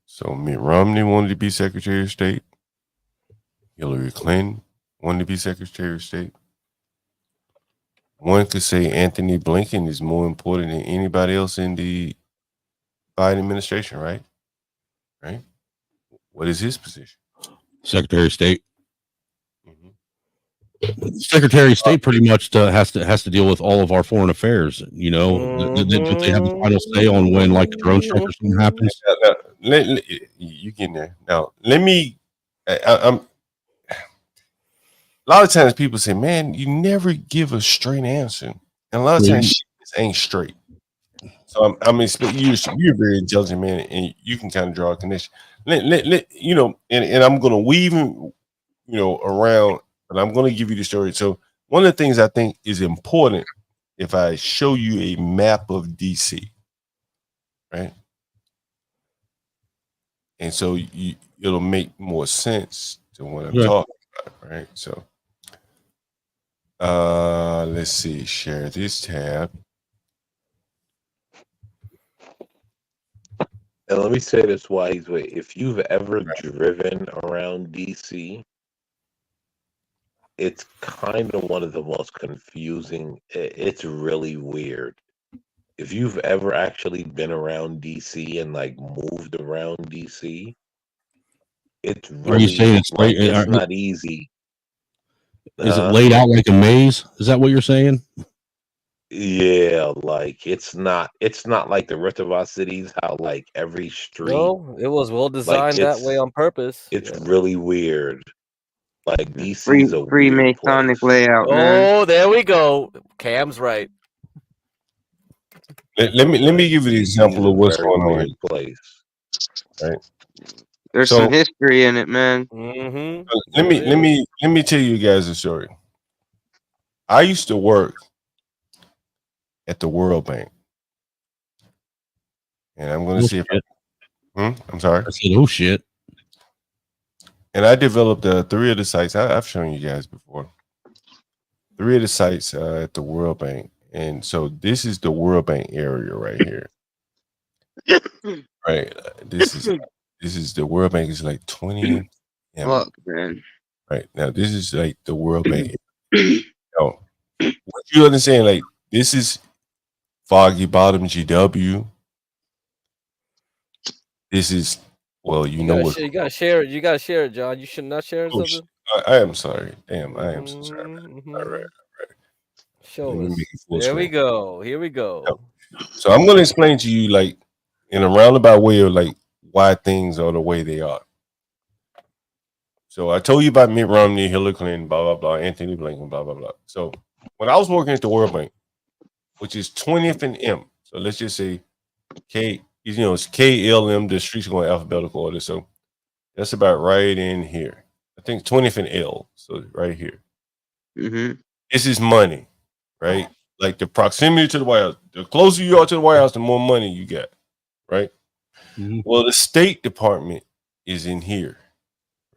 So Mitt Romney wanted to be Secretary of State. Hillary Clinton wanted to be Secretary of State. One could say Anthony Blinken is more important than anybody else in the Biden administration, right? Right. What is his position? Secretary of State. Secretary of State pretty much has to deal with all of our foreign affairs. You know, that they have the final say on when like a drone strike or something happens. You get in there now. Let me. I'm. A lot of times people say, "Man, you never give a straight answer," and a lot of times shit ain't straight. So you're a very intelligent man, and you can kind of draw a connection. And I'm gonna weave around, but I'm gonna give you the story. So one of the things I think is important, if I show you a map of DC, right, and so it'll make more sense to what I'm talking about, right? So. Let's see. Share this tab. And let me say this wise way. If you've ever driven around DC, it's kind of one of the most confusing. It's really weird. If you've ever actually been around DC and like moved around DC, it's really, are you saying it's like it's not easy. Is it laid out like a maze? Is that what you're saying? Yeah, like it's not like the rest of our cities, how like every street. No, it was well designed that way on purpose. It's really weird. Like DC's a free weird Masonic place. layout, man. There we go. Cam's right. Let me give you the example of what's going on in place. Right. There's some history in it, man. Mm-hmm. Let me tell you guys a story. I used to work at the World Bank, and I'm going to see if I'm sorry. I said, "Oh shit!" And I developed 3 of the sites. I've shown you guys before. 3 of the sites at the World Bank, and so this is the World Bank area right here. Right. This is the World Bank is like 20. Fuck, man. Right now, this is like the World Bank. What you understand? Like this is Foggy Bottom GW. This is you know what you gotta share it. You gotta share it, John. You should not share something. I am sorry. Damn, I am so sorry. All right. Show us. There we go. Here we go. So I'm going to explain to you, like, in a roundabout way of like why things are the way they are. So I told you about Mitt Romney, Hillary Clinton, blah blah blah, Anthony Blinken, blah blah blah. So when I was working at the World Bank, which is 20th and M, so let's just say K, it's KLM. The streets going alphabetical order, so that's about right in here. I think 20th and L, so right here. Mm-hmm. This is money, right? Like the proximity to the White House. The closer you are to the White House, the more money you get, right? Mm-hmm. Well, the State Department is in here,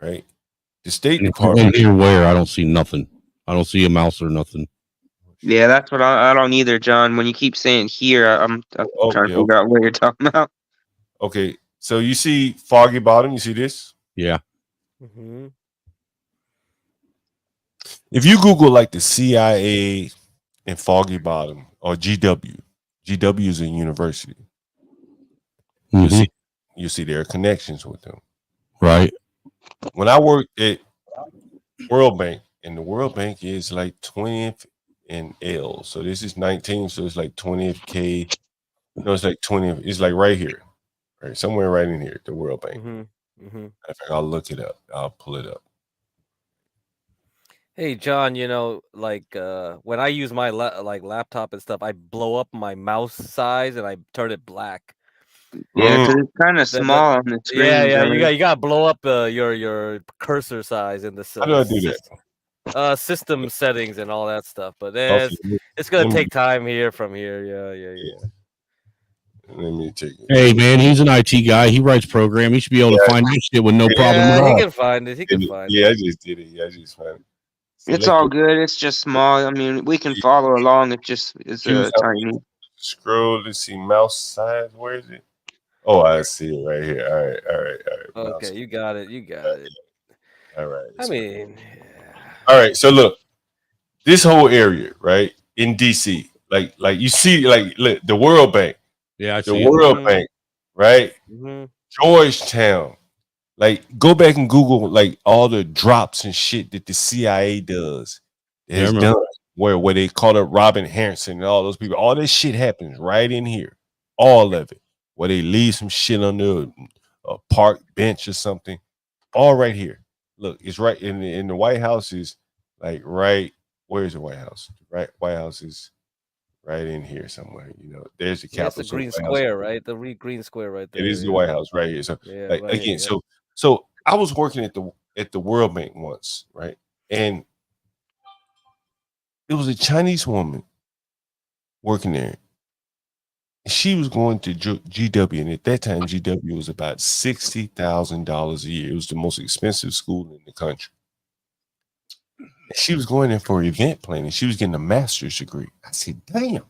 right? The State Department. And here where I don't see nothing. I don't see a mouse or nothing. Yeah, that's what I don't either, John. When you keep saying here, I'm trying to figure out what you're talking about. Okay, so you see Foggy Bottom. You see this? Yeah. Mm-hmm. If you Google like the CIA and Foggy Bottom or GW is a university. Mm-hmm. You see there are connections with them. Right. When I worked at World Bank, and the World Bank is like 20th and L. So this is 19, so it's like 20th K. No, it's like 20th. It's like right here. Right, somewhere right in here, the World Bank. Mm-hmm. Mm-hmm. In fact, I'll look it up. I'll pull it up. Hey John, like when I use my laptop and stuff, I blow up my mouse size and I turn it black. Yeah, because it's kind of small on the screen. Yeah, you got to blow up your cursor size in the How do I do that? System settings and all that stuff. But Okay, it's gonna take time here from here. Yeah. Let me take it. Hey man, he's an IT guy. He writes program. He should be able to find this shit with no problem at all. He can find it. Yeah, I just did it. Yeah, I just found it. It's all good. It's just small. I mean, we can follow along. It's tiny. Scroll. Let's see. Mouse size. Where is it? Oh, I see it right here. All right. Okay, you got it. All right. I mean, all right. So look, this whole area, right in DC, like you see, like look, the World Bank. Yeah, I the see World Bank, right? Mm-hmm. Georgetown. Like, go back and Google like all the drops and shit that the CIA does. Has done where they call up Robin Harrison and all those people. All this shit happens right in here. All of it. Where they leave some shit under a park bench or something. All right here. Look, it's right in the White House is like right. Where's the White House? Right, White House is right in here somewhere. There's the Capitol. It's the green square, right? The green square right there. It is the White House right here. So right again, here, so I was working at the World Bank once, right? And it was a Chinese woman working there. She was going to GW, and at that time, GW was about $60,000 a year. It was the most expensive school in the country. She was going there for event planning. She was getting a master's degree. I said, damn,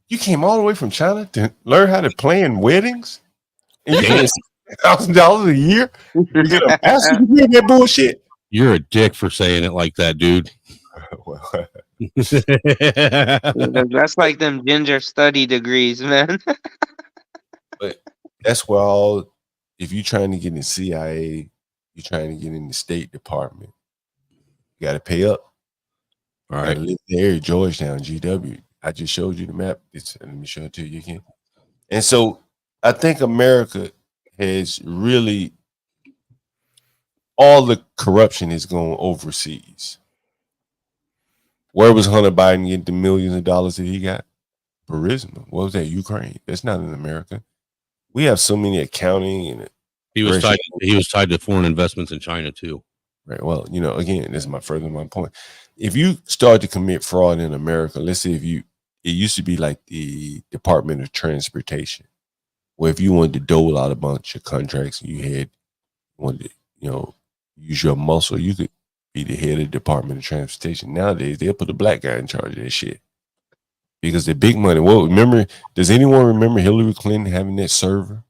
you came all the way from China to learn how to plan weddings? And you paying $1,000 a year? You get a master's degree in that bullshit? You're a dick for saying it like that, dude. That's like them ginger study degrees, man. But that's why if you're trying to get in the CIA, you're trying to get in the State Department, you got to pay up. All right. Live there, Georgetown, GW. I just showed you the map. Let me show it to you again. And so I think America has really, all the corruption is going overseas. Where was Hunter Biden getting the millions of dollars that he got? Burisma. What was that? Ukraine. That's not in America. We have so many accounting and he was tied to foreign investments in China too. Right. Well, again, this is my point. If you start to commit fraud in America, let's say it used to be like the Department of Transportation, where if you wanted to dole out a bunch of contracts and you wanted to, use your muscle, you could be the head of the Department of Transportation. Nowadays, they'll put a black guy in charge of that shit because the big money. Well, does anyone remember Hillary Clinton having that server?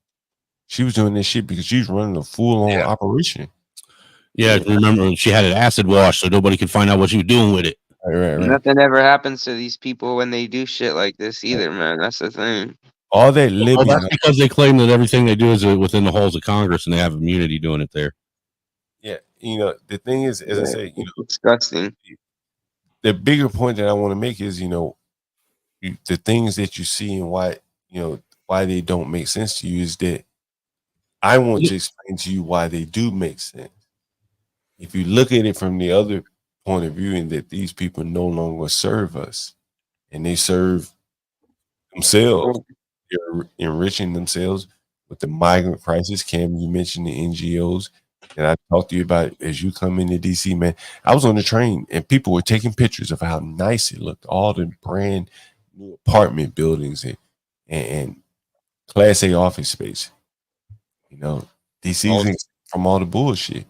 She was doing that shit because she's running a full-on operation. Yeah, remember she had it acid wash so nobody could find out what she was doing with it. Right. Nothing ever happens to these people when they do shit like this either, man. That's the thing. All that Libby. Well, that's because they claim that everything they do is within the halls of Congress and they have immunity doing it there. Yeah, the thing is, as I say, disgusting. The bigger point that I want to make is, the things that you see and why they don't make sense to you is that I want to explain to you why they do make sense. If you look at it from the other point of view, and that these people no longer serve us and they serve themselves, they're enriching themselves with the migrant crisis. Cam, you mentioned the NGOs, and I talked to you about as you come into DC, man. I was on the train and people were taking pictures of how nice it looked, all the brand new apartment buildings and Class A office space. DC's from all the bullshit.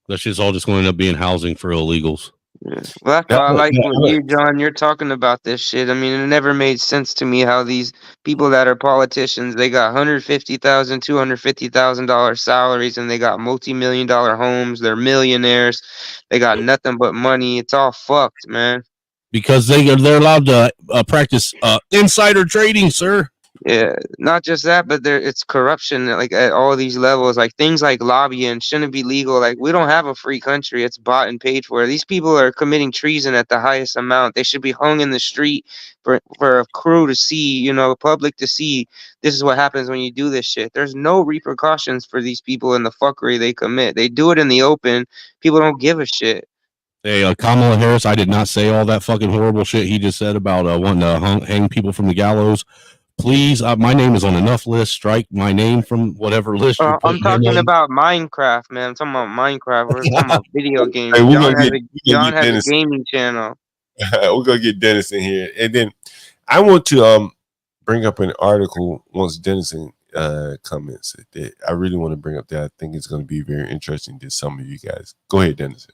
That shit's all just going to end up being housing for illegals. Yeah. Well, that's why I like what you, John, you're talking about this shit. I mean, it never made sense to me how these people that are politicians, they got $150,000, $250,000 salaries, and they got multi-million-dollar homes. They're millionaires. They got nothing but money. It's all fucked, man. Because they're allowed to practice insider trading, sir. Yeah, not just that, but it's corruption like at all these levels. Like things like lobbying shouldn't be legal. Like we don't have a free country. It's bought and paid for. These people are committing treason at the highest amount. They should be hung in the street for a crew to see, you know, public to see. This is what happens when you do this shit. There's no repercussions for these people in the fuckery they commit. They do it in the open. People don't give a shit. Hey, Kamala Harris, I did not say all that fucking horrible shit he just said about wanting to hang people from the gallows. Please, my name is on enough lists. Strike my name from whatever list you're I'm putting talking in. about Minecraft, man. I'm talking about Minecraft. We're talking about video games. Hey, John has a gaming channel. We're gonna get Dennis in here, and then I want to bring up an article once Dennison comments that I really want to bring up that I think it's going to be very interesting to some of you guys. Go ahead, Dennison.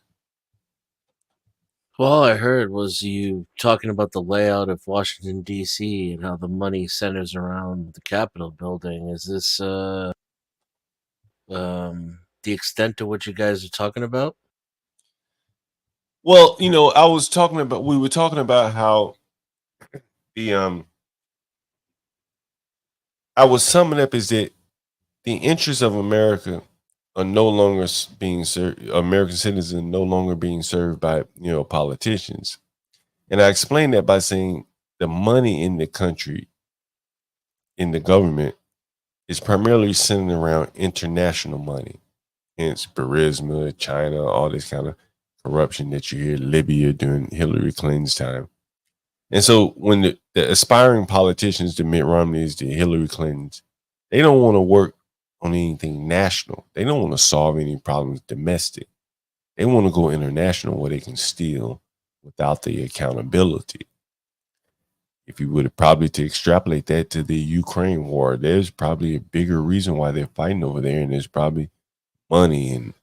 Well, all I heard was you talking about the layout of Washington, D.C. and how the money centers around the Capitol building. Is this the extent to what you guys are talking about? Well, you know, we were talking about how the I was summing up is that the interests of America are no longer being served. American citizens no longer being served by, you know, politicians. And I explained that by saying the money in the country, in the government, is primarily centered around international money. Hence Burisma, China, all this kind of corruption that you hear, Libya during Hillary Clinton's time. And so when the aspiring politicians, the Mitt Romneys, the Hillary Clintons, they don't want to work on anything national. They don't want to solve any problems domestic. They want to go international where they can steal without the accountability. If you would probably to extrapolate that to the Ukraine war, there's probably a bigger reason why they're fighting over there, and there's probably money and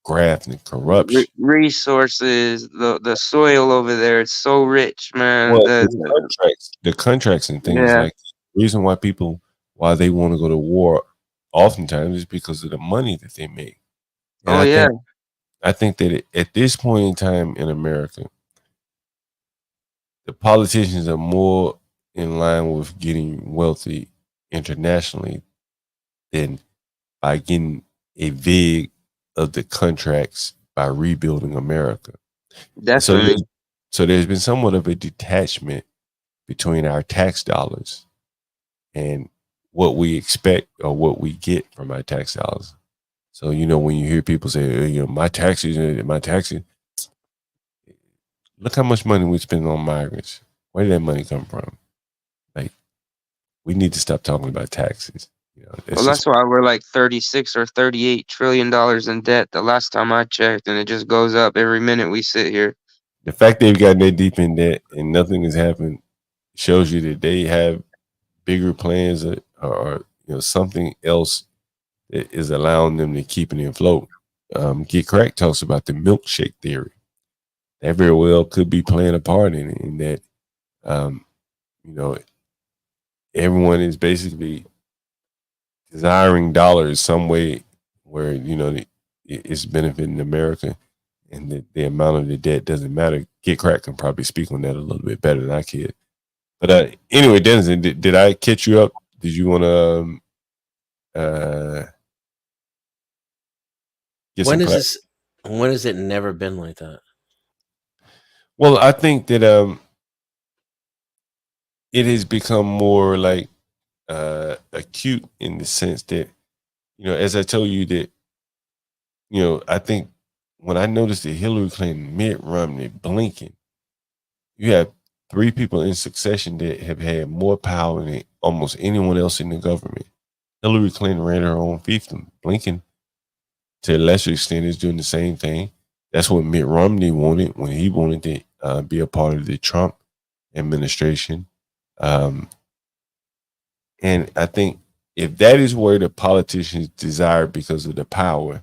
graft and corruption. Resources, the soil over there, it's so rich, man. Well, the contracts and things like that. The reason why they want to go to war oftentimes is because of the money that they make. And I think that at this point in time in America, the politicians are more in line with getting wealthy internationally than by getting a vig of the contracts by rebuilding America. Definitely. So there's been somewhat of a detachment between our tax dollars and what we expect or what we get from our tax dollars. So, you know, when you hear people say, you know, my taxes, look how much money we spend on migrants. Where did that money come from? Like, we need to stop talking about taxes. You know, well, that's why we're like 36 or 38 trillion dollars in debt the last time I checked, and it just goes up every minute we sit here. The fact they've gotten that deep in debt and nothing has happened shows you that they have bigger plans or you know, something else that is allowing them to keep it afloat. Get Crack talks about the milkshake theory. That very well could be playing a part in that. You know, everyone is basically desiring dollars some way where, you know, it's benefiting America, and the amount of the debt doesn't matter. Get Crack can probably speak on that a little bit better than I can. But anyway, Dennison, did I catch you up? Did you want to get when has it never been like that? Well, I think that it has become more like acute in the sense that, you know, as I told you that, you know, I think when I noticed that Hillary Clinton, Mitt Romney, Blinken, you have three people in succession that have had more power than almost anyone else in the government. Hillary Clinton ran her own fiefdom. Blinken, to a lesser extent, is doing the same thing. That's what Mitt Romney wanted when he wanted to be a part of the Trump administration. And I think if that is where the politicians desire because of the power,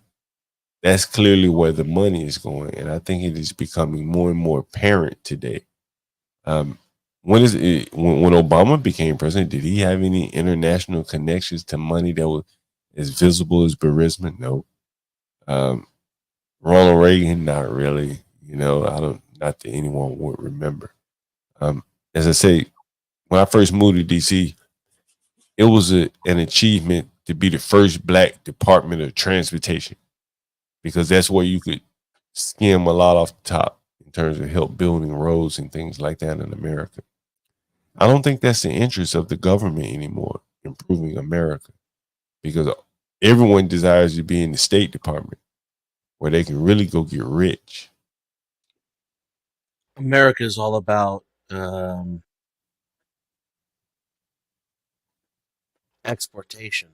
that's clearly where the money is going. And I think it is becoming more and more apparent today. Um, when Obama became president, did he have any international connections to money that was as visible as Burisma? No. Um, Ronald Reagan, not really. I don't, not that anyone would remember. As I say, when I first moved to DC, it was an achievement to be the first black Department of Transportation, because that's where you could skim a lot off the top in terms of help building roads and things like that in America. I don't think that's the interest of the government anymore, improving America, because everyone desires to be in the State Department where they can really go get rich. America is all about exportation.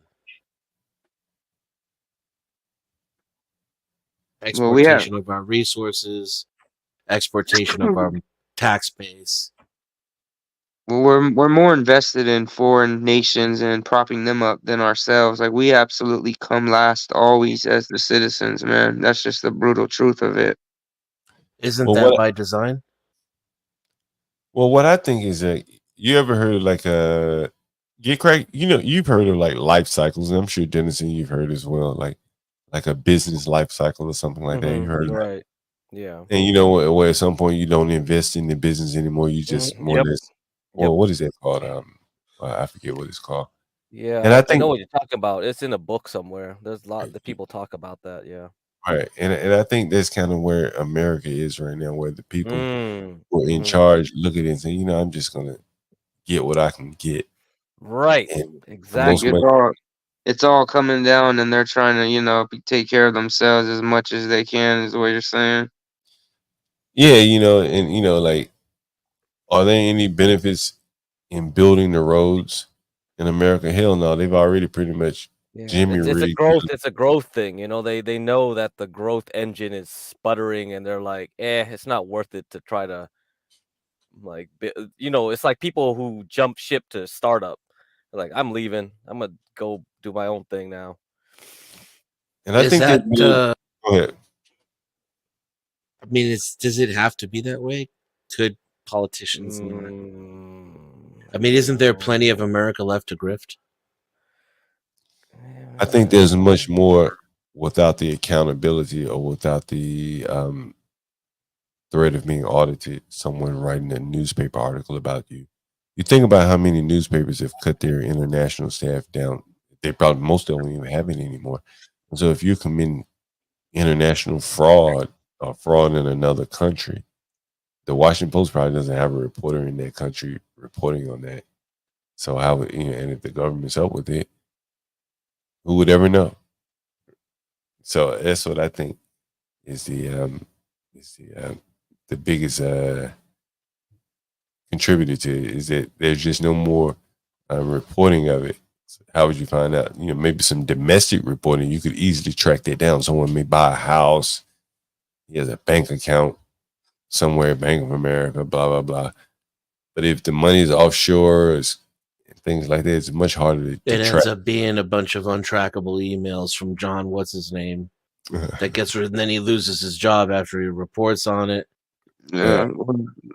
Well, we have. Exportation of our resources, exportation of our tax base. Well, we're more invested in foreign nations and propping them up than ourselves. Like, we absolutely come last always as the citizens, man. That's just the brutal truth of it. Isn't Well, that by design? Well, what I think is that, you ever heard of like a get crack? You've heard of like life cycles, and I'm sure Dennison you've heard as well, like a business life cycle or something like that. You heard of that? Right. Yeah. And where at some point you don't invest in the business anymore. You just more or Yep. less, well, what is that called? I forget what it's called. Yeah, And I I know think what you're talking about. It's in a book somewhere. There's a lot that people talk about that. Yeah. right, and I think that's kind of where America is right now, where the people who are in Mm-hmm. charge look at it and say, I'm just gonna get what I can get. Right. And the Exactly. most money. It's all coming down, and they're trying to, take care of themselves as much as they can. Is what you're saying? Yeah, and like, are there any benefits in building the roads in America? Hell no, they've already pretty much Yeah, Jimmy it's a rigged. growth. It's a growth thing. They know that the growth engine is sputtering, and they're like, it's not worth it to try to it's like people who jump ship to startup. They're like, I'm leaving. I'm gonna go do my own thing now. And I Is think that go ahead. I mean, does it have to be that way? Could politicians not? I mean, isn't there plenty of America left to grift? I think there's much more without the accountability, or without the threat of being audited. Someone writing a newspaper article about you. You think about how many newspapers have cut their international staff down. They probably, most of them don't even have it anymore. And so if you're committing international fraud or fraud in another country, the Washington Post probably doesn't have a reporter in that country reporting on that. So how would, and if the government's up with it, who would ever know? So that's what I think is the biggest contributor to it, is that there's just no more reporting of it. So how would you find out? Maybe some domestic reporting, you could easily track that down. Someone may buy a house, he has a bank account somewhere, Bank of America, blah blah blah. But if the money is offshore, and things like that, it's much harder to It track. ends up being a bunch of untrackable emails from John, what's his name, that gets rid, and then he loses his job after he reports on it. Yeah,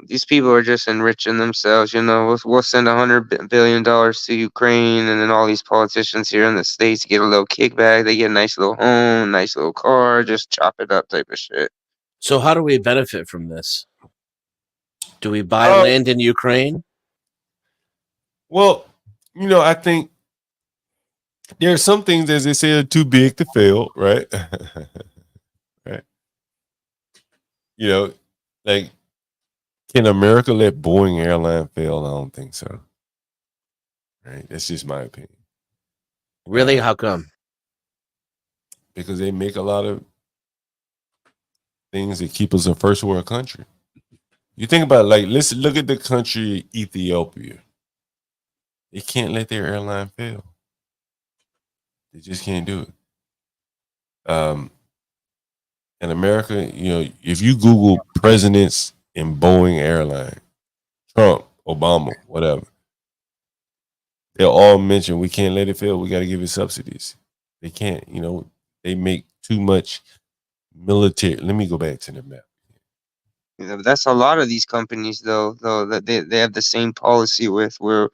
these people are just enriching themselves. We'll send $100 billion to Ukraine, and then all these politicians here in the States get a little kickback. They get a nice little home, nice little car, just chop it up type of shit. So how do we benefit from this? Do we buy land in Ukraine? Well, I think there are some things, as they say, are too big to fail, right? Right. Like, can America let Boeing airline fail? I don't think so. Right? That's just my opinion. Really? How come? Because they make a lot of things that keep us a first world country. You think about it, like, let's look at the country Ethiopia. They can't let their airline fail. They just can't do it. In America, if you Google presidents in Boeing airline, Trump, Obama, whatever, they'll all mention we can't let it fail. We got to give it subsidies. They can't. They make too much military. Let me go back to the map. Yeah, but that's a lot of these companies, though. That they have the same policy with where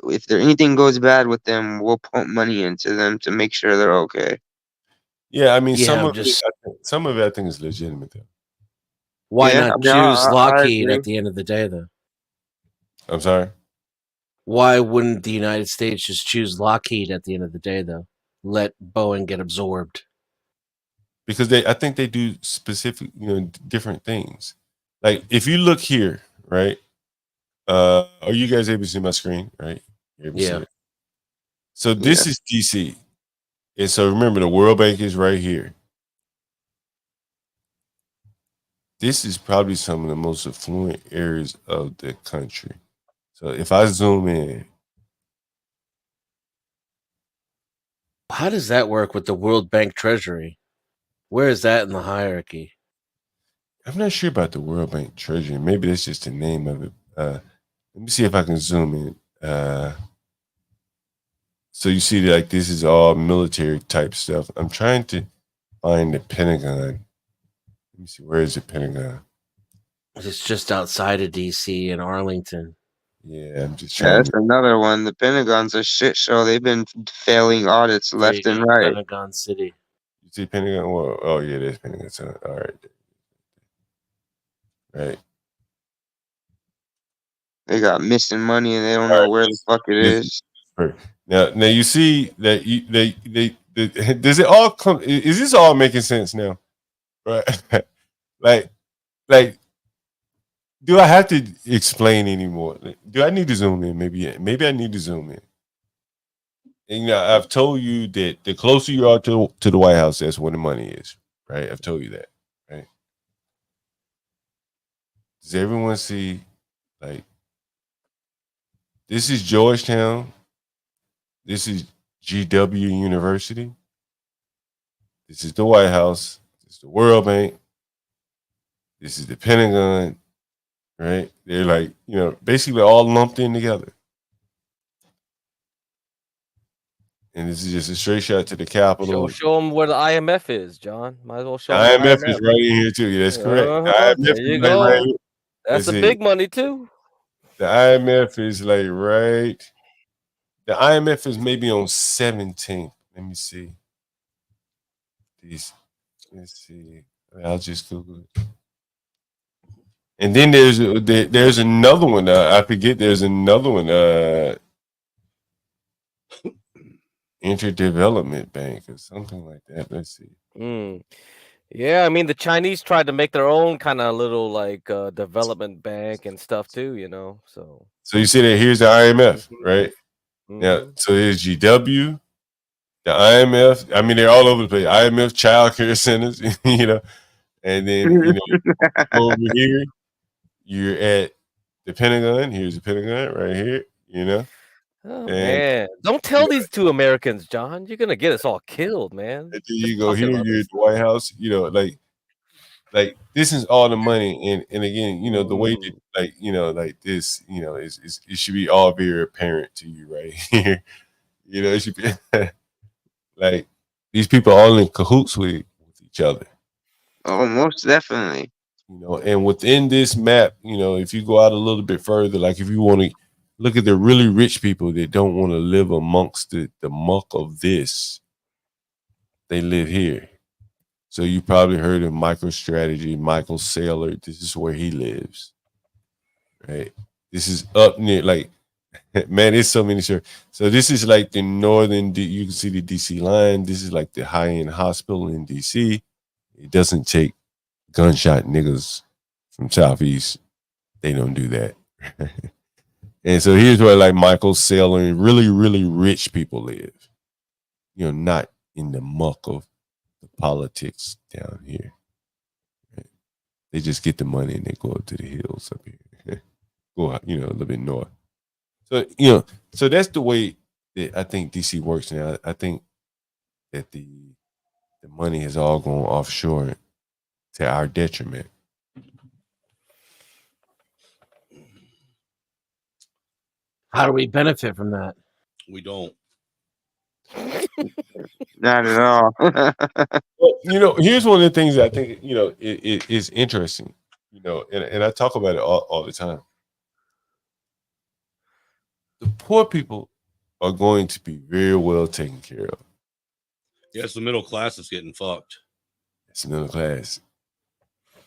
if there anything goes bad with them, we'll pump money into them to make sure they're okay. Yeah, I mean, Yeah, some I'm of it, just- some of it, I think is legitimate though. Why Yeah, not I mean, choose I Lockheed agree. at the end of the day, though? I'm sorry. Why wouldn't the United States just choose Lockheed at the end of the day, though? Let Boeing get absorbed. Because I think they do specific, different things. Like if you look here, right? Are you guys able to see my screen? Right? You able to see Yeah. it? So this is DC, and so remember the World Bank is right here. This is probably some of the most affluent areas of the country. So if I zoom in, How does that work with the World Bank Treasury? Where is that in the hierarchy? I'm not sure about the World Bank Treasury. Maybe that's just the name of it. Let me see if I can zoom in. So you see, like this is all military type stuff. I'm trying to find the Pentagon. Let me see, where is the Pentagon? It's just outside of DC in Arlington. Yeah, I'm just Yeah, trying that's to. another one. The Pentagon's a shit show. They've been failing audits There left you and go, right. Pentagon City. You see Pentagon? Well, oh yeah, there's Pentagon. So, all right, right. They got missing money and they don't All know right. where the fuck it This is. perfect. Now you see that does it all come? Is this all making sense now? Right? like, do I have to explain anymore? Do I need to zoom in? Maybe I need to zoom in. And I've told you that the closer you are to the White House, that's where the money is. Right? I've told you that. Right? Does everyone see? Like, this is Georgetown. This is GW University. This is the White House. This is the World Bank. This is the Pentagon. Right? They're like, basically all lumped in together. And this is just a straight shot to the Capitol. Show them where the IMF is, John. Might as well show The them the IMF is IMF. right in here too. Yeah, that's correct. The IMF There is you like go. right here. That's the it. big money too. The IMF is like right. The IMF is maybe on 17th. Let me see. Let's see. I'll just Google it. And then there's another one. I forget. There's another one. Interdevelopment Bank or something like that. Let's see. Yeah, I mean the Chinese tried to make their own kind of little like development bank and stuff too, So you see that here's the IMF, right? Yeah. So here's GW, the IMF. I mean, they're all over the place. IMF child care centers, and then over here, you're at the Pentagon. Here's the Pentagon right here, Oh and man, don't tell these two Americans, John. You're gonna get us all killed, man. and then Just you go talking here, about you're this at the White House. Like this is all the money, and again, the way that like this, is it should be all very apparent to you right here. It should be like these people are all in cahoots with each other. Oh, most definitely. And within this map, if you go out a little bit further, like if you want to look at the really rich people that don't want to live amongst the muck of this, they live here. So you probably heard of MicroStrategy, Michael Saylor. This is where he lives, right? This is up near, like, man, there's so many. So this is like the northern, you can see the DC line. This is like the high-end hospital in DC. It doesn't take gunshot niggas from Southeast. They don't do that. And so here's where like Michael Saylor and really, really rich people live. Not in the muck of the politics down here. They just get the money and they go up to the hills up here. Go out, a little bit north. So, so that's the way that I think DC works now. I think that the money has all gone offshore to our detriment. How do we benefit from that? We don't. Not at all. Well, here's one of the things that I think it is interesting. And I talk about it all the time. The poor people are going to be very well taken care of. Yes, the middle class is getting fucked. It's the middle class.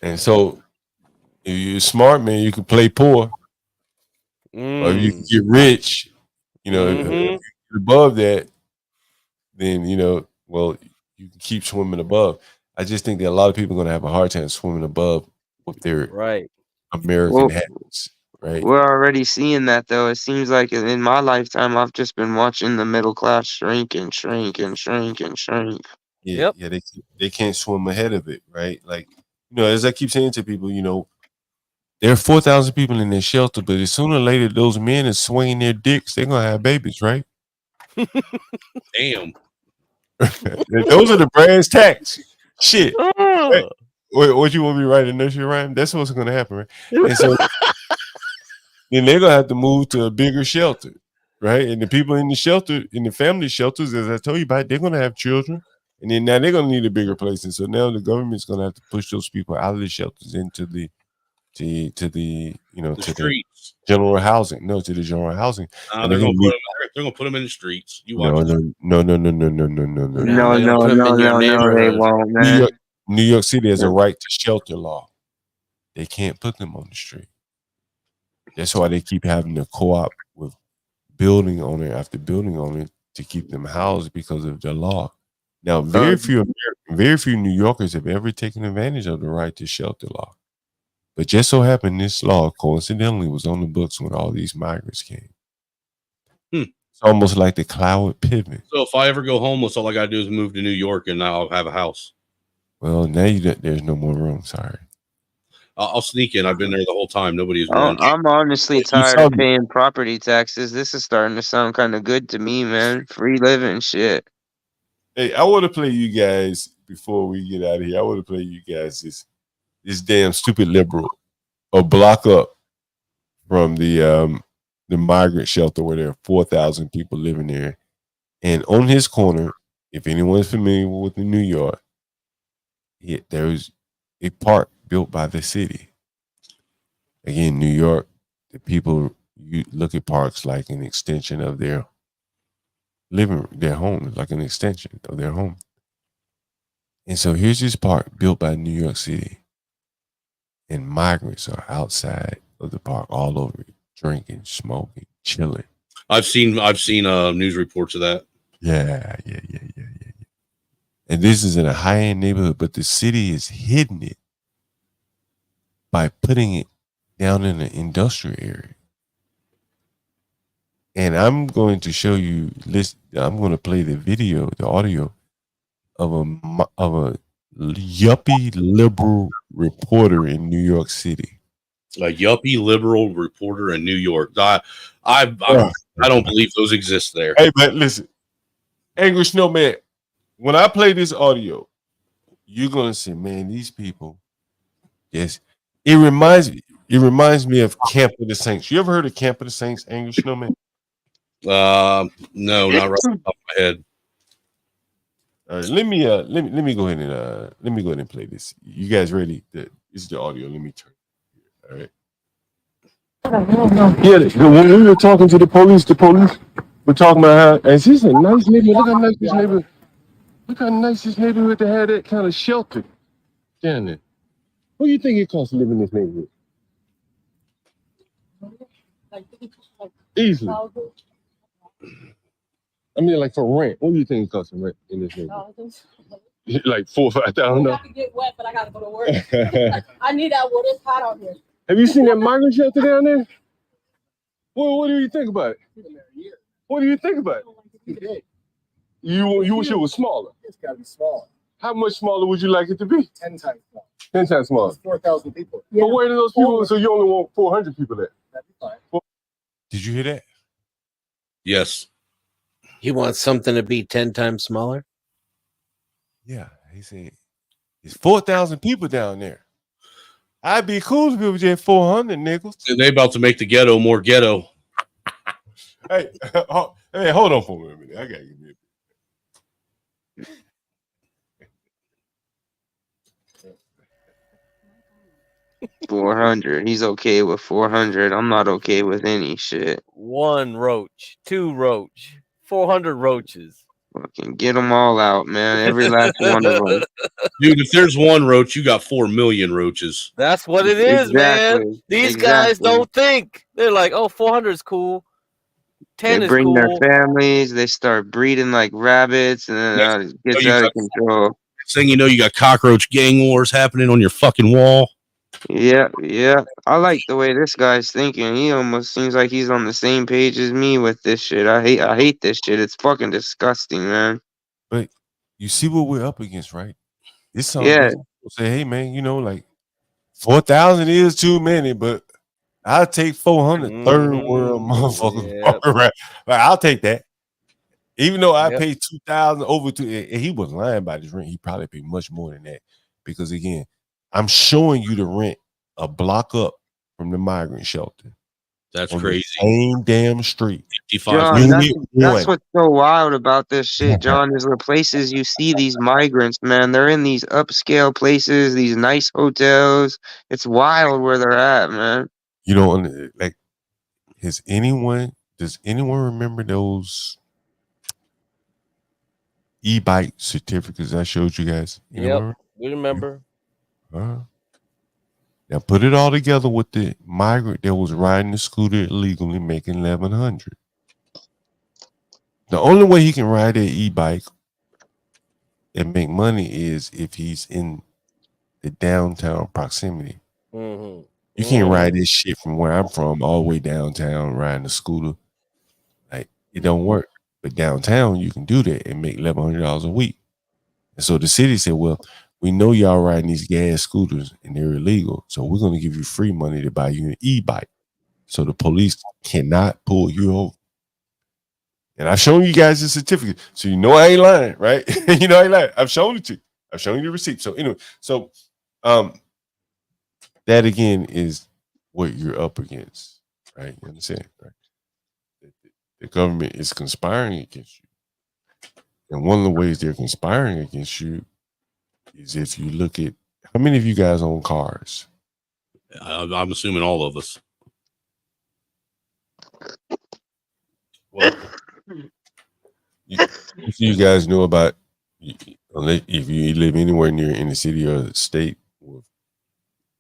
And so if you're smart, man, you can play poor. Or if you can get rich, if you're above that, then well, you can keep swimming above. I just think that a lot of people are going to have a hard time swimming above with their American habits, right? We're already seeing that, though. It seems like in my lifetime, I've just been watching the middle class shrink and shrink and shrink and shrink. Yeah, they can't swim ahead of it, right? Like, as I keep saying to people, there are 4,000 people in their shelter, but as sooner or later, those men are swinging their dicks. They're gonna have babies, right? Damn. Those are the brass tacks. Shit. Hey, what you want me to write a nursery rhyme? That's what's gonna happen, right? And so then they're gonna have to move to a bigger shelter, right? And the people in the shelter, in the family shelters, as I told you about, they're gonna have children, and then now they're gonna need a bigger place. And so now the government's gonna have to push those people out of the shelters into the to the streets. General housing. No, to the general housing. They're gonna put them in the streets. You watch. No. No, they won't, man. New York City has a right to shelter law. They can't put them on the street. That's why they keep having to co-op with building owner after building owner to keep them housed because of the law. Now, very few New Yorkers have ever taken advantage of the right to shelter law. But just so happened this law coincidentally was on the books when all these migrants came. It's almost like the cloud pivot. So if I ever go homeless, all I gotta do is move to New York, and I'll have a house. Well, now there's no more room. Sorry. I'll sneak in. I've been there the whole time. Nobody's. I'm honestly tired of paying property taxes. This is starting to sound kind of good to me, man. Free living shit. Hey, I want to play you guys before we get out of here. I want to play you guys this damn stupid liberal a block up from the migrant shelter where there are 4,000 people living there. And on his corner, if anyone's familiar with New York, there's a park built by the city. Again, New York, the people, you look at parks like an extension of their home, like an extension of their home. And so here's this park built by New York City. And migrants are outside of the park all over it, drinking, smoking, chilling. I've seen news reports of that. Yeah. And this is in a high-end neighborhood, but the city is hidden it by putting it down in an industrial area. And I'm going to show you I'm going to play the audio of a yuppie liberal reporter in New York City. A yuppie liberal reporter in New York. I don't believe those exist there. Hey, but listen, Angry Snowman, when I play this audio, you're gonna say, man, these people. Yes, it reminds me of Camp of the Saints. You ever heard of Camp of the Saints, Angry Snowman? No, not right off the top of my head. All right, let me go ahead and play this. You guys ready? This is the audio. Let me turn it. All right. Yeah, when we were talking to the police were talking about how is this a nice neighborhood? Look how nice this neighborhood. Look how nice this neighborhood to have that kind of shelter down there. What do you think it costs to live in this neighborhood? Easily. I mean, like for rent. What do you think it costs to rent in this neighborhood? Like $4,000 or $5,000. I can get wet, but I gotta go to work. I need that water. It's hot out here. Have you seen that migrant shelter down there? Well, what do you think about it? What do you think about it? You wish it was smaller. It's gotta be smaller. How much smaller would you like it to be? 10 times smaller. 10 times smaller. 4,000 people. But where do those people? So you only want 400 people there? That'd be fine. Did you hear that? Yes. He wants something to be 10 times smaller? Yeah. He said, there's 4,000 people down there. I'd be cool if it was just 400 nickels. They about to make the ghetto more ghetto. Hey, hold on for a minute. I gotta give me 400. He's okay with 400. I'm not okay with any shit. 1 roach, 2 roach, 400 roaches. Fucking get them all out, man. Every last one of them. Dude, if there's 1 roach, you got 4 million roaches. That's what it is, man. Exactly. These guys don't think. They're like, oh, 400 is cool. 10 They is bring their cool. families. They start breeding like rabbits, and then it gets out of control. Saying you know you got cockroach gang wars happening on your fucking wall. Yeah. I like the way this guy's thinking. He almost seems like he's on the same page as me with this shit. I hate this shit. It's fucking disgusting, man. But you see what we're up against, right? It's something Yeah. people say, hey man, like 4,000 is too many, but I'll take 400 third world motherfuckers. Right? Like, I'll take that. Even though I paid 2,000 over to, and he was lying about his rent, he probably paid much more than that. Because again, I'm showing you the rent a block up from the migrant shelter. That's on crazy. The same damn street. John, that's what's so wild about this shit, John, is the places you see these migrants, man. They're in these upscale places, these nice hotels. It's wild where they're at, man. You know, like, does anyone remember those e-bike certificates I showed you guys? Yep, we remember. Now put it all together with the migrant that was riding the scooter illegally, making $1,100. The only way he can ride that e-bike and make money is if he's in the downtown proximity. Mm-hmm. You can't ride this shit from where I'm from all the way downtown riding a scooter. Like, it don't work. But downtown, you can do that and make $1,100 a week. And so the city said, well, we know y'all riding these gas scooters and they're illegal, so we're going to give you free money to buy you an e-bike. So the police cannot pull you over. And I've shown you guys the certificate, so you know I ain't lying, right? You know I ain't lying. I've shown it to you. I've shown you the receipt. So anyway, that again is what you're up against, right? You understand, right? The government is conspiring against you. And one of the ways they're conspiring against you is if you look at, how many of you guys own cars? I'm assuming all of us. Well, you guys know about, if you live anywhere near inner city or state with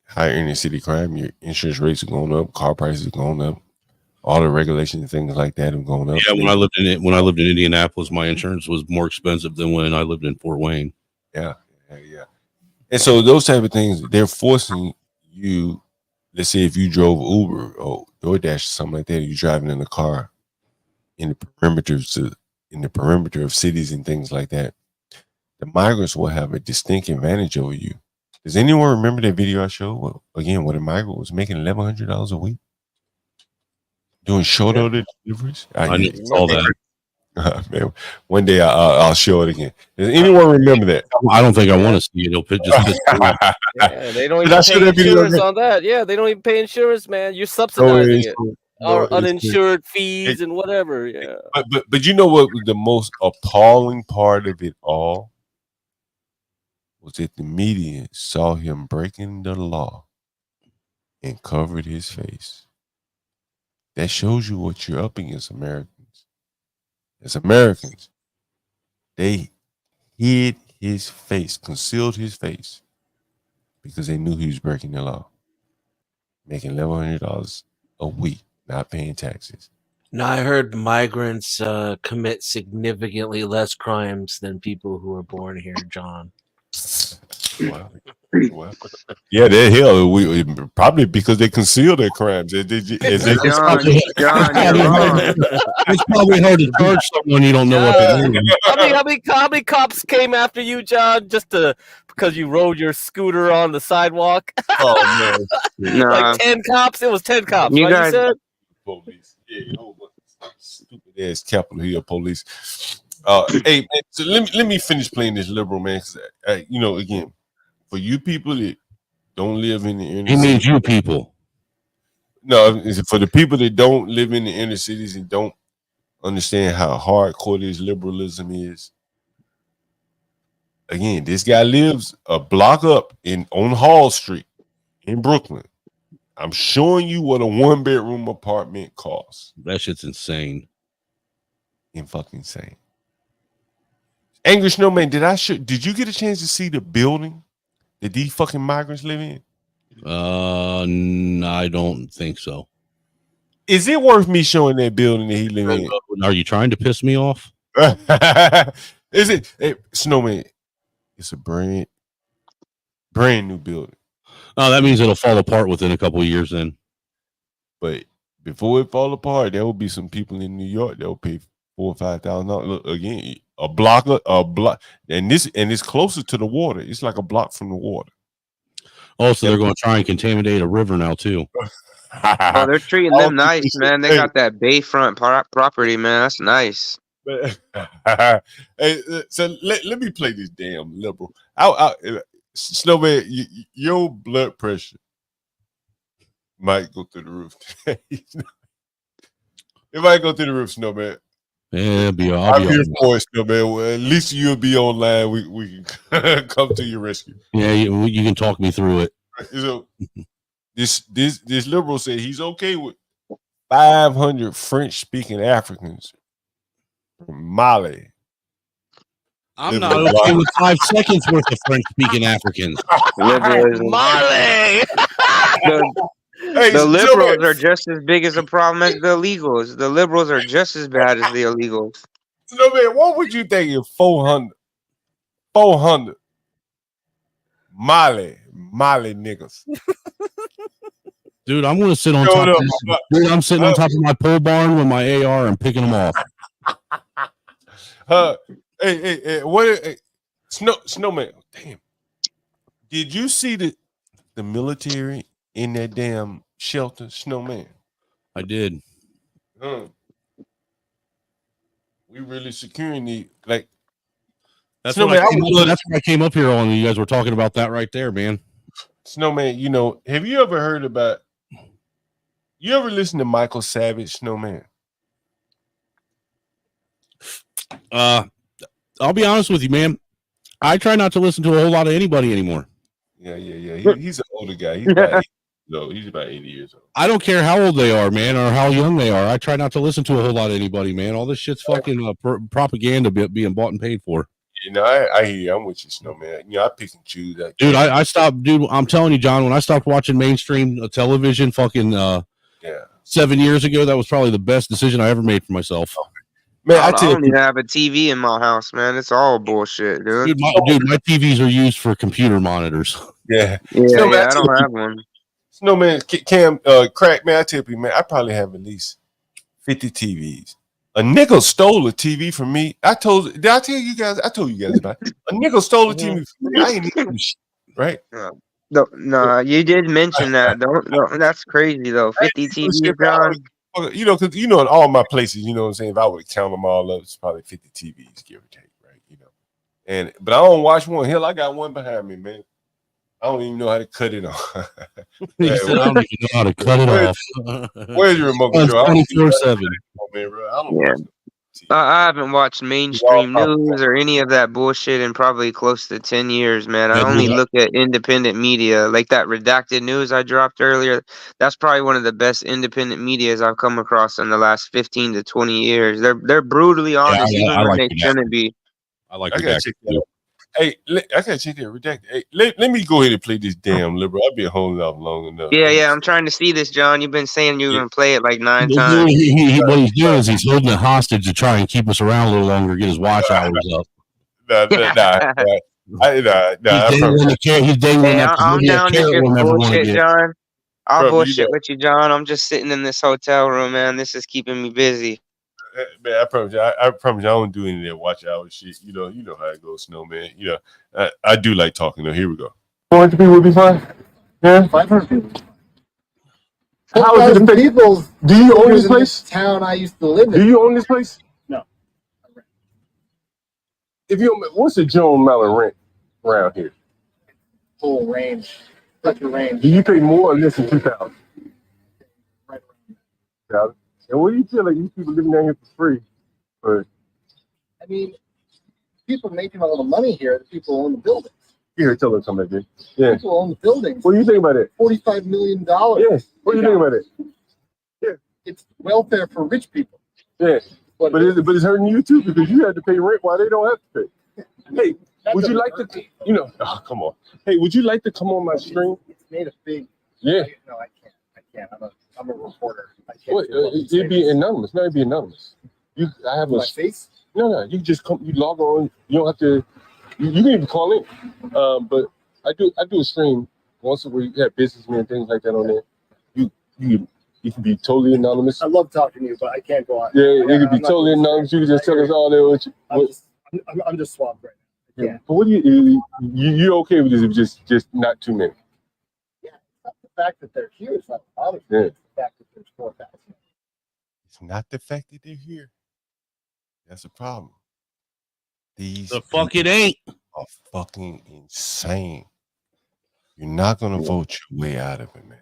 higher inner city crime, your insurance rates are going up, car prices are going up, all the regulations and things like that have gone up. Yeah, when I lived in Indianapolis, my insurance was more expensive than when I lived in Fort Wayne. Yeah. And so those type of things, they're forcing you. Let's say if you drove Uber or DoorDash or something like that, you're driving in a car in the perimeter of cities and things like that, the migrants will have a distinct advantage over you. Does anyone remember that video I showed? Well, again, when a migrant was making $1,100 a week doing short order deliveries. I saw that. Man, one day I'll show it again. Does anyone remember that? I don't think I want to see it. It'll just piss me off. Yeah, they don't even pay insurance on that. Yeah, they don't even pay insurance, man. You're subsidizing it. Or uninsured fees and whatever. Yeah. But you know what the most appalling part of it all was that the media saw him breaking the law and covered his face. That shows you what you're up against, Americans. As Americans, they hid his face, concealed his face, because they knew he was breaking the law, making $1,100 a week, not paying taxes. No, I heard migrants commit significantly less crimes than people who are born here, John. Wow. Yeah, they're hell. We probably because they conceal their crimes. It's probably hard to charge someone you don't know what they're doing. How many cops came after you, John, because you rode your scooter on the sidewalk? Oh man, like 10 cops. It was 10 cops. You right? guys, you said? Police. Yeah, stupid ass Capitol Hill police. Hey, man, so let me finish playing this liberal, man. Because again, for you people that don't live in the inner He means you people. No, for the people that don't live in the inner cities and don't understand how hardcore this liberalism is. Again, this guy lives a block up on Hall Street in Brooklyn. I'm showing you what a 1-bedroom apartment costs. That shit's insane. Fucking insane. Angry Snowman, did you get a chance to see the building that these fucking migrants live in? No, I don't think so. Is it worth me showing that building that he live in? Are you trying to piss me off? Is it Snowman? It's a brand new building. Oh, that means it'll fall apart within a couple of years then. But before it fall apart, there will be some people in New York that will pay $4,000 or $5,000. Look, again, a block, and it's closer to the water. It's like a block from the water. Also, they're going to try and contaminate a river now too. Oh, they're treating them nice, man. They got that bayfront property, man. That's nice. Hey, so let me play this damn liberal. Snowman, your blood pressure might go through the roof. It might go through the roof, Snowman. Yeah, I'll be here for it, Snowman. Well, at least you'll be online. We can come to your rescue. Yeah, you can talk me through it. So this liberal said he's okay with 500 French-speaking Africans from Mali. I'm not okay with 5 seconds worth of French-speaking Africans. Liberalism. Mali. The liberals are just as big as a problem as the illegals. The liberals are just as bad as the illegals. No man, what would you think if 400 Mali niggas? Dude, I'm gonna sit on top of dude, I'm sitting on top of my pole barn with my AR and picking them off. Snowman, damn. Did you see the military in that damn shelter, Snowman? I did. We really securing the like. That's what I came up here on. You guys were talking about that right there, man. Snowman, have you ever heard about? You ever listen to Michael Savage, Snowman? I'll be honest with you, man. I try not to listen to a whole lot of anybody anymore. Yeah. He's an older guy. He's about 80 years old. I don't care how old they are, man, or how young they are. I try not to listen to a whole lot of anybody, man. All this shit's fucking propaganda being bought and paid for. I hear you. I'm with you, Snowman. I pick and choose. Dude, I stopped. Dude, I'm telling you, John, when I stopped watching mainstream television, fucking 7 years ago, that was probably the best decision I ever made for myself. Man, I don't even have a TV in my house, man. It's all bullshit, dude. Dude, my TVs are used for computer monitors. Yeah. Snowman, I don't have one. Snowman, Cam, Crack, man, I tell you, man, I probably have at least 50 TVs. A nigga stole a TV from me. Did I tell you guys? I told you guys about it. A nigga stole a TV from me. I ain't even do shit, right? No, you did mention that. Don't, that's crazy, though. 50 TVs, John. Because in all my places, you know what I'm saying? If I would count them all up, it's probably 50 TVs, give or take, right? But I don't watch one. Hell, I got one behind me, man. I don't even know how to cut it off. He said, I don't even know how to cut it off. Where's your remote control? 24/7. I haven't watched mainstream news or any of that bullshit in probably close to 10 years, man. I only look at independent media, like that redacted news I dropped earlier. That's probably one of the best independent medias I've come across in the last 15 to 20 years. They're brutally honest, even when they shouldn't be. I like redacted. Hey, I gotta check that redacted. Hey, let me go ahead and play this damn liberal. I've been holding off long enough. Yeah, I'm trying to see this, John. You've been saying you're gonna play it like 9 times. What he's doing is he's holding it hostage to try and keep us around a little longer, get his watch hours up. Nah. I'm down to just bullshit, John. I'll bullshit with you, John. I'm just sitting in this hotel room, man. This is keeping me busy. Man, I promise you, I promise you, I don't do any of that watch hour shit. You know how it goes, Snowman. I do like talking though. Here we go. 400 people would be fine. Yeah, 500 people. How is it people? Do you own this place? Town I used to live in. Do you own this place? No. If you, what's the general amount of rent around here? Full range. Such a range. Do you pay more or less than 2,000? Right around. And what do you feel like these people living down here for free? Right. I mean, people making all the money here, the people who own the buildings. Here, tell her to come back in. Yeah. People who own the buildings. What do you think about it? $45 million. Yeah. What do you think about it? Yeah. It's welfare for rich people. Yeah. But it's hurting you too because you had to pay rent while they don't have to pay. Hey, would you like to? Come on. Hey, would you like to come on my stream? It's made a big. Yeah. No, I can't. I'm a reporter. I can't. What? It'd be anonymous. No, it'd be anonymous. I have my face. No. You just come. You log on. You don't have to. You can even call in. But I do a stream once a week. You have businessmen and things like that on there. You can be totally anonymous. I love talking to you, but I can't go on. Yeah, you can be totally anonymous. You can just tell us all that. I'm just swamped right now. Yeah. But what do you okay with this? If just not too many. Yeah, it's not the fact that they're here. It's not a lot of yeah. It's the fact that there's 4,000. It's not the fact that they're here. That's a problem. These the fuck it ain't are fucking insane. You're not gonna vote your way out of it, man.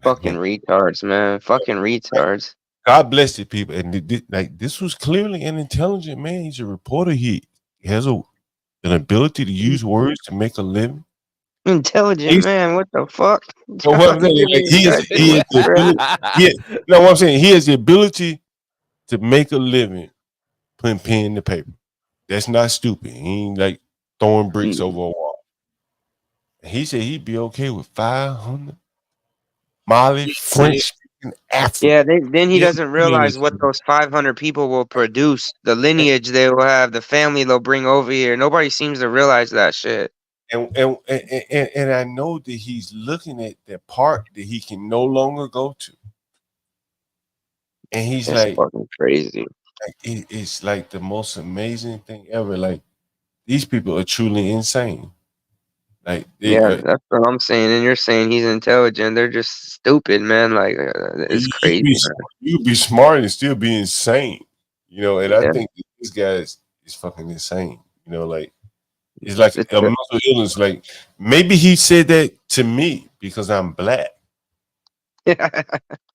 Fucking retards, man. Fucking retards. God bless the people. And this was clearly an intelligent man. He's a reporter. He has an ability to use words to make a living. Intelligent man, what the fuck? So what I'm saying, what I'm saying, he has the ability to make a living putting pen in the paper. That's not stupid. He ain't like throwing bricks over a wall. He said he'd be okay with 500 Mali, French, and African. Yeah, then he doesn't realize what those 500 people will produce, the lineage they will have, the family they'll bring over here. Nobody seems to realize that shit. And I know that he's looking at the part that he can no longer go to. And he's That's like fucking crazy. Like it's like the most amazing thing ever. Like these people are truly insane. Like that's what I'm saying. And you're saying he's intelligent. They're just stupid, man. Like it's crazy. You be smart and still be insane, And I think that this guy is fucking insane. Like it's like a mental illness. Like maybe he said that to me because I'm black. And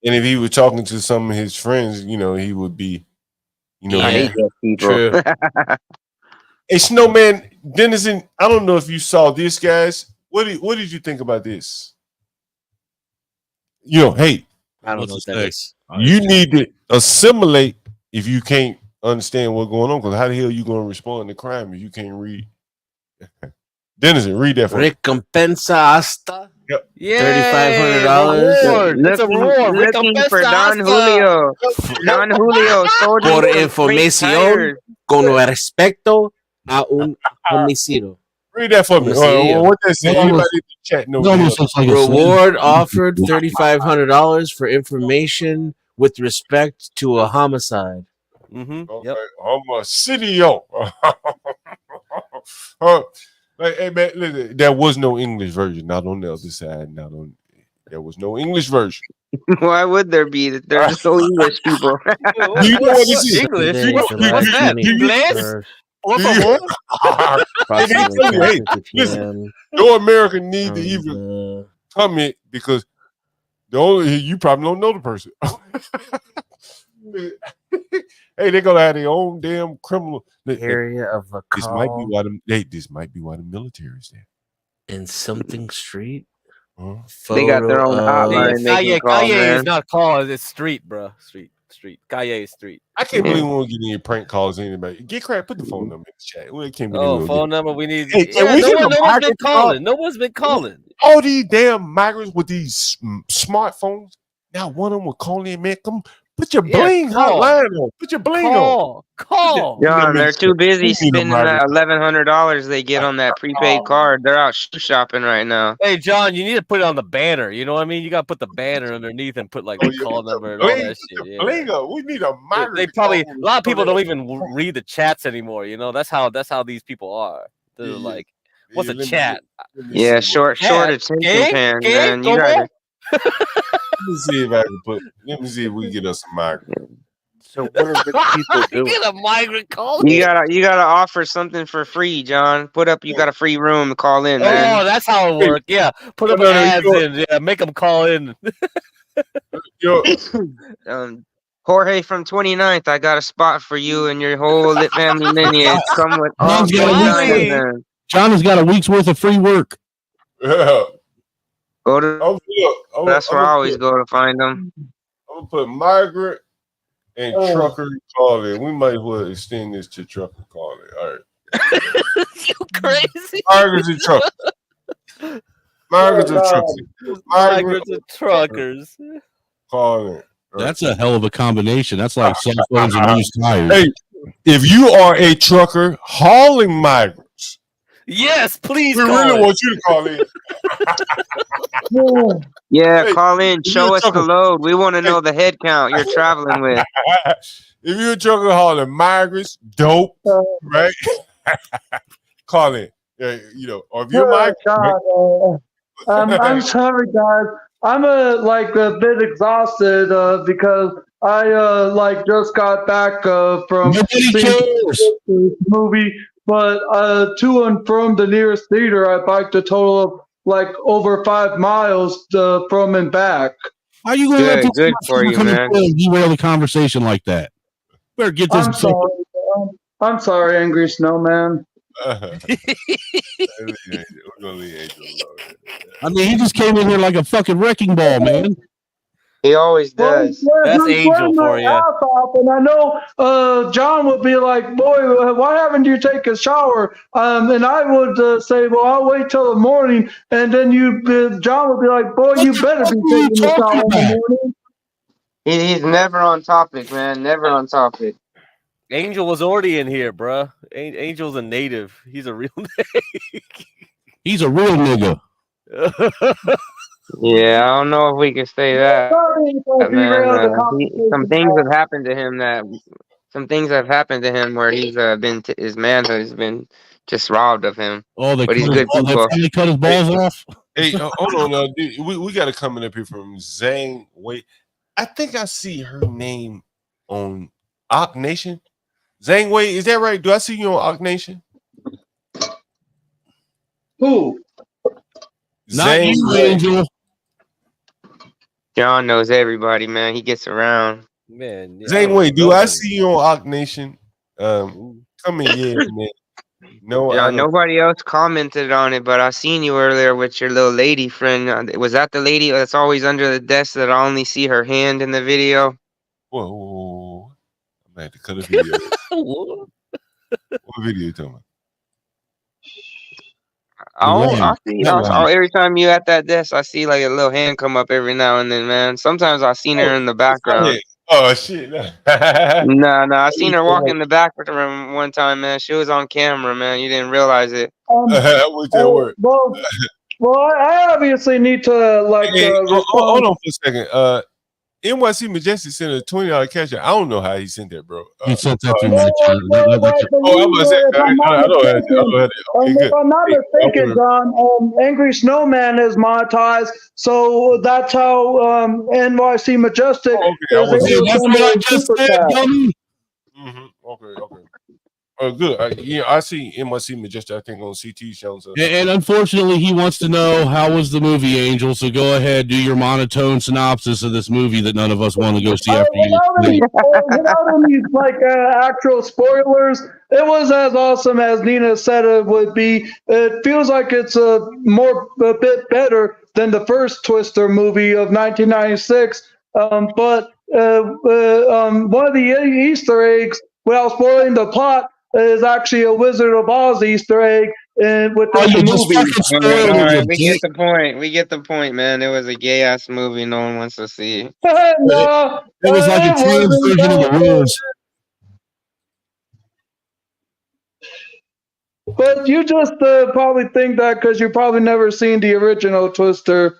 if he were talking to some of his friends, he would be, I hate those people. Hey, Snowman Denizen, I don't know if you saw this, guys. What did you think about this? Hey, I don't know what that is. You need to assimilate if you can't understand what's going on. Because how the hell are you going to respond to crime if you can't read? Denizen, read that for me. Recompensa hasta $3,500. It's a reward. Looking for Don Julio. Don Julio sold por información con respecto a un homicidio. Read that for me. What they say? Anybody in the chat knows. Reward offered $3,500 for information with respect to a homicide. Okay. Homicidio. Hey man, listen, there was no English version. Not on the other side. There was no English version. Why would there be? They're just so English people. Do you know what this is? English? What's that? English? Hey, listen, no American need to even comment because you probably don't know the person. Hey, they're gonna have their own damn criminal area of a this might be why the military is there. In something street. They got their own hotline. Calle is not called. It's street, bro. Street. Calle is street. I can't believe we won't get any prank calls. Anybody get crap? Put the phone number in the chat. Phone number. We need. Hey, no one's been calling. No one's been calling. All these damn migrants with these smartphones. Now one of them will call in, man. Come put your bling hotline on. Put your bling on. Call. John, they're too busy spending that $1,100 they get on that prepaid card. They're out shoe shopping right now. Hey, John, you need to put it on the banner. You know what I mean? You got to put the banner underneath and put like the call number and all that shit. Yeah. We need a migrant. They probably a lot of people don't even read the chats anymore. That's how these people are. They're like, what's a chat? Yeah, short attention span, man. You got Let me see if I can let me see if we can get us a migrant. So what are the people doing? Get a migrant call. You gotta offer something for free, John. You got a free room to call in, man. Oh, that's how it works. Yeah, put them ads in. Yeah, make them call in. Jorge from 29th, I got a spot for you and your whole family lineage. Come with all John's got a 29 of week's worth. them. John has got a week's worth of free work. Yeah. Go to. That's where I always go to find them. I'm gonna put Margaret and Trucker Calling. We might as well extend this to Trucker Calling. All right. You crazy? Margaret's and Truckers. Margaret's and Truckers. Migrants and truckers. Calling. That's a hell of a combination. That's like cell phones and used tires. Hey, if you are a trucker hauling migrants, yes, please. We really want you to call in. Yeah, Hey, call in. if Show you're a us the trucker- load. We want to know the head count you're traveling with. If you're a trucker hauling migrants, dope, right? Call in. Yeah, or if you're a migrant, I'm sorry, guys. I'm a bit exhausted because I just got back from seeing the movie, but to and from the nearest theater, I biked a total of over 5 miles from and back. How are you going to let Good for you, man. derail the conversation like that? Better get this. I'm sorry, Angry Snowman. I mean, he just came in here like a fucking wrecking ball, man. He always does. That's Angel for you. And I know John would be like, boy, why haven't you taken a shower? And I would say, well, I'll wait till the morning. And then John would be like, boy, you better be taking a shower in the morning. He's never on topic, man. Never on topic. Angel was already in here, bruh. Angel's a native. He's a real He's a real nigga. Yeah, I don't know if we can say that. Man, some things have happened to him where he's been his manhood has been just robbed of him. But he's good They people. finally cut his balls off. Hey, hold on, dude. We got a comment up here from Zhang Wei. I think I see her name on Ock Nation. Zhang Wei, is that right? Do I see you on Ock Nation? Who? Not you, Angel. John knows everybody, man. He gets around. Man, Zhang Wei, do I see you on Ock Nation? Come in here, man. No, Yeah, nobody else commented on it, but I seen you earlier with your little lady friend. Was that the lady that's always under the desk that I only see her hand in the video? Whoa. I'm had to cut a video. What video you talking about? I see. Every time you at that desk, I see like a little hand come up every now and then, man. Sometimes I seen her in the background. Oh shit! No, I seen her walk in the back room one time, man. She was on camera, man. You didn't realize it. What's that word? Well, I obviously need to hold on for a second. NYC Majestic sent a $20 cash out. I don't know how he sent that, bro. He sent that through my I'm gonna say, I don't have it. Okay, good. If I'm not mistaken, John, Angry Snowman is monetized, so that's how NYC Majestic is able to that's what I just said, dummy. Okay. Good. I see NYC Majestic, I think, on CT shows up. And unfortunately, he wants to know how was the movie, Angel. So go ahead, do your monotone synopsis of this movie that none of us want to go see after you. Without any actual spoilers, it was as awesome as Nina said it would be. It feels like it's a bit better than the first Twister movie of 1996. But one of the Easter eggs, without spoiling the plot, is actually a Wizard of Oz Easter egg with the movie. All right, we get the point. We get the point, man. It was a gay ass movie no one wants to see. No, it was like a trans version of the rules. But you just probably think that because you've probably never seen the original Twister.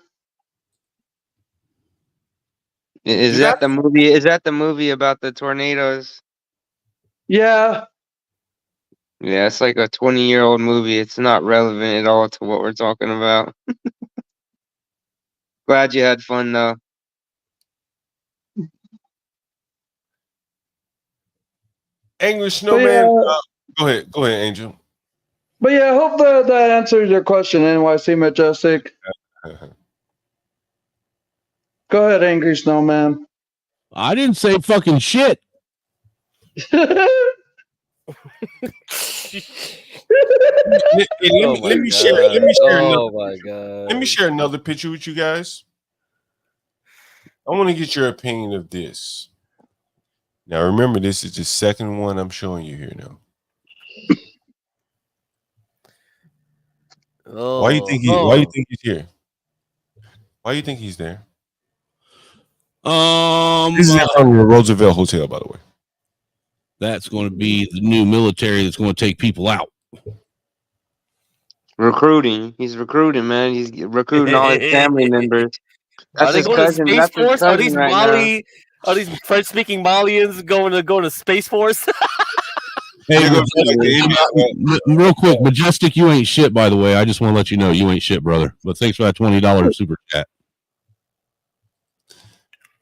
Is that the movie? Is that the movie about the tornadoes? Yeah. Yeah, it's like a 20-year-old movie. It's not relevant at all to what we're talking about. Glad you had fun though. Angry Snowman. Go ahead, Angel. But yeah, I hope that answers your question, NYC Majestic. Go ahead, Angry Snowman. I didn't say fucking shit. Let me share. Oh my god. Let me share another picture with you guys. I want to get your opinion of this. Now, remember, this is the second one I'm showing you here now. Why you think he's here? Why do you think he's there? This is in front of the Roosevelt Hotel, by the way. That's going to be the new military that's going to take people out. Recruiting. He's recruiting, man. He's recruiting all his family members. That's Are they his going to cousin. Space That's his Force? Are cousin these right Mali? Are these French-speaking Malians going to Space Force? Hey, real quick, Majestic, you ain't shit, by the way. I just want to let you know you ain't shit, brother. But thanks for that $20 super chat.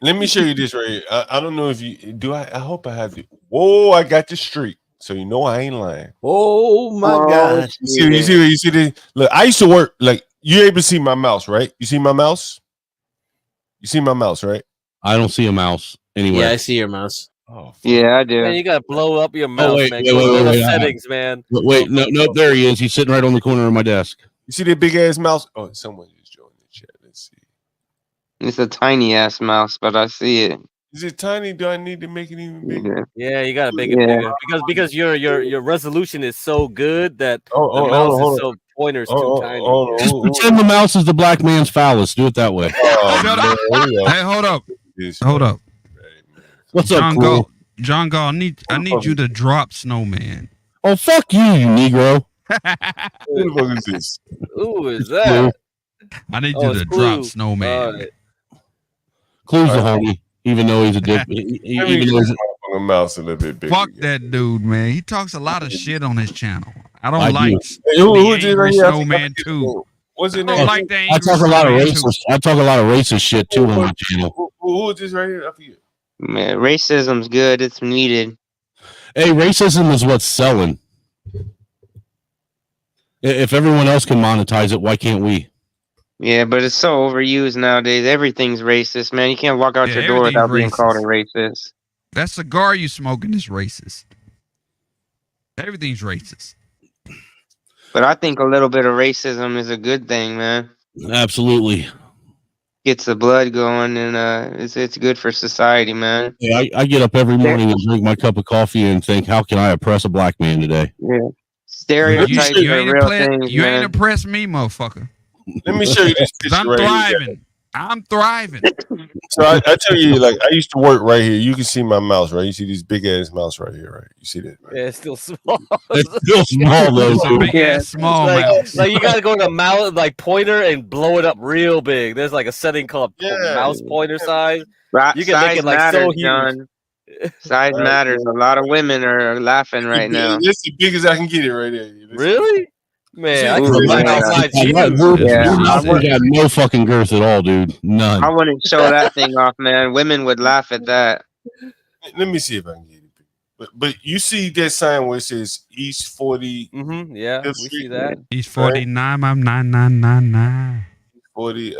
Let me show you this right here. I don't know if you do. I hope I have it. Whoa, I got the streak. So you know I ain't lying. Oh my gosh. You see this? Look, I used to work, like, you're able to see my mouse, right? You see my mouse? You see my mouse, right? I don't see a mouse anywhere. Yeah, I see your mouse. Oh, yeah, I do. Man, you gotta blow up your mouse, wait, man. wait, Go to the wait, settings, man. Wait, no, there he is. He's sitting right on the corner of my desk. You see that big ass mouse? Oh, someone just joined the chat. Let's see. It's a tiny ass mouse, but I see it. Is it tiny? Do I need to make it even bigger? Yeah, you gotta make it bigger because your resolution is so good that the mouse is so pointer's too tiny. Just pretend the mouse is the black man's phallus. Do it that way. Shut up. Hey, hold up. Hold up. What's up, John Cool? Gall? John Gall, I need you to drop Snowman. Oh, fuck you, you Negro. Who the fuck is this? Who is that? I need you to drop Snowman. Right. Clue's the homie, even though he's a dick. Even though he's a mouse a little bit bigger. Fuck that dude, man. He talks a lot of shit on his channel. I don't I like do. the Angry Snowman too. What's his I name? don't like the I Angry talk a lot of Snowman racist. too. I talk a lot of racist shit too on my channel. Who is this right here? I forget. Man, racism's good. It's needed. Hey, racism is what's selling. If everyone else can monetize it, why can't we? Yeah, but it's so overused nowadays. Everything's racist, man. You can't walk out your door without being called a racist. That cigar you smoking is racist. Everything's racist. But I think a little bit of racism is a good thing, man. Absolutely. Gets the blood going, and it's good for society, man. Yeah, I get up every morning and drink my cup of coffee and think, how can I oppress a black man today? Yeah. Stereotypes You are ain't real impressed- things, You man. ain't impressed me, motherfucker. Let me show you this picture I'm right here. thriving. I'm thriving. So I tell you, like, I used to work right here. You can see my mouse, right? You see this big ass mouse right here, right? You see that? Right? Yeah, it's still small. It's still small though. It's a big ass small mouse. Like you gotta go to mouse like pointer and blow it up real big. There's like a setting called mouse pointer size. You can make Size it like matters, so huge. John. Size matters. A lot of women are laughing right now. It's the biggest I can get it right there. Really? Man, I Ooh, can yeah. out my Yeah, juice. we got no fucking girth at all, dude. None. I wouldn't show that thing off, man. Women would laugh at that. Let me see if I can get it. But you see that sign where it says East 40. Yeah, we see that. He's 49. I'm 9999. 40.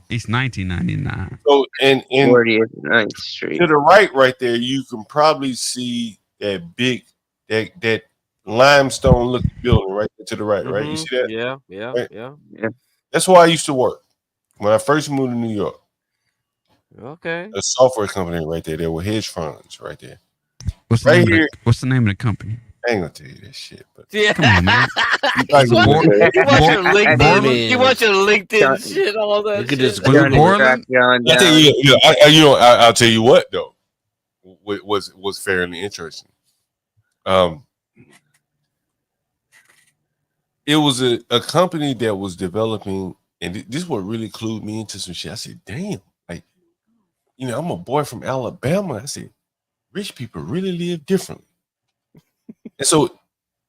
He's 1999. So and 40th 9th Street. to the right there, you can probably see that big that limestone looking building right there to the right, right? You see that? Yeah. Right? That's where I used to work when I first moved to New York. Okay. A software company right there. There were hedge funds right there. What's the name of the company? I ain't gonna tell you that shit, but Yeah. Come on, man. You want your LinkedIn shit, all that shit. Was it Borland? I tell you, I'll tell you what though was fairly interesting. It was a company that was developing, and this is what really clued me into some shit. I said, damn, like, I'm a boy from Alabama. I said, rich people really live differently. And so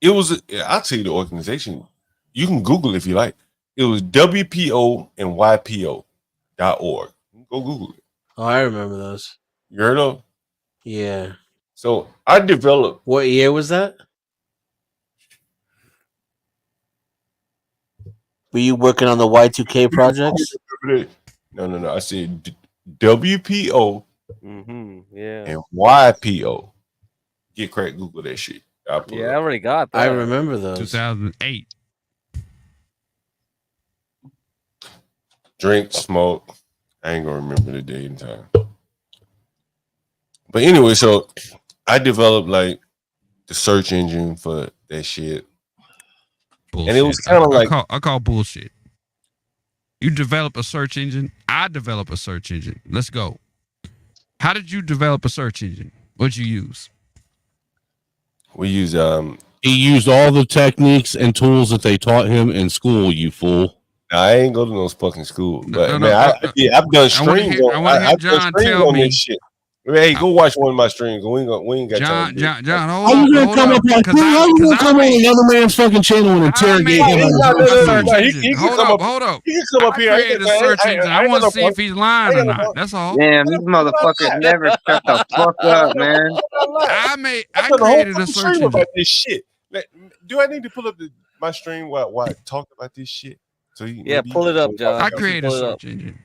it was, I'll tell you the organization. You can Google if you like. It was WPO and YPO.org. Go Google it. Oh, I remember those. You heard of? Yeah. So I developed. What year was that? Were you working on the Y2K projects? No. I said WPO and YPO. Get crack, Google that shit. I'll pull it I up. already got that. I remember those. 2008. Drink, smoke. I ain't gonna remember the date and time. But anyway, so I developed like the search engine for that shit. Bullshit. And it was kind of like I call bullshit. You develop a search engine. I develop a search engine. Let's go. How did you develop a search engine? What'd you use? We use He used all the techniques and tools that they taught him in school. You fool. I ain't go to no fucking school, but no, man, I've done streams on. I've done streams on this shit. Hey, go watch one of my streams. We ain't got time. John, How you gonna come up on? How you gonna come on another man's fucking channel and interrogate him? Hold up. He can come up here. I created a search engine. I want to see if he's lying or not. That's all. Damn, these motherfuckers never shut the fuck up, man. I created a search engine about this shit. Do I need to pull up my stream while I talk about this shit? So pull it up, John. I created a search engine.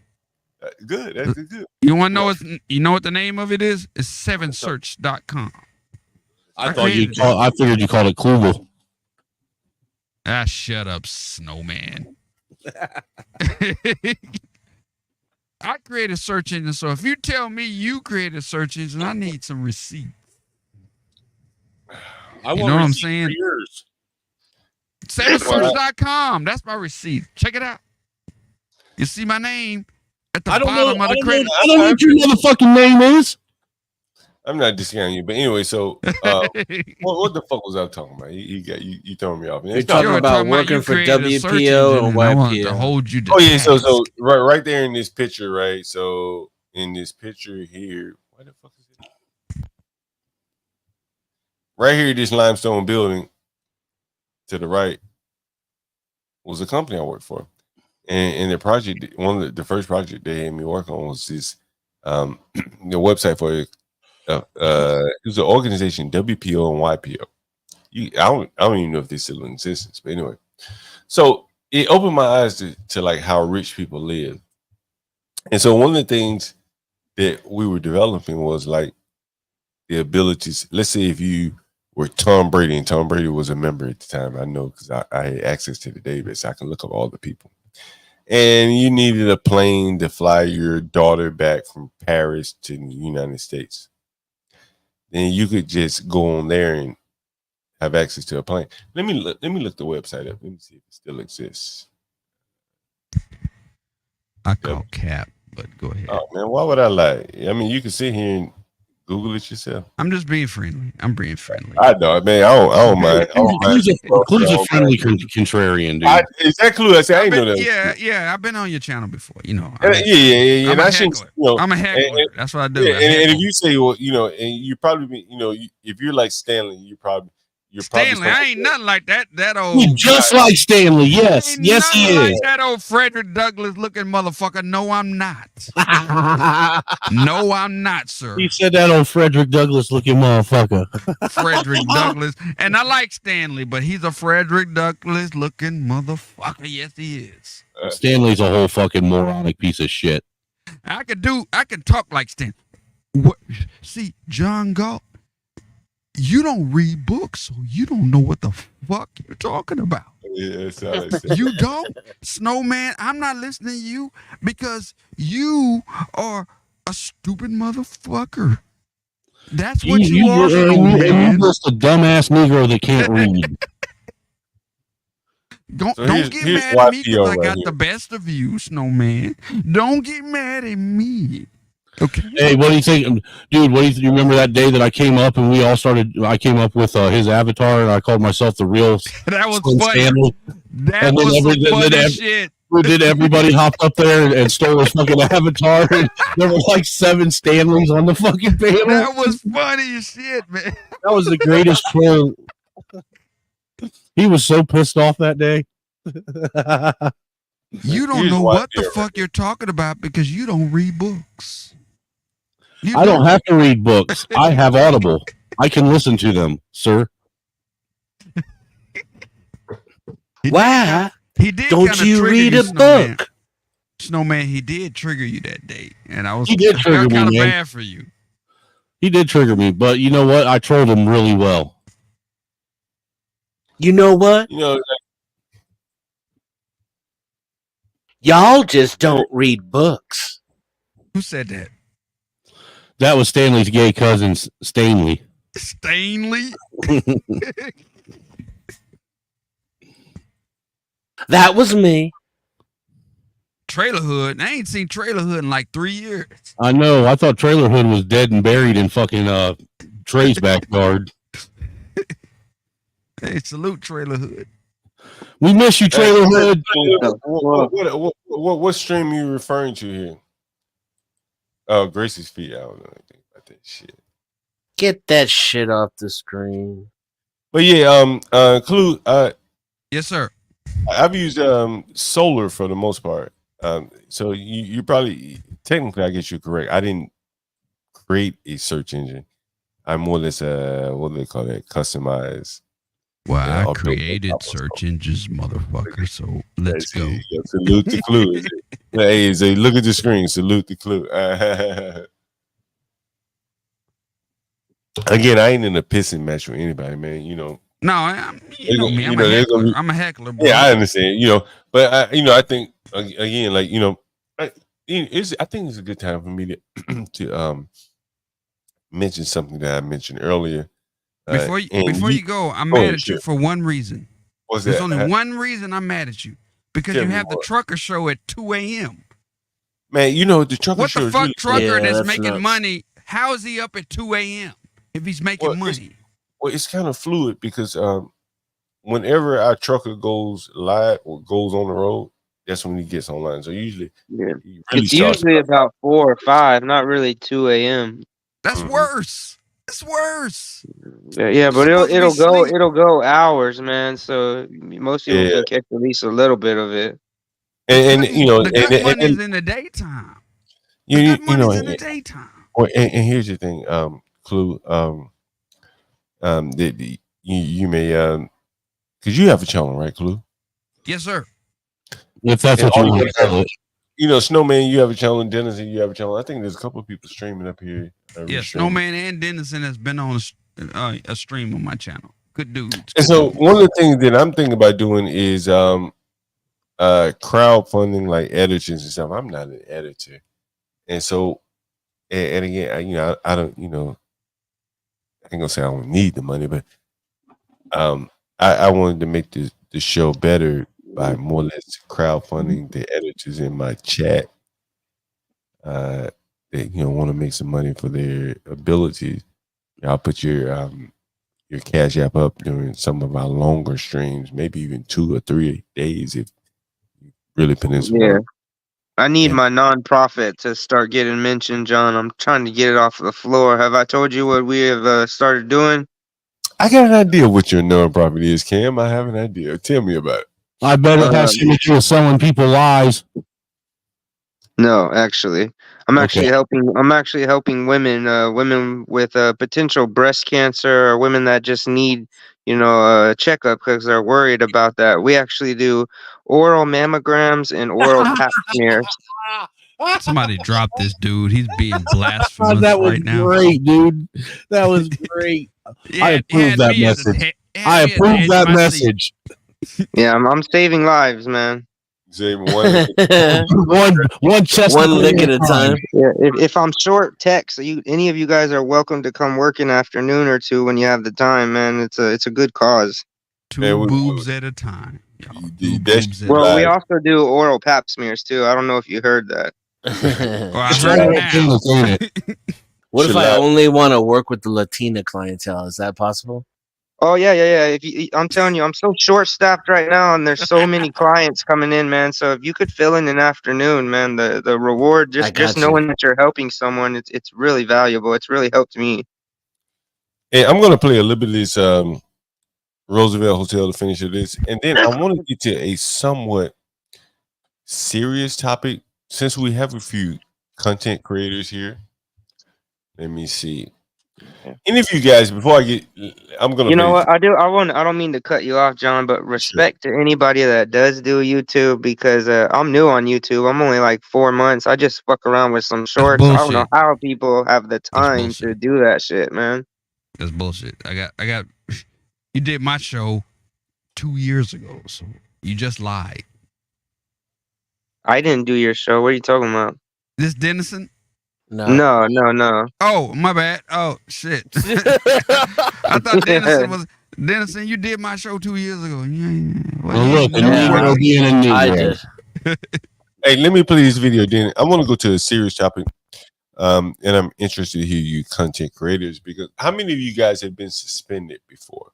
Good. That's good. You want to know you know what the name of it is? It's 7search.com. I figured you called it Klugel. Shut up, snowman. I created a search engine, so if you tell me you created a search engine, I need some receipts. You know what I'm saying? Yours. 7search.com. That's my receipt. Check it out. You see my name at the bottom of the credit. I don't know what your motherfucking name is. I'm not discounting you, but anyway, so what the fuck was I talking about? You throwing me off. You're talking about working for WPO and YPO. To hold you oh yeah, so right there in this picture, right? So in this picture here, what the fuck is it? Right here, this limestone building to the right was a company I worked for. And the project, one of the first project they had me work on was this the website for it was an organization, WPO and YPO. I don't even know if they still in existence, but anyway. So it opened my eyes to like how rich people live. And so one of the things that we were developing was like the abilities. Let's say if you were Tom Brady, and Tom Brady was a member at the time, I know because I had access to the database, so I can look up all the people. And you needed a plane to fly your daughter back from Paris to the United States. Then you could just go on there and have access to a plane. Let me look the website up. Let me see if it still exists. I call cap, but go ahead. Oh man, why would I lie? I mean, you can sit here and Google it yourself. I'm just being friendly. I'm being friendly. I know, man. I don't mind. Clue's a friendly contrarian, dude. Is that Clue? I said I ain't know that. Yeah. I've been on your channel before. You know. Yeah. I'm a heckler. I'm a heckler. That's what I do. Yeah, and if you say, well, and you probably, if you're like Stanley, you're probably. Stanley, I ain't nothing like that. That old. He's just like Stanley. Yes, yes, he is. Like that old Frederick Douglass looking motherfucker. No, I'm not. No, I'm not, sir. He said that old Frederick Douglass looking motherfucker. Frederick Douglass, and I like Stanley, but he's a Frederick Douglass looking motherfucker. Yes, he is. Stanley's a whole fucking moronic piece of shit. I can talk like Stanley. What? See, John Galt. You don't read books, so you don't know what the fuck you're talking about. Yeah, you don't? Snowman, I'm not listening to you because you are a stupid motherfucker. That's what you are, Snowman. You're just a dumbass Negro that can't read. Don't get mad at me because I got the best of you, Snowman. Don't get mad at me. Okay. Hey, what do you think, dude? You remember that day that I came up and we all started? I came up with his avatar and I called myself the real. That was funny. Stanley. That was funny shit. Did everybody hopped up there and stole his fucking avatar? And there were like 7 Stanleys on the fucking panel. That was funny as shit, man. That was the greatest troll. He was so pissed off that day. You don't know what the fuck you're talking about because you don't read books. I don't have to read books. I have Audible. I can listen to them, sir. Why? He did. Don't you read a book? Snowman, he did trigger you that day, and I was. He did trigger me, kind of man. bad for you. He did trigger me, but you know what? I trolled him really well. You know what? You know, Y'all just don't read books. Who said that? That was Stanley's gay cousin, Stanley. Stanley? That was me. Trailer Hood. I ain't seen Trailer Hood in like 3 years. I know. I thought Trailer Hood was dead and buried in fucking Trey's backyard. Hey, salute Trailer Hood. We miss you, Trailer Hood. What stream are you referring to here? Oh, Gracie's feet. I don't know anything about that shit. Get that shit off the screen. But yeah, Clue. Yes, sir. I've used Solar for the most part. So you probably technically, I guess you're correct. I didn't create a search engine. I more or less what do they call that? Customized. Well, I created search engines, motherfucker. So let's go. Salute the Clue. Hey, say, look at the screen. Salute the Clue. Again, I ain't in a pissing match with anybody, man. You know. No, you know me. I'm a heckler. Bro. Yeah, I understand. You know, but I think again, like I think it's a good time for me to mention something that I mentioned earlier. Before you go, I'm mad at you for one reason. What's There's that? only one reason I'm mad at you. Because you have the trucker show at 2 a.m. Man, you know the trucker what show. What the fuck really trucker that's making nuts. Money? How is he up at 2 a.m. if he's making money? It's kind of fluid because whenever our trucker goes live or goes on the road, that's when he gets online. So usually, it's usually about 4 or 5, not really 2 a.m. That's worse. It's worse. Yeah, but it'll go hours, man. So most people can catch at least a little bit of it. And you know, the good money's in the daytime. The good money's in the daytime. And here's the thing, Clue. That you may because you have a channel, right, Clue? Yes, sir. If that's what you want to call it. You know, Snowman, you have a channel, and Dennison, you have a channel. I think there's a couple of people streaming up here. Yes, Snowman and Dennison has been on a stream on my channel. Good dudes. And so one of the things that I'm thinking about doing is crowdfunding like editors and stuff. I'm not an editor, and so and again, I don't, I ain't gonna say I don't need the money, but I wanted to make the show better by more or less crowdfunding the editors in my chat that want to make some money for their abilities. I'll put your Cash App up during some of our longer streams, maybe even 2 or 3 days if you really put in some work. I need my nonprofit to start getting mentioned, John. I'm trying to get it off of the floor. Have I told you what we have started doing? I got an idea what your nonprofit is, Cam. I have an idea. Tell me about it. I bet it has to do with selling people lies. No, actually, I'm actually helping women, women with potential breast cancer, or women that just need, a checkup because they're worried about that. We actually do oral mammograms and oral pap smears. Somebody drop this dude. He's being blasphemous that was right now. Great, dude. That was great. I approve that message. I approve that message. Yeah, I'm saving lives, man. Saving one chest, one lick at a time. Yeah, if I'm short text, any of you guys are welcome to come work an afternoon or two when you have the time, man. It's a good cause. Two boobs at a time. Well, we also do oral pap smears too. I don't know if you heard that. What if I only want to work with the Latina clientele? Is that possible? Oh yeah. I'm telling you, I'm so short staffed right now, and there's so many clients coming in, man. So if you could fill in an afternoon, man, the reward just knowing that you're helping someone, it's really valuable. It's really helped me. Hey, I'm gonna play a little bit of this Roosevelt Hotel to finish this, and then I want to get to a somewhat serious topic since we have a few content creators here. Let me see. any of you guys, before I get, I'm gonna. You know what? I don't mean to cut you off, John, but respect to anybody that does do YouTube because I'm new on YouTube. I'm only like 4 months. I just fuck around with some shorts. I don't know how people have the time to do that shit, man. That's bullshit. I got. You did my show 2 years ago, so you just lied. I didn't do your show. What are you talking about? This Dennison? No. Oh, my bad. Oh shit. I thought Dennison was Dennison. You did my show 2 years ago. Well, look, a Negro being a Negro. Hey, let me play this video. Then I want to go to a serious topic. And I'm interested to hear you content creators because how many of you guys have been suspended before?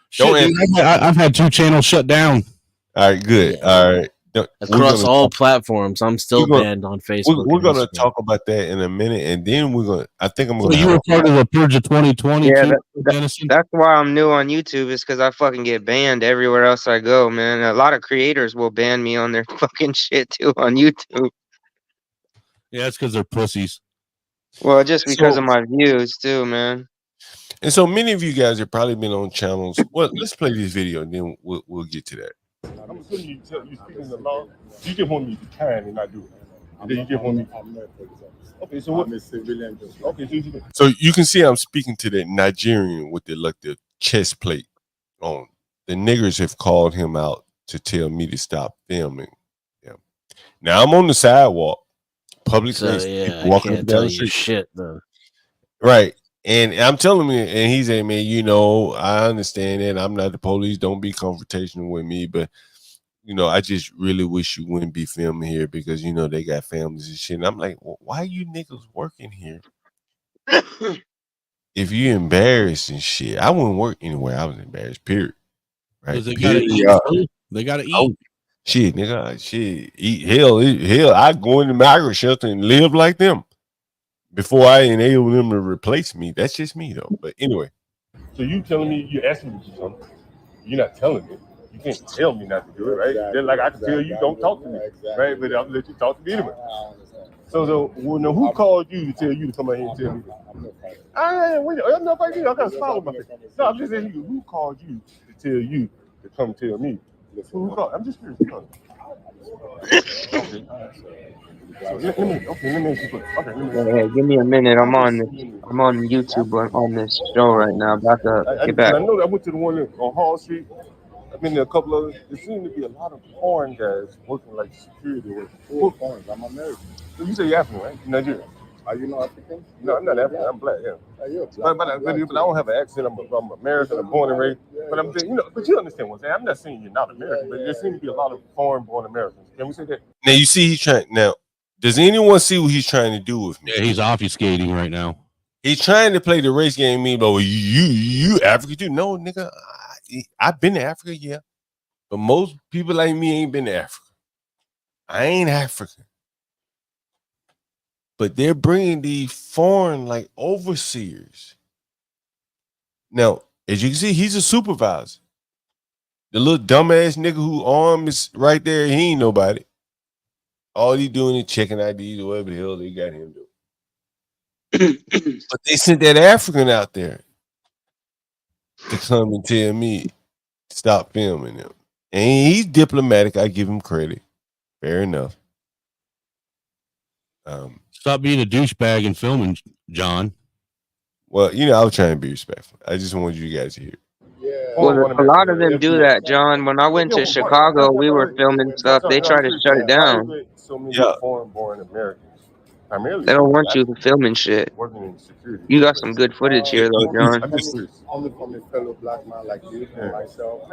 Shit, dude, I've had 2 channels shut down. All right, good. All right. Across all platforms, I'm still banned on Facebook. We're going to talk about that in a minute, and then we're going. I think I'm going. So you were part of the Purge of 2020. Yeah, that's why I'm new on YouTube. Is because I fucking get banned everywhere else I go, man. A lot of creators will ban me on their fucking shit too on YouTube. Yeah, it's because they're pussies. Well, just because of my views too, man. And so many of you guys have probably been on channels. Well, let's play this video, and then we'll get to that. I'm assuming you speaking the law. You just want me to be kind and not do it. And then you just want me. Okay, so what? I'm a civilian. Okay, so you can see I'm speaking to that Nigerian with the chest plate on. The niggers have called him out to tell me to stop filming. Yeah. Now I'm on the sidewalk, public place, walking can't down tell the you street. shit though. Right. And I'm telling him, and he's saying, man, I understand that. I'm not the police. Don't be confrontational with me. But, I just really wish you wouldn't be filming here because, they got families and shit. And I'm like, well, why are you niggas working here? If you're embarrassed and shit, I wouldn't work anywhere. I was embarrassed, period. Right? They got to eat. They got to eat. Oh, shit, nigga. Shit. Eat. Hell, I go in the migrant shelter and live like them. Before I enable them to replace me. That's just me, though. But anyway. So you telling me, you're asking me to do something. You're not telling me. You can't tell me not to do it, right? Exactly. Then, like, I can tell you, don't talk to me, right? But I'll let you talk to me anyway. So who called you to tell you to come out here and tell me? I'm not fighting you. I got a smile on my face. No, I'm just asking you, who called you to tell you to come tell me? Who called? I'm just curious. Okay. Let me give me a minute. I'm on YouTube on this show right now. About to get back. I know I went to the one on Hall Street. I've been there a couple of. There seem to be a lot of foreign guys working like security work. Foreign. I'm American. So you say you're African, right? Nigerian. Are you not African? No, I'm not African. I'm black. Yeah. But I don't have an accent. I'm American. I'm born and raised. But I'm saying, but you understand what I'm saying. I'm not saying you're not American, but there seems to be a lot of foreign-born Americans. Can we say that? Now you see, he's trying. Now, does anyone see what he's trying to do with me? Yeah, he's obfuscating right now. He's trying to play the race game. Me, but you African too? No, nigga. I've been to Africa, yeah, but most people like me ain't been to Africa. I ain't African. But they're bringing these foreign, like, overseers. Now, as you can see, he's a supervisor. The little dumbass nigga who arm is right there, he ain't nobody. All he doing is checking IDs or whatever the hell they got him doing. But they sent that African out there to come and tell me to stop filming him. And he's diplomatic. I give him credit. Fair enough. Stop being a douchebag and filming, John. Well, I was trying to be respectful. I just wanted you guys to hear. Well, a lot of them do that, John. When I went to Chicago, we were filming stuff. They tried to shut it down. So many foreign-born Americans. Primarily, they don't want you filming shit. You got some good footage here, though, John. Only from a fellow black man like you and myself.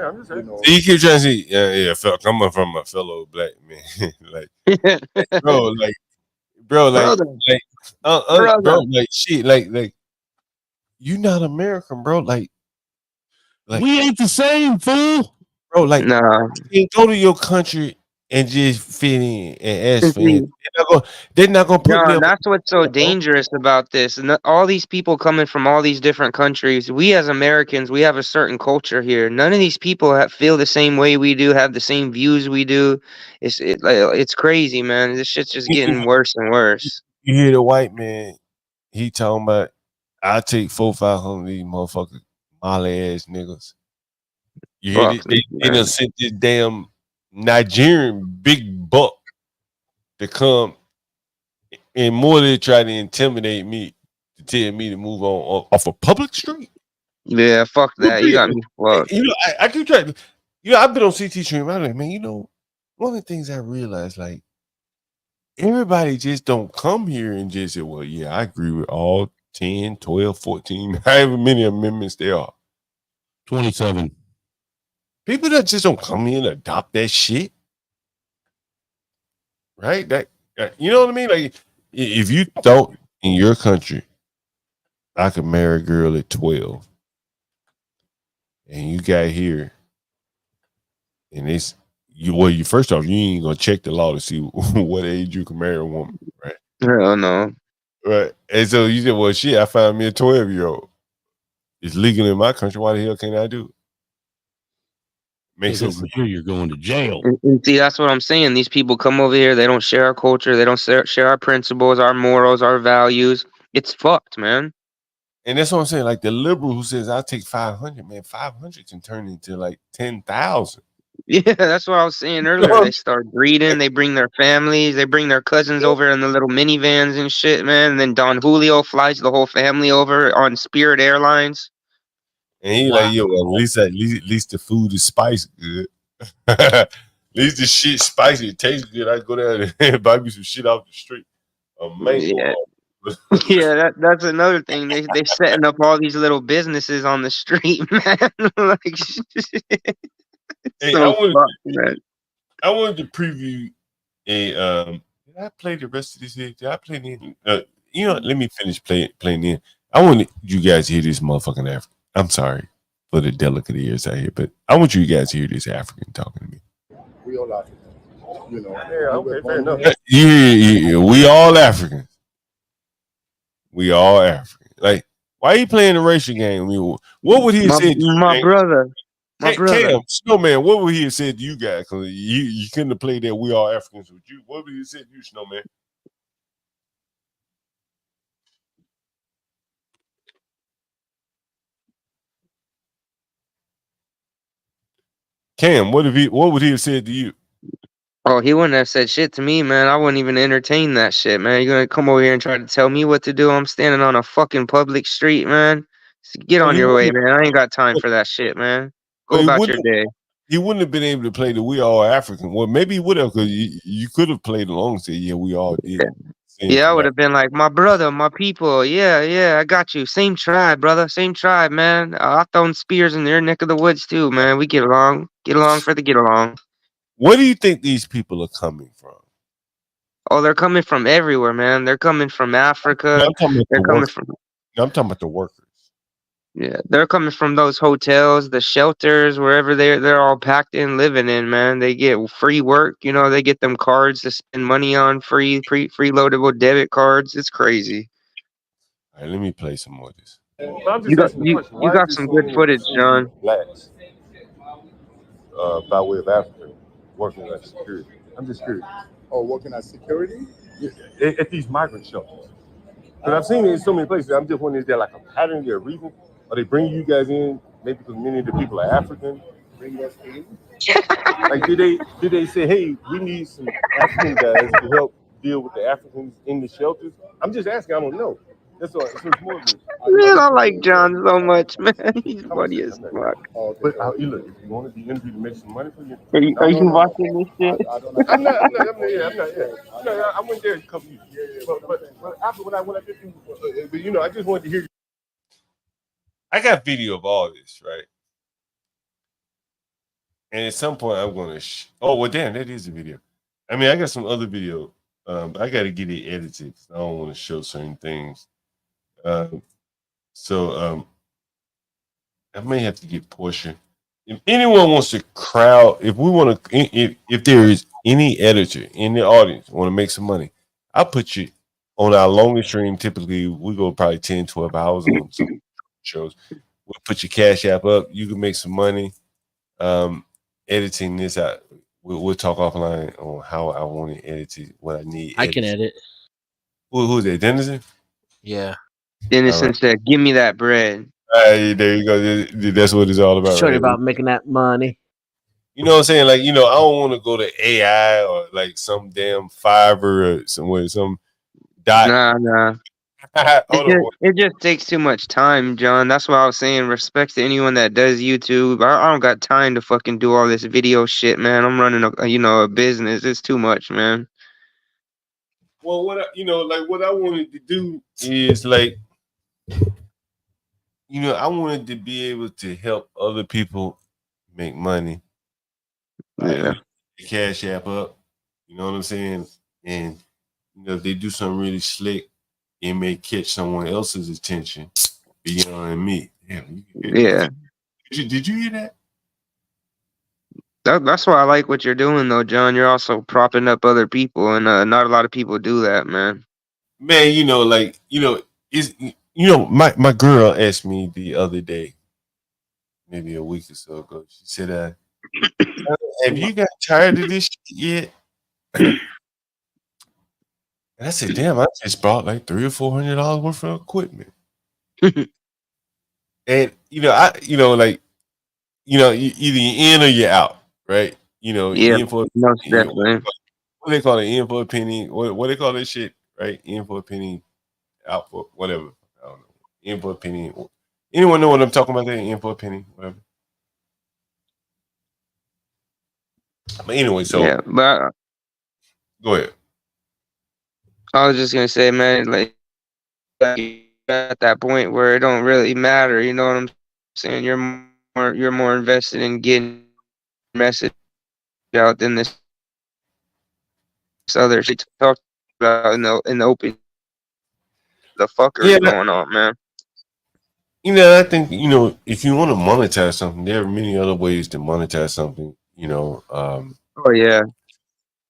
You keep trying to see, coming from a fellow black man, bro, shit, like, you not American, bro, like we ain't the same, fool, bro. Like, nah, you can't go to your country and just fit in and ask for it. They're not gonna put me. That's what's so dangerous about this. And all these people coming from all these different countries, we as Americans, we have a certain culture here. None of these people feel the same way we do, have the same views we do. It's crazy, man. This shit's just getting worse and worse. You hear the white man, he talking about I take 400-500 these motherfuckers, molly ass niggas. You hear it? They done sent this damn Nigerian big buck to come and more than try to intimidate me to tell me to move on off a public street. Yeah, fuck that. You got me fucked. You know, I keep trying. You know, I've been on CT stream. I'm like, man, you know, one of the things I realized, like, everybody just don't come here and just say, well, yeah, I agree with all 10, 12, 14, however many amendments there are. 27. People that just don't come here and adopt that shit. Right? That you know what I mean? Like, if you thought in your country I could marry a girl at 12 and you got here and it's you first off, you ain't gonna check the law to see what age you can marry a woman, right? Hell no. Right. And so you said, well, shit, I found me a 12-year-old. It's legal in my country. Why the hell can't I do it? Makes sense. Over here, you're going to jail. And see, that's what I'm saying. These people come over here. They don't share our culture. They don't share our principles, our morals, our values. It's fucked, man. And that's what I'm saying. Like the liberal who says I'll take 500, man, 500 can turn into like 10,000. Yeah, that's what I was saying earlier. They start breeding. They bring their families. They bring their cousins over in the little minivans and shit, man. And then Don Julio flies the whole family over on Spirit Airlines. And he like, yo, well, at least the food is spiced good. At least the shit spicy. It tastes good. I go down and buy me some shit off the street. Yeah. Yeah, that's another thing. They setting up all these little businesses on the street, man. Like, hey, so I wanted to preview a did I play the rest of this here? Did I play the you know, let me finish playing in. I want you guys to hear this motherfucking African. I'm sorry for the delicate ears out here, but I want you guys to hear this African talking to me. We all African, you know. Yeah, okay, fair enough. Yeah, we all Africans. We all African. Like, why are you playing the racial game? I mean, what would he have said to you, my brother? Cam, Snowman, what would he have said to you guys? Because you couldn't have played that we all Africans with you. What would he have said to you, Snowman? Cam, what would he have said to you? Oh, he wouldn't have said shit to me, man. I wouldn't even entertain that shit, man. You're gonna come over here and try to tell me what to do? I'm standing on a fucking public street, man. So get on your way, man. I ain't got time for that shit, man. Go about your day. He wouldn't have been able to play the "We All African." Well, maybe he would have, because you could have played along and said, "Yeah, we all did." Yeah, I would have been like, my brother, my people. Yeah, I got you. Same tribe, brother. Same tribe, man. I've thrown spears in their neck of the woods too, man. We get along. Get along for the get along. Where do you think these people are coming from? Oh, they're coming from everywhere, man. They're coming from Africa. They're coming from. I'm talking about the workers. Yeah, they're coming from those hotels, the shelters, wherever they're all packed in, living in, man. They get free work, you know. They get them cards to spend money on, free loadable debit cards. It's crazy. All right, let me play some more of this. You got some good footage, John. Blacks, by way of Africa, working at security. I'm just curious. Oh, working at security? Yeah, at these migrant shelters. Because I've seen it in so many places. I'm just wondering, is there like a pattern, is there a reason? Are they bringing you guys in maybe because many of the people are African? Bring us in? Like, did they say, hey, we need some African guys to help deal with the Africans in the shelters? I'm just asking. I don't know. That's all. So it's more of this. Man, I like John so much, man. He's funny as fuck. But look, if you want to be interviewed to make some money for you, are you watching this shit? I'm not. I went there a couple years. But after when I did, but you know, I just wanted to hear. I got video of all this, right? And at some point, I'm going to. Oh well, damn, that is a video. I mean, I got some other video. I got to get it edited. I don't want to show certain things. So I may have to get Portia. If anyone wants to crowd, if we want to, if there is any editor in the audience want to make some money, I'll put you on our longest stream. Typically, we go probably 10, 12 hours on some shows. We'll put your Cash App up. You can make some money editing this out. We'll talk offline on how I want it edited, what I need. I can edit. Who's that? Denizen? Yeah. Innocent said, "Give me that bread." Hey, there you go. That's what it's all about, Shorty right? about making that money. You know what I'm saying? Like, I don't want to go to AI or like some damn Fiverr or somewhere, some dot. Nah. Hold on. It just takes too much time, John. That's why I was saying respect to anyone that does YouTube. I don't got time to fucking do all this video shit, man. I'm running a business. It's too much, man. Well, what I wanted to do is like, I wanted to be able to help other people make money. Yeah. The Cash App up. You know what I'm saying? And if they do something really slick, it may catch someone else's attention beyond me. Damn, Yeah. Did you hear that? That's why I like what you're doing, though, John. You're also propping up other people, and not a lot of people do that, man. Man, my girl asked me the other day, maybe a week or so ago. She said, "Have you got tired of this shit yet?" And I said, "Damn, I just bought like $300 or $400 worth of equipment." And either you're in or you're out, right? Yeah, In for most definitely. what they call it, in for a penny. What they call this shit, right? In for a penny, out for whatever. I don't know. In for a penny. Anyone know what I'm talking about there? In for a penny, whatever. But anyway, so Yeah, but go ahead. I was just gonna say, man, like you're at that point where it don't really matter. You know what I'm saying? You're more invested in getting message out than this other shit to talk about in the open. The fuckery Yeah, going on, man. I think if you want to monetize something, there are many other ways to monetize something. Oh yeah.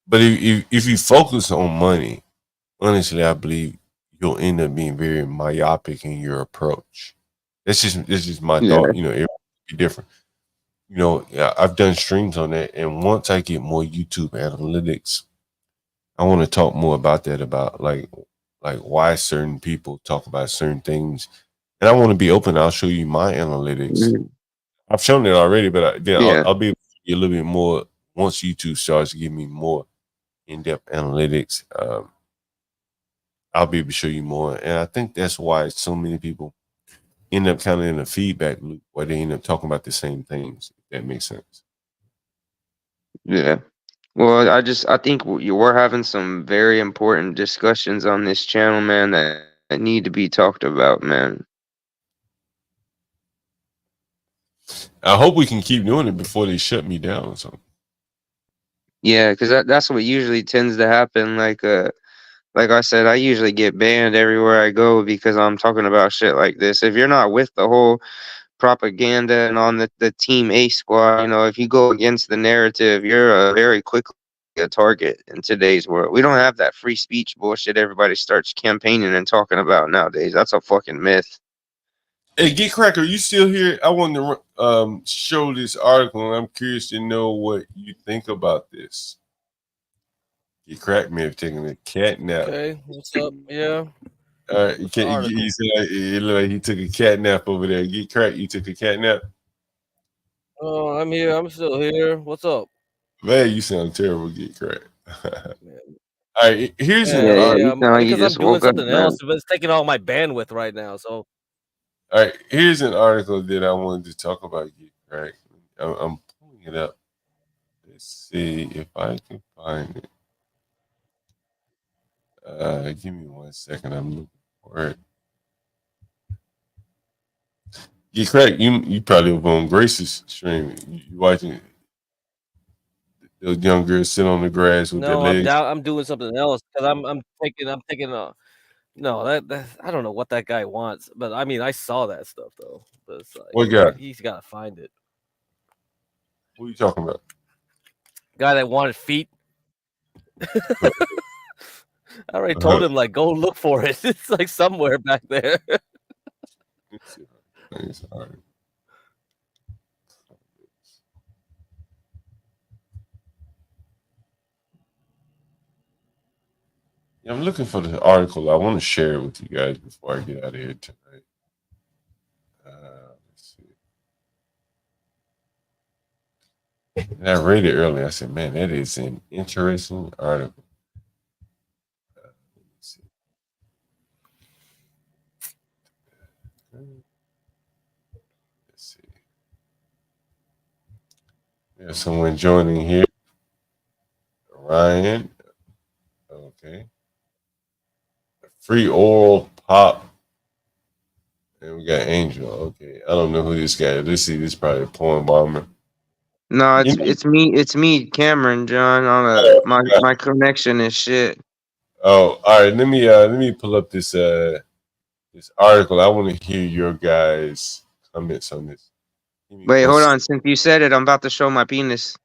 But if you focus on money, honestly, I believe you'll end up being very myopic in your approach. That's just my Yeah. thought. It will be different. Yeah, I've done streams on that, and once I get more YouTube analytics, I want to talk more about that, about like why certain people talk about certain things, and I want to be open. I'll show you my analytics. Mhm. I've shown it already, but then Yeah. I'll be able to get a little bit more once YouTube starts to give me more in-depth analytics. I'll be able to show you more, and I think that's why so many people end up kind of in a feedback loop where they end up talking about the same things. If that makes sense. Yeah. Well, I think we're having some very important discussions on this channel, man, that need to be talked about, man. I hope we can keep doing it before they shut me down or something. Yeah, because that's what usually tends to happen. Like I said, I usually get banned everywhere I go because I'm talking about shit like this. If you're not with the whole propaganda and on the Team A squad, if you go against the narrative, you're very quickly a target in today's world. We don't have that free speech bullshit everybody starts campaigning and talking about nowadays. That's a fucking myth. Hey, Get Cracker, you still here? I wanted to show this article, and I'm curious to know what you think about this. Get Crack may have taken a cat nap. Okay, what's up? Yeah. All right, you said it looked like he took a cat nap over there. Get Crack, you took a cat nap. Oh, I'm here. I'm still here. What's up? Man, you sound terrible, Get Crack. All right, here's an Yeah, article. because I'm doing something else, but it's taking all my bandwidth right now. So All right, here's an article that I wanted to talk about. Get Crack. I'm pulling it up. Let's see if I can find it. Give me 1 second. I'm looking for it. Get Crack. You probably were on Grace's stream. You watching the young girl sit on the grass with their no, I'm legs. down. I'm doing something else because I'm taking no that I don't know what that guy wants, but I mean I saw that stuff though. But it's What like guy? he's got to find it. Who are you talking about? Guy that wanted feet. I already told him like go look for it. It's like somewhere back there. I'm looking for the article. I want to share it with you guys before I get out of here tonight. Let's see. And I read it earlier. I said, man, that is an interesting article. Let's see. Let's see. There's someone joining here. Ryan. Okay. Free oral pop. And we got Angel. Okay. I don't know who this guy is. Let's see. This is probably a porn bomber. No, it's me, Cameron, John. My connection is shit. Oh, all right. Let me pull up this this article. I want to hear your guys' comments on this. Wait, hold on. Since you said it, I'm about to show my penis.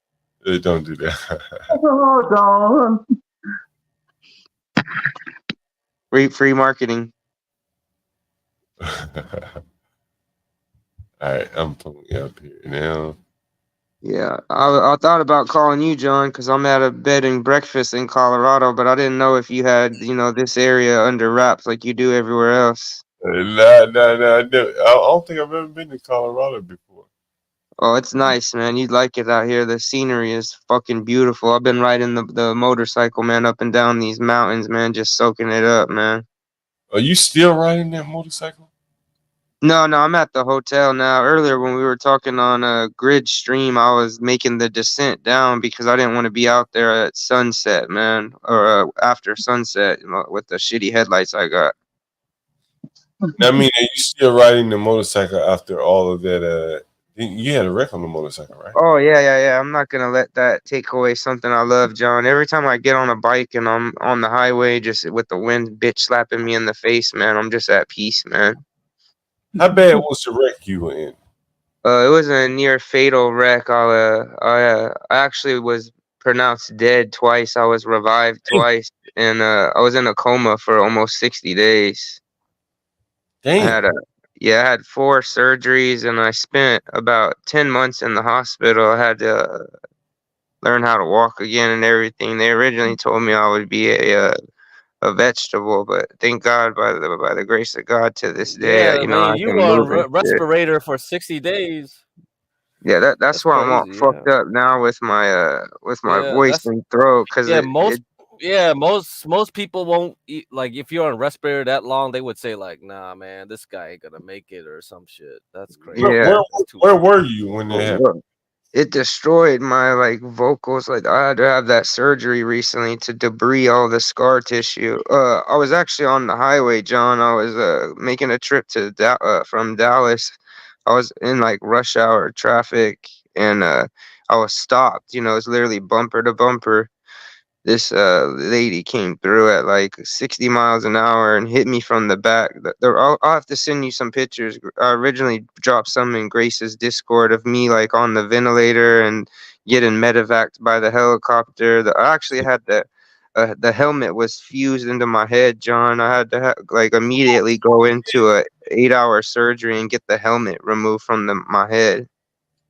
Don't do that. Hold on. Free marketing. All right, I'm pulling it up here now. Yeah, I thought about calling you, John, because I'm at a bed and breakfast in Colorado, but I didn't know if you had, this area under wraps like you do everywhere else. No. I don't think I've ever been to Colorado before. Oh, it's nice, man. You'd like it out here. The scenery is fucking beautiful. I've been riding the motorcycle, man, up and down these mountains, man, just soaking it up, man. Are you still riding that motorcycle? No, I'm at the hotel now. Earlier when we were talking on Grid Stream, I was making the descent down because I didn't want to be out there at sunset, man, or after sunset with the shitty headlights I got. I mean, are you still riding the motorcycle after all of that? You had a wreck on the motorcycle, right? Oh yeah. I'm not gonna let that take away something I love, John. Every time I get on a bike and I'm on the highway, just with the wind bitch slapping me in the face, man, I'm just at peace, man. How bad was the wreck you were in? It was a near fatal wreck. I actually was pronounced dead twice. I was revived twice, and I was in a coma for almost 60 days. Damn. I had 4 surgeries, and I spent about 10 months in the hospital. I had to learn how to walk again and everything. They originally told me I would be a vegetable, but thank God, by the grace of God, to this day, Yeah, I mean, I you can were on move and shit. respirator for 60 days. Yeah, that's why I'm all crazy. fucked up now with my Yeah, voice and throat, because most people won't eat, like if you're on respirator that long, they would say like, nah, man, this guy ain't gonna make it or some shit. That's crazy. Where were you when that happened? It destroyed my vocals. Like I had to have that surgery recently to debris all the scar tissue. I was actually on the highway, John. I was making a trip to from Dallas. I was in rush hour traffic, and I was stopped. It's literally bumper to bumper. This lady came through at 60 miles an hour and hit me from the back. I'll have to send you some pictures. I originally dropped some in Grace's Discord of me on the ventilator and getting medevaced by the helicopter. I actually had the helmet was fused into my head, John. I had to immediately go into a 8-hour surgery and get the helmet removed from my head.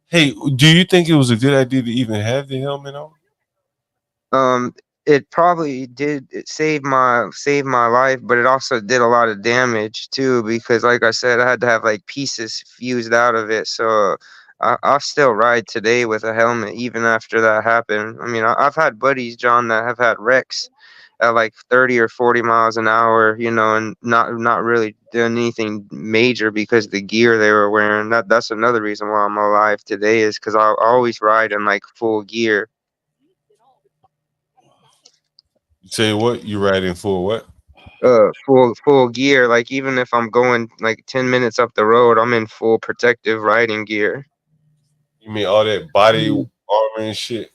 Hey, do you think it was a good idea to even have the helmet on? It probably did save my life, but it also did a lot of damage too, because like I said, I had to have pieces fused out of it. So I still ride today with a helmet even after that happened. I mean, I've had buddies, John, that have had wrecks at 30 or 40 miles an hour, and not really doing anything major because the gear they were wearing. That's another reason why I'm alive today, is because I always ride in full gear. Say what? You riding for what? Full gear. Even if I'm going 10 minutes up the road, I'm in full protective riding gear. You mean all that body armor and shit?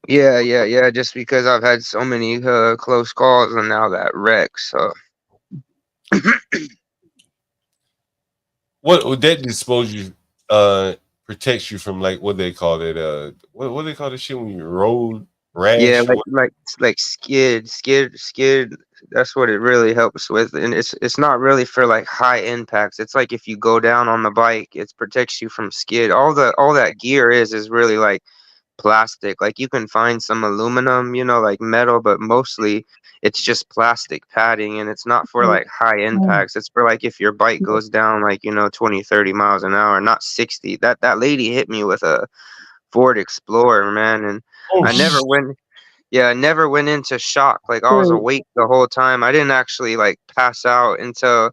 Yeah. Just because I've had so many close calls and now that wreck. So what would that dispose you? Protects you from what they call it? What they call this shit when you road rash? Yeah, skid. That's what it really helps with, and it's not really for high impacts. It's if you go down on the bike, it protects you from skid. All that gear is really plastic. Like you can find some aluminum, you know, like metal, but mostly it's just plastic padding, and it's not for like high impacts. It's for like if your bike goes down like, you know, 20, 30 miles an hour, not 60. That lady hit me with a Ford Explorer, man, and Oh, I never went yeah, I never went into shock. Like I was awake the whole time. I didn't actually like pass out until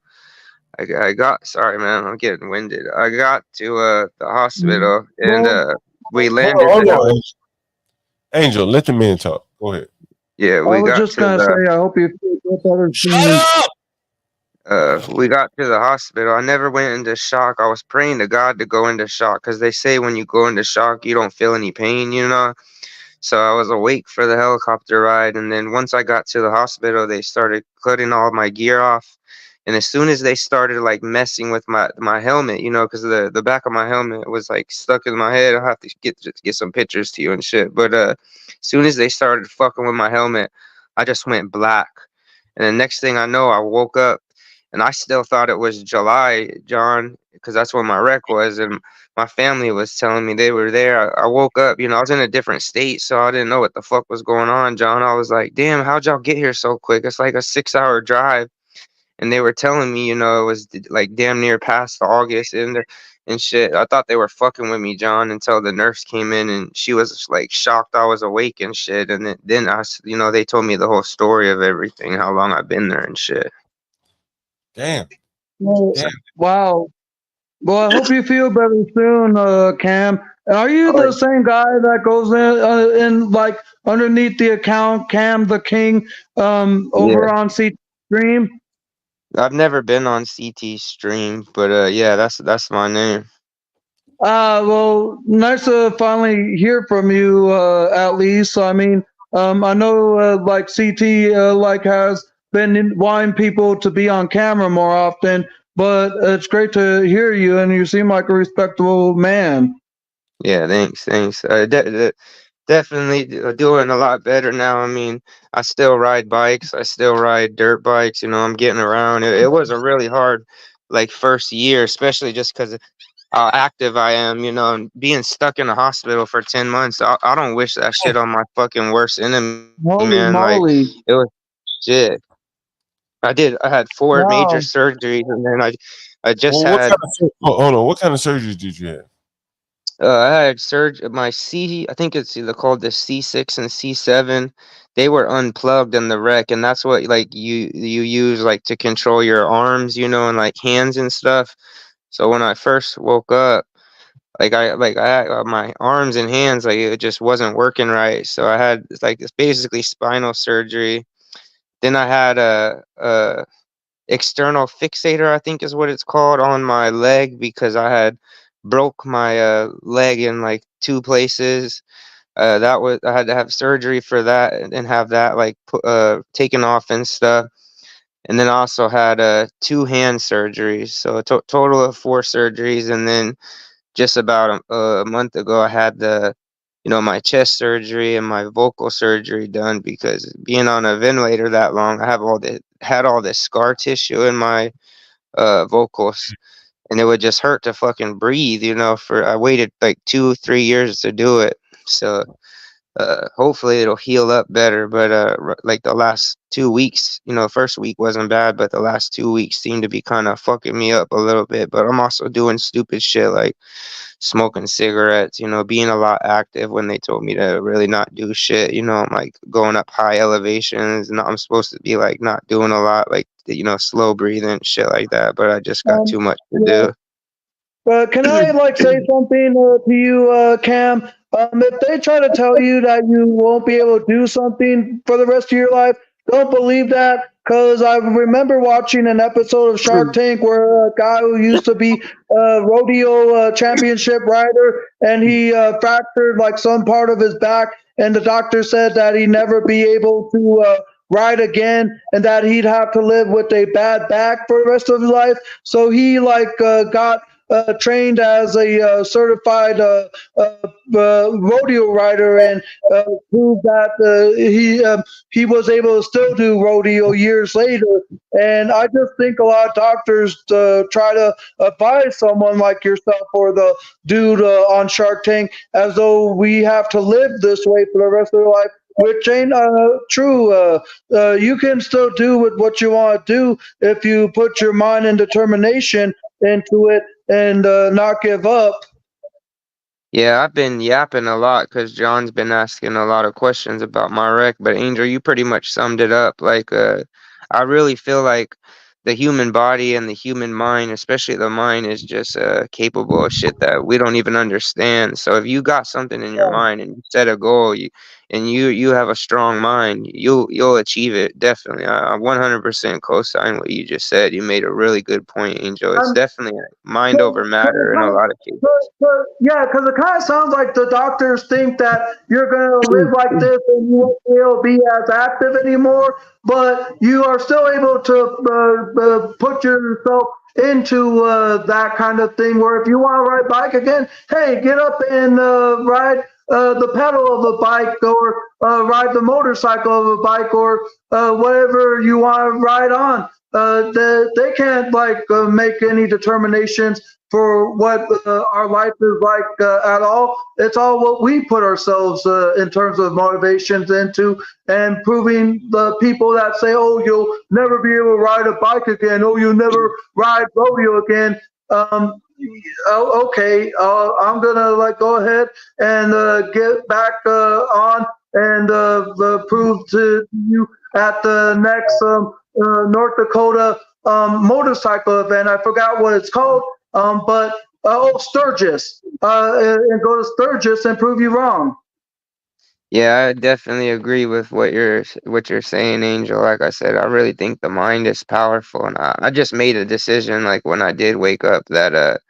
I got sorry man, I'm getting winded. I got to the hospital and we landed hold there. on, Angel. Let the man talk. Go ahead. Yeah, I we was got just to gonna say, I hope you feel better soon. we got to the hospital. I never went into shock. I was praying to God to go into shock because they say when you go into shock, you don't feel any pain, you know? So I was awake for the helicopter ride. And then once I got to the hospital, they started cutting all my gear off. And as soon as they started like messing with my helmet, you know, because the back of my helmet was like stuck in my head. I'll have to get some pictures to you and shit. But as soon as they started fucking with my helmet, I just went black. And the next thing I know, I woke up and I still thought it was July, John, because that's when my wreck was. And my family was telling me they were there. I woke up, you know, I was in a different state, so I didn't know what the fuck was going on, John. I was like, damn, how'd y'all get here so quick? It's like a 6-hour drive. And they were telling me, you know, it was like damn near past August and shit. I thought they were fucking with me, John, until the nurse came in and she was like shocked I was awake and shit. And then you know, they told me the whole story of everything, how long I've been there and shit. Damn. Well, Damn. wow. Well, I hope you feel better soon, Cam. Are you the same guy that goes in like underneath the account, Cam the King, over Yeah. on C Stream? I've never been on CT stream, but yeah, that's my name. Well, nice to finally hear from you, at least. I mean, I know, like CT, like has been wanting people to be on camera more often, but it's great to hear you, and you seem like a respectable man. Yeah, thanks. Definitely doing a lot better now. I mean, I still ride bikes. I still ride dirt bikes. You know, I'm getting around. It was a really hard, like, first year, especially just because of how active I am, you know, and being stuck in a hospital for 10 months. I don't wish that shit on my fucking worst enemy, Holy man. Like, moly. it was shit. I had 4 major Wow. surgeries, and then I just Well, what had kind of hold on? What kind of surgeries did you have? I had my I think it's either called the C6 and C7. They were unplugged in the wreck, and that's what like you use like to control your arms, you know, and like hands and stuff. So when I first woke up, I had my arms and hands like it just wasn't working right. So I had like this basically spinal surgery. Then I had a external fixator, I think is what it's called, on my leg because I had broke my leg in like 2 places. That was I had to have surgery for that and have that like taken off and stuff. And then I also had 2 hand surgeries, so a total of 4 surgeries. And then just about a month ago, I had you know, my chest surgery and my vocal surgery done because being on a ventilator that long, I have had all this scar tissue in my vocals, and it would just hurt to fucking breathe, you know. I waited like 2-3 years to do it, so hopefully it'll heal up better. But like the last 2 weeks, you know, first week wasn't bad, but the last 2 weeks seem to be kind of fucking me up a little bit. But I'm also doing stupid shit like smoking cigarettes, you know, being a lot active when they told me to really not do shit. You know, I'm like going up high elevations, and I'm supposed to be like not doing a lot, like, you know, slow breathing, shit like that. But I just got too much to Yeah. do. Can I like say something to you, Cam? If they try to tell you that you won't be able to do something for the rest of your life, don't believe that. Cause I remember watching an episode of Shark Tank where a guy who used to be a rodeo championship rider, and he fractured like some part of his back, and the doctor said that he'd never be able to ride again, and that he'd have to live with a bad back for the rest of his life. So he like got trained as a certified rodeo rider, and proved that he was able to still do rodeo years later. And I just think a lot of doctors try to advise someone like yourself or the dude on Shark Tank as though we have to live this way for the rest of our life, which ain't true. You can still do what you want to do if you put your mind and determination into it and not give up. Yeah, I've been yapping a lot because John's been asking a lot of questions about my wreck. But Angel, you pretty much summed it up. Like, I really feel like the human body and the human mind, especially the mind, is just capable of shit that we don't even understand. So if you got something in your mind and you set a goal, you have a strong mind, you'll achieve it definitely. I 100% co-sign what you just said. You made a really good point, Angel. It's definitely mind over matter in a lot of cases. Yeah, because it kind of sounds like the doctors think that you're going to live like this and you won't be able to be as active anymore, but you are still able to put yourself into that kind of thing where if you want to ride a bike again, hey, get up and ride the pedal of a bike or ride the motorcycle of a bike or whatever you want to ride on. They can't make any determinations for what our life is like at all. It's all what we put ourselves in terms of motivations into, and proving the people that say, oh, you'll never be able to ride a bike again, oh, you'll never ride rodeo again. Okay, I'm gonna go ahead and get back on and prove to you at the next North Dakota motorcycle event. I forgot what it's called, but Sturgis, and go to Sturgis and prove you wrong. Yeah, I definitely agree with what you're saying, Angel. Like I said, I really think the mind is powerful, and I just made a decision, like when I did wake up, that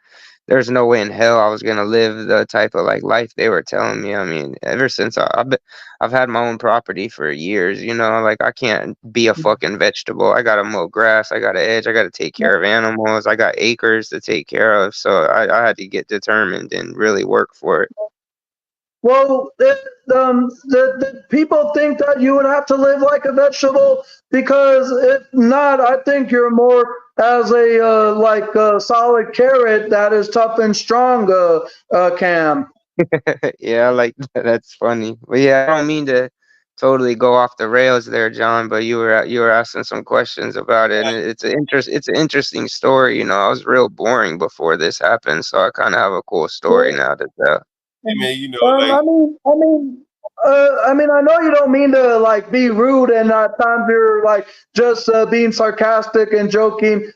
there's no way in hell I was gonna live the type of life they were telling me. I mean, ever since I've had my own property for years, like I can't be a fucking vegetable. I gotta mow grass, I gotta edge, I gotta take care of animals, I got acres to take care of. So I had to get determined and really work for it. Well, the people think that you would have to live like a vegetable, because if not, I think you're more as a solid carrot that is tough and strong, Cam. Yeah, like that's funny. But yeah, I don't mean to totally go off the rails there, John, but you were asking some questions about it, and it's an interesting story. I was real boring before this happened, so I kind of have a cool story now to tell. Hey man, I know you don't mean to be rude, and at times you're just being sarcastic and joking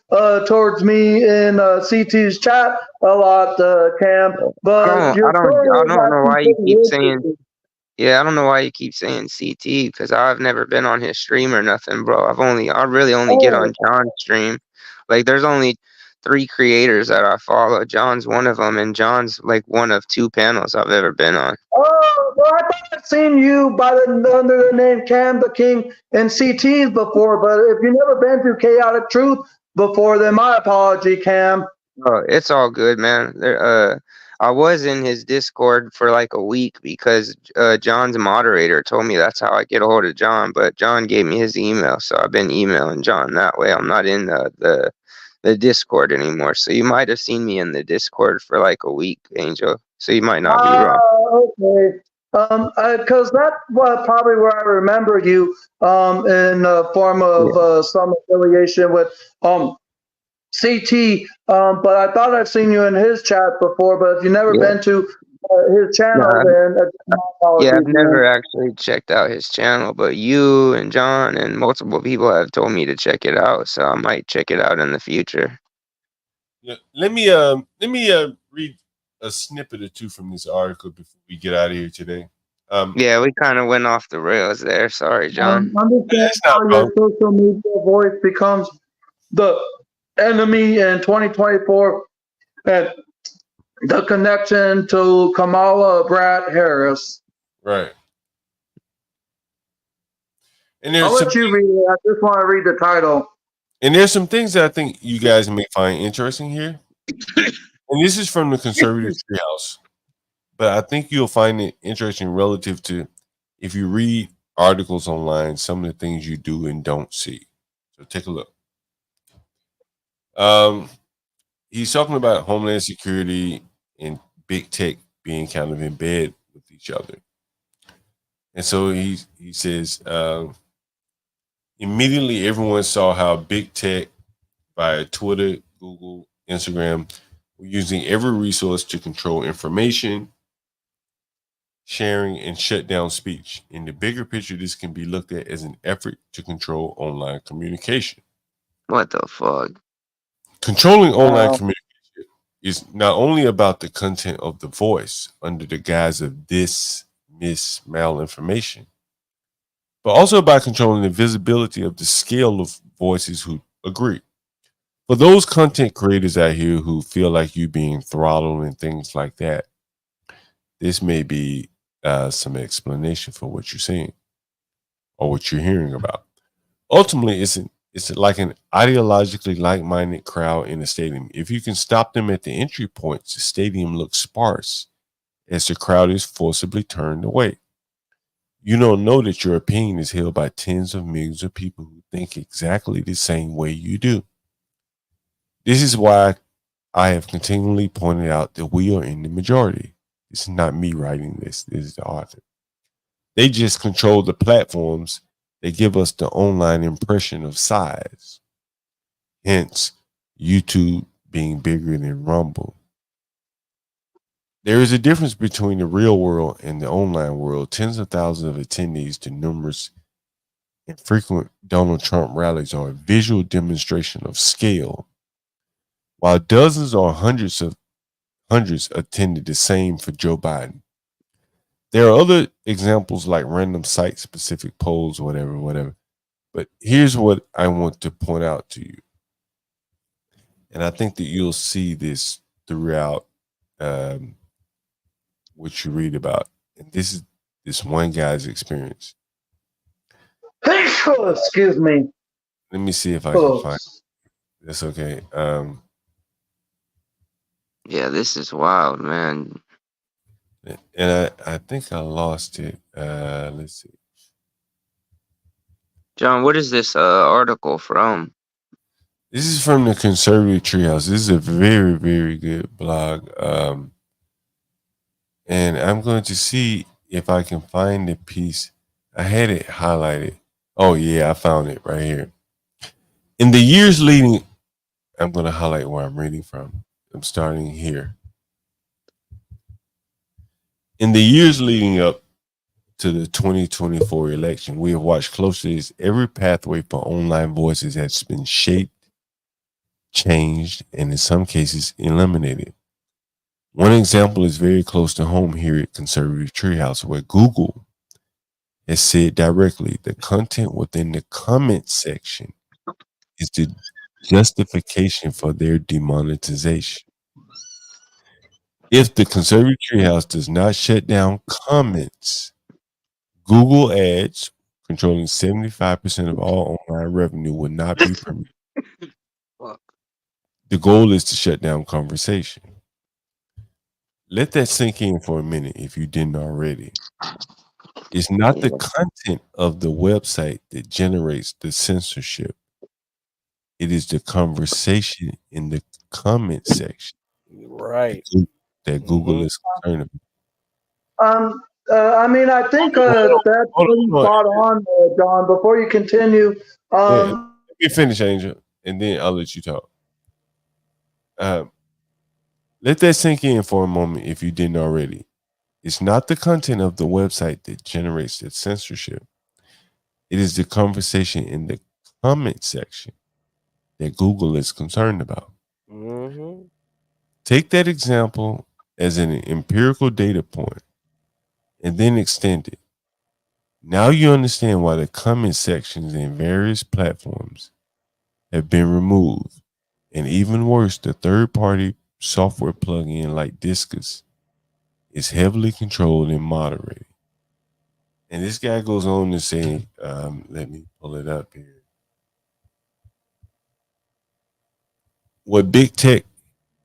towards me in CT's chat a lot, Cam. But I don't know why you keep saying. Yeah, I don't know why you keep saying CT, because I've never been on his stream or nothing, bro. I really only get on John's stream. Like, there's only 3 creators that I follow. John's one of them, and John's one of 2 panels I've ever been on. Oh, well, I thought I'd seen you under the name Cam the King and CTs before, but if you've never been through Chaotic Truth before, then my apology, Cam. Oh, it's all good, man. I was in his Discord for a week because John's moderator told me that's how I get a hold of John, but John gave me his email, so I've been emailing John that way. I'm not in the Discord anymore, so you might have seen me in the Discord for a week, Angel. So you might not be wrong. Okay. Because that's probably where I remember you in the form of some affiliation with CT, but I thought I've seen you in his chat before. But if you've never been to his channel, then Yeah, I've never actually checked out his channel, but you and John and multiple people have told me to check it out, so I might check it out in the future. Yeah, let me read a snippet or two from this article before we get out of here today. Yeah, we kind of went off the rails there. Sorry, John. Understand how your social media voice becomes the enemy in 2024, and the connection to Kamala Brad Harris. Right. And I'll let you read it. I just want to read the title. And there's some things that I think you guys may find interesting here. And this is from the conservative treehouse. But I think you'll find it interesting relative to if you read articles online, some of the things you do and don't see. So take a look. He's talking about Homeland Security and big tech being kind of in bed with each other. And so he says, immediately everyone saw how big tech via Twitter, Google, Instagram were using every resource to control information, sharing, and shut down speech. In the bigger picture, this can be looked at as an effort to control online communication. What the fuck? Controlling online communication is not only about the content of the voice under the guise of this, malinformation, but also by controlling the visibility of the scale of voices who agree. For those content creators out here who feel like you being throttled and things like that, this may be some explanation for what you're seeing or what you're hearing about. Ultimately, it's like an ideologically like-minded crowd in a stadium. If you can stop them at the entry points, the stadium looks sparse as the crowd is forcibly turned away. You don't know that your opinion is held by tens of millions of people who think exactly the same way you do. This is why I have continually pointed out that we are in the majority. This is not me writing this. This is the author. They just control the platforms that give us the online impression of size. Hence, YouTube being bigger than Rumble. There is a difference between the real world and the online world. Tens of thousands of attendees to numerous and frequent Donald Trump rallies are a visual demonstration of scale, while dozens or hundreds attended the same for Joe Biden. There are other examples like random site-specific polls, whatever. But here's what I want to point out to you. And I think that you'll see this throughout what you read about. And this is this one guy's experience. Excuse me. Let me see if I can find it. That's okay. Yeah, this is wild, man. And I think I lost it. Let's see. John, what is this article from? This is from the Conservative Treehouse. This is a very, very good blog. And I'm going to see if I can find the piece. I had it highlighted. Oh, yeah, I found it right here. In the years leading, I'm going to highlight where I'm reading from. I'm starting here. In the years leading up to the 2024 election, we have watched closely as every pathway for online voices has been shaped, changed, and in some cases eliminated. One example is very close to home here at Conservative Treehouse, where Google has said directly the content within the comment section is the justification for their demonetization. If the Conservative Treehouse does not shut down comments, Google Ads, controlling 75% of all online revenue, will not be permitted. The goal is to shut down conversation. Let that sink in for a minute if you didn't already. It's not the content of the website that generates the censorship. It is the conversation in the comment section. Right. That Google is concerned about. I mean, I think that's pretty spot on, John. Before you continue, let me finish, Angel, and then I'll let you talk. Let that sink in for a moment if you didn't already. It's not the content of the website that generates the censorship. It is the conversation in the comment section that Google is concerned about. Mm-hmm. Take that example as an empirical data point and then extend it. Now you understand why the comment sections in various platforms have been removed. And even worse, the third-party software plugin like Disqus is heavily controlled and moderated. And this guy goes on to say, let me pull it up here. What big tech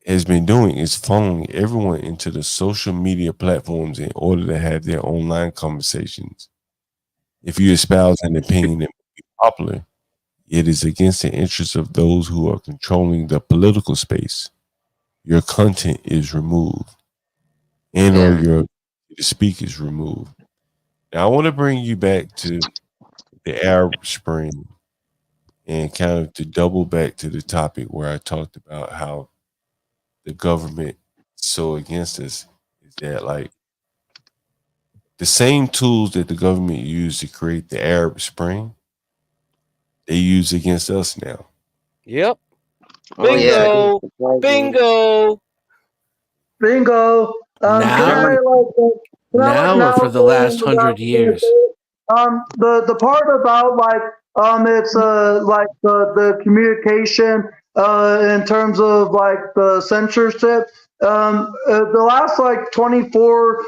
has been doing is funneling everyone into the social media platforms in order to have their online conversations. If you espouse an opinion that may be popular, it is against the interests of those who are controlling the political space. Your content is removed, and or your speak is removed. Now, I want to bring you back to the Arab Spring and kind of to double back to the topic where I talked about how the government is so against us is that like the same tools that the government used to create the Arab Spring, they use against us now. Yep. Oh yeah. Bingo. Bingo. Bingo. Can I Now, or for the last 100 years? The part about like it's like the communication in terms of like the censorship. The last like 24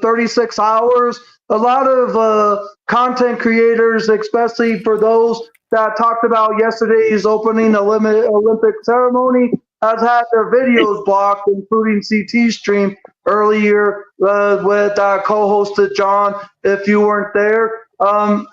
36 hours, a lot of content creators, especially for those that talked about yesterday's opening Olympic ceremony, has had their videos blocked, including CT stream earlier with co-hosted John. If you weren't there,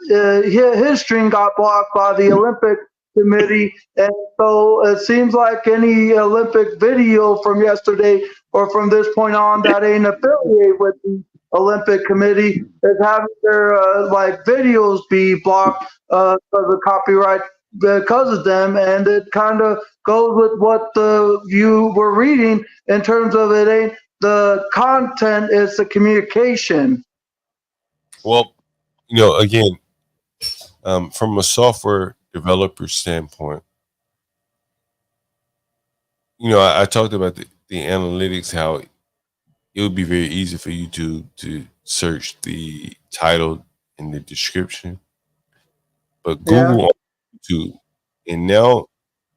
his stream got blocked by the Olympic Committee, and so it seems like any Olympic video from yesterday or from this point on that ain't affiliated with the Olympic Committee is having their like videos be blocked for the copyright because of them, and it kind of goes with what you were reading in terms of it ain't the content, it's the communication. Well, again, from a software developer standpoint, I talked about the analytics, how it would be very easy for you to search the title and the description, but Google on YouTube, and now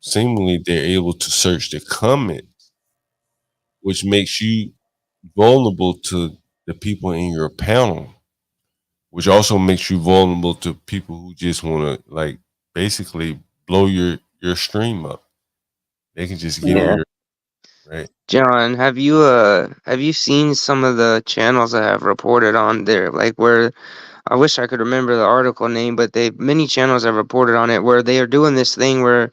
seemingly they're able to search the comments, which makes you vulnerable to the people in your panel, which also makes you vulnerable to people who just want to like basically blow your stream up. They can just get Yeah. in your right. John, have you seen some of the channels that have reported on there, like where I wish I could remember the article name, but many channels have reported on it where they are doing this thing where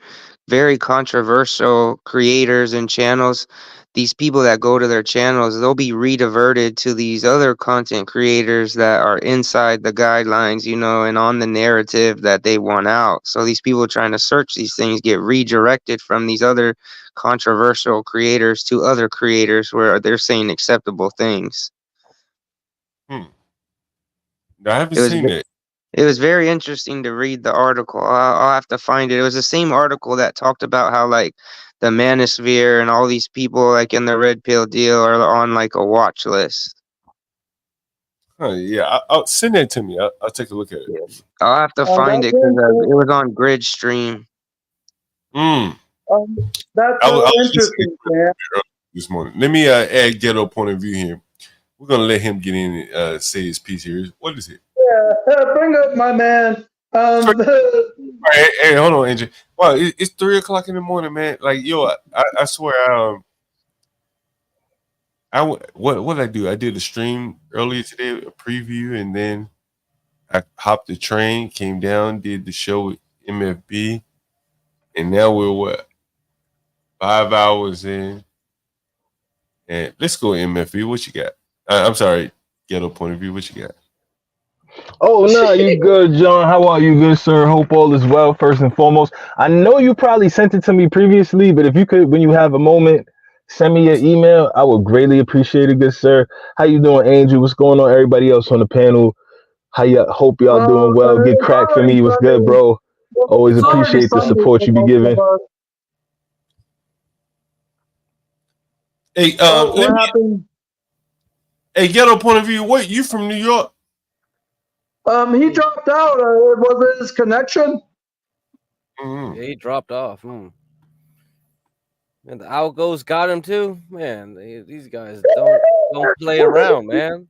very controversial creators and channels, these people that go to their channels, they'll be rediverted to these other content creators that are inside the guidelines, and on the narrative that they want out. So these people trying to search these things get redirected from these other controversial creators to other creators where they're saying acceptable things. I haven't It was seen it. It was very interesting to read the article. I'll have to find it. It was the same article that talked about how like the Manosphere and all these people like in the red pill deal are on like a watch list. Yeah, I'll send that to me. I'll take a look at it. I'll have to find it because it was on Grid Stream. That's I was interesting, man. this morning. Let me add Ghetto point of view here. We're gonna let him get in and say his piece here. What is it? Yeah, bring up my man. Hey, hold on, Andrew. Wow, it's 3:00 in the morning, man. Like, yo, I swear, what did I do? I did a stream earlier today, a preview, and then I hopped the train, came down, did the show with MFB, and now we're 5 hours in. And let's go MFB. What you got? I'm sorry, Ghetto point of view. What you got? Oh no, you good, John? How are you, good sir? Hope all is well. First and foremost, I know you probably sent it to me previously, but if you could, when you have a moment, send me your email. I would greatly appreciate it, good sir. How you doing, Angel? What's going on, everybody else on the panel? How you? Hope y'all doing well. Good crack for me. What's good, bro? Always appreciate the support you be giving. Hey, what happened? Hey, Ghetto point of view. What, you from New York? He dropped out. Was it his connection? Yeah, he dropped off. And the Outgoes got him too. Man, these guys don't play around, man.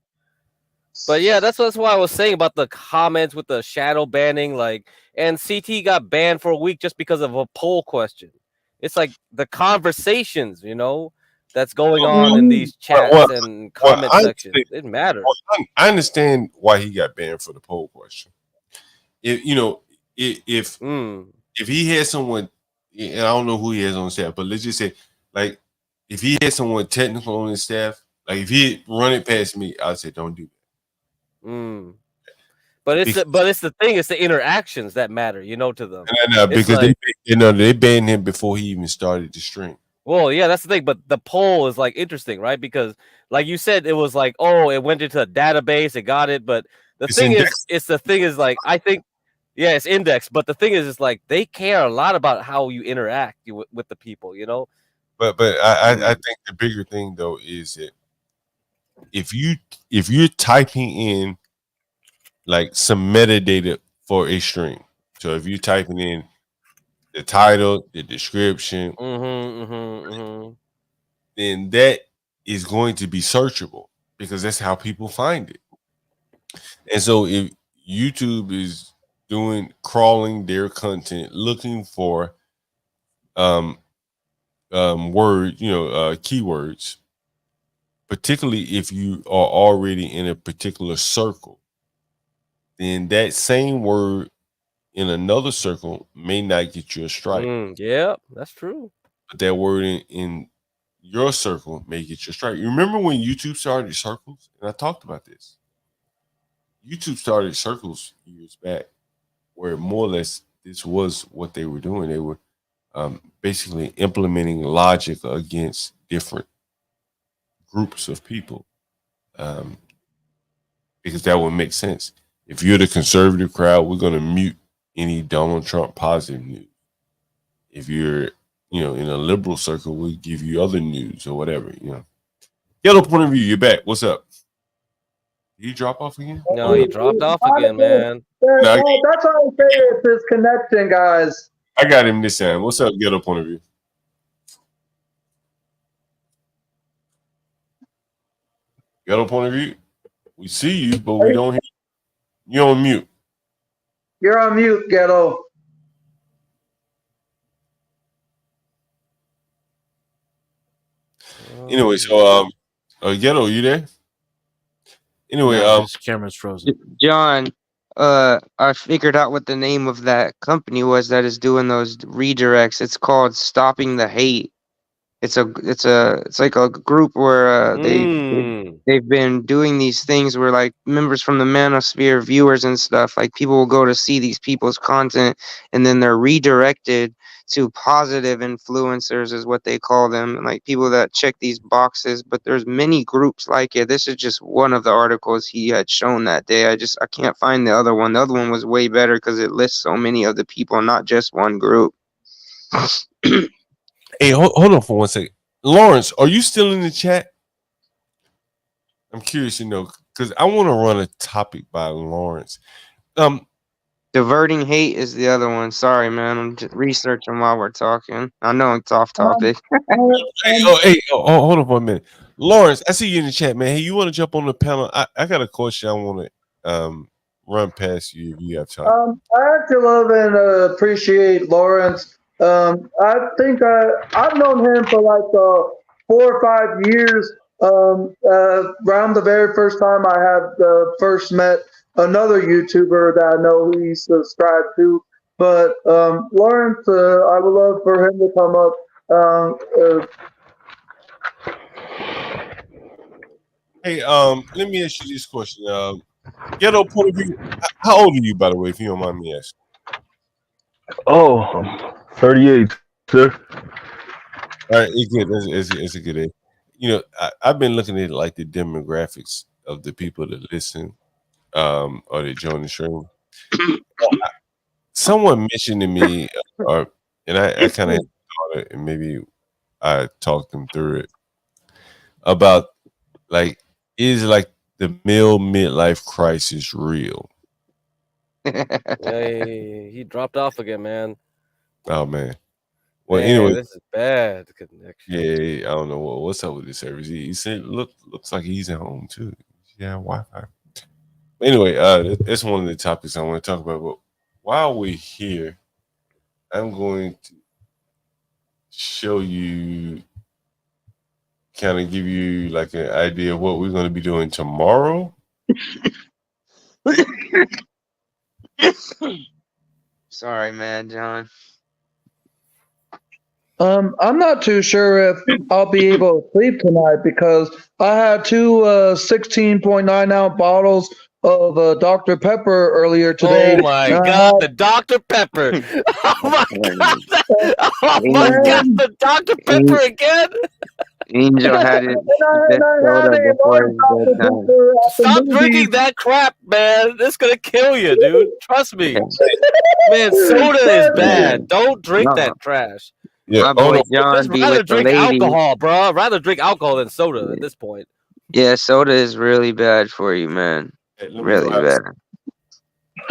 But yeah, that's why I was saying about the comments with the shadow banning, like, and CT got banned for a week just because of a poll question. It's like the conversations, that's going on in these chats and comment sections. It matters. I understand why he got banned for the poll question. If he had someone, and I don't know who he has on staff, but let's just say, like, if he had someone technical on his staff, like if he run it past me, I'd say don't do that. But it's the thing, it's the interactions that matter, to them. No, because they banned him before he even started the stream. Well, yeah, that's the thing. But the poll is like interesting, right? Because, like you said, it was like, oh, it went into a database, it got it. But it's the thing is like, I think, yeah, it's indexed. But the thing is like they care a lot about how you interact with the people, But I think the bigger thing though is that if you're typing in like some metadata for a stream, so if you're typing in the title, the description, then that is going to be searchable because that's how people find it. And so if YouTube is crawling their content, looking for keywords, particularly if you are already in a particular circle, then that same word in another circle may not get you a strike. Yeah, that's true. But that word in your circle may get you a strike. You remember when YouTube started circles? And I talked about this. YouTube started circles years back, where more or less this was what they were doing. They were basically implementing logic against different groups of people, because that would make sense. If you're the conservative crowd, we're going to mute any Donald Trump positive news. If you're, in a liberal circle, we'll give you other news or whatever. Yellow point of view, you're back. What's up? Did you drop off again? No, he dropped off again, man. That's all I'm saying. It's his connection, guys. I got him this time. What's up, Ghetto point of view? Ghetto point of view? We see you, but we don't hear you. You're on mute. You're on mute, Ghetto. Anyway, so Ghetto, you there? Anyway, his camera's frozen. John, I figured out what the name of that company was that is doing those redirects. It's called Stopping the Hate. It's like a group where they've been doing these things where like members from the manosphere, viewers and stuff, like people will go to see these people's content and then they're redirected to positive influencers is what they call them, and like people that check these boxes. But there's many groups like it. This is just one of the articles he had shown that day. I can't find the other one. The other one was way better because it lists so many of the people, not just one group. Hey, hold on for 1 second. Lawrence, are you still in the chat? I'm curious to know because I want to run a topic by Lawrence. Diverting hate is the other one. Sorry, man. I'm just researching while we're talking. I know it's off topic. Hold on for a minute. Lawrence, I see you in the chat, man. Hey, you want to jump on the panel? I got a question I want to run past you if you have time. I actually love and appreciate Lawrence. I think I've known him for like 4 or 5 years. Around the very first time I had first met another YouTuber that I know he's subscribed to. But Lawrence, I would love for him to come up. Hey, let me ask you this question. Ghetto point of view. How old are you, by the way, if you don't mind me asking? Oh, I'm 38, sir. All right, it's a good age. I've been looking at like the demographics of the people that listen, or that join the stream. Someone mentioned to me, and I kind of thought it, and maybe I talked them through it about like, is like the male midlife crisis real? Hey, he dropped off again, man. Oh man. Well, Man, anyway, this is bad connection. yeah, I don't know what's up with this service. He said, looks like he's at home too. Yeah, Wi-Fi. Anyway, that's one of the topics I want to talk about. But while we're here, I'm going to show you kind of give you like an idea of what we're going to be doing tomorrow. Sorry, man, John. I'm not too sure if I'll be able to sleep tonight because I had two 16.9 ounce bottles of Dr. Pepper earlier today. Oh my God, the Dr. Pepper! Oh my God! Oh my God, the Dr. Pepper again! Angel had it And this I had soda a before large his Dr. bedtime. Pepper at the Stop movies. drinking that crap, man. It's gonna kill you, dude. Trust me. Man, soda is bad. Don't drink that trash. My boy John Just be rather with the drink ladies. alcohol, bro. Rather drink alcohol than soda at this point. Yeah, soda is really bad for you, man. Really bad.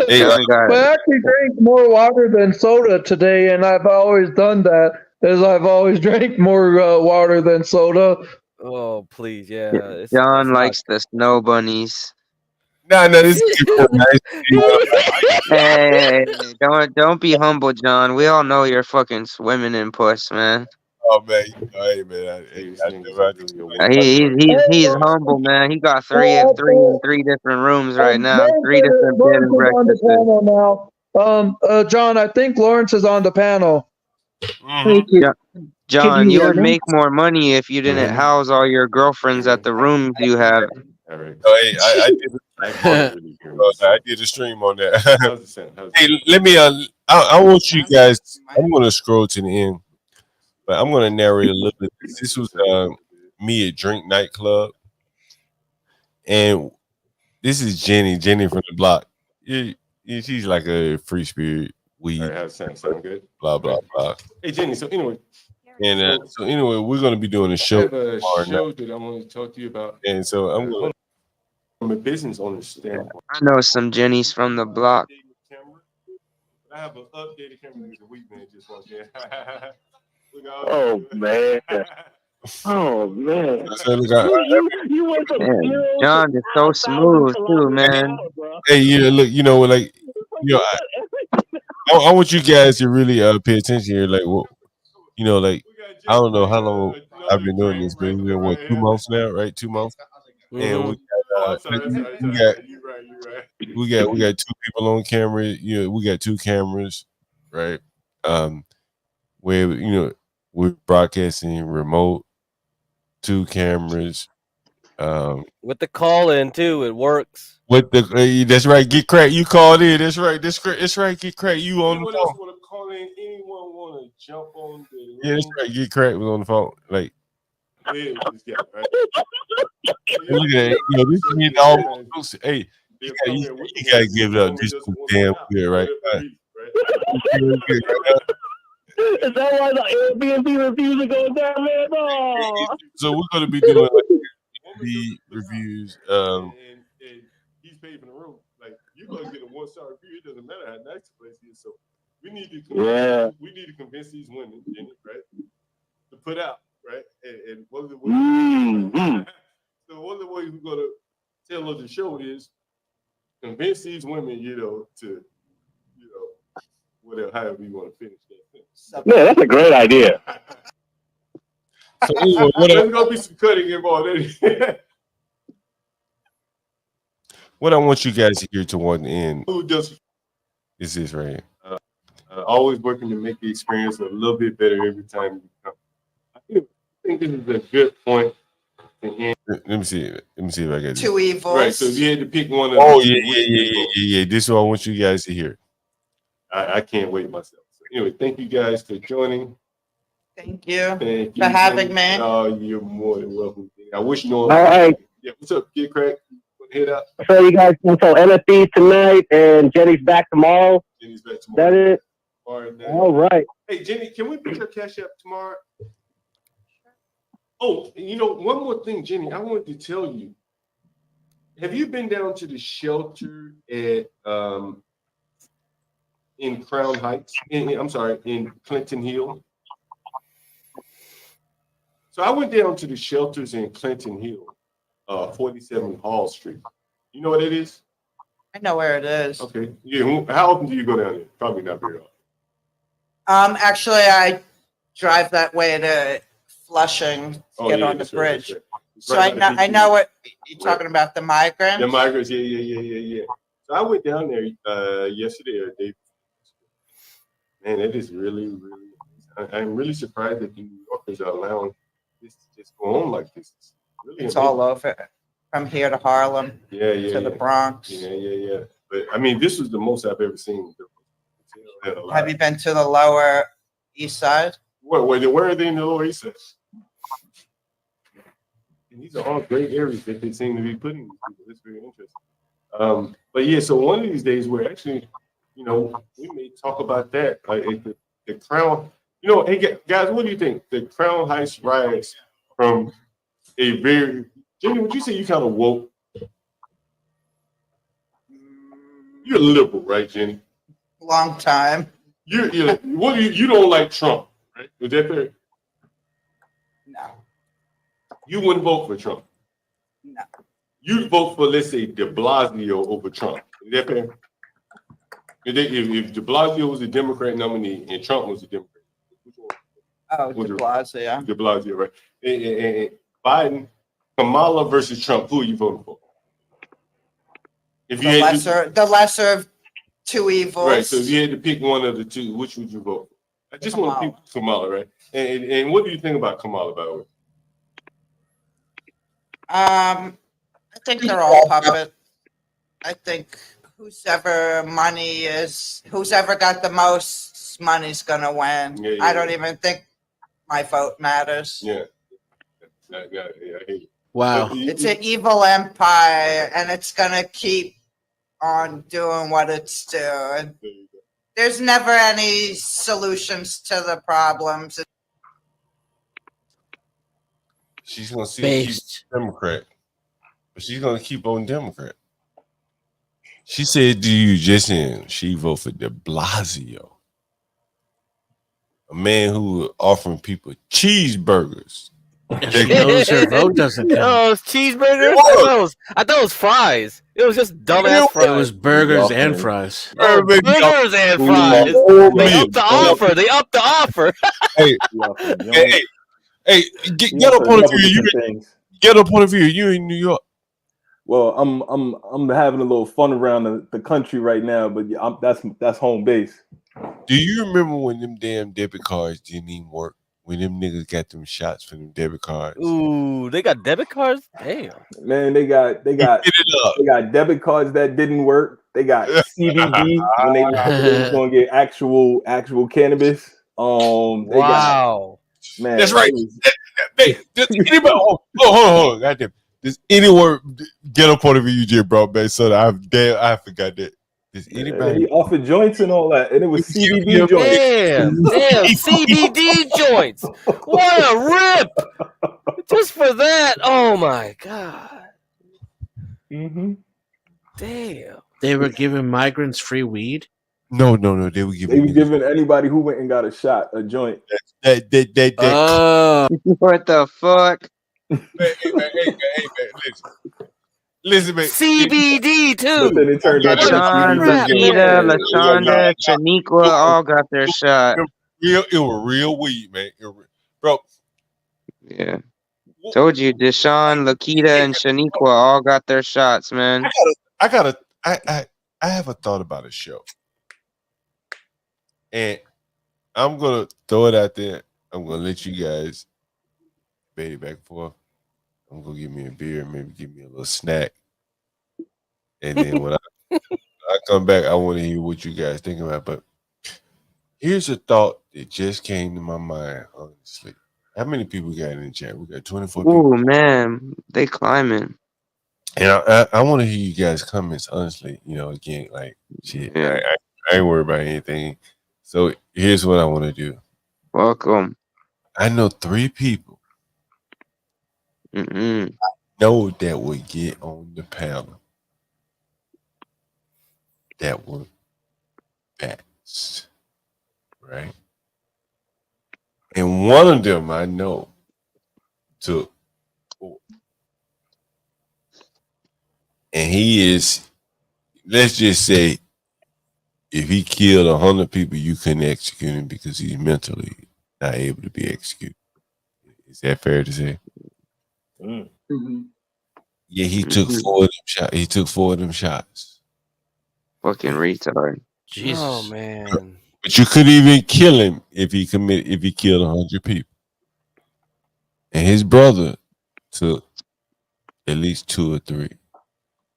John got I actually drank more water than soda today, and I've always done that. As I've always drank more water than soda. Oh, please, yeah. John likes the snow bunnies. No, this is Hey, don't be humble, John. We all know you're fucking swimming in puss, man. Oh man, hey man, He's humble, man. He got three in three different rooms right now. Three different bed and Lawrence is on the breakfasts. panel now. John, I think Lawrence is on the panel. John, you hear would me? make more money if you didn't house all your girlfriends at the rooms you have. Oh, hey, I did a stream on that. Hey, let me. I want you guys. I'm gonna scroll to the end, but I'm gonna narrate a little bit. This was me at Drink Nightclub, and this is Jenny from the block. Yeah, she's like a free spirit. Weed. Sound good. Blah blah blah. Hey Jenny. So anyway. And so anyway, we're going to be doing a show. I have a show that I want to talk to you about. And so I'm going to, from a business owner standpoint. I know some Jennies from the block. I have an updated camera. There's a weed man just walked in. Oh man. Oh man. So look, You went from Man, zero John is so smooth too, man. hey, look, like, I want you guys to really pay attention here. Like, what, like, I don't know how long I've been doing this, but it's been what 2 months now, right? 2 months, and we got 2 people on camera. We got 2 cameras, right? Where we're broadcasting remote, 2 cameras. With the call in too, it works. With the that's right, get crack. You called in. That's right. That's right. Get crack. You on the phone. Else want to call in? Anyone want to jump on the? Yeah, that's right. Get crack was on the phone. Like, yeah, this guy, right? Look at that. This is almost. Hey, you gotta give it up. This is damn good, right? Is that why the Airbnb reviews are going down, man? Oh. So we're gonna be doing the reviews. And he's paid for the room. Like, you're gonna get a 1-star review. It doesn't matter how nice the place is. So we need to convince these women, Jenny, right, to put out, right? And one of the ways, so one of the ways we're gonna tell her the show is convince these women, to whatever, however you want to finish that. Man, that's a great idea. So anyway, there's gonna be some cutting involved. What I want you guys to hear toward the end is this right here. Always working to make the experience a little bit better every time you come. I think this is a good point to end. Let me see if I got this. 2 evils. Right, so if you had to pick one of them. Yeah. This is what I want you guys to hear. I can't wait myself. So anyway, thank you guys for joining. Thank you for having me. Oh, you're more than welcome. I wish no. All right. Yeah, what's up, Get Crack? Head up. So you guys can tell NFB tonight, and Jenny's back tomorrow. Jenny's back tomorrow. That it? All right. Hey, Jenny, can we put your cash up tomorrow? Oh, one more thing, Jenny, I wanted to tell you. Have you been down to the shelter at in Crown Heights? In Clinton Hill. So I went down to the shelters in Clinton Hill, 47 Hall Street. You know what it is? I know where it is. Okay. Yeah. How often do you go down there? Probably not very often. Actually, I drive that way to Flushing to Oh, get yeah, on the that's right, that's bridge. right. It's So right I by know the I beach. know what you're Right. talking about, the migrants. The migrants, yeah. So I went down there yesterday or day. Man, it is really. I'm really surprised that the New Yorkers are allowing this to just go on like this. It's all over, from here to Harlem, Yeah, to the Bronx. Yeah. But I mean, this was the most I've ever seen. Have you been to the Lower East Side? Where are they in the Lower East Side? And these are all great areas that they seem to be putting these people. It's very interesting. But yeah, so one of these days we're actually, we may talk about that. Like the Crown, hey guys, what do you think? The Crown Heights riots from a very, Jenny, would you say you kind of woke? You're liberal, right, Jenny? Long time. You don't like Trump, right? Is that fair? No. You wouldn't vote for Trump. No. You'd vote for, let's say, De Blasio over Trump. Is that fair? If De Blasio was a Democrat nominee and Trump was a Democrat, which one? Oh, De Blasio. De Blasio, right? And Biden, Kamala versus Trump. Who are you voting for? If you The lesser of two evils. Right. So if you had to pick one of the two, which would you vote for? I just want to pick Kamala, right? And what do you think about Kamala, by the way? I think they're all puppet. I think who's ever got the most money's gonna win. Yeah, I don't even think my vote matters. Yeah. I hear you. Wow. It's an evil empire, and it's gonna keep on doing what it's doing. There's never any solutions to the problems. She's gonna keep Democrat, but she's gonna keep on Democrat. She said to you just in, she vote for De Blasio, a man who offering people cheeseburgers. She knows her vote doesn't count. Oh, it's cheeseburgers? I thought it was fries. It was just dumbass fries. It was burgers and fries. Oh, burgers and fries. They upped the offer. Hey, get up on a Get up on a view. You in New York? Well, I'm having a little fun around the country right now, but yeah, that's home base. Do you remember when them damn debit cards didn't even work? When them niggas got them shots for them debit cards. Ooh, they got debit cards? Damn. Man, they got debit cards that didn't work. They got CBD when they was gonna get actual cannabis. Wow. Man, that's right. Hey, does anybody hold on. Goddamn. Does anyone get up on the view you just brought back? So I forgot that. Does anybody he offered joints and all that, and it was CBD joints. Damn, CBD joints. What a rip! Just for that, oh my god. Mm-hmm. Damn. They were giving migrants free weed. No. They were giving anybody who went and got a shot a joint. What the fuck? Hey, man, listen, man. CBD too. LaShawn, Lakita, LaShonda, Shaniqua all got their shot. It was real weed, man. Bro. Yeah. Told you, Deshaun, Lakita, and Shaniqua all got their shots, man. I have a thought about a show. And I'm gonna throw it out there. I'm gonna let you guys debate it back and forth. I'm gonna give me a beer, maybe give me a little snack. And then when I come back, I want to hear what you guys think about. But here's a thought that just came to my mind, honestly. How many people got in the chat? We got 24 people. Oh man, they climbing. And I want to hear you guys' comments, honestly. Again, like shit, Yeah. I ain't worried about anything. So here's what I want to do. Welcome. I know 3 people know that would get on the panel that were bats, right? And one of them I know took 4. And he is, let's just say, if he killed 100 people, you couldn't execute him because he's mentally not able to be executed. Is that fair to say? Mm-hmm. Yeah, he took four of them shots. He took 4 of them shots. Fucking retard. Oh man. But you couldn't even kill him if he killed 100 people. And his brother took at least 2 or 3.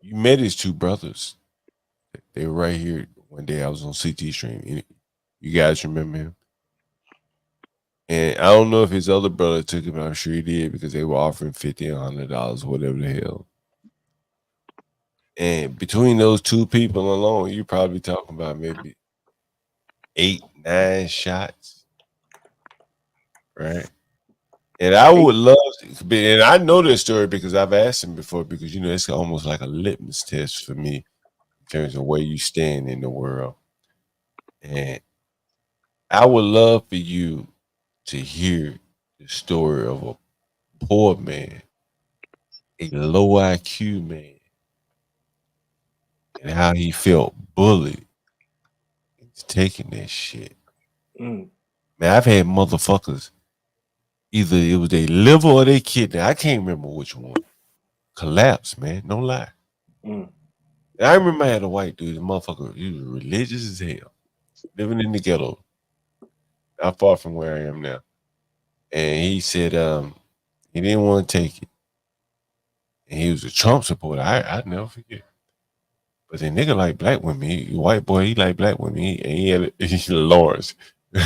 You met his 2 brothers. They were right here one day. I was on CT stream. You guys remember him? And I don't know if his other brother took him. I'm sure he did because they were offering $50 and $100, whatever the hell. And between those 2 people alone, you're probably talking about maybe 8, 9 shots, right? And I would love to, and I know this story because I've asked him before because, it's almost like a litmus test for me in terms of where you stand in the world. And I would love for you to hear the story of a poor man, a low IQ man, and how he felt bullied into taking that shit. Mm. Man, I've had motherfuckers, either it was their liver or their kidney, I can't remember which one, collapse, man, no lie. Mm. And I remember I had a white dude, the motherfucker, he was religious as hell, living in the ghetto, not far from where I am now. And he said he didn't want to take it. And he was a Trump supporter. I'd never forget. But the nigga like black women. He white boy, he like black women. He had Lawrence.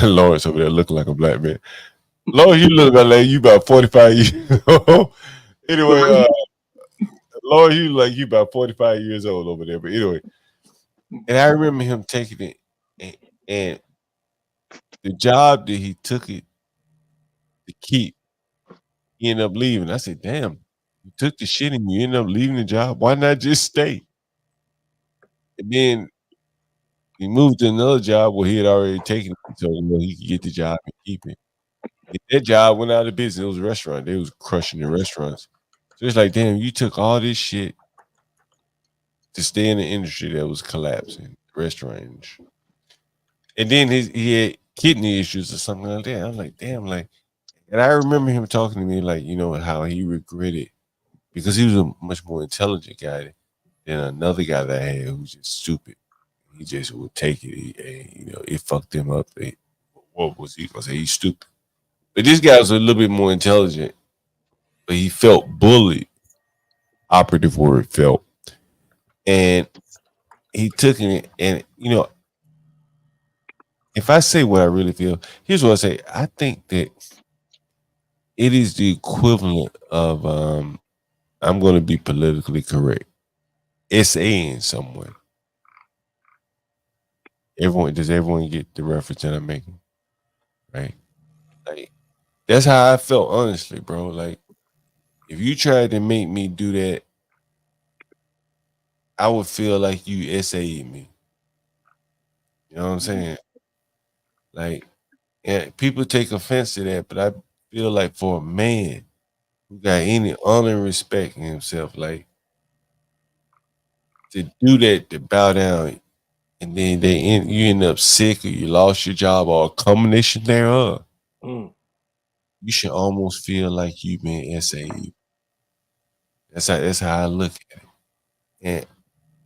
Lawrence over there looking like a black man. Lawrence, you look like you about 45 years old. Anyway, Lawrence, you like you about 45 years old over there. But anyway, and I remember him taking it and the job that he took it to keep, he ended up leaving. I said, damn, you took the shit and you ended up leaving the job. Why not just stay? And then he moved to another job where he had already taken it so he could get the job and keep it. And that job went out of business. It was a restaurant. They was crushing the restaurants. So it's like, damn, you took all this shit to stay in the industry that was collapsing, the restaurant industry. And then he had kidney issues or something like that. I'm like, damn, like, and I remember him talking to me like, how he regretted because he was a much more intelligent guy than another guy that I had who was just stupid. He just would take it, and it fucked him up. What was he gonna say? He's stupid. But this guy was a little bit more intelligent, but he felt bullied. Operative word, felt, and he took it. And if I say what I really feel, here's what I say. I think that it is the equivalent of I'm going to be politically correct. SAing someone. Does everyone get the reference that I'm making? Right? Like, that's how I felt, honestly, bro. Like, if you tried to make me do that, I would feel like you SA'd me. You know what I'm saying? Like, and people take offense to that, but I feel like for a man who got any honor and respect in himself, like, to do that, to bow down, and then you end up sick or you lost your job or a combination thereof, you should almost feel like you've been SA'd. That's how I look at it. And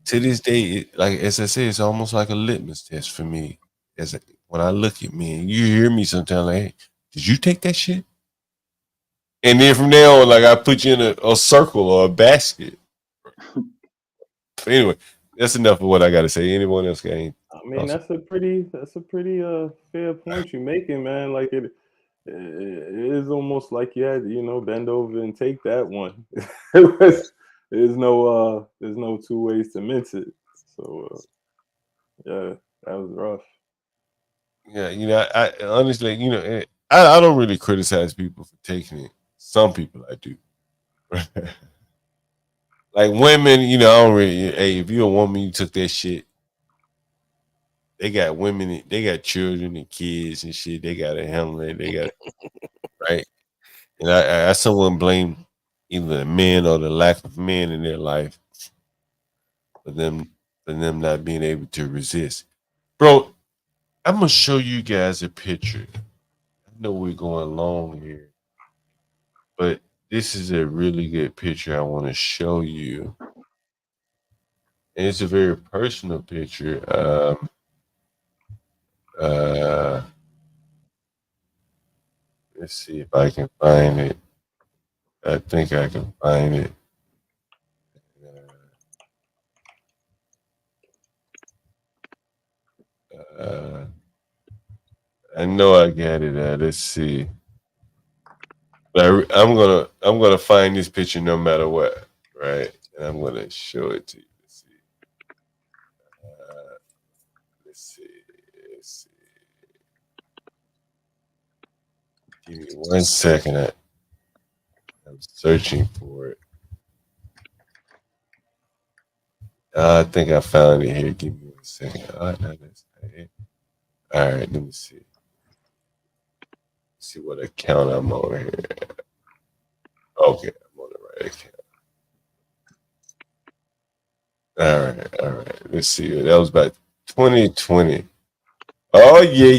to this day, like as I said, it's almost like a litmus test for me. When I look at me, and you hear me sometimes like, hey, did you take that shit? And then from there on, like I put you in a circle or a basket. But anyway, that's enough of what I got to say. Anyone else got anything? I mean, that's a pretty fair point you're making, man. Like it is almost like you had to, bend over and take that one. There's no two ways to mince it. So yeah, that was rough. Yeah, I honestly, I don't really criticize people for taking it. Some people I do. Like women, I don't really. Hey, if you're a woman, you took that shit. They got women, they got children and kids and shit. They got to handle it. They got right. And I someone blame either the men or the lack of men in their life for them not being able to resist. Bro, I'm gonna show you guys a picture. I know we're going long here, but this is a really good picture I want to show you. And it's a very personal picture. Let's see if I can find it. I think I can find it. I know I got it. Let's see. But I'm gonna find this picture no matter what, right? And I'm gonna show it to you. Let's see. Let's see. Give me 1 second. I'm searching for it. I think I found it here. Give me 1 second. Oh, no, that's not it. All right, let me see. See what account I'm on here. Okay, I'm on the right account. All right. Let's see. That was about 2020. Oh yeah.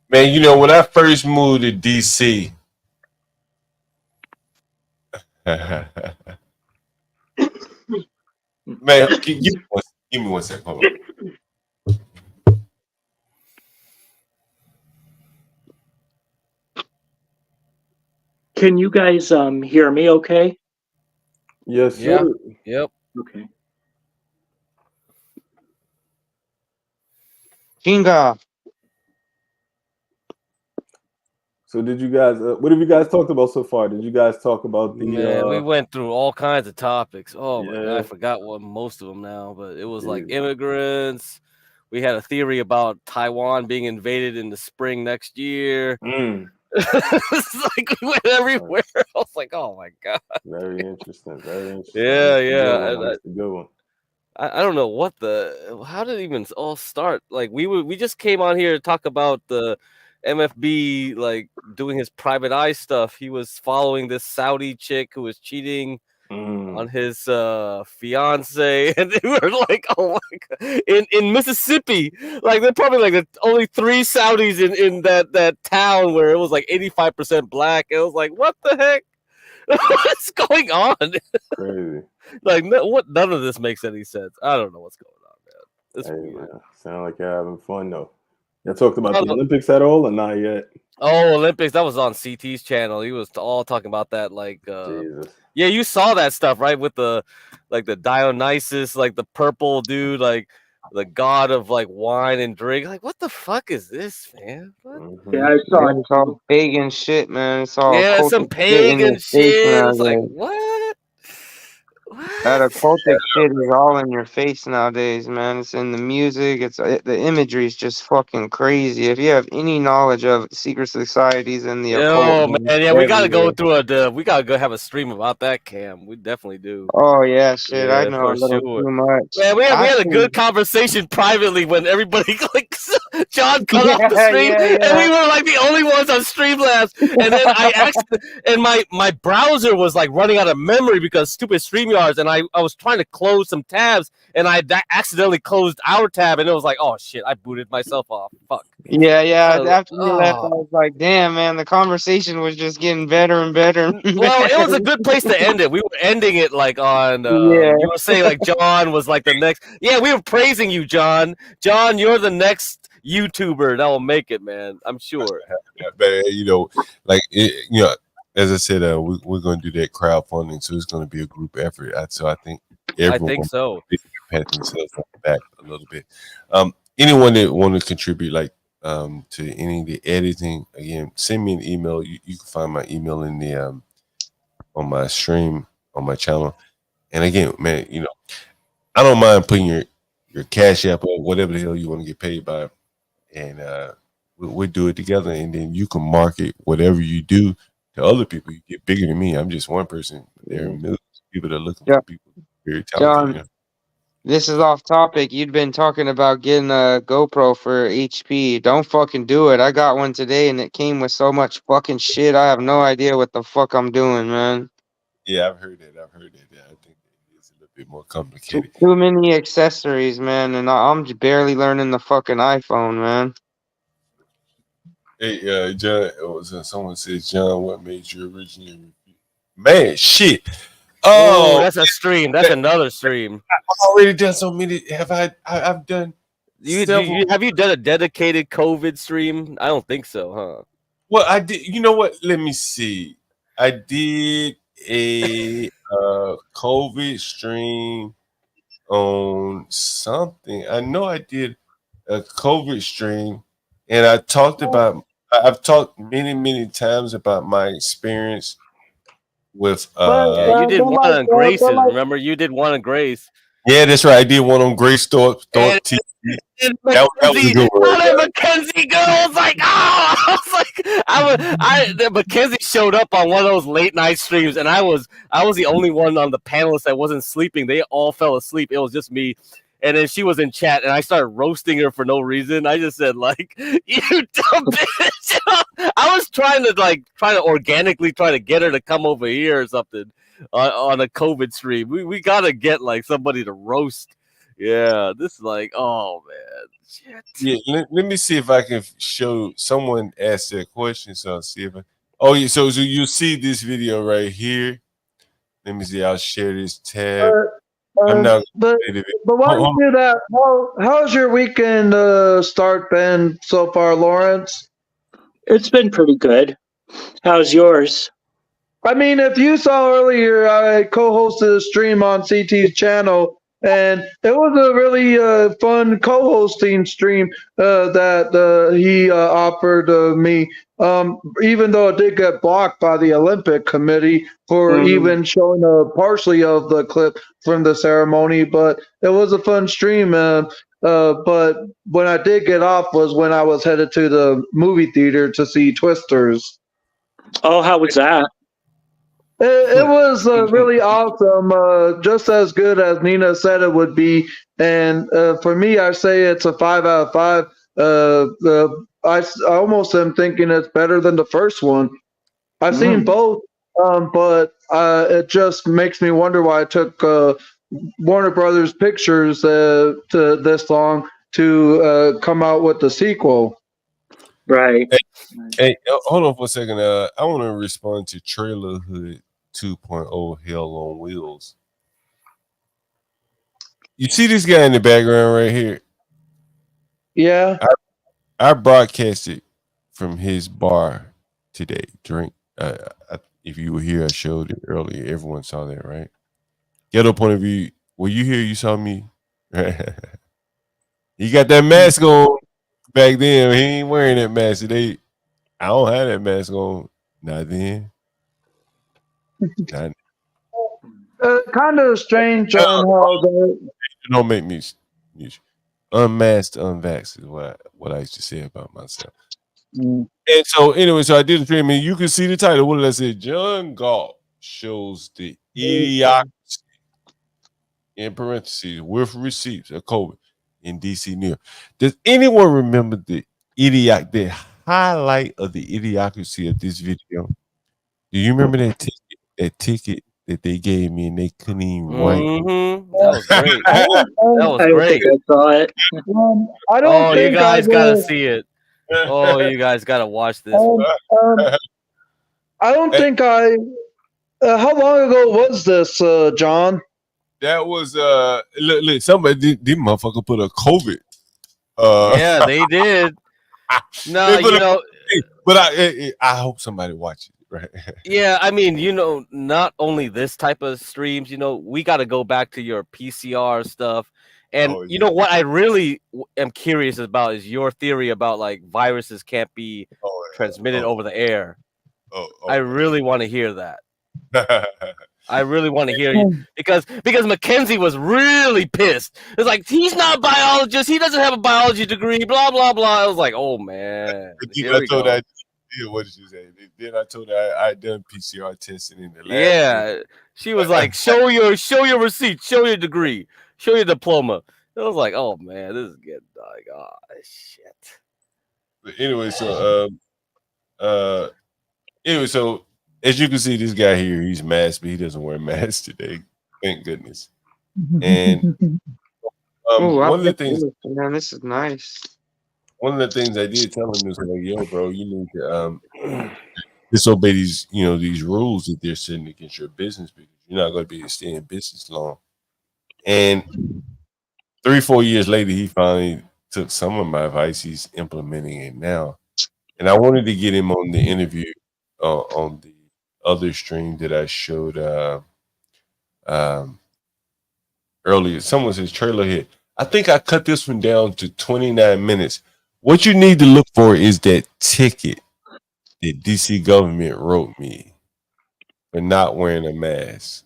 Man, you know when I first moved to DC. Man, give me one second. Hold on. Can you guys hear me okay? Yes, Yeah. sir. Yep. Okay. Kinga. So did you guys? What have you guys talked about so far? Did you guys talk about the? Man, we went through all kinds of topics. Oh my god, I Yeah. forgot what most of them now, but it was like Jesus. immigrants. We had a theory about Taiwan being invaded in the spring next year. It's like we went everywhere. I was like, oh my god. Very interesting. Very interesting. Yeah. That's a good one. I don't know how did it even all start? Like we just came on here to talk about the MFB like doing his private eye stuff. He was following this Saudi chick who was cheating on his fiance, and they were like, oh my god, in Mississippi, like they're probably like only 3 Saudis in that town where it was like 85% black. It was like, what the heck? What's going on? Crazy. Like none of this makes any sense. I don't know what's going on, man. It's Hey, weird. man. Sound like you're having fun though. Y'all talked about I the don't- Olympics at all or not yet? Oh, Olympics, that was on CT's channel. He was all talking about that, like Jesus. yeah, you saw that stuff, right? With the like the Dionysus, like the purple dude, like the god of like wine and drink. Like, what the fuck is this, man? What? Yeah, I saw Yeah, it. it's all pagan shit, man. It's all Yeah, some cultic shit in pagan your face shit. It's like, nowadays. what? That occultic shit is all in your face nowadays, man. It's in the music. The imagery is just fucking crazy. If you have any knowledge of secret societies and the occult, Oh man, man, yeah, it's we gotta go everywhere. through we gotta go have a stream about that, Cam. We definitely do. Oh yeah, shit. I Yeah, know for a little sure. too much. Man, we had a Actually, good conversation privately when everybody like John cut off the yeah, stream, and yeah. we were like the only ones on Streamlabs. And then and my browser was like running out of memory because stupid StreamYards, and I was trying to close some tabs, and I accidentally closed our tab, and it was like, oh shit, I booted myself off. Fuck. Yeah. After you left, I was like, damn, man, the conversation was just getting better and better. Well, it was a good place to end it. We were ending it like on. Yeah. You were saying like John was like the next. Yeah, we were praising you, John. John, you're the next YouTuber that will make it, man. I'm sure. Yeah, but like as I said, we're going to do that crowdfunding, so it's going to be a group effort. So I think everyone I think so. pat themselves on the back a little bit. Anyone that want to contribute, like to any of the editing, again, send me an email. You can find my email in the on my stream on my channel. And again, man, I don't mind putting your Cash App or whatever the hell you want to get paid by, and we'll do it together. And then you can market whatever you do to other people. You get bigger than me. I'm just one person. There are millions of people that are looking for people very talented. John, this is off topic. You'd been talking about getting a GoPro for HP. Don't fucking do it. I got one today and it came with so much fucking shit. I have no idea what the fuck I'm doing, man. Yeah, I've heard that. Yeah, I think it's a little bit more complicated. Too many accessories, man, and I'm just barely learning the fucking iPhone, man. Hey, John, someone said, John, what made you originally? Man, shit. Oh, Oh, that's a stream. That's another stream. I've already done so many. I've done several. Have you done a dedicated COVID stream? I don't think so, huh? Well, I did. You know what? Let me see. I did a COVID stream on something. I know I did a COVID stream, and I talked about. I've talked many times about my experience with. Yeah, you did one on Grace's. Remember, you did one on Grace. Yeah, that's right. I did one on Grace Thorpe TV. That was a good one. That Mackenzie girl was like, I was like, the Mackenzie showed up on one of those late night streams, and I was the only one on the panelists that wasn't sleeping. They all fell asleep. It was just me. And then she was in chat, and I started roasting her for no reason. I just said, like, you dumb bitch. I was trying to organically try to get her to come over here or something on a COVID stream. We gotta get like somebody to roast. Yeah, this is like, oh man, shit. Yeah, let me see if I can show someone asked that question. So I'll see if I. Oh yeah, so you see this video right here. Let me see. I'll share this tab. I'm not. But while you do that, how's your weekend start been so far, Lawrence? It's been pretty good. How's yours? I mean, if you saw earlier, I co-hosted a stream on CT's channel, and it was a really fun co-hosting stream that he offered me. Even though it did get blocked by the Olympic Committee for even showing partially of the clip from the ceremony, but it was a fun stream. But when I did get off was when I was headed to the movie theater to see Twisters. Oh, how was that? It was really awesome, just as good as Nina said it would be. And for me, I say it's a 5 out of 5. I almost am thinking it's better than the first one. I've seen both, but it just makes me wonder why it took Warner Brothers Pictures to this long to come out with the sequel. Right. Hey, hold on for a second. I want to respond to Trailer Hood 2.0 Hell on Wheels. You see this guy in the background right here? Yeah. I broadcasted from his bar today. Drink. If you were here, I showed it earlier. Everyone saw that, right? Ghetto point of view. Were you here? You saw me. He got that mask on back then. He ain't wearing that mask today. I don't have that mask on. Not then. Not. Kind of strange on how Don't make me unmasked, unvaxxed is what I used to say about myself. And so anyway, so I did the stream, and you can see the title. What did I say? John Galt shows the idiocracy in parentheses with receipts of COVID in DC, New York. Does anyone remember the highlight of the idiocracy of this video? Do you remember that ticket that they gave me and they couldn't even write? That was great. That was great. I saw it. I don't think you guys I gotta will- see it. Oh, you guys gotta watch this. I don't think I. How long ago was this, John? That was look somebody these motherfucker put a COVID. Yeah, they did. No, They put you know. But I hope somebody watches it, right? Yeah, I mean, you know, not only this type of streams, you know, we got to go back to your PCR stuff. And you know what I really am curious about is your theory about like viruses can't be transmitted over the air. I really want to hear that. I really want to hear you because Mackenzie was really pissed. It's like he's not a biologist. He doesn't have a biology degree. Blah blah blah. I was like, oh man. I told her, what did she say? Then I told her I done PCR testing in the lab. Yeah, she was like, show your receipt, show your degree, show your diploma. I was like, oh man, this is getting like, oh shit. But anyway, so as you can see, this guy here, he's masked, but he doesn't wear a mask today. Thank goodness. And Oh, wow, one of the things, man, this is nice. one of the things I did tell him is like, yo, bro, you need to disobey these, these rules that they're setting against your business because you're not going to be able to stay in business long. And 3-4 years later, he finally took some of my advice. He's implementing it now. And I wanted to get him on the interview on the other stream that I showed earlier. Someone says trailer hit. I think I cut this one down to 29 minutes. What you need to look for is that ticket that DC government wrote me for not wearing a mask.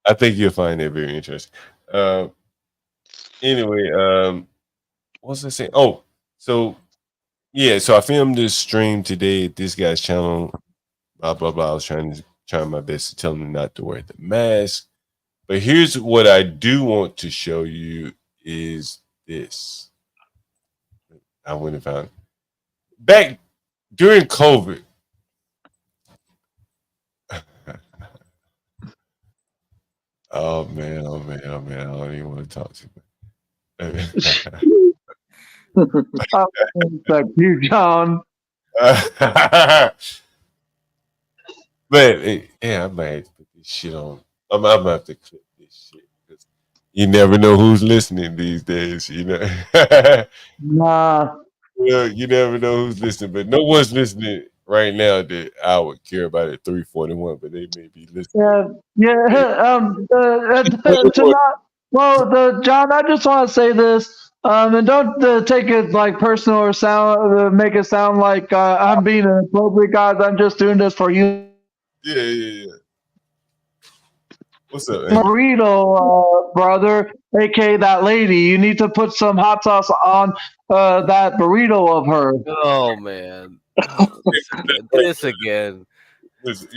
I think you'll find that very interesting. Anyway, what was I saying? Oh, so yeah, so I filmed this stream today at this guy's channel. Blah blah blah. I was trying my best to tell him not to wear the mask. But here's what I do want to show you is this. I went and found it. Back during COVID. Oh man. I don't even want to talk to you. Thank you, John. Man, yeah, I might have to put this shit on. I'm gonna have to clip this shit because you never know who's listening these days, Nah. You never know who's listening, but no one's listening right now that I would care about at 3:41, but they may be listening. John, I just want to say this, and don't take it like personal or make it sound like I'm being inappropriate, guys. I'm just doing this for you. Yeah. What's up, Angel? Burrito, brother, aka that lady. You need to put some hot sauce on that burrito of her. Oh man, this again. Listen,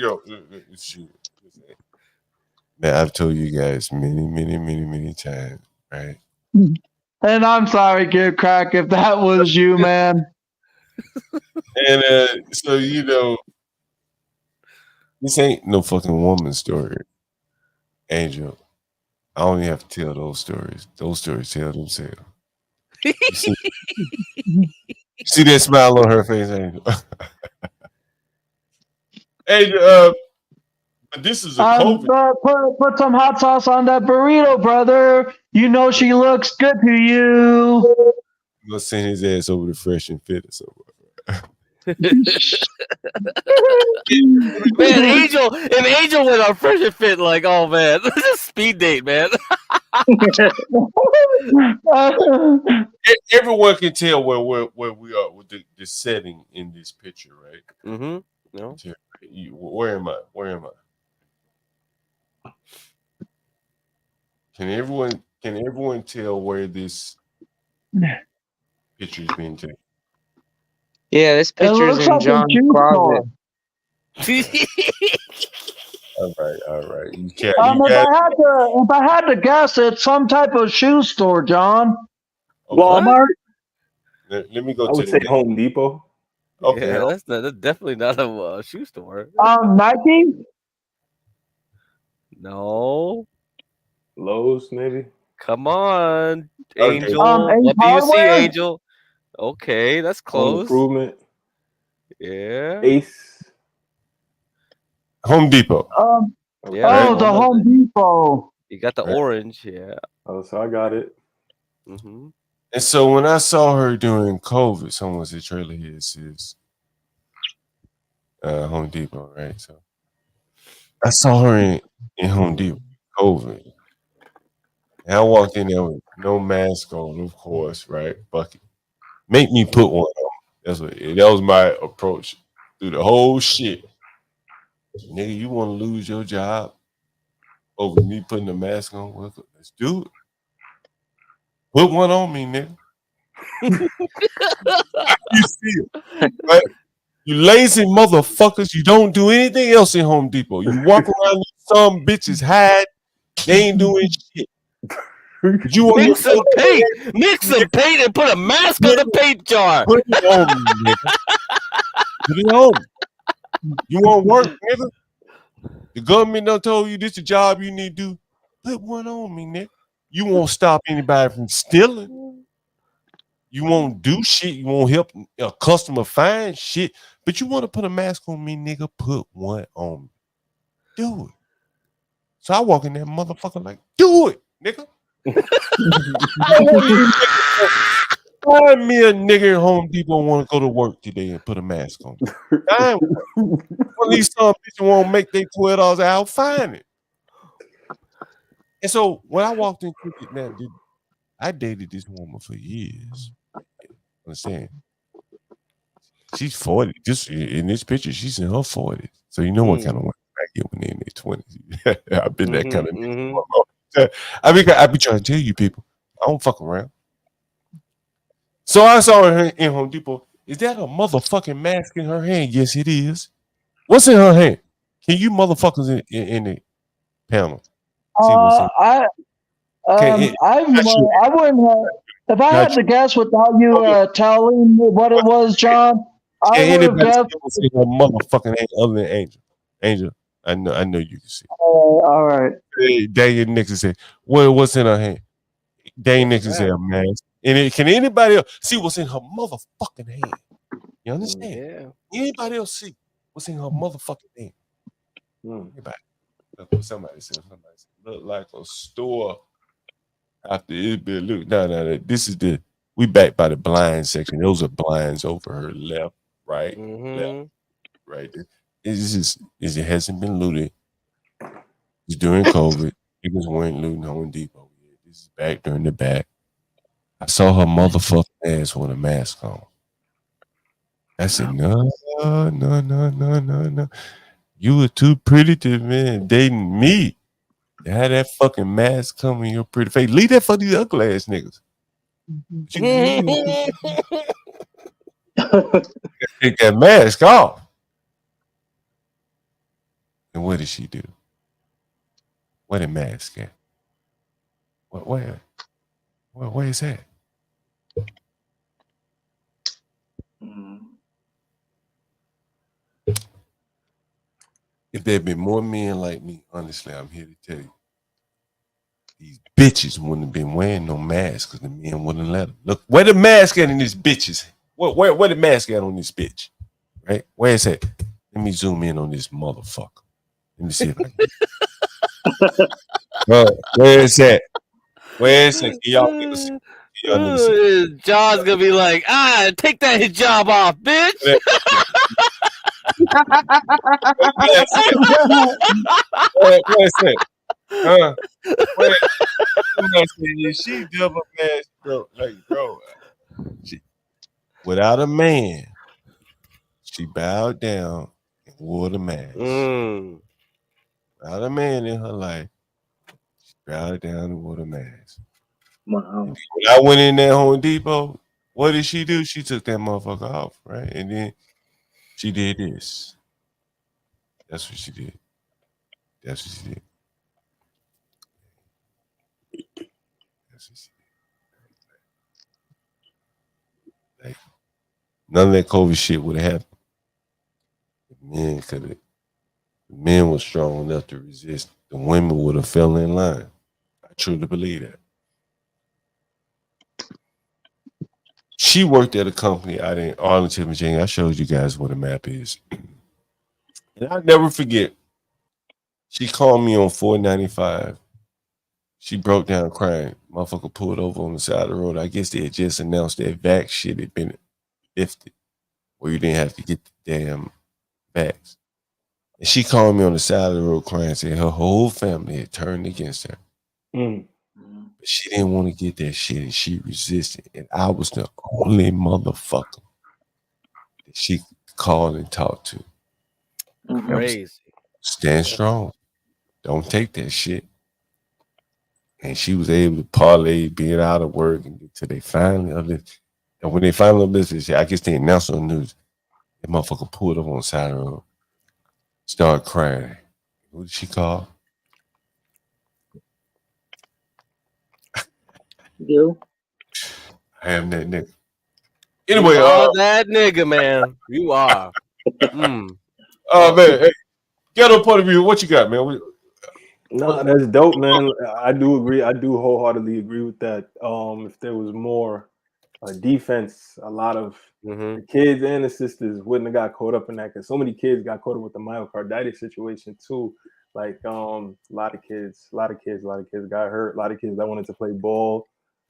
shoot. Man, I've told you guys many times, right? And I'm sorry, Kid Crack, if that was you, man. And so this ain't no fucking woman story, Angel. I don't even have to tell those stories. Those stories tell themselves. You see that smile on her face, Angel? Angel, but this is a COVID. Put some hot sauce on that burrito, brother. You know she looks good to you. I'm gonna send his ass over to Fresh and Fit or somewhere. Man, if Angel went on Fresh and Fit, like, oh man, this is a speed date, man. Everyone can tell where we are with the setting in this picture, right? Mm-hmm. No. Where am I? Can everyone tell where this picture is being taken? Yeah, this picture's in John's closet. All right. You can't. If I had to guess, it's some type of shoe store, John. Okay. Walmart. Let me go I would say Home Depot. Okay, yeah, that's definitely not a shoe store. Nike. No. Lowe's, maybe. Come on, Okay. Angel. What do you see, Angel? Okay, that's Home close. Improvement. Yeah. Ace. Home Depot. Yeah. The Home Depot. You got the orange, yeah. Oh, so I got it. Mm-hmm. And so when I saw her during COVID, someone said trailer here says Home Depot, right? So I saw her in Home Depot, COVID. And I walked in there with no mask on, of course, right? Bucket. Make me put one on. That was my approach through the whole shit. Nigga, you want to lose your job over me putting a mask on? Well, let's do it. Put one on me, nigga. You see it, right? You lazy motherfuckers. You don't do anything else in Home Depot. You walk around, some bitches hide. They ain't doing shit. You Mix some paint and put a mask on the paint jar. Put it on me, nigga. Put it on. You want work, nigga? The government done told you this is a job you need to do. Put one on me, nigga. You won't stop anybody from stealing. You won't do shit. You won't help a customer find shit. But you want to put a mask on me, nigga? Put one on me. Do it. So I walk in that motherfucker like, do it, nigga. Find me a nigga in Home Depot want to go to work today and put a mask on. One of these some bitches won't make their $12 out. Find it. And so when I walked into it, now I dated this woman for years. Understand? She's 40. Just in this picture, she's in her 40s. So you know what kind of woman I get when they're in their 20s. I've been that kind of nigga. I be trying to tell you people, I don't fuck around. So I saw her in Home Depot. Is that a motherfucking mask in her hand? Yes, it is. What's in her hand? Can you motherfuckers in the panel see what's in? I wouldn't have. If I had to guess without you telling me what it was, John, I Can would have anybody see guessed. what's in her motherfucking hand other than Angel? Angel, I know you can see. All right. Hey, Daniel Nixon said, what's in her hand? Daniel Nixon said a mask. And can anybody else see what's in her motherfucking hand? You understand? Yeah. Anybody else see what's in her motherfucking hand? Anybody? Somebody said, look like a store after it been look. No. This is we back by the blind section. Those are blinds over her left, right, left, right. It hasn't been looted. It's during COVID. Niggas weren't looting Home Depot. This is back during the back. I saw her motherfucking ass with a mask on. I said, no. You were too pretty to man dating me. You had that fucking mask coming your pretty face. Leave that for these ugly ass niggas. Take that mask off. And what did she do? Where the mask at? Where is that? If there had been more men like me, honestly, I'm here to tell you, these bitches wouldn't have been wearing no mask because the men wouldn't let them. Look, where the mask at in these bitches? Where the mask at on this bitch? Right? Where is that? Let me zoom in on this motherfucker. Let me see if I can. Where is that? Where is it? Y'all niggas see? Y'all niggas see? John's gonna be like, take that hijab off, bitch. Where's that? She double mask, bro. Like, bro. Without a man, she bowed down and wore the mask. Without a man in her life, she bowed down and wore the mask. Wow. When I went in that Home Depot, what did she do? She took that motherfucker off, right? And then she did this. That's what she did. That's what she did. That's what she did. Like, none of that COVID shit would have happened. The men were strong enough to resist. The women would have fell in line. I truly believe that. She worked at a company out in Arlington, Virginia. I showed you guys what a map is. And I'll never forget, she called me on 495. She broke down crying. Motherfucker pulled over on the side of the road. I guess they had just announced that vax shit had been lifted, where you didn't have to get the damn vax. And she called me on the side of the road crying, saying her whole family had turned against her. But she didn't want to get that shit, and she resisted. And I was the only motherfucker that she could call and talk to. Crazy. Stand strong. Don't take that shit. And she was able to parlay being out of work until they finally uplifted. And when they finally uplifted, I guess they announced on the news, that motherfucker pulled up on the side of the road, started crying. Who did she call? You? I am that nigga. Anyway, you are that nigga, man. You are. Man, hey, ghetto point of view, what you got, man? No, that's dope, man. I do agree. I do wholeheartedly agree with that. If there was more defense, a lot of the kids and the sisters wouldn't have got caught up in that because so many kids got caught up with the myocarditis situation too. Like a lot of kids got hurt. A lot of kids that wanted to play ball.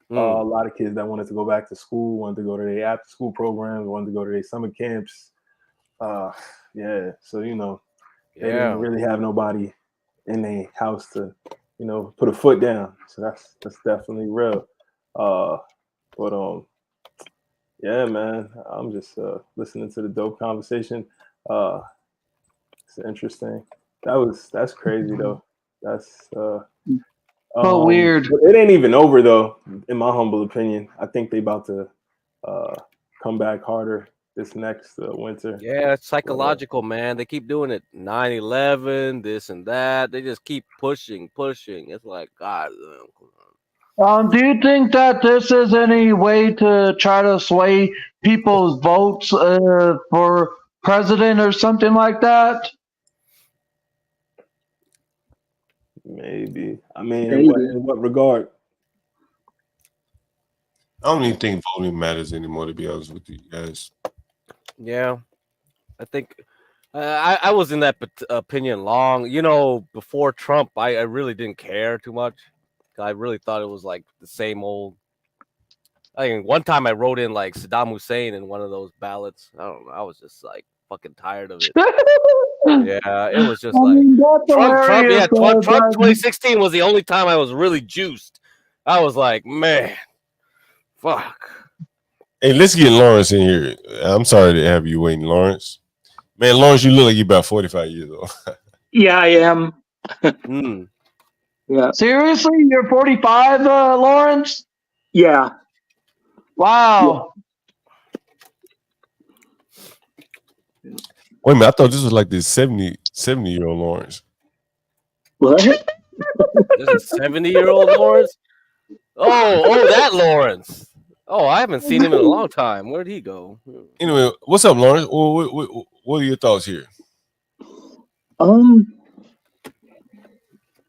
A lot of kids that wanted to go back to school, wanted to go to their after school programs, wanted to go to their summer camps. Yeah. So they didn't really have nobody in their house to put a foot down. So that's definitely real. But yeah, man, I'm just listening to the dope conversation. It's interesting. That's crazy though. That's but weird. It ain't even over though, in my humble opinion. I think they about to come back harder this next winter. Yeah, it's psychological, man. They keep doing it. 9/11, this and that. They just keep pushing. It's like, God. Do you think that this is any way to try to sway people's votes for president or something like that? Maybe. I mean, in what regard? I don't even think voting matters anymore, to be honest with you guys. Yeah, I think I was in that opinion long. Before Trump, I really didn't care too much. I really thought it was like the same old. I think one time I wrote in like Saddam Hussein in one of those ballots. I don't know. I was just like fucking tired of it. Yeah, it was just Trump 2016 was the only time I was really juiced. I was like, man, fuck. Hey, let's get Lawrence in here. I'm sorry to have you waiting, Lawrence. Man, Lawrence, you look like you're about 45 years old. Yeah, I am. Yeah. Seriously, you're 45, Lawrence? Yeah. Wow. Wait a minute, I thought this was like this 70-year-old Lawrence. What? This is 70-year-old Lawrence? Oh, that Lawrence. Oh, I haven't seen him in a long time. Where'd he go? Anyway, what's up, Lawrence? What are your thoughts here?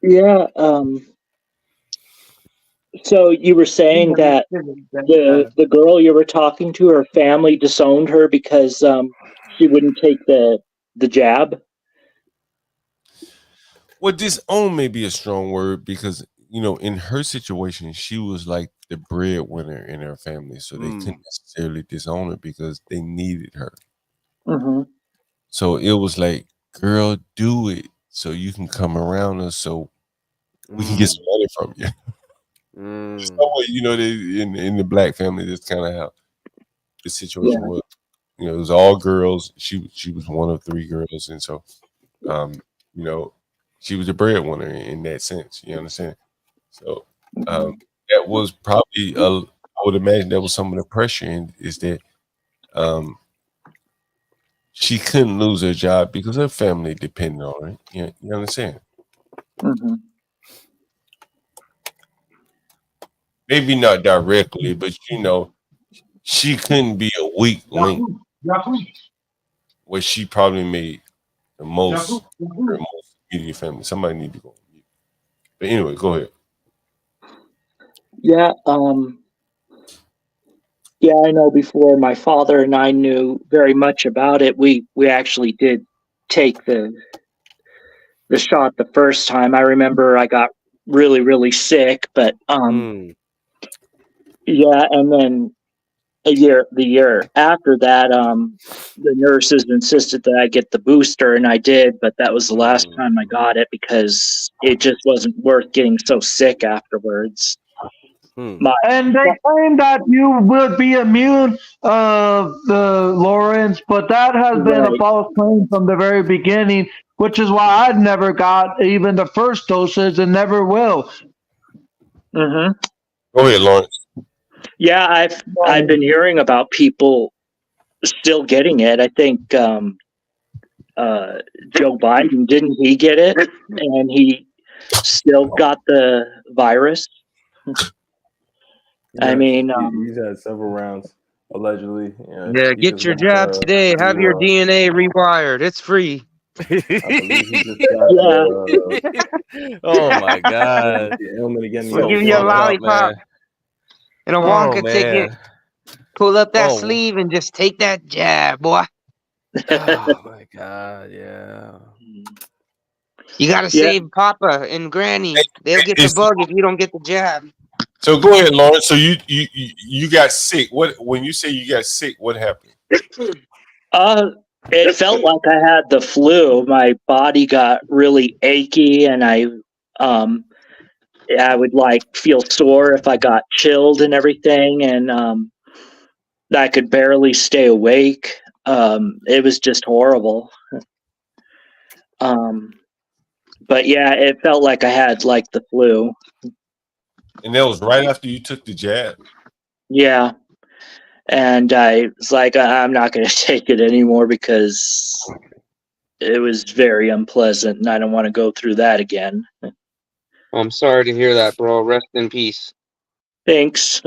Yeah. So you were saying that the girl you were talking to, her family disowned her because she wouldn't take the jab. Well, disown may be a strong word because in her situation, she was like the breadwinner in her family, so they couldn't necessarily disown her because they needed her. Mm-hmm. So it was like, girl, do it so you can come around us, so we can get some money from you. So, in the black family, that's kind of how the situation was. It was all girls. She was one of 3 girls, and so, she was a breadwinner in that sense. You understand? So that was probably I would imagine that was some of the pressure, and is that she couldn't lose her job because her family depended on her. You understand? Mm-hmm. Maybe not directly, but she couldn't be a weak link where she probably made the most her most immediate family. Somebody need to go on mute. But anyway, go ahead. Yeah. Yeah, I know before my father and I knew very much about it, we actually did take the shot the first time. I remember I got really, really sick, but yeah, and then the year after that, the nurses insisted that I get the booster, and I did, but that was the last time I got it because it just wasn't worth getting so sick afterwards. And they claim that you would be immune, Lawrence, but that has been a false claim from the very beginning, which is why I've never got even the first doses and never will. Mm-hmm. Go ahead, Lawrence. Yeah, I've been hearing about people still getting it. I think Joe Biden, didn't he get it? And he still got the virus. I mean, he's had several rounds allegedly. Yeah, get your jab today. Have your DNA rewired. It's free. Oh my God! We'll give you a lollipop and a Wonka ticket. Pull up that Oh, sleeve and just take that jab, boy. oh my god, yeah. You gotta Yeah. save Papa and Granny. They'll get the It's- bug if you don't get the jab. So go ahead, Lawrence. So you got sick. What when you say you got sick? What happened? It felt like I had the flu. My body got really achy, and I would like feel sore if I got chilled and everything, and I could barely stay awake. It was just horrible. But yeah, it felt like I had like the flu. And that was right after you took the jab. Yeah. And I was like, I'm not going to take it anymore because it was very unpleasant and I don't want to go through that again. I'm sorry to hear that, bro. Rest in peace. Thanks.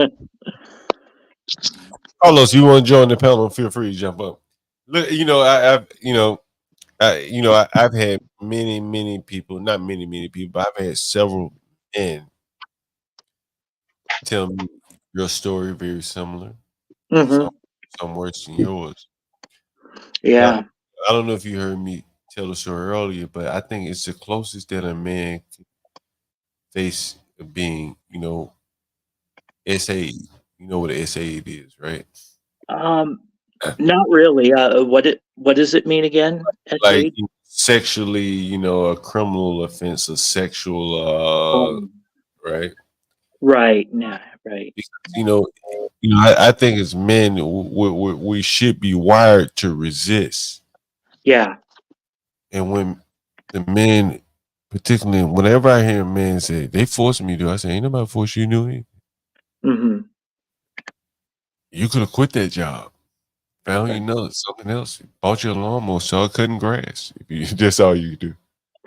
Carlos, you want to join the panel? Feel free to jump up. Look, I've had many people, not many people, but I've had several men tell me your story very similar. Mm-hmm. Some worse than yours. Yeah. Now, I don't know if you heard me tell the story earlier, but I think it's the closest that a man can face being, SA. You know what an SA is, right? Not really. What does it mean again? Like SAD? sexually, a criminal offense, a sexual, right? Right. Yeah. Right. Because, I think as men, we should be wired to resist. Yeah. And when the men, particularly whenever I hear a man say they forced me to, I say, ain't nobody forced you to do anything. Mm-hmm. You could have quit that job, found something else, bought your lawnmower, started cutting grass. That's all you do.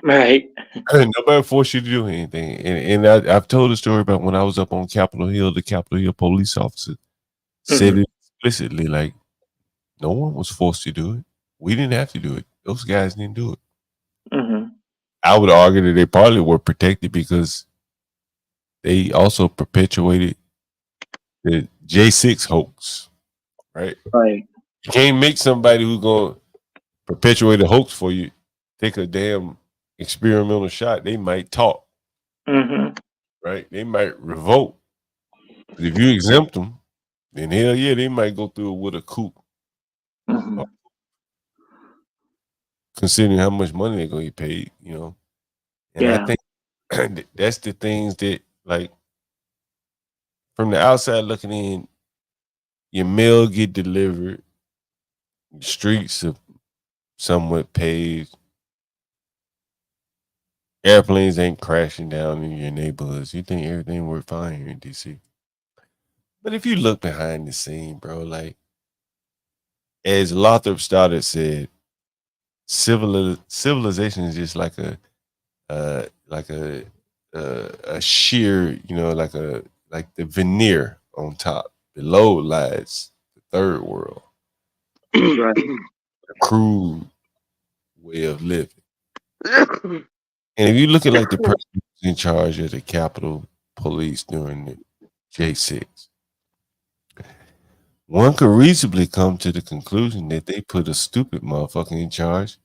Right. Nobody forced you to do anything. And I've told a story about when I was up on Capitol Hill, the Capitol Hill police officer said it explicitly, like, no one was forced to do it. We didn't have to do it. Those guys didn't do it. Mm-hmm. I would argue that they probably were protected because they also perpetuated the J6 hoax, right? Right. You can't make somebody who's going to perpetuate a hoax for you take a damn experimental shot. They might talk, Mm-hmm. right? They might revolt. But if you exempt them, then hell yeah, they might go through it with a coup. Mm-hmm. Considering how much money they're going to get paid, And Yeah. I think that's the things that, like, from the outside looking in, your mail get delivered, the streets are somewhat paved, airplanes ain't crashing down in your neighborhoods. You think everything worked fine here in DC. But if you look behind the scene, bro, like, as Lothrop Stoddard said, civilization is just like a sheer, like the veneer on top. Below lies the third world, Right. a crude way of living. And if you look at like the person who's in charge of the Capitol Police during the J6, one could reasonably come to the conclusion that they put a stupid motherfucker in charge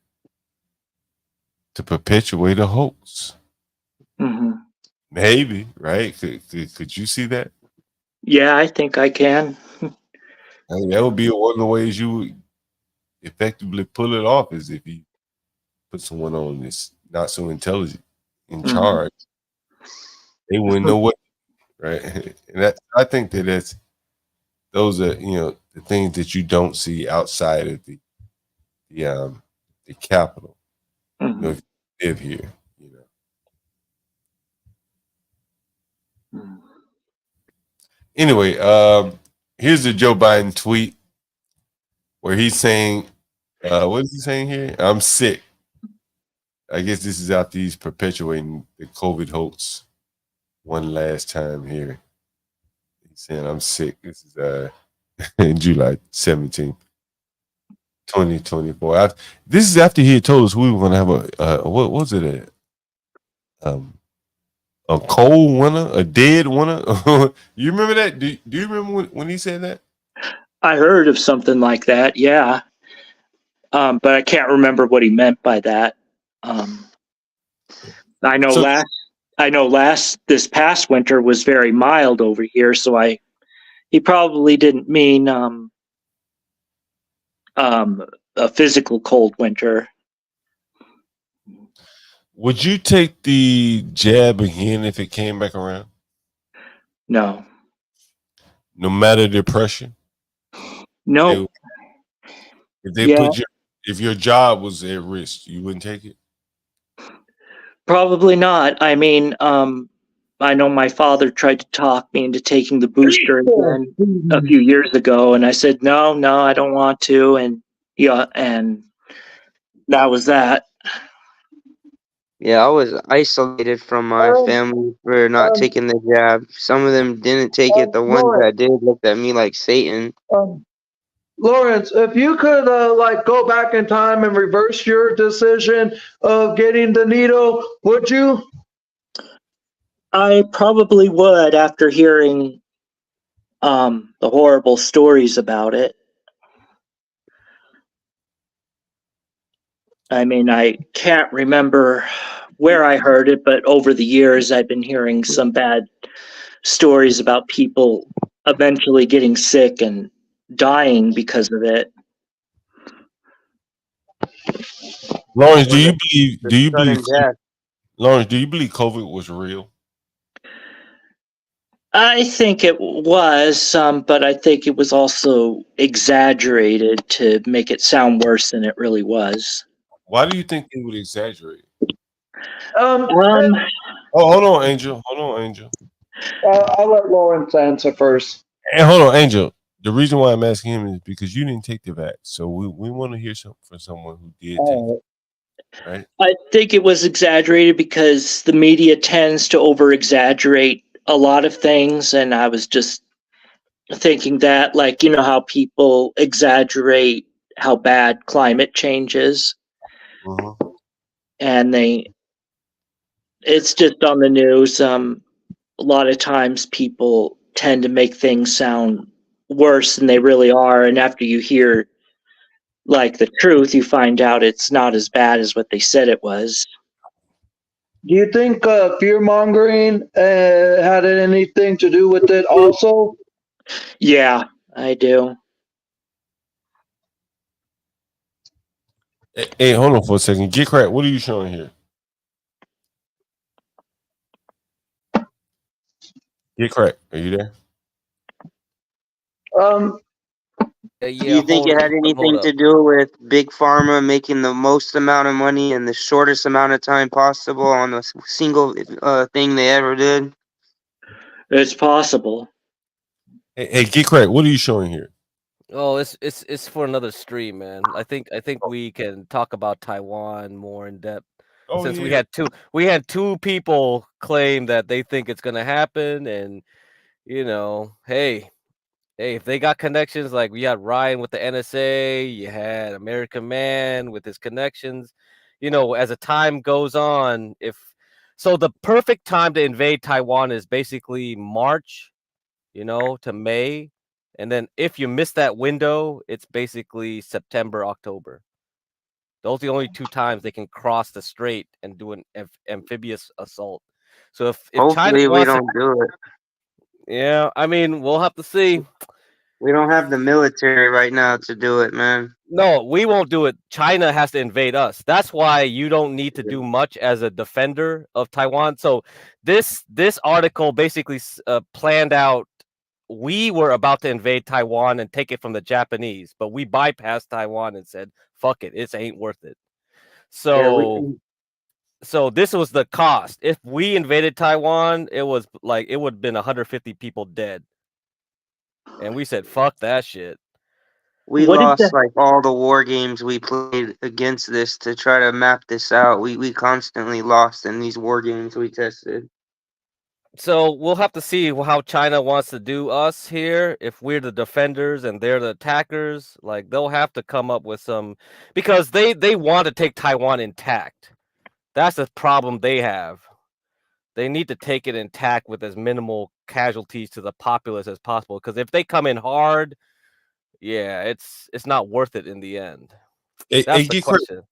to perpetuate a hoax. Mm-hmm. Maybe, right? Could you see that? Yeah, I think I can. I mean, that would be one of the ways you would effectively pull it off, is if you put someone on this not so intelligent in charge. They wouldn't know what, right? And I think that those are the things that you don't see outside of the Capitol. Mm-hmm. If you live here, Mm-hmm. Anyway, here's the Joe Biden tweet where he's saying, what is he saying here? I'm sick. I guess this is after he's perpetuating the COVID hoax one last time here. He's saying, I'm sick. This is July 17th, 2024. This is after he had told us we were going to have what was it? A cold winter, a dead winter. You remember that? Do you remember when he said that? I heard of something like that, yeah. But I can't remember what he meant by that. I know this past winter was very mild over here, so he probably didn't mean a physical cold winter. Would you take the jab again if it came back around? No. No matter the pressure? No. If they Yeah. if your job was at risk, you wouldn't take it? Probably not. I mean, I know my father tried to talk me into taking the booster again a few years ago, and I said, no, I don't want to. And yeah, and that was that. Yeah, I was isolated from my family for not taking the jab. Some of them didn't take it. The ones that did looked at me like Satan. Lawrence, if you could like go back in time and reverse your decision of getting the needle, would you? I probably would after hearing the horrible stories about it. I mean, I can't remember where I heard it, but over the years I've been hearing some bad stories about people eventually getting sick and dying because of it. Lawrence, do you Sudden death. Lawrence, do you believe COVID was real? I think it was, but I think it was also exaggerated to make it sound worse than it really was. Why do you think they would exaggerate? Um, hold on, Angel. I'll let Lawrence answer first. Hey, hold on, Angel. The reason why I'm asking him is because you didn't take the vax, so we want to hear something from someone who did take it. Right? I think it was exaggerated because the media tends to over-exaggerate a lot of things, and I was just thinking that, like, you know how people exaggerate how bad climate change is, and it's just on the news. A lot of times people tend to make things sound worse than they really are, and after you hear like the truth, you find out it's not as bad as what they said it was. Do you think fear mongering had anything to do with it also? Yeah, I do. Hey, hold on for a second. Get crack. What are you showing here? Get crack. Are you there? Do you think it had anything to do with Big Pharma making the most amount of money in the shortest amount of time possible on the single thing they ever did? It's possible. Hey, get crack. What are you showing here? Oh, it's for another stream, man. I think we can talk about Taiwan more in depth. Since we had two people claim that they think it's gonna happen, and hey, if they got connections, like we had Ryan with the NSA, you had American Man with his connections. As the time goes on, the perfect time to invade Taiwan is basically March, to May. And then if you miss that window, it's basically September, October. Those are the only two times they can cross the strait and do an amphibious assault. So if China Hopefully we wants don't do it. Yeah, I mean, we'll have to see. We don't have the military right now to do it, man. No, we won't do it. China has to invade us. That's why you don't need to do much as a defender of Taiwan. So this article basically planned out. We were about to invade Taiwan and take it from the Japanese, but we bypassed Taiwan and said, "Fuck it, it ain't worth it." So, so this was the cost. If we invaded Taiwan, it would have been 150 people dead, and we said, "Fuck that shit." We lost like all the war games we played against this to try to map this out. We constantly lost in these war games we tested. So we'll have to see how China wants to do us here. If we're the defenders and they're the attackers, like they'll have to come up with some, because they want to take Taiwan intact. That's the problem they have. They need to take it intact with as minimal casualties to the populace as possible. Because if they come in hard, yeah, it's not worth it in the end. Hey, That's the get crack. question.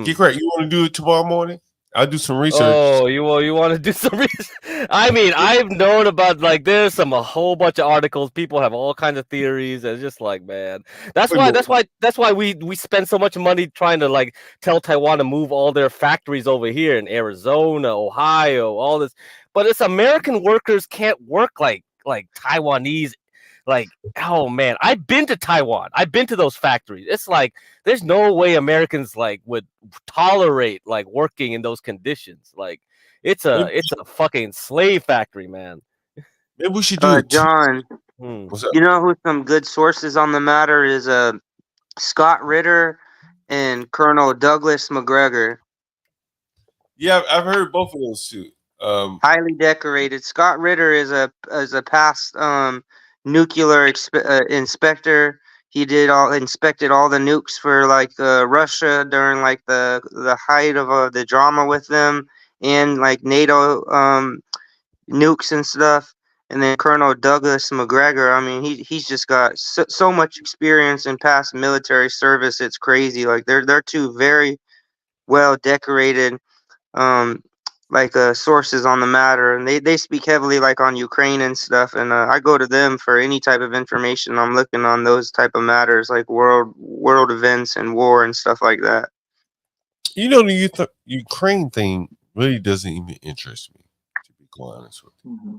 Get crack. You want to do it tomorrow morning? I'll do some research. Oh, you want to do some research? I mean, I've known about like there's a whole bunch of articles. People have all kinds of theories. And it's just like, man, that's why we spend so much money trying to like tell Taiwan to move all their factories over here in Arizona, Ohio, all this. But it's American workers can't work like Taiwanese. Like, oh man, I've been to Taiwan. I've been to those factories. It's like there's no way Americans like would tolerate like working in those conditions. Like it's a fucking slave factory, man. Maybe we should do it. John, What's up? you know who some good sources on the matter is? Scott Ritter and Colonel Douglas McGregor. Yeah, I've heard both of those too. Highly decorated. Scott Ritter is a past nuclear inspector. He inspected all the nukes for like Russia during like the height of the drama with them, and like NATO nukes and stuff. And then Colonel Douglas McGregor, I mean, he's just got so much experience in past military service. It's crazy. Like they're two very well decorated sources on the matter, and they speak heavily like on Ukraine and stuff, and I go to them for any type of information I'm looking on those type of matters like world events and war and stuff like that. You know, the Ukraine thing really doesn't even interest me, to be quite honest with you. Mm-hmm.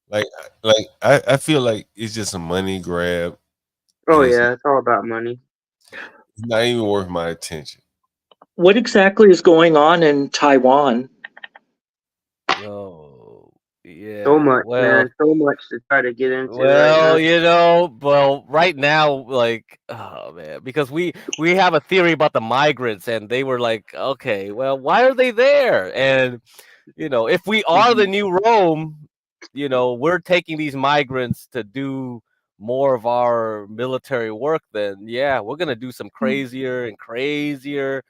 Like I feel like it's just a money grab. Oh yeah, it's all about money. It's not even worth my attention. What exactly is going on in Taiwan? Oh, yeah. So much, well, man. So much to try to get into. Well, right now. right now, like, oh man, because we have a theory about the migrants, and they were like, okay, well, why are they there? And if we are the new Rome, we're taking these migrants to do more of our military work. Then, yeah, we're gonna do some crazier and crazier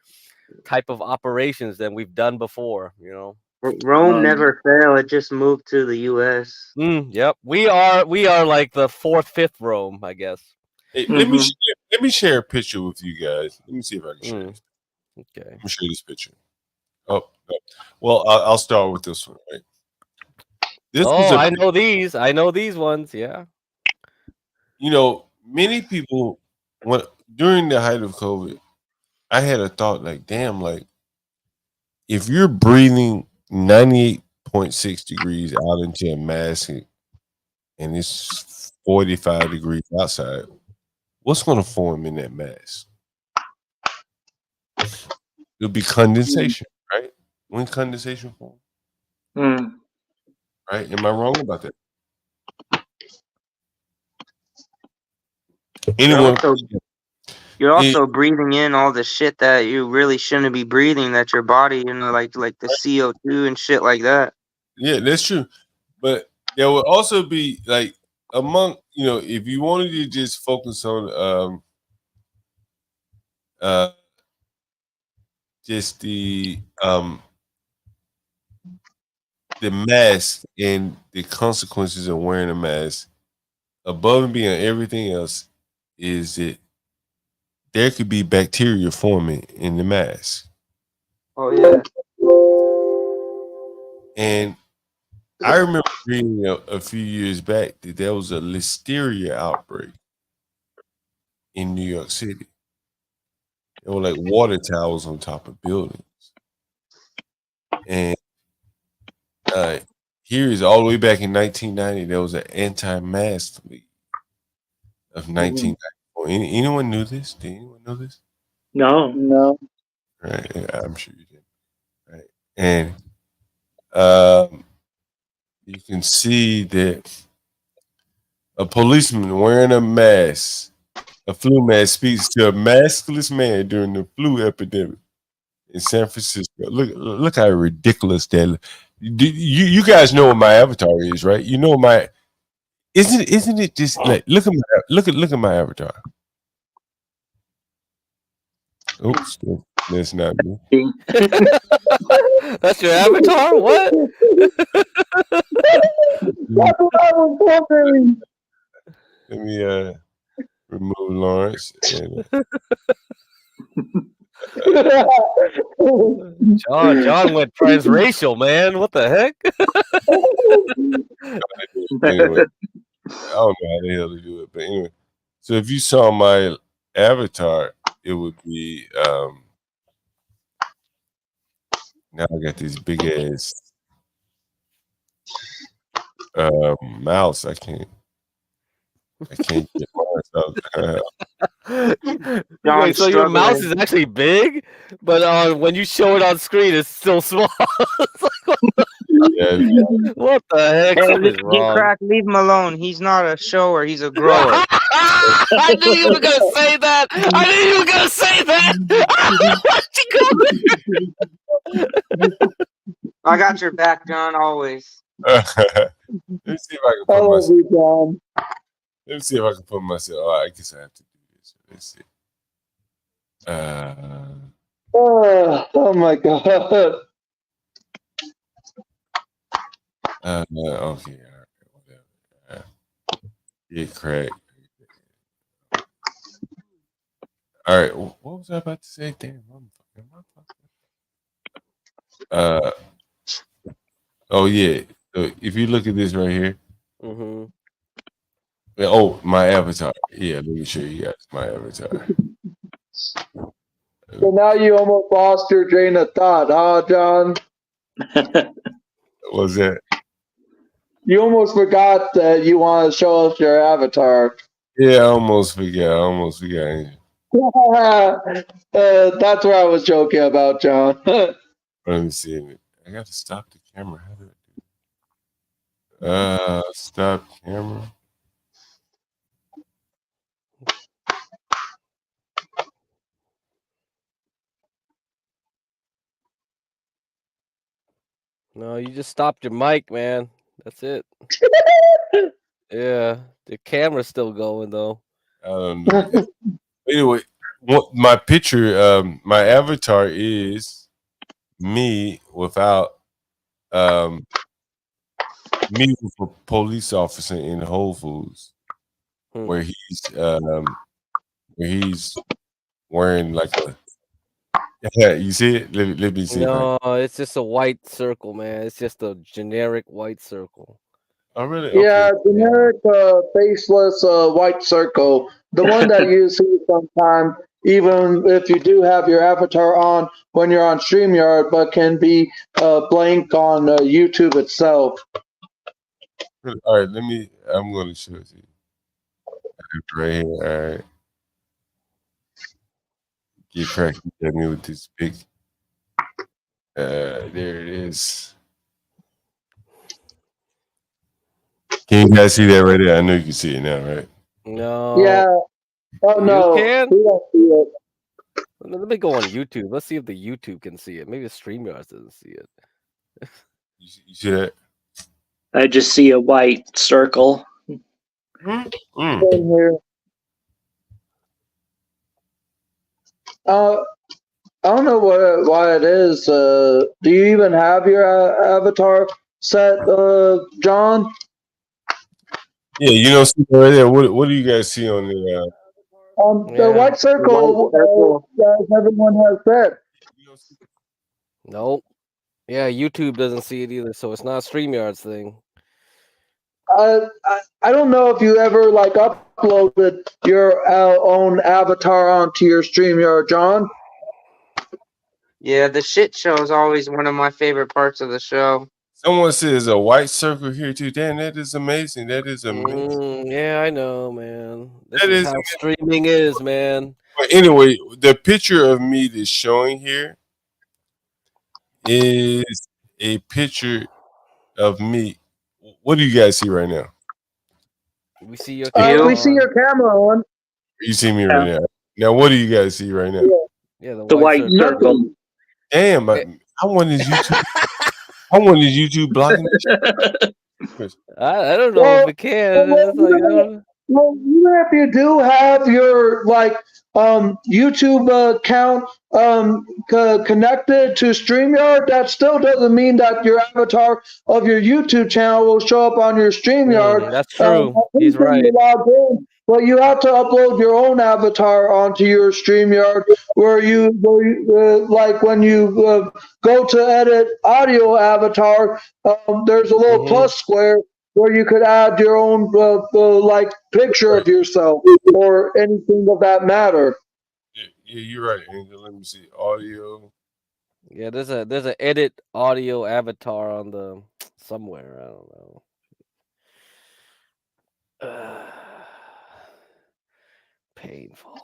type of operations than we've done before. Rome never fell. It just moved to the U.S. Yep, we are like the fourth, fifth Rome, I guess. Hey, let me share a picture with you guys. Let me see if I can share this. Okay. Let me show you this picture. Oh, no. Well, I'll start with this one. Right. I know these. I know these ones. Yeah. Many people during the height of COVID, I had a thought like, damn, like if you're breathing 98.6 degrees out into a mask and it's 45 degrees outside, what's going to form in that mask? It'll be condensation, right? When condensation forms, right? Am I wrong about that? You're also breathing in all the shit that you really shouldn't be breathing. That your body, like the CO2 and shit like that. Yeah, that's true. But there will also be like among if you wanted to just focus on just the mask and the consequences of wearing a mask, above and beyond everything else, is that there could be bacteria forming in the mask. Oh yeah. And I remember reading a few years back that there was a listeria outbreak in New York City. There were like water towers on top of buildings. And here is all the way back in 1990, there was an anti-mask league of 1994. Anyone knew this? Did anyone know this? No. Right, yeah, I'm sure you did. Right, and you can see that a policeman wearing a mask, a flu mask, speaks to a maskless man during the flu epidemic in San Francisco. Look how ridiculous that is. You guys know what my avatar is, right? You know my isn't it just like look at my avatar. Oops, that's not me. That's your avatar? What? Let me remove Lawrence. And, John went transracial, man. What the heck? anyway, I don't know how the hell to do it, but anyway. So if you saw my avatar, it would be now I got this big ass mouse. I can't get mine. Wait, so your mouse is actually big, but when you show it on screen, it's still small. It's like, what the heck? Hey, Something's get wrong. crack, leave him alone. He's not a shower, he's a grower. I knew you were gonna say that. I knew you were gonna say that. I got your back, John, always. Let me see if I can put myself. Let me see if I can put myself. Oh, I guess I have to do this. Let's see. Oh my god. Okay, all right, whatever. Yeah, crack. All right, what was I about to say? Damn, oh yeah. So if you look at this right here. Mm-hmm. Oh, my avatar. Yeah, let me show you guys my avatar. So now you almost lost your train of thought, huh, John? What was that? You almost forgot that you want to show us your avatar. Yeah, I almost forgot. That's what I was joking about, John. Let me see. I got to stop the camera. How do I do it? Stop camera. No, you just stopped your mic, man. That's it. Yeah, the camera's still going though. I don't know. Anyway, my picture, my avatar is me without me with a police officer in Whole Foods, where he's wearing like a. Yeah, you see it? Let me see. No, it's just a white circle, man. It's just a generic white circle. Oh, really? Yeah, generic faceless white circle. The one that you see sometimes, even if you do have your avatar on when you're on StreamYard, but can be blank on YouTube itself. All right, I'm going to show it to you. Right here. All right. Get cracking at me with this big. There it is. Can you guys see that right there? I know you can see it now, right? No. Yeah. Oh no. You can? We don't see it. Let me go on YouTube. Let's see if the YouTube can see it. Maybe the StreamYard doesn't see it. You see that? I just see a white circle. Same here. I don't know why it is. Do you even have your avatar set, John? Yeah, you know, see right there. What do you guys see on the? The white circle, everyone has set. Nope. Yeah, YouTube doesn't see it either, so it's not StreamYard's thing. I don't know if you ever like uploaded your own avatar onto your StreamYard, John. Yeah, the shit show is always one of my favorite parts of the show. Someone says a white circle here too. Damn, that is amazing. That is amazing. Yeah, I know, man. This That is is how streaming is, man. But anyway, the picture of me that's showing here is a picture of me. What do you guys see right now? We see your camera. We see your camera on. You see me right now. Now, what do you guys see right now? Yeah, the white circle. Damn, I want his YouTube. I want his YouTube blocking this. I don't know if it can. It's like, well, even if you do have your YouTube account connected to StreamYard, that still doesn't mean that your avatar of your YouTube channel will show up on your StreamYard. That's true. He's right. You log in but you have to upload your own avatar onto your StreamYard, like when you go to edit audio avatar, there's a little plus square where you could add your own like picture of yourself or anything of that matter. Yeah, you're right, Angel. Let me see. Audio. Yeah, there's a edit audio avatar on the somewhere. I don't know. Painful.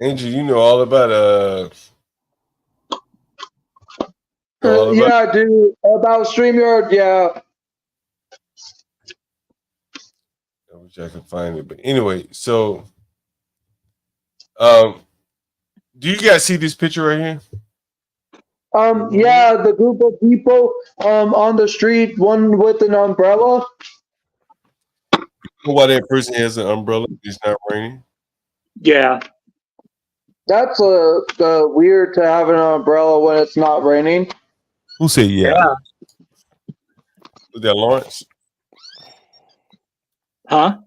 Angel, you know all about Yeah, I do. About StreamYard, yeah. I wish I could find it, but anyway, so do you guys see this picture right here? Yeah, the group of people on the street, one with an umbrella. You know why that person has an umbrella? It's not raining. Yeah. That's weird to have an umbrella when it's not raining. Who said yeah? Was that Lawrence? Huh?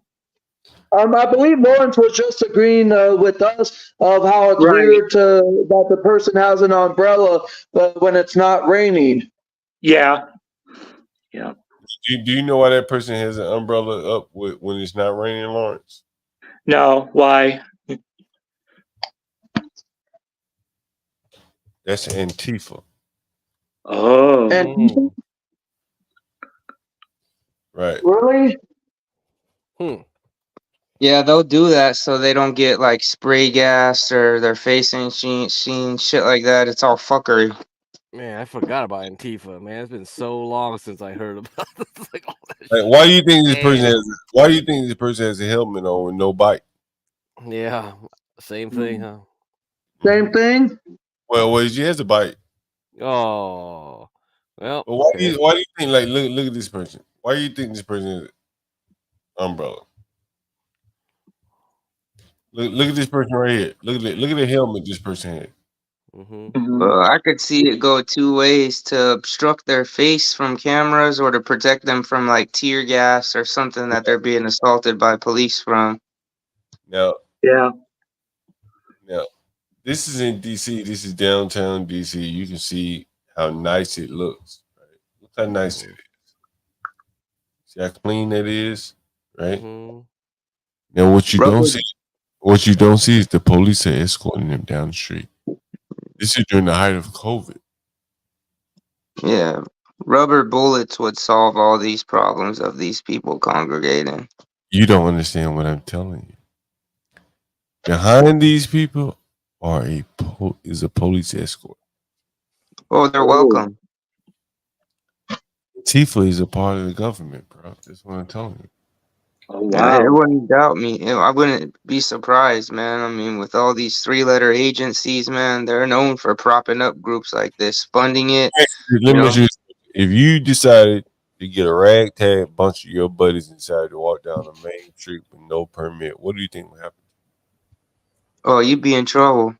I believe Lawrence was just agreeing with us of how it's Right. weird that the person has an umbrella when it's not raining. Yeah. Yeah. Do you know why that person has an umbrella up when it's not raining, Lawrence? No. Why? That's Antifa. Oh. And Right. really? Yeah, they'll do that so they don't get like spray gas or their face ain't seen shit like that. It's all fuckery. Man, I forgot about Antifa. Man, it's been so long since I heard about this. Like all that Like, shit. why do you think this person Damn. has? Why do you think this person has a helmet on with no bike? Yeah, same thing, huh? Same thing. Well, she has a bike. Oh, well. But why Okay. do you think? Like, look at this person. Why do you think this person has an umbrella? Look at this person right here. Look at the helmet this person had. Well, I could see it go two ways: to obstruct their face from cameras or to protect them from like tear gas or something that they're being assaulted by police from. Now, Yeah. this is in DC. This is downtown DC. You can see how nice it looks. Right? Look how nice it is. See how clean that is, right? Now, what you don't see is the police are escorting them down the street. This is during the height of COVID. Yeah, rubber bullets would solve all these problems of these people congregating. You don't understand what I'm telling you. Behind these people is a police escort. Oh, they're welcome. Tifa is a part of the government, bro. That's what I'm telling you. Oh Yeah, it wouldn't doubt me. I wouldn't be surprised, man. I mean, with all these three-letter agencies, man, they're known for propping up groups like this, funding it. Let me ask you this. If you decided to get a ragtag bunch of your buddies and decided to walk down the main street with no permit, what do you think would happen? Oh, you'd be in trouble.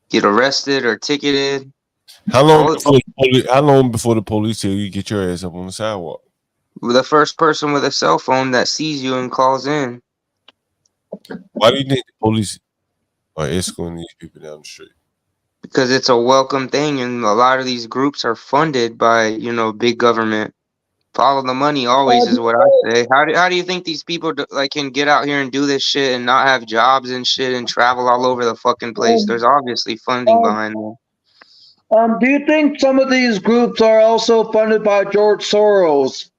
Get arrested or ticketed. How long before the police tell you get your ass up on the sidewalk? The first person with a cell phone that sees you and calls in. Why do you think the police are escorting these people down the street? Because it's a welcome thing, and a lot of these groups are funded by, big government. Follow the money always is what I say. How do you think these people can get out here and do this shit and not have jobs and shit and travel all over the fucking place? There's obviously funding behind them. Do you think some of these groups are also funded by George Soros?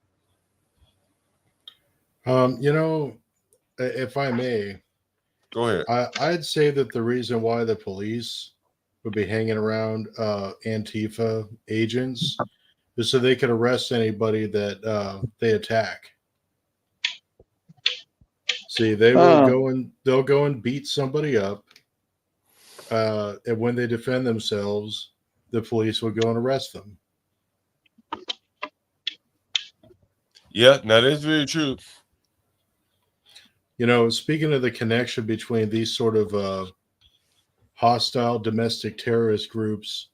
If I may, go ahead. I'd say that the reason why the police would be hanging around Antifa agents is so they could arrest anybody that they attack. See, they'll go and beat somebody up, and when they defend themselves, the police will go and arrest them. Yeah, now that's very true. Speaking of the connection between these sort of hostile domestic terrorist groups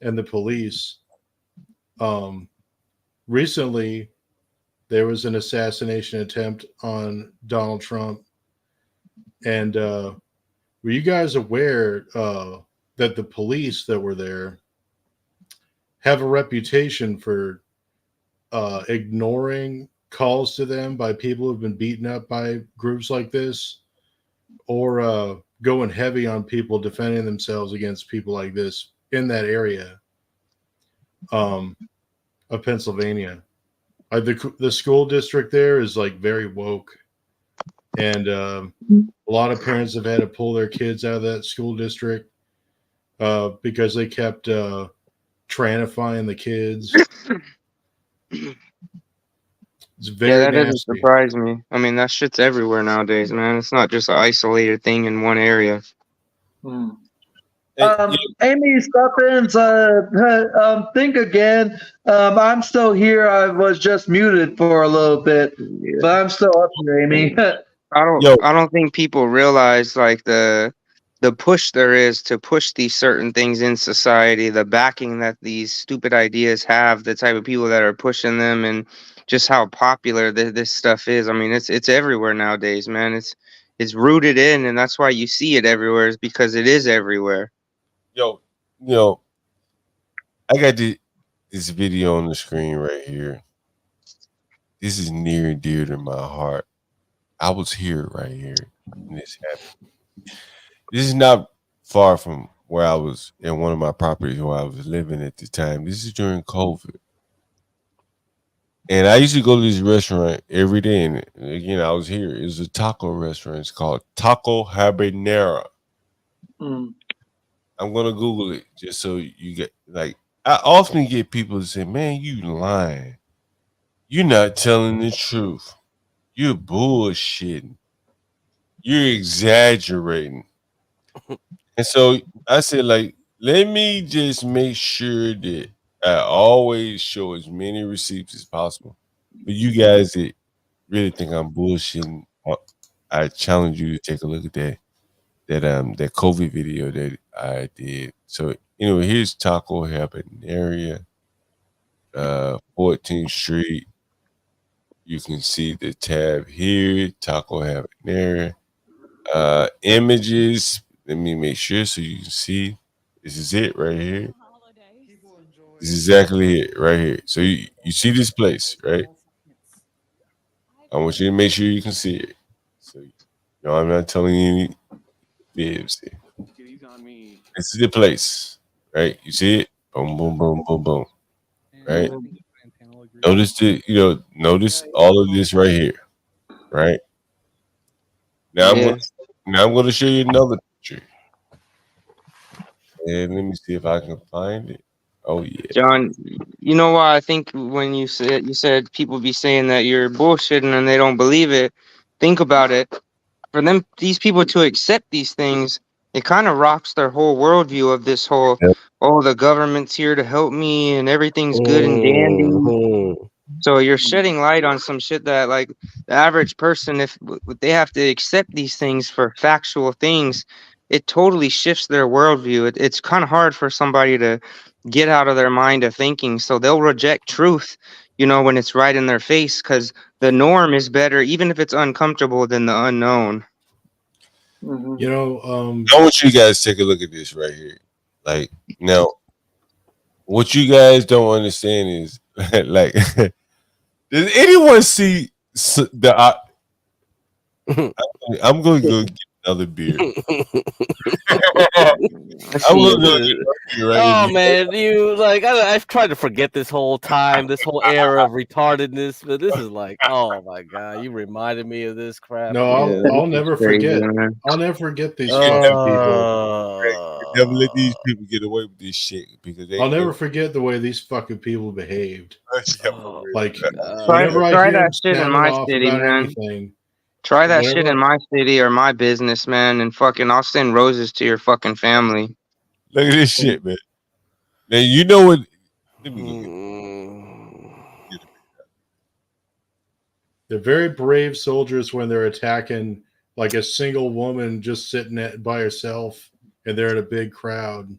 and the police, recently there was an assassination attempt on Donald Trump. And were you guys aware that the police that were there have a reputation for ignoring calls to them by people who've been beaten up by groups like this, or going heavy on people defending themselves against people like this in that area of Pennsylvania? The school district there is like very woke, and a lot of parents have had to pull their kids out of that school district because they kept tranifying the kids. It's very that doesn't nasty. surprise me. I mean, that shit's everywhere nowadays, man. It's not just an isolated thing in one area. Amy Stuffins, think again. I'm still here. I was just muted for a little bit, but I'm still up here, Amy. I don't think people realize like the push there is to push these certain things in society, the backing that these stupid ideas have, the type of people that are pushing them, and just how popular this stuff is. I mean, it's everywhere nowadays, man. It's rooted in, and that's why you see it everywhere, is because it is everywhere. Yo, I got this video on the screen right here. This is near and dear to my heart. I was here right here when this happened. This is not far from where I was in one of my properties where I was living at the time. This is during COVID. And I used to go to this restaurant every day. And again, I was here. It was a taco restaurant. It's called Taco Habanera. I'm going to Google it just so you get, like, I often get people to say, man, you lying. You're not telling the truth. You're bullshitting. You're exaggerating. And so I said, like, let me just make sure that I always show as many receipts as possible. But you guys that really think I'm bullshitting, I challenge you to take a look at that COVID video that I did. So anyway, here's Taco Habanera, 14th Street. You can see the tab here, Taco Habanera. Images. Let me make sure so you can see. This is it right here. This is exactly it right here. So you see this place, right? I want you to make sure you can see it. So I'm not telling you any fibs here. This is the place, right? You see it? Boom, boom, boom, boom, boom. Right? Notice all of this right here. Right? Now I'm gonna show you another picture. And let me see if I can find it. Oh yeah. John, you know why I think when you said people be saying that you're bullshitting and they don't believe it. Think about it. For these people to accept these things, it kind of rocks their whole worldview of this whole, oh, the government's here to help me and everything's good and dandy. So you're shedding light on some shit that, like, the average person, if they have to accept these things for factual things, it totally shifts their worldview. It's kind of hard for somebody to get out of their mind of thinking. So they'll reject truth, when it's right in their face, because the norm is better, even if it's uncomfortable, than the unknown. I want you guys to take a look at this right here. Like, now, what you guys don't understand is, like, does anyone see the? I'm going to go get another beer. Oh man, I've tried to forget this whole time, this whole era of retardedness, but this is like, oh my god, you reminded me of this crap. No, I'll never forget. I'll never forget these fucking people. Never let these people get away with this shit because I'll never forget the way these fucking people behaved. Like, Try whenever I hear that them shit in sounding my off city, about man. anything, Try that whenever shit in my city or my business, man, and fucking I'll send roses to your fucking family. Look at this shit, man. Now you know what? Let me go get they're very brave soldiers when they're attacking like a single woman just sitting by herself and they're in a big crowd.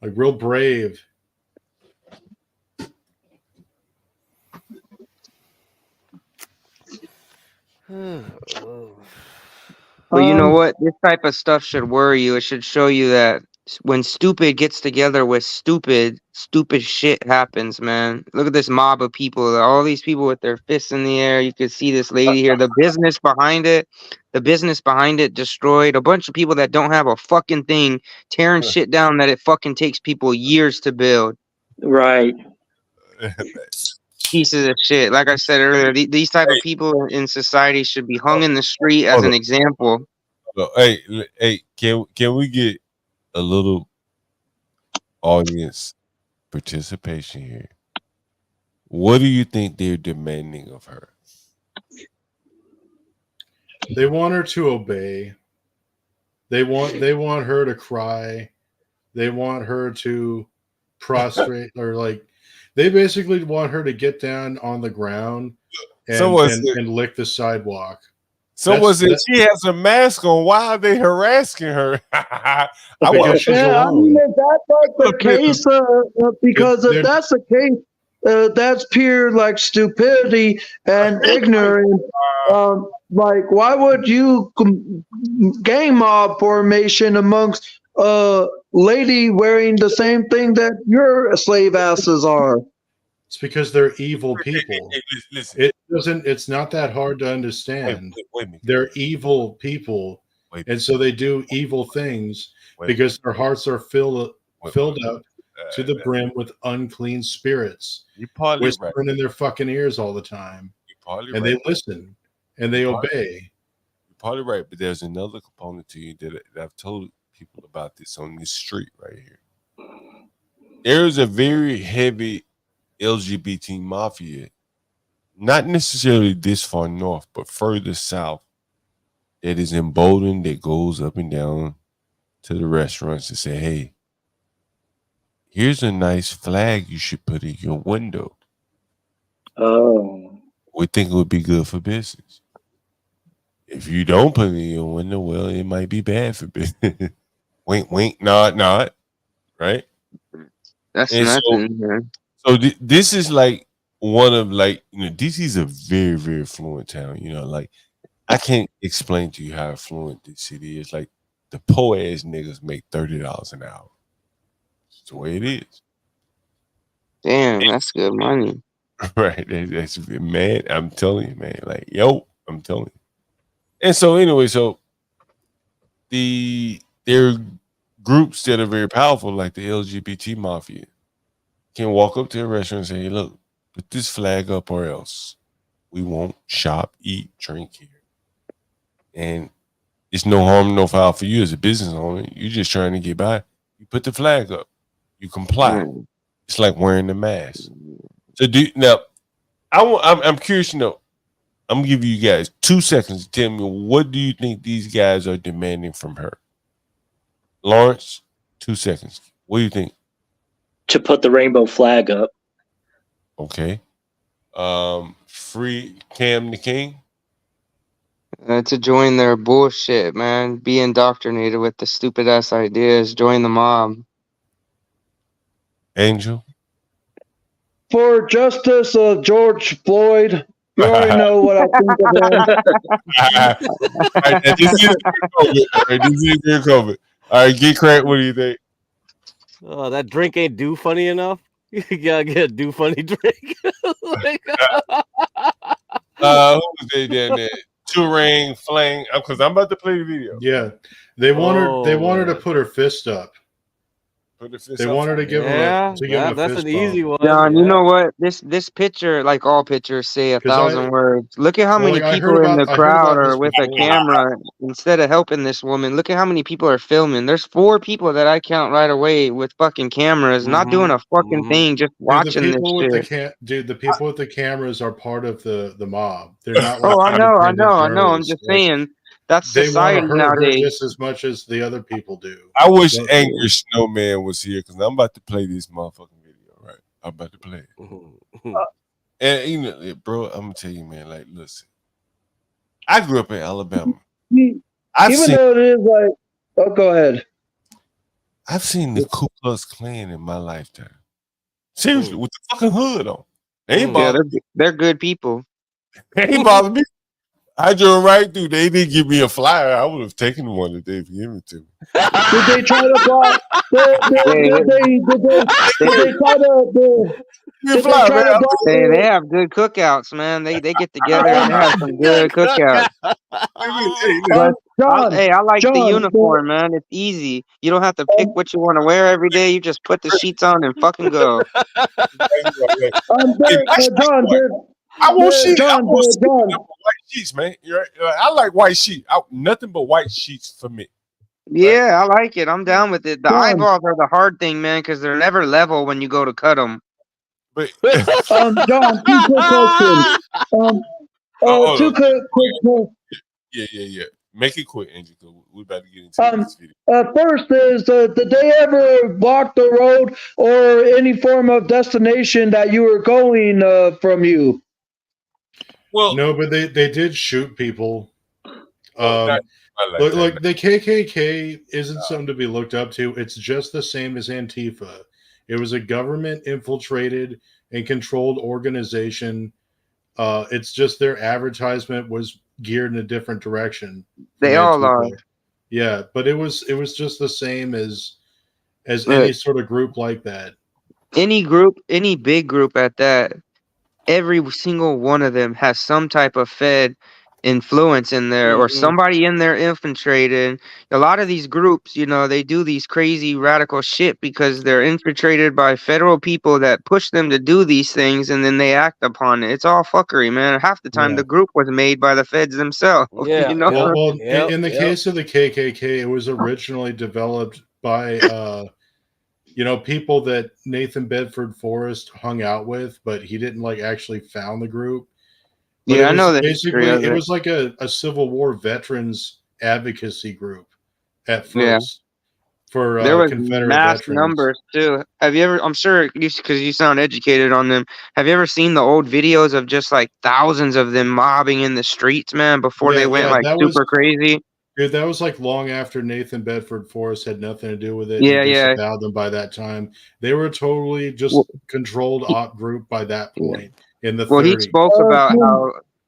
Like, real brave. But you know what? This type of stuff should worry you. It should show you that when stupid gets together with stupid, stupid shit happens, man. Look at this mob of people. All these people with their fists in the air. You could see this lady here. The business behind it destroyed. A bunch of people that don't have a fucking thing tearing shit down that it fucking takes people years to build. Right. Pieces of shit. Like I said earlier, these type of people in society should be hung in the street as an example. Hey, can we get a little audience participation here? What do you think they're demanding of her? They want her to obey. They want her to cry. They want her to prostrate, or like they basically want her to get down on the ground and lick the sidewalk. Someone said she has a mask on. Why are they harassing her? Because she's alone. if that's like the case, because if that's the case, that's pure like stupidity and ignorance. Like, why would you gang mob formation amongst lady wearing the same thing that your slave asses are? It's because they're evil people. Listen. It's not that hard to understand. They're evil people, and so they do evil things because their hearts are filled up to the brim with unclean spirits, whispering in their fucking ears all the time, and they listen and they obey. You're probably right, but there's another component to you that I've told people about this on this street right here. There is a very heavy LGBT mafia, not necessarily this far north, but further south, that is emboldened, that goes up and down to the restaurants and say, hey, here's a nice flag you should put in your window. Oh. We think it would be good for business. If you don't put it in your window, well, it might be bad for business. Wink, wink, nod, nod. Right? That's and nothing, man. So this is like one of like, DC is a very, very affluent town. Like I can't explain to you how affluent this city is. Like the poor ass niggas make $30 an hour. That's the way it is. Damn, that's good money. Right. That's man. I'm telling you, man. Like, I'm telling you. And so anyway, there are groups that are very powerful, like the LGBT mafia, can walk up to a restaurant and say, hey, look, put this flag up or else we won't shop, eat, drink here. And it's no harm, no foul for you as a business owner. You're just trying to get by. You put the flag up. You comply. It's like wearing the mask. So I'm curious to know. I'm gonna give you guys 2 seconds to tell me, what do you think these guys are demanding from her? Lawrence, 2 seconds. What do you think? To put the rainbow flag up. Okay. Free Cam the King. To join their bullshit, man. Be indoctrinated with the stupid ass ideas. Join the mob. Angel. For Justice George Floyd. You already know what I think of him. This is good COVID. All right, get cracked. What do you think? Oh, that drink ain't do funny enough. You gotta get a do funny drink. Who was they down there? Touring, Flang. Because I'm about to play the video. Yeah, they want her to put her fist up. They want her to give him a that's fist an easy bump. one. John, you know what? This picture, like all pictures, say 1,000 words. Look at how many people in the crowd are with a camera instead of helping this woman. Look at how many people are filming. There's 4 people that I count right away with fucking cameras, not doing a fucking thing, just watching this shit. The people with the cameras are part of the mob. They're not. Oh, like I know. I'm journalists. just saying. That's They society want to hurt her nowadays. just as much as the other people do. I wish Angry Snowman was here because I'm about to play this motherfucking video. Right, I'm about to play it. And bro, I'm gonna tell you, man. Like, listen, I grew up in Alabama. Even though it is like, oh, go ahead. I've seen the Ku Klux Klan in my lifetime. Seriously, with the fucking hood on. They ain't bother me. They're good people. They ain't bother me. I drove right through. They didn't give me a flyer. I would have taken one if they'd given it to me. Did they try to block? Did they try to block? They have good cookouts, man. They get together and they have some good cookouts. But I like the uniform, man. It's easy. You don't have to pick what you want to wear every day. You just put the sheets on and fucking go. I want sheets. I want white sheets, man. I like white sheets. Nothing but white sheets for me. Yeah, I like it. I'm down with it. The eyeballs are the hard thing, man, because they're never level when you go to cut them. But John, two quick questions. Two quick. Yeah. Make it quick, Angie. We're about to get into this video. First is, did they ever block the road or any form of destination that you were going from you? Well, no, but they did shoot people. Like The KKK isn't something to be looked up to. It's just the same as Antifa. It was a government-infiltrated and controlled organization. It's just their advertisement was geared in a different direction. They all are. Yeah, but it was just the same as any sort of group like that. Any group, any big group at that, every single one of them has some type of Fed influence in there or somebody in there infiltrated. A lot of these groups, they do these crazy radical shit because they're infiltrated by federal people that push them to do these things and then they act upon it. It's all fuckery, man. Half the time the group was made by the feds themselves. Yeah. Well, in the case of the KKK, it was originally developed by people that Nathan Bedford Forrest hung out with, but he didn't actually found the group. But I know that. Basically, it was like a Civil War veterans advocacy group at first for there was Confederate mass veterans. numbers too. Have you ever? I'm sure because you sound educated on them. Have you ever seen the old videos of just thousands of them mobbing in the streets, man? Before they went super crazy. Dude, that was long after Nathan Bedford Forrest had nothing to do with it. Yeah, he disavowed them by that time. They were totally just controlled op group by that point. In the 30s.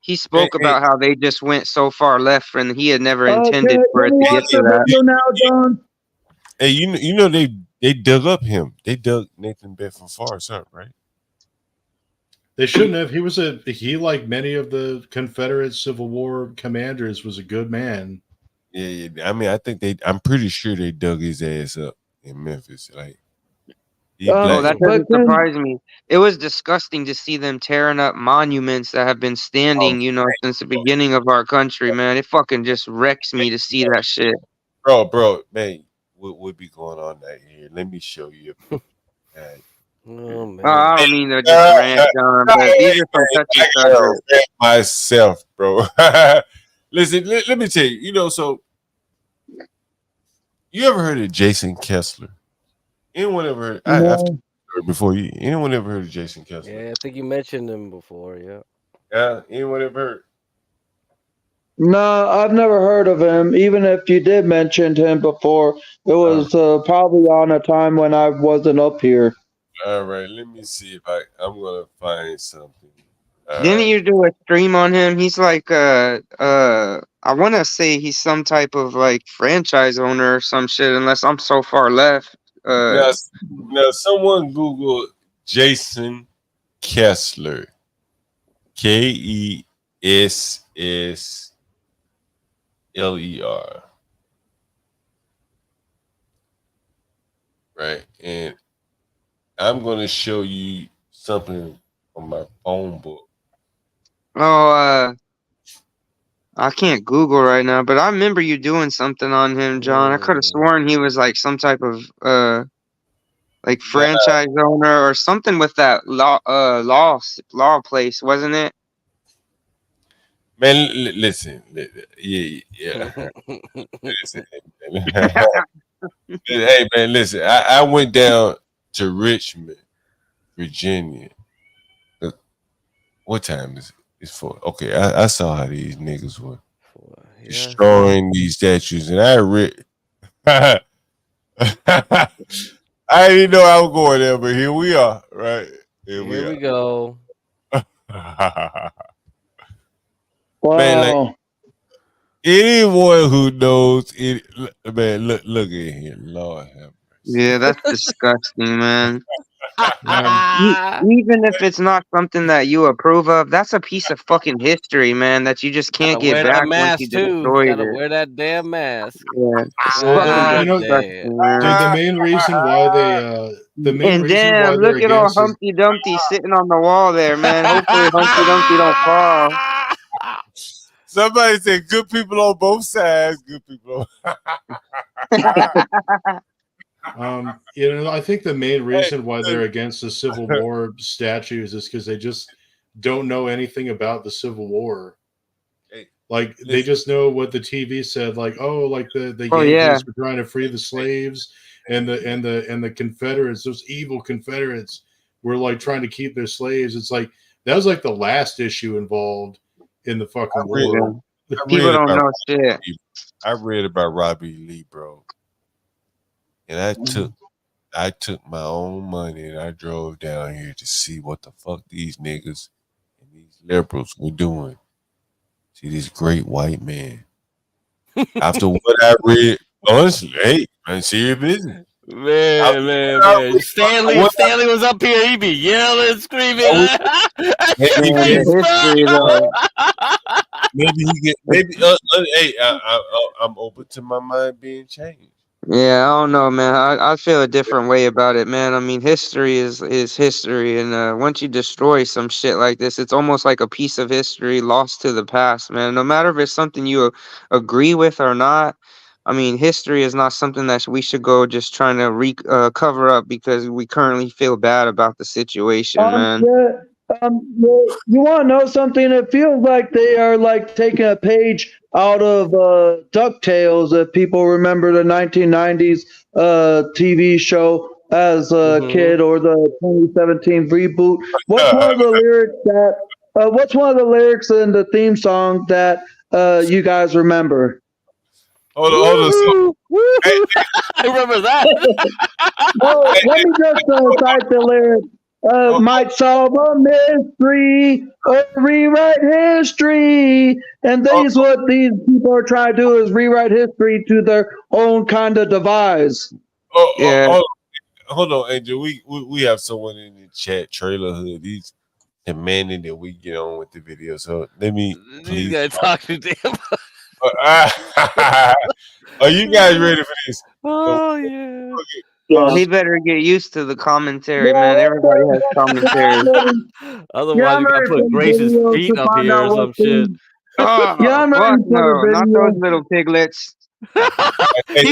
He spoke about how they just went so far left, and he had never intended for it to get to that. John. Hey, they dug up him. They dug Nathan Bedford Forrest up, right? They shouldn't have. He like many of the Confederate Civil War commanders was a good man. Yeah. I mean, I'm pretty sure they dug his ass up in Memphis. That doesn't surprise me. It was disgusting to see them tearing up monuments that have been standing, since the beginning of our country, man. It fucking just wrecks me to see that shit. Bro, man, what would be going on right here? Let me show you. Oh, man. I don't mean to just rant, John, but these are some touchy subjects. Myself, bro. Listen, let me tell you. So you ever heard of Jason Kessler? Anyone ever heard? I've heard before you. Anyone ever heard of Jason Kessler? Yeah, I think you mentioned him before. Yeah. Yeah. Anyone ever heard? No, I've never heard of him. Even if you did mention him before, it was probably on a time when I wasn't up here. All right, let me see if I'm gonna find something. Didn't you do a stream on him? He's I want to say he's some type of franchise owner or some shit. Unless I'm so far left. Now, someone Google Jason Kessler, Kessler, right? And I'm going to show you something from my phone book. Oh, I can't Google right now, but I remember you doing something on him, John. I could have sworn he was some type of franchise owner or something with that law place, wasn't it? Man, listen, yeah. Listen, hey man, listen. I went down to Richmond, Virginia. What time is it? It's 4. Okay, I saw how these niggas were destroying these statues, and I didn't know I was going there, but here we are, right? Here we go. Wow. Man, anyone who knows it, man, look at here, Lord have Yeah, that's disgusting, man. Um, Even if it's not something that you approve of, that's a piece of fucking history, man, that you just can't Gotta get wear that back once you mask too. destroyed Gotta it. wear that damn mask. Yeah, it's fucking Well, God disgusting, man. the main reason why And damn, they're look at old against is Humpty Dumpty sitting on the wall there, man. Hopefully Humpty Dumpty don't fall. Somebody said good people on both sides. Good people. I think the main reason why they're against the Civil War statues is because they just don't know anything about the Civil War. Like they just know what the TV said, like like the Oh, Yankees yeah. were trying to free the slaves, and the Confederates, those evil Confederates, were like trying to keep their slaves. It's like that was like the last issue involved in the fucking war. People don't know shit. I read about Robbie Lee, bro, and I took my own money and I drove down here to see what the fuck these niggas and these liberals were doing. See this great white man. After what I read, honestly, hey, I'm serious business. Man. Stanley was up here. He be yelling, screaming. That's his face, bro. Hey, I'm open to my mind being changed. Yeah, I don't know, man. I feel a different way about it, man. I mean, history is history, and once you destroy some shit like this, it's almost like a piece of history lost to the past, man. No matter if it's something you agree with or not, I mean, history is not something that we should go just trying to cover up because we currently feel bad about the situation, man. You want to know something? It feels like they are like taking a page out of DuckTales. If people remember the 1990s TV show as a kid, or the 2017 reboot. What's one of the lyrics that? What's one of the lyrics in the theme song that you guys remember? Hold on. So, I remember that. Well, let me just cite the lyric. Might solve a mystery or rewrite history. And that is what these people are trying to do, is rewrite history to their own kind of device. Hold on, Angel. We have someone in the chat, Trailer Hood. He's demanding that we get on with the video. So let me please talk to them. Are you guys ready for this? Oh yeah. Oh, he better get used to the commentary, man. Everybody has commentary. Otherwise, we gotta put Grace's feet up here or some shit. Oh, fuck no, not those little piglets. He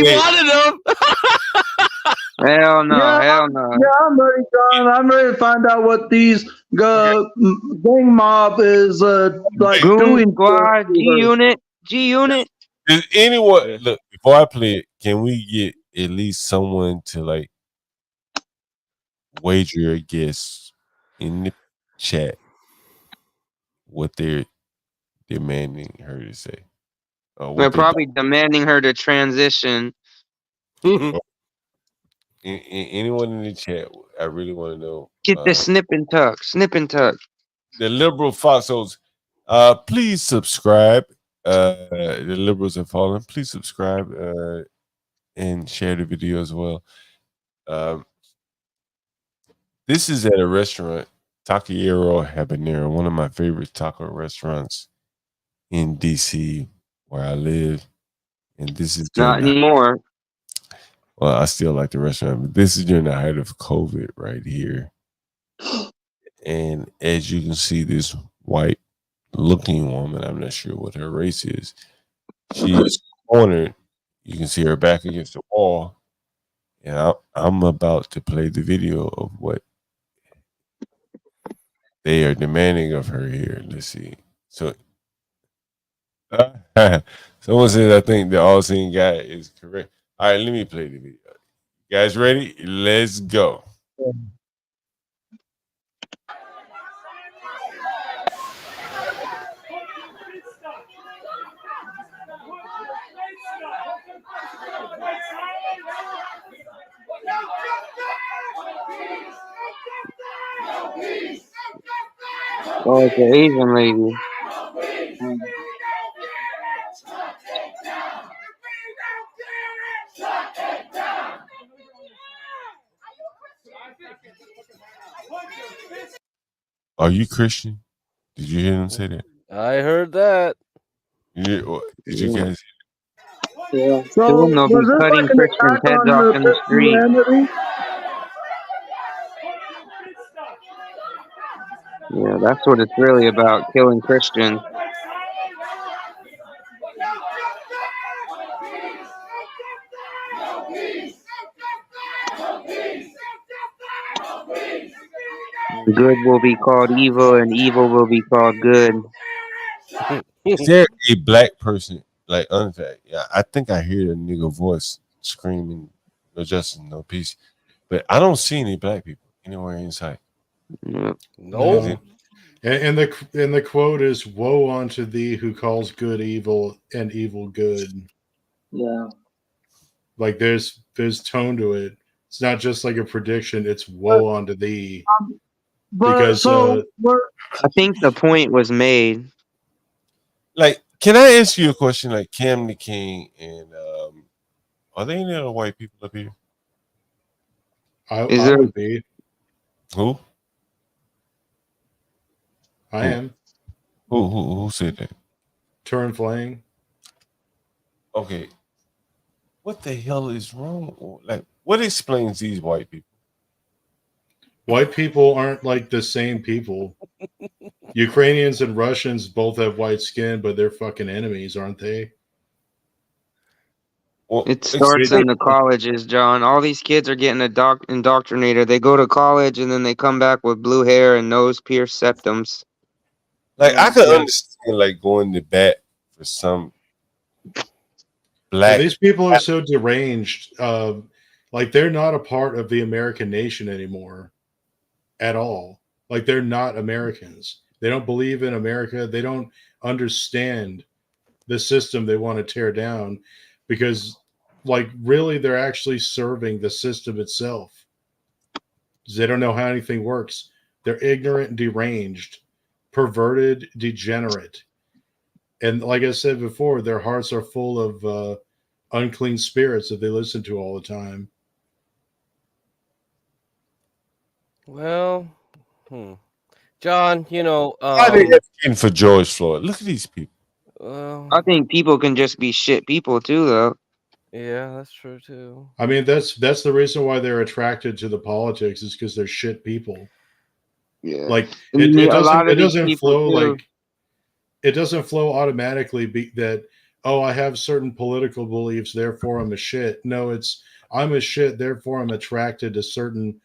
wanted them. Hell no, hell no. Yeah, I'm ready, John. I'm ready to find out what these gang mob is like Goon doing. Squad, G Unit. Does anyone look before I play it? Can we get at least someone to like wager a guess in the chat what they're demanding her to say? They're probably demanding her to transition. Anyone in the chat? I really want to know. Get the snip and tuck. The liberal foxholes. Please subscribe. The liberals have fallen. Please subscribe and share the video as well. This is at a restaurant, Taquero Habanero, one of my favorite taco restaurants in DC where I live. And this is Not anymore. Well, I still like the restaurant, but this is during the height of COVID right here. And as you can see, this white looking woman, I'm not sure what her race is, she is cornered. You can see her back against the wall. And I'm about to play the video of what they are demanding of her here. Let's see. So someone says I think the all-seeing guy is correct. All right, let me play the video. You guys ready? Let's go. Oh, it's an Asian lady. Are you Christian? Did you hear him say that? I heard that. Did you guys? Yeah. So Soon they'll was be this like cutting an Christians' attack heads on off in the street. Christianity? Yeah, that's what it's really about, killing Christians. Good will be called evil, and evil will be called good. Is there a black person like unfact? Yeah, I think I hear a nigga voice screaming, "No justice, no peace," but I don't see any black people anywhere in sight. Nope. No. And the quote is, "Woe unto thee who calls good evil and evil good." Yeah. Like there's tone to it. It's not just like a prediction. It's woe unto thee. Because I think the point was made. Like, can I ask you a question? Like Cam the King and are there any other white people up here? I there- would be. Who? I Who? am. Who said that? Turn Flang. Okay. What the hell is wrong? Like, what explains these white people? White people aren't like the same people. Ukrainians and Russians both have white skin, but they're fucking enemies, aren't they? Well, It starts in the colleges, John. All these kids are getting indoctrinated. They go to college and then they come back with blue hair and nose pierced septums. Like, I could understand like going to bat for some black. These people are so deranged. Like they're not a part of the American nation anymore, at all. Like they're not Americans. They don't believe in America. They don't understand the system they want to tear down, because, like, really, they're actually serving the system itself. They don't know how anything works. They're ignorant and deranged, perverted, degenerate. And like I said before, their hearts are full of unclean spirits that they listen to all the time. Well, John, you know, Why they advocating for George Floyd? Look at these people. I think people can just be shit people too, though. Yeah, that's true too. I mean, that's the reason why they're attracted to the politics, is because they're shit people. Yeah, like I mean, it a lot of these doesn't people, flow too. like it doesn't flow automatically. That I have certain political beliefs, therefore I'm a shit. No, it's I'm a shit, therefore I'm attracted to certain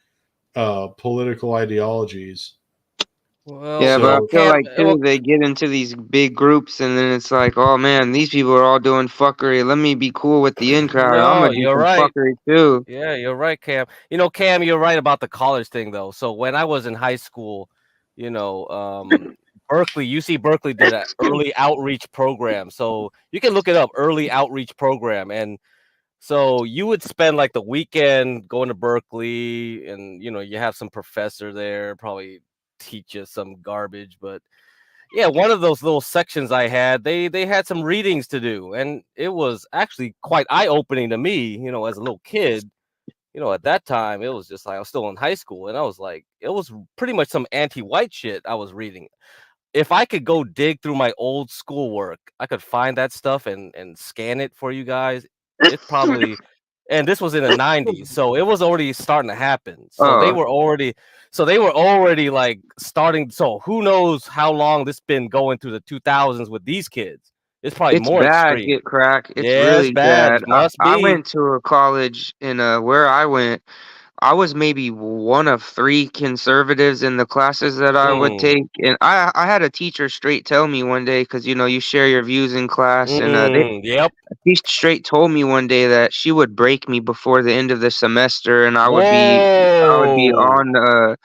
political ideologies. Well, Yeah, but I feel like too well, they get into these big groups and then it's like, oh man, these people are all doing fuckery. Let me be cool with the in crowd. I'm no, gonna do you're some right. fuckery too. Yeah, you're right, Cam. You know, Cam, you're right about the college thing though. So when I was in high school, you know, Berkeley, UC Berkeley did an early outreach program. So you can look it up, early outreach program. And so you would spend like the weekend going to Berkeley, and you know, you have some professor there, probably teach you some garbage, but yeah, one of those little sections I had, they had some readings to do, and it was actually quite eye-opening to me, you know, as a little kid. You know, at that time, it was just like I was still in high school, and I was like, it was pretty much some anti-white shit I was reading. If I could go dig through my old schoolwork, I could find that stuff and scan it for you guys. It probably, and this was in the 90s, so it was already starting to happen. So they were already like starting. So who knows how long this been going through the 2000s with these kids? It's probably It's more bad, extreme. get crack. It's Yeah, it's really bad. bad. It must I be. went to a college in where I went. I was maybe one of 3 conservatives in the classes that I would take, and I had a teacher straight tell me one day, because you know you share your views in class, and Yep. she straight told me one day that she would break me before the end of the semester, and I would be Whoa. on.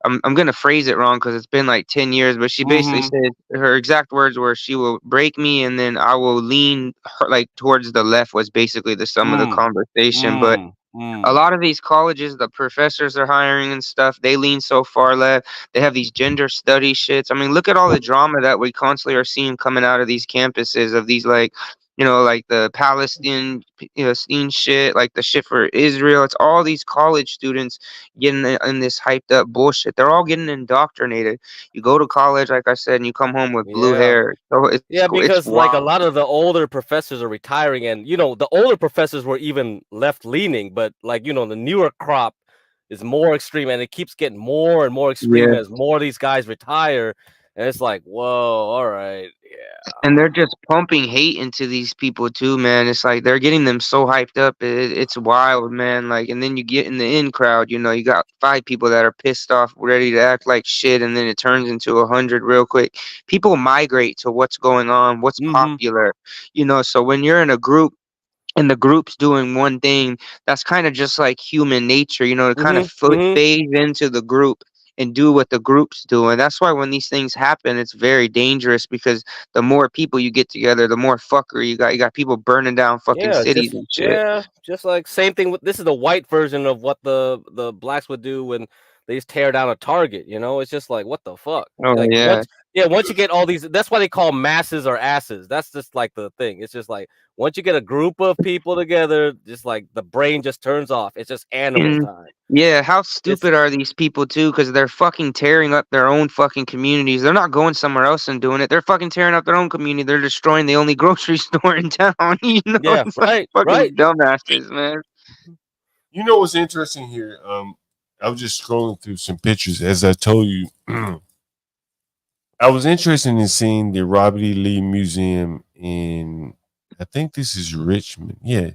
I'm gonna phrase it wrong because it's been like 10 years, but she basically said her exact words were she will break me and then I will lean her, like towards the left was basically the sum of the conversation. But a lot of these colleges, the professors they're hiring and stuff, they lean so far left. They have these gender study shits. I mean, look at all the drama that we constantly are seeing coming out of these campuses of these like like the Palestine shit, like the shit for Israel. It's all these college students getting in this hyped up bullshit. They're all getting indoctrinated. You go to college, like I said, and you come home with blue Yeah. hair. So Yeah, it's because like a wild. lot of the older professors are retiring, and the older professors were even left leaning, but like the newer crop is more extreme, and it keeps getting more and more extreme Yeah. as more of these guys retire, and it's like, whoa, all right, yeah. And they're just pumping hate into these people too, man. It's like they're getting them so hyped up. It's wild, man. Like, and then you get in the in crowd, you got 5 people that are pissed off, ready to act like shit, and then it turns into 100 real quick. People migrate to what's going on, what's popular, So when you're in a group and the group's doing one thing, that's kind of just like human nature, to kind of phase into the group and do what the group's doing. That's why when these things happen, it's very dangerous, because the more people you get together, the more fuckery you got. You got people burning down fucking Yeah, cities and shit. just like same thing with this is the white version of what the blacks would do when they just tear down a target. It's just like, what the fuck? Oh Like yeah. once you get all these, that's why they call masses or asses. That's just like the thing. It's just like once you get a group of people together, just like the brain just turns off. It's just animal And time. yeah, how stupid are these people too? Because they're fucking tearing up their own fucking communities. They're not going somewhere else and doing it. They're fucking tearing up their own community. They're destroying the only grocery store in town. Yeah, It's like fucking dumbasses, man. You know what's interesting here? I was just scrolling through some pictures. As I told you, I was interested in seeing the Robert E. Lee Museum in, I think this is Richmond. Yeah.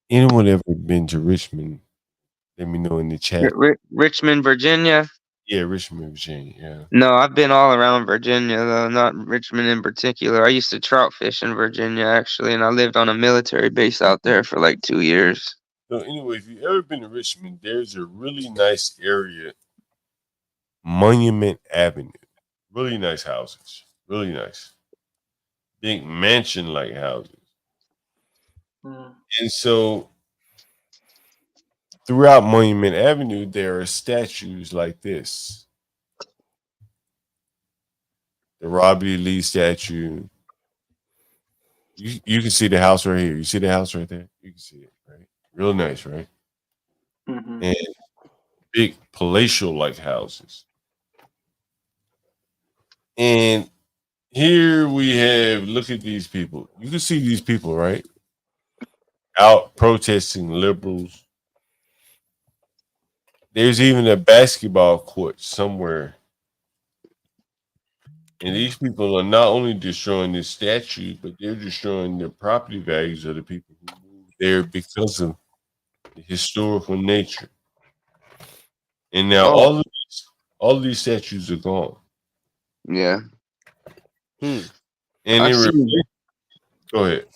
Anyone ever been to Richmond? Let me know in the chat. Richmond, Virginia. Yeah, Richmond, Virginia. Yeah. No, I've been all around Virginia though, not Richmond in particular. I used to trout fish in Virginia actually, and I lived on a military base out there for like 2 years. So anyway, if you've ever been to Richmond, there's a really nice area, Monument Avenue. Really nice houses. Really nice. Big mansion-like houses. And so throughout Monument Avenue, there are statues like this. The Robert E. Lee statue. You can see the house right here. You see the house right there? You can see it, right? Real nice, right? And big palatial-like houses. And here we have, look at these people. You can see these people, right? Out protesting liberals. There's even a basketball court somewhere. And these people are not only destroying this statue, but they're destroying the property values of the people who moved there because of the historical nature. And now all of these statues are gone. Yeah. And go ahead.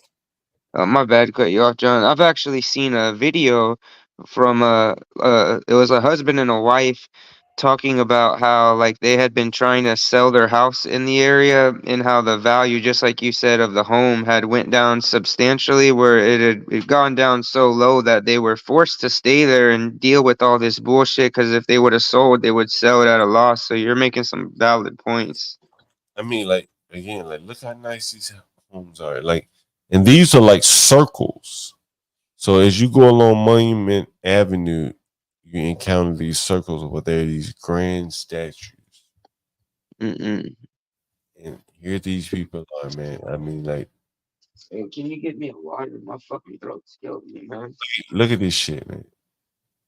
My bad, cut you off, John. I've actually seen a video from it was a husband and a wife talking about how like they had been trying to sell their house in the area, and how the value, just like you said, of the home had went down substantially, where it gone down so low that they were forced to stay there and deal with all this bullshit, because if they would have sold, they would sell it at a loss. So you're making some valid points. I mean, like, again, like, look how nice these homes are. Like, and these are like circles. So as you go along Monument Avenue, you encounter these circles where there are these grand statues. And here these people are, man. I mean, like, hey, can you get me a water? My fucking throat's killing me, man. look at this shit, man.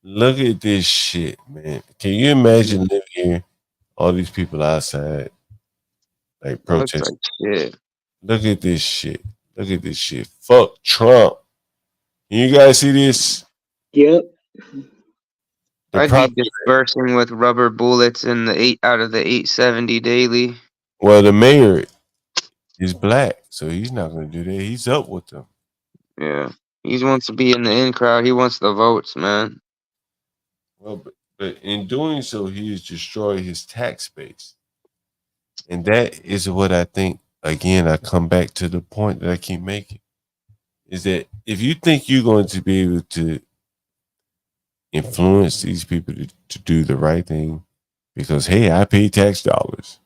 Look at this shit, man. Can you imagine living here? All these people outside, like, protesting. Like Look at this shit. Look at this shit. Fuck Trump. You guys see this? Yep. I'd be dispersing with rubber bullets in the 8 out of the 870 daily. Well, the mayor is black, so he's not going to do that. He's up with them. Yeah, he wants to be in the in crowd. He wants the votes, man. Well, but in doing so, he has destroyed his tax base, and that is what I think. Again, I come back to the point that I keep making: is that if you think you're going to be able to influence these people to do the right thing, because hey, I pay tax dollars.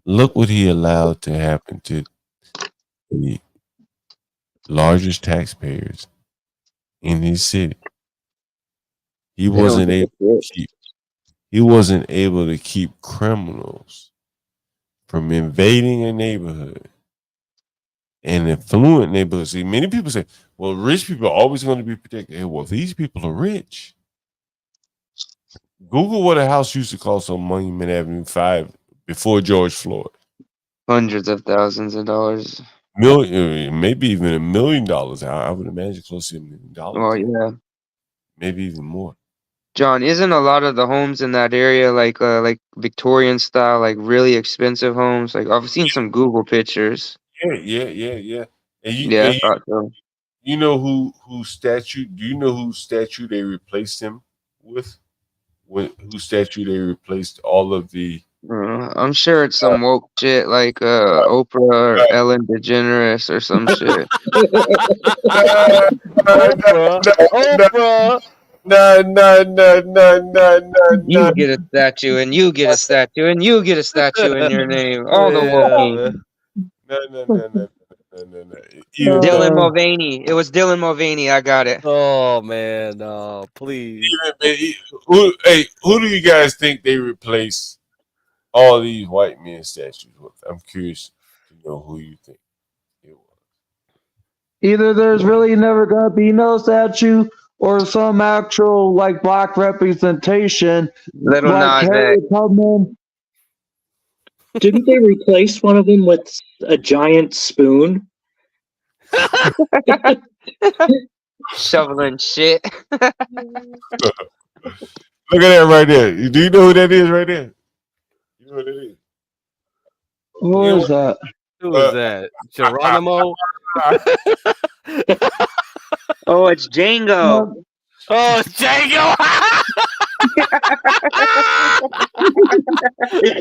Look what he allowed to happen to the largest taxpayers in his city. He They don't wasn't give a able to shit. keep. He wasn't able to keep criminals from invading a neighborhood and affluent neighborhoods. See, many people say, "Well, rich people are always going to be protected." Hey, well, these people are rich. Google what a house used to cost on Monument Avenue 5 before George Floyd. Hundreds of thousands of dollars. Maybe even $1 million. I would imagine close to $1 million. Oh yeah, Maybe even more. John, isn't a lot of the homes in that area like Victorian style, like really expensive homes? Like I've seen some Google pictures. Yeah. And Yeah, I thought so. you know whose statue? Do you know whose statue they replaced him with? Whose statue they replaced all of the? I'm sure it's some woke shit like Oprah or Ellen DeGeneres or some shit. Oprah. No. You get a statue, and you get a statue, and you get a statue in your name. All the woking. No. Dylan Mulvaney. It was Dylan Mulvaney. I got it. Oh man, no, please. Who do you guys think they replace all these white men statues with? I'm curious to know who you think it was. Either there's really never gonna be no statue, or some actual like black representation, Little like Nas Harriet X. Tubman. Didn't they replace one of them with a giant spoon? Shoveling shit. Look at that right there. Do you know who that is right there? You know what it is? Who is that? Who is that? Geronimo? Oh, it's Django. Oh, it's Django!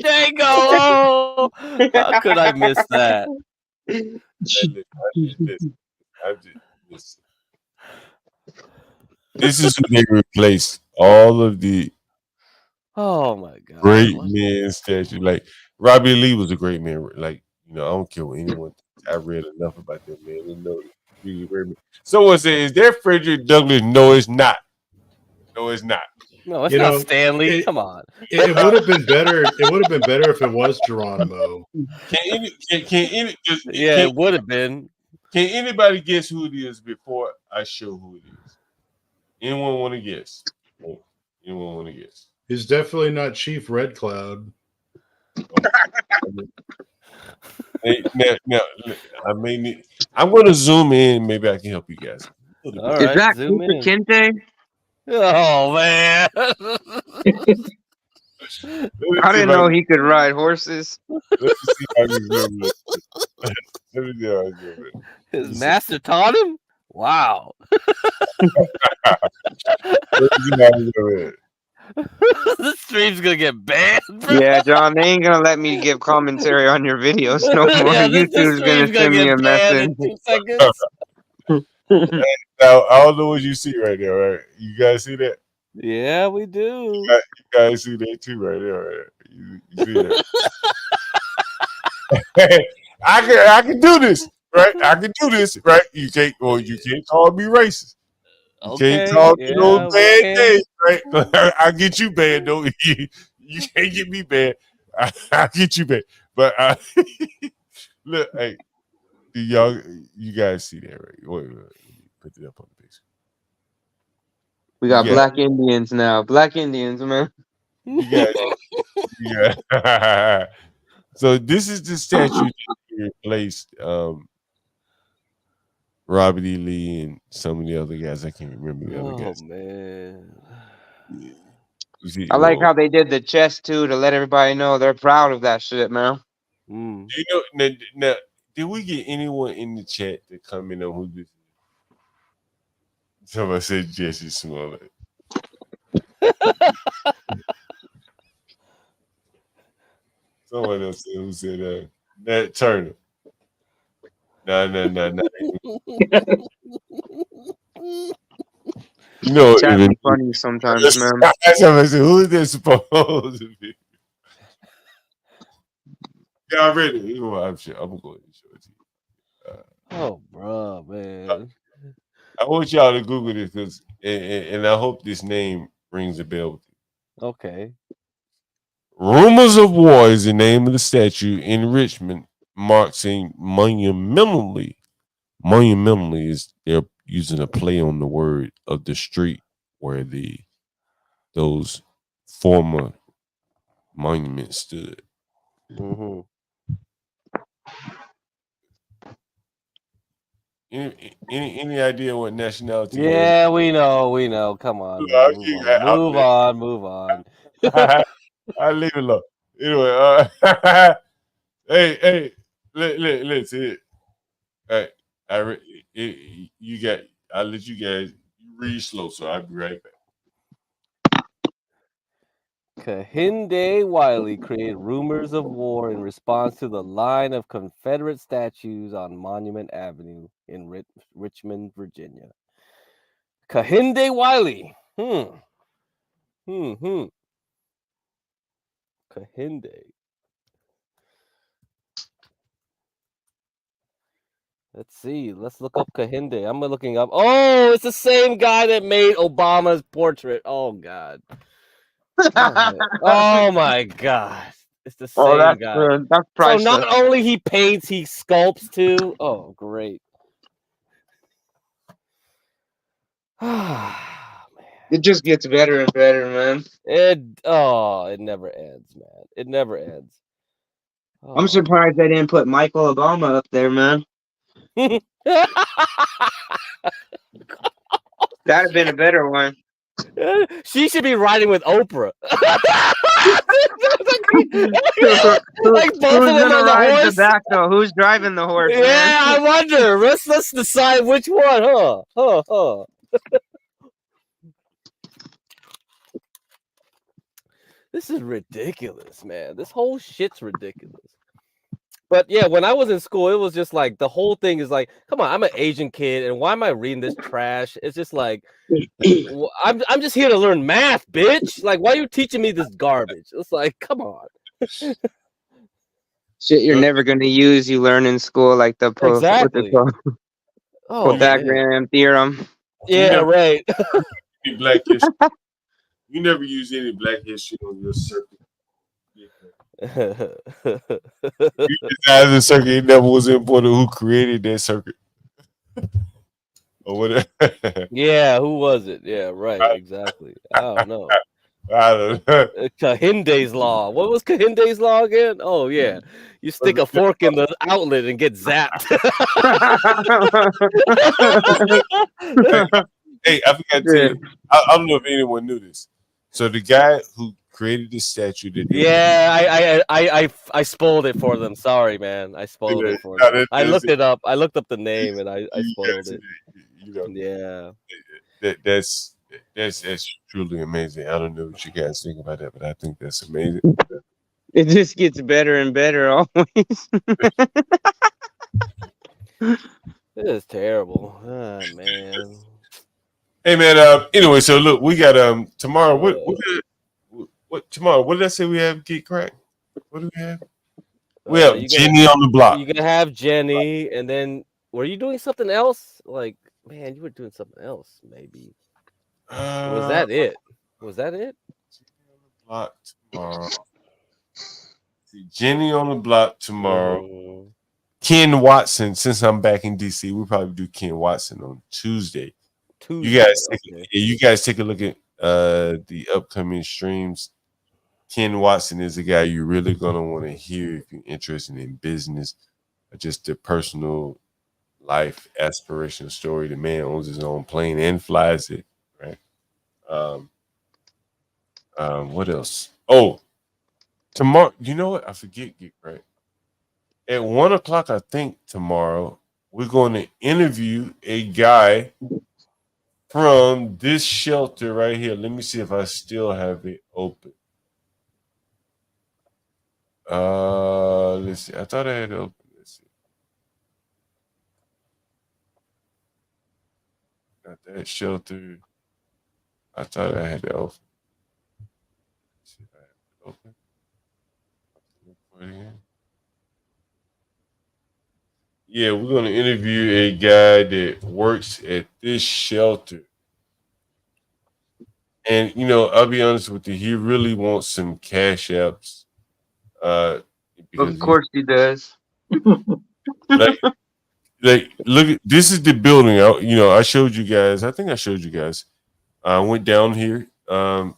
Django! Oh, how could I miss that? This is who they replaced all of the Oh my god! great men statue. Like Robbie Lee was a great man. Like, I don't care what anyone thinks. I read enough about that man to know he was a great man. Someone says, "Is there Frederick Douglass?" No, it's not. No, it's not. No, it's not Stanley. Come on. It would have been better. It would have been better if it was Geronimo. It would have been. Can anybody guess who it is before I show who it is? Anyone want to guess? Anyone want to guess? He's definitely not Chief Red Cloud. Now, I'm going to zoom in. Maybe I can help you guys. Is that Kunta Kinte? Oh man! I didn't know he could ride horses. Let me see how you remember it. His master taught him. Wow. This stream's gonna get banned, bro. Yeah, John, they ain't gonna let me give commentary on your videos no more. Yeah, YouTube's gonna send me a message. in 2 seconds. Now, I don't know what you see right there, right? You guys see that? Yeah, we do. You guys see that too, right there, right? You see that? I can do this, right? I can do this, right? You can't call me racist. You can't call me no bad name, right? I'll get you banned, though. You can't get me banned. I'll get you banned. But look, hey, you guys see that, right? Wait, let me put it up on the picture. We got black Indians now. Black Indians, man. You guys, yeah. So this is the statue that replaced Robert E. Lee and some of the other guys. I can't remember the other guys. Oh man. You see, I like how they did the chest too to let everybody know they're proud of that shit, man. You know, now, did we get anyone in the chat to comment on who this is? Somebody said Jesse Smollett. Someone else said, who said Nat Turner. No. You know, Chat be funny sometimes, man. Somebody said, who is this supposed to be? Yeah, I read it. I'm gonna go ahead and show it to you. Oh, bro, man. I want y'all to Google this because, and I hope this name rings a bell with you. Okay. Rumors of War is the name of the statue in Richmond, marks a monumentally is they're using a play on the word of the street where those former monuments stood. Mm-hmm. Any idea what nationality it was? Yeah, we know. Come on, man. Move on. I'll leave it alone. Anyway, hey, let's see it. Hey, you got. I'll let you guys read slow, so I'll be right back. Kehinde Wiley created rumors of war in response to the line of Confederate statues on Monument Avenue in Richmond, Virginia. Kehinde Wiley. Kehinde. Let's see. Let's look up Kehinde. I'm looking up. Oh, it's the same guy that made Obama's portrait. Oh God. Oh my God. It's the Oh, same guy. that's So priceless. not only he paints, he sculpts too. Oh, great. It just gets better and better, man. It never ends, man. It never ends. I'm surprised they didn't put Michael Obama up there, man. That'd have been a better one. She should be riding with Oprah. Like both Who's of them gonna on the ride the horse. back though? Who's driving the horse, man? Yeah, I wonder. Let's decide which one, huh? This is ridiculous, man. This whole shit's ridiculous. But yeah, when I was in school, it was just like the whole thing is like, come on, I'm an Asian kid, and why am I reading this trash? It's just like, I'm just here to learn math, bitch. Like, why are you teaching me this garbage? It's like, come on. Shit you're never gonna use, you learn in school, like the Exactly. Pythagorean theorem. Yeah, right. Any black history. You never use any black history on your circuit. You designed the circuit. It never was important who created that circuit. Or whatever. Yeah, who was it? Yeah, right. Exactly. I don't know. I don't know. Kahinde's law. What was Kahinde's law again? Oh yeah, you stick a fork in the outlet and get zapped. Hey, I forgot to tell you. I don't know if anyone knew this. So the guy who created this statue that Yeah, I spoiled it for them. Sorry, man. I spoiled it for them. I looked it up. I looked up the name and I spoiled it. You know, Yeah. That's truly amazing. I don't know what you guys think about that, but I think that's amazing. It just gets better and better always. It is terrible. Oh man. Hey man, anyway, so look, we got tomorrow. What tomorrow? What did I say we have? Get crack? What do we have? We have Jenny on the block. You're gonna have Jenny, and then were you doing something else? Like, man, you were doing something else, maybe. Was that it? Was that it? Block tomorrow. See, Jenny on the block tomorrow. Ken Watson, since I'm back in DC, we'll probably do Ken Watson on Tuesday. You guys take a look at the upcoming streams. Ken Watson is a guy you're really gonna want to hear if you're interested in business or just the personal life aspirational story. The man owns his own plane and flies it, right? What else? Oh, tomorrow, you know what? I forget, right? At 1:00, I think tomorrow, we're going to interview a guy from this shelter right here. Let me see if I still have it open. Let's see. I thought I had it open. Let's see. Got that shelter. I thought I had it open. Let's see if I have it open. Look for it again. Yeah, we're gonna interview a guy that works at this shelter. And I'll be honest with you, he really wants some cash apps. Because Of course he does. like look at this is the building. I showed you guys. I think I showed you guys. I went down here. You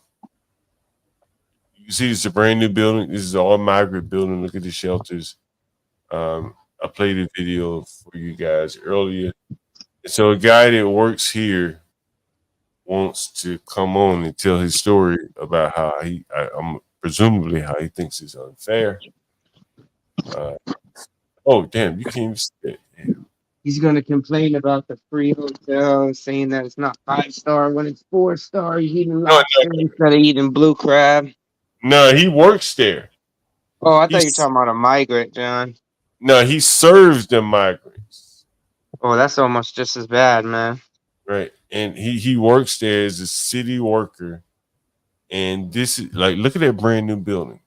see, it's a brand new building. This is all migrant building. Look at the shelters. I played a video for you guys earlier. So a guy that works here wants to come on and tell his story about how I'm presumably how he thinks it's unfair. Oh damn, you can't even see it. He's gonna complain about the free hotel, saying that it's not 5-star when it's 4-star. He's eating lobster instead of eating blue crab. No, he works there. Oh, I thought you were talking about a migrant, John. No, he serves the migrants. Oh, that's almost just as bad, man. Right. And he works there as a city worker. And this is like, look at that brand new building.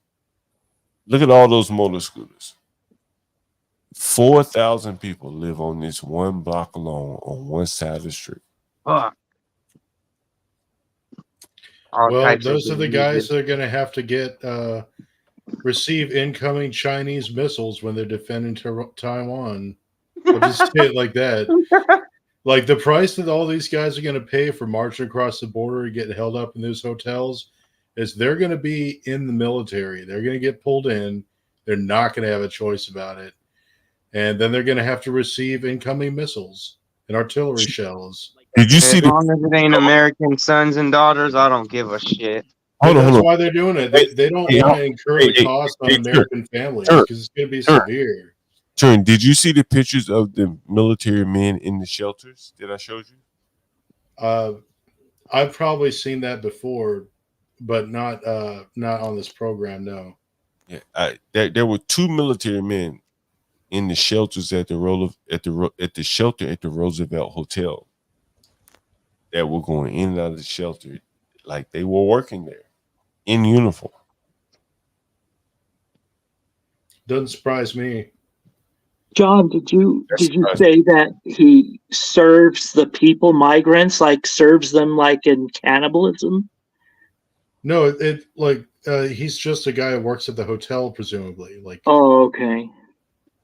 Look at all those motor scooters. 4,000 people live on this one block alone on one side of the street. Fuck. Well, those are the guys that are going to have to get receive incoming Chinese missiles when they're defending Taiwan. I'll just say it like that. Like the price that all these guys are going to pay for marching across the border and getting held up in those hotels is they're going to be in the military. They're going to get pulled in. They're not going to have a choice about it. And then they're going to have to receive incoming missiles and artillery shells. Did you see as long as it ain't American sons and daughters, I don't give a shit. That's why they're doing it. They don't want to incur the cost on American families because it's going to be severe. Turn, did you see the pictures of the military men in the shelters that I showed you? I've probably seen that before, but not on this program. No. Yeah, there were 2 military men in the shelters at the shelter at the Roosevelt Hotel that were going in and out of the shelter like they were working there in uniform. Doesn't surprise me. John, did you say that he serves the people, migrants, like serves them like in cannibalism? No, it like he's just a guy who works at the hotel, presumably. Like, oh, okay.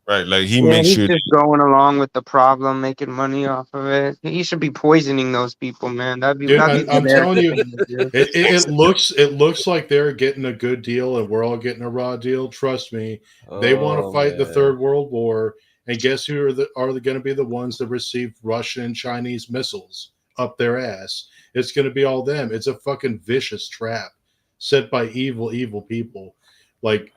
Right, like he Yeah, makes he's sure. just going along with the problem, making money off of it. He should be poisoning those people, man. Dude, I'm telling you, it looks like they're getting a good deal, and we're all getting a raw deal. Trust me, they want to fight the Third World War, and guess who are going to be the ones that receive Russian and Chinese missiles up their ass? It's going to be all them. It's a fucking vicious trap set by evil people. Like,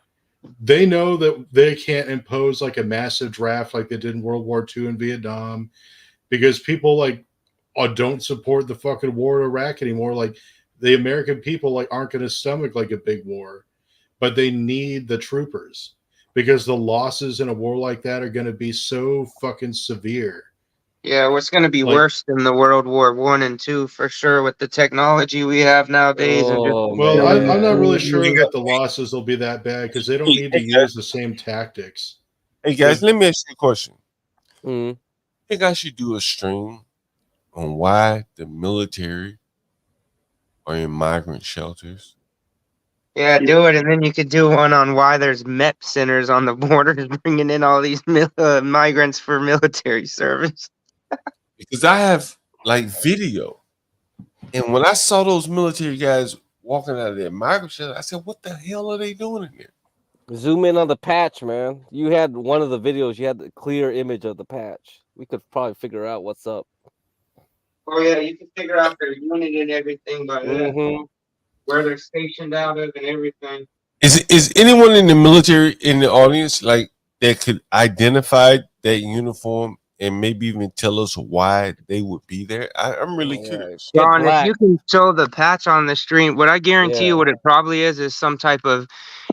they know that they can't impose like a massive draft like they did in World War II in Vietnam, because people like don't support the fucking war in Iraq anymore. Like, the American people like aren't going to stomach like a big war, but they need the troopers because the losses in a war like that are going to be so fucking severe. Yeah, it's going to be worse than the World War I and II for sure with the technology we have nowadays. Well, I'm not really sure that the losses will be that bad because they don't need to use the same tactics. Hey guys, let me ask you a question. I think I should do a stream on why the military are in migrant shelters. Yeah, do it, and then you could do one on why there's MEP centers on the borders bringing in all these migrants for military service. Because I have like video, and when I saw those military guys walking out of their migrant shelter, I said, "What the hell are they doing in there?" Zoom in on the patch, man. You had one of the videos. You had the clear image of the patch. We could probably figure out what's up. Oh yeah, you can figure out their unit and everything by that. Where they're stationed out of and everything. Is anyone in the military in the audience like that could identify that uniform and maybe even tell us why they would be there? I'm really curious. John, if you can show the patch on the stream, what I guarantee you what it probably is some type of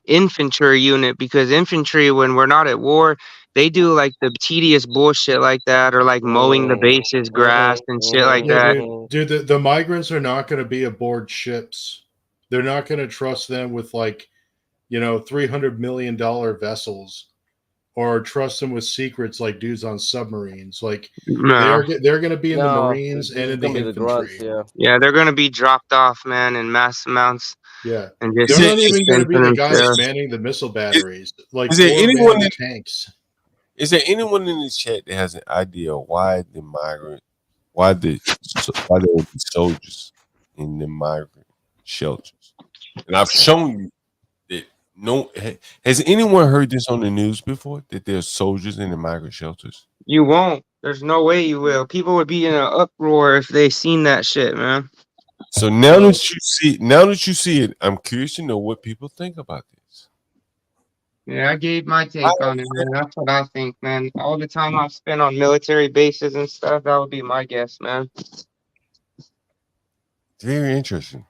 infantry unit, because infantry, when we're not at war, they do like the tedious bullshit like that, or like mowing the bases, grass and shit like that. Dude, the migrants are not going to be aboard ships. They're not going to trust them with like, $300 million vessels or trust them with secrets like dudes on submarines. Like No. they're going to be in the No, Marines this and is in the gonna be the grunts. infantry. Yeah. Yeah, they're gonna be dropped off, man, in mass amounts. Yeah. And They're just not even going to fend be for the guys themselves. manning the missile batteries, like Is there or anyone manning the in, tanks. is there anyone in this chat that has an idea of why there would be soldiers in the migrant shelters? And I've shown you that has anyone heard this on the news before, that there's soldiers in the migrant shelters? You won't. There's no way you will. People would be in an uproar if they seen that shit, man. So now that you see it, I'm curious to know what people think about this. Yeah, I gave my take on it, man. That's what I think, man. All the time I've spent on military bases and stuff, that would be my guess, man. Very interesting.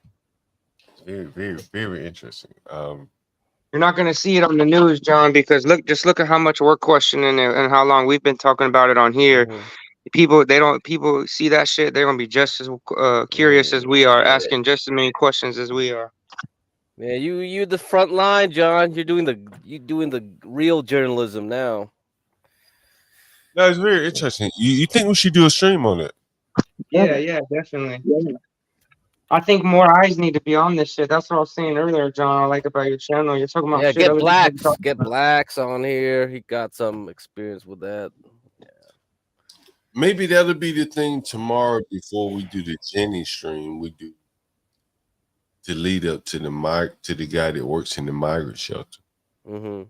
Very, very, very interesting. You're not gonna see it on the news, John, because just look at how much we're questioning it and how long we've been talking about it on here. People see that shit, they're gonna be just as curious as we are, asking just as many questions as we are. Yeah, you the front line, John. You're doing the real journalism now. That is very interesting. You think we should do a stream on it? Yeah, definitely. I think more eyes need to be on this shit. That's what I was saying earlier, John. I like about your channel. You're talking about Yeah, shit get other people blacks. talk Get about. blacks on here. He got some experience with that. Maybe that'll be the thing tomorrow before we do the Jenny stream. We do to lead up to the guy that works in the migrant shelter. Mm-hmm.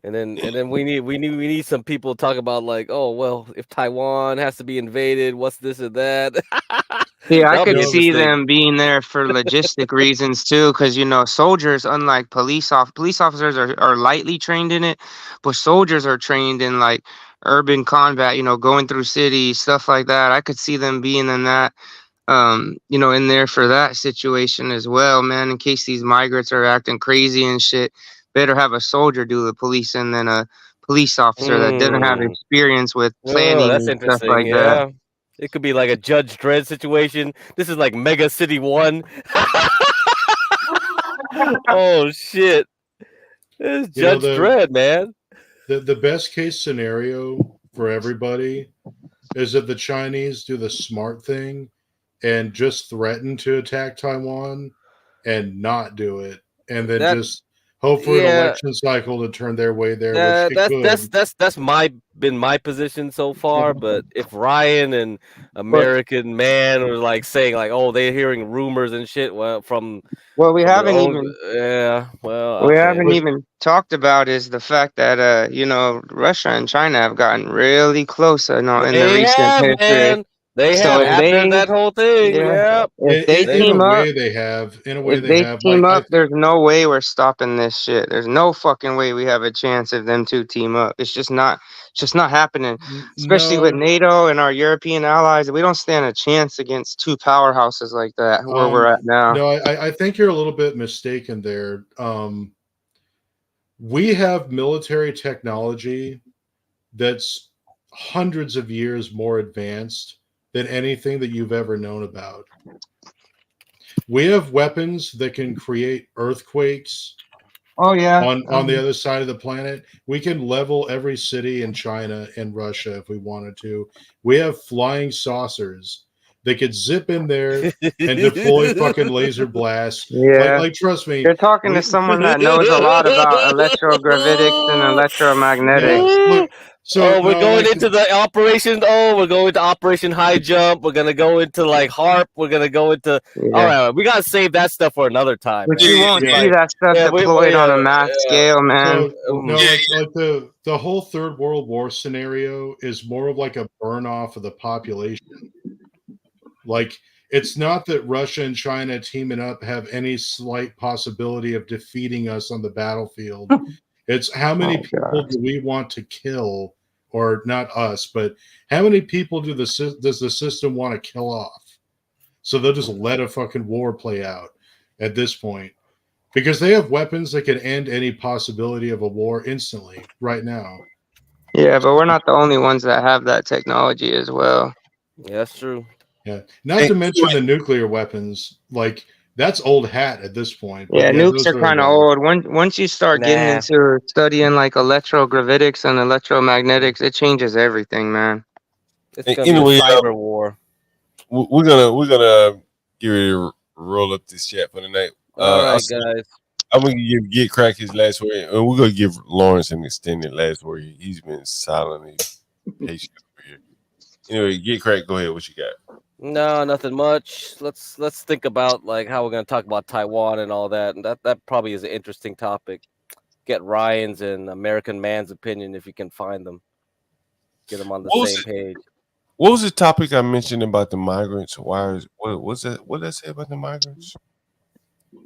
And then we need some people to talk about like, oh well, if Taiwan has to be invaded, what's this and that. Yeah, I That'll could be see interesting. them being there for logistic reasons too, because soldiers, unlike police officers are lightly trained in it, but soldiers are trained in like urban combat, going through cities, stuff like that. I could see them being in that, in there for that situation as well, man, in case these migrants are acting crazy and shit. Better have a soldier do the policing than a police officer that doesn't have experience with Oh, planning that's and stuff interesting. like that. Yeah. It could be like a Judge Dredd situation. This is like Mega City 1. Oh shit. It's Judge Dredd, man. The best case scenario for everybody is that the Chinese do the smart thing and just threaten to attack Taiwan and not do it, and then just hope for an election cycle to turn their way there, which they could. That's been my position so far. But if Ryan and American Man are like saying like, oh, they're hearing rumors and shit, we haven't even talked about is the fact that Russia and China have gotten really close in the recent history. Man. They have after that whole thing. Yeah. If they team up, there's no way we're stopping this shit. There's no fucking way we have a chance if them two team up. It's just not happening. Especially with NATO and our European allies, we don't stand a chance against two powerhouses like that where we're at now. No, I think you're a little bit mistaken there. We have military technology that's hundreds of years more advanced than anything that you've ever known about. We have weapons that can create earthquakes. Oh yeah. On the other side of the planet, we can level every city in China and Russia if we wanted to. We have flying saucers that could zip in there and deploy fucking laser blasts. Yeah. Like trust me. You're talking to someone that knows a lot about electrogravitics and electromagnetics. We're going into the operation. We're going to Operation High Jump. We're gonna go into like HARP. We're gonna go into. All right, we gotta save that stuff for another time. But you won't see that stuff deployed on a mass scale, man. Like the whole Third World War scenario is more of like a burn off of the population. Like it's not that Russia and China teaming up have any slight possibility of defeating us on the battlefield. It's how many people do we want to kill, or not us, but how many people does the system want to kill off? So they'll just let a fucking war play out at this point because they have weapons that can end any possibility of a war instantly right now. Yeah, but we're not the only ones that have that technology as well. Yeah, that's true. Yeah, not to mention the nuclear weapons. Like That's old hat at this point. But Yeah, yeah, nukes those are are kind of old. Once you start getting Nah, into studying like electrogravitics and electromagnetics, it changes everything, man. it's gonna be a Anyway, cyber war. we're gonna get ready to roll up this chat for the night. All I'll right, say, guys. I'm gonna get Crack his last word, and we're gonna give Lawrence an extended last word. He's been silently patient over here. Anyway, get Crack. Go ahead. What you got? No, nothing much. Let's think about like how we're gonna talk about Taiwan and all that, and that probably is an interesting topic. Get Ryan's and American Man's opinion if you can find them. Get them on the What was same it? page. What was the topic I mentioned about the migrants? What was that? What did I say about the migrants?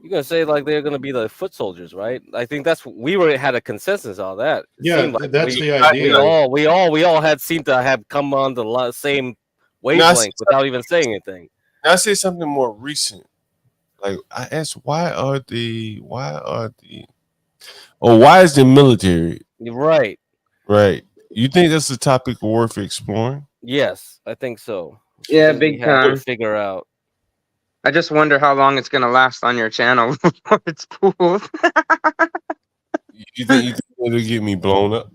You're gonna say like they're gonna be the foot soldiers, right? I think that's we had a consensus on that. It Yeah, seemed like that's the idea. we all had seemed to have come on the same Now I said wavelength without even saying anything. now I said something more recent. Like I asked, why is the military You're right. right? You think that's a topic worth exploring? Yes, I think so. Yeah, Something we big have to time. figure out. I just wonder how long it's gonna last on your channel before it's pulled. You think it'll get me blown up?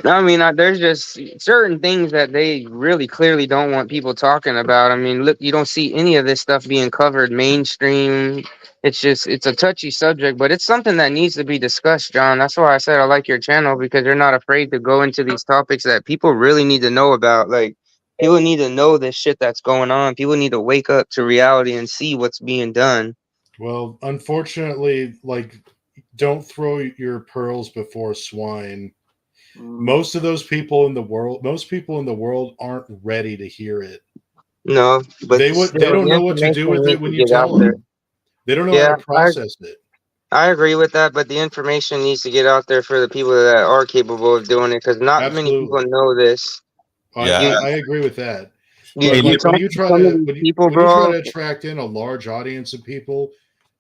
I mean, there's just certain things that they really clearly don't want people talking about. I mean, look, you don't see any of this stuff being covered mainstream. It's a touchy subject, but it's something that needs to be discussed, John. That's why I said I like your channel, because you're not afraid to go into these topics that people really need to know about. Like, people need to know this shit that's going on. People need to wake up to reality and see what's being done. Well, unfortunately, like, don't throw your pearls before swine. Most people in the world aren't ready to hear it. No, but They still, don't the know what to do information with it needs when to you get out tell there. them. They don't know how Yeah, to process it. I agree with that, but the information needs to get out there for the people that are capable of doing it, because not many people Absolutely. know this. I agree with that. You But like when talk you to try some of to these people, when you try bro. to attract in a large audience of people,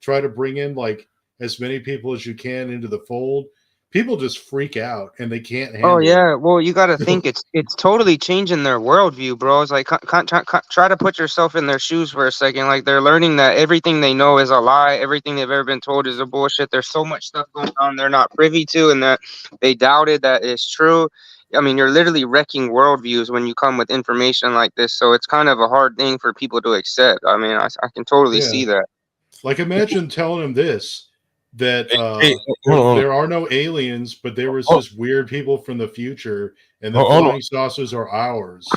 try to bring in like as many people as you can into the fold, people just freak out and they can't Oh handle it. yeah, well you got to think it's totally changing their worldview, bro. It's like try to put yourself in their shoes for a second. Like they're learning that everything they know is a lie. Everything they've ever been told is a bullshit. There's so much stuff going on they're not privy to, and that they doubted that is true. I mean, you're literally wrecking worldviews when you come with information like this. So it's kind of a hard thing for people to accept. I mean, I can totally Yeah. see that. Like imagine telling them this that hold on. there are no aliens, but there was just weird people from the future, and the Hold on. flying saucers are ours.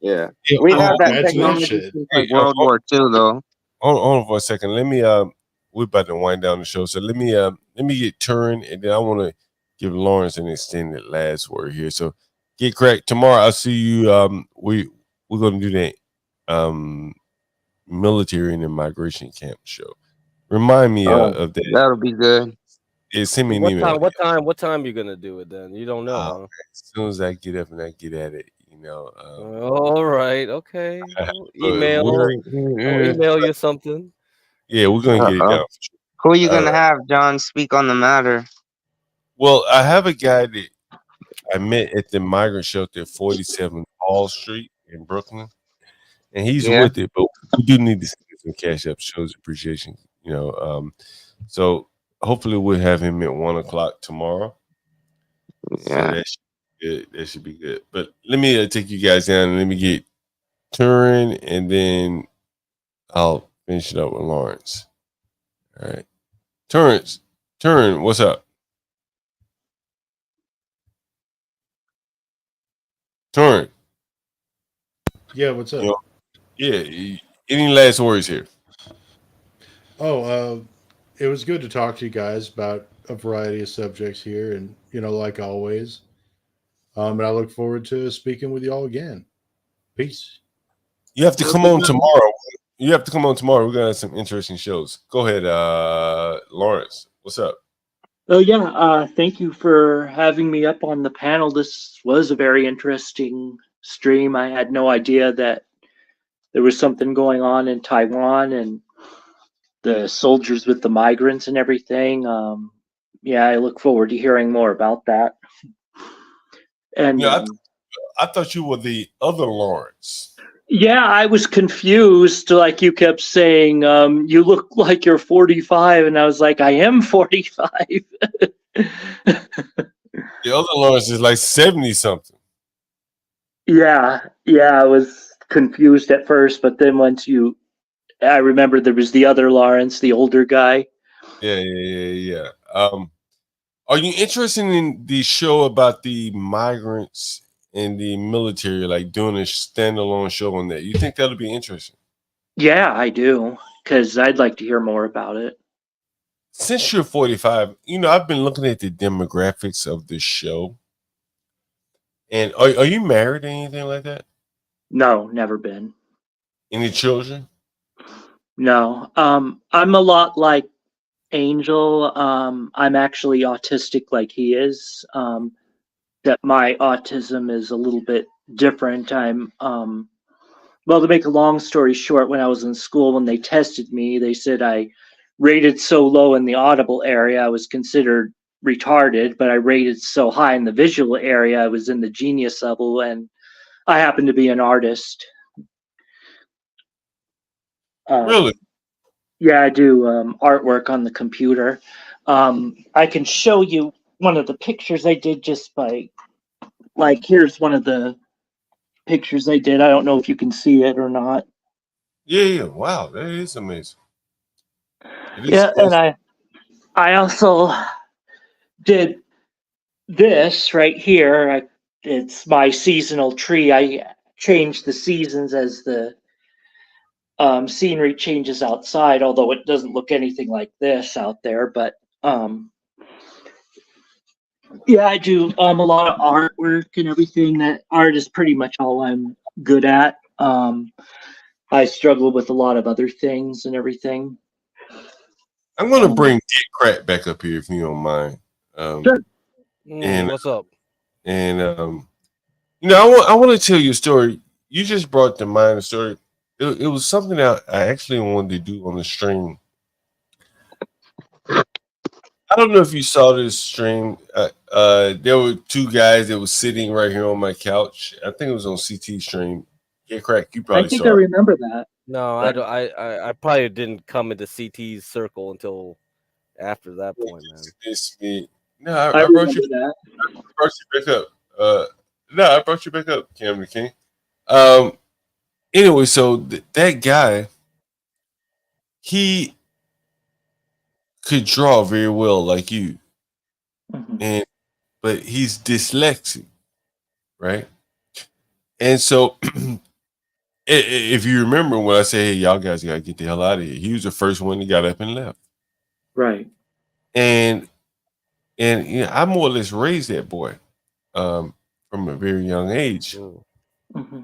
Yeah, we had that Imagine that technology shit. since like World War II, though. Hold on for a second. Let me we're about to wind down the show, so let me get Turin, and then I want to give Lawrence an extended last word here. So get Crack tomorrow. I'll see you. We're gonna do that military and immigration camp show. Remind me of that. That'll be good. Yeah, send me an email. What time you gonna do it then? You don't know, huh? As soon as I get up and I get at it, you know. All right, okay. Email. I'll we're- email you something. Yeah, we're gonna get it down. For sure. Who are you gonna have, John, speak on the matter? Well, I have a guy that I met at the migrant shelter at 47 Hall Street in Brooklyn, and he's Yeah. with it. But we do need to send some cash up, shows appreciation. You know, so hopefully we'll have him at 1:00 tomorrow. Yeah. So that should be good. But let me take you guys down and let me get Turin, and then I'll finish it up with Lawrence. All right, Turin, what's up? Turin. Yeah, what's up? Yeah, any last words here? Oh, it was good to talk to you guys about a variety of subjects here, and like always. And I look forward to speaking with you all again. Peace. You have to come on tomorrow. We're gonna have some interesting shows. Go ahead, Lawrence. What's up? Oh yeah, thank you for having me up on the panel. This was a very interesting stream. I had no idea that there was something going on in Taiwan and the soldiers with the migrants and everything. Yeah, I look forward to hearing more about that. And Yeah, I thought you were the other Lawrence. Yeah, I was confused. Like you kept saying, you look like you're 45, and I was like, I am 45. The other Lawrence is like 70 something. Yeah, I was confused at first, but then I remember there was the other Lawrence, the older guy. Yeah. Are you interested in the show about the migrants in the military, like doing a standalone show on that? You think that'll be interesting? Yeah, I do, because I'd like to hear more about it. Since you're 45, I've been looking at the demographics of the show. And are you married or anything like that? No, never been. Any children? No. I'm a lot like Angel. I'm actually autistic like he is. That my autism is a little bit different. Well, to make a long story short, when I was in school, when they tested me, they said I rated so low in the audible area, I was considered retarded, but I rated so high in the visual area, I was in the genius level, and I happen to be an artist. Really? Yeah, I do artwork on the computer. I can show you one of the pictures I did just by, like, here's one of the pictures I did. I don't know if you can see it or not. Yeah. Wow, that is amazing. Yeah, and I also did this right here. It's my seasonal tree. I changed the seasons as the scenery changes outside, although it doesn't look anything like this out there. But yeah, I do a lot of artwork and everything. That art is pretty much all I'm good at. I struggle with a lot of other things and everything. I'm gonna bring Get Crack back up here if you don't mind. Sure. And what's up? And I want to tell you a story. You just brought to mind a story. It was something that I actually wanted to do on the stream. I don't know if you saw this stream. There were two guys that was sitting right here on my couch. I think it was on CT stream. Get Crack, you probably I think saw I it. remember that. No, I don't. I probably didn't come into CT's circle until after that point, man. It's me. No, I I brought you. remember that. I brought you back up. No, I brought you back up, Cameron King. Anyway, so that guy, he could draw very well, like you, but he's dyslexic, right? And so, if you remember when I say, "Hey, y'all guys gotta get the hell out of here," he was the first one that got up and left. Right. And I more or less raised that boy from a very young age. And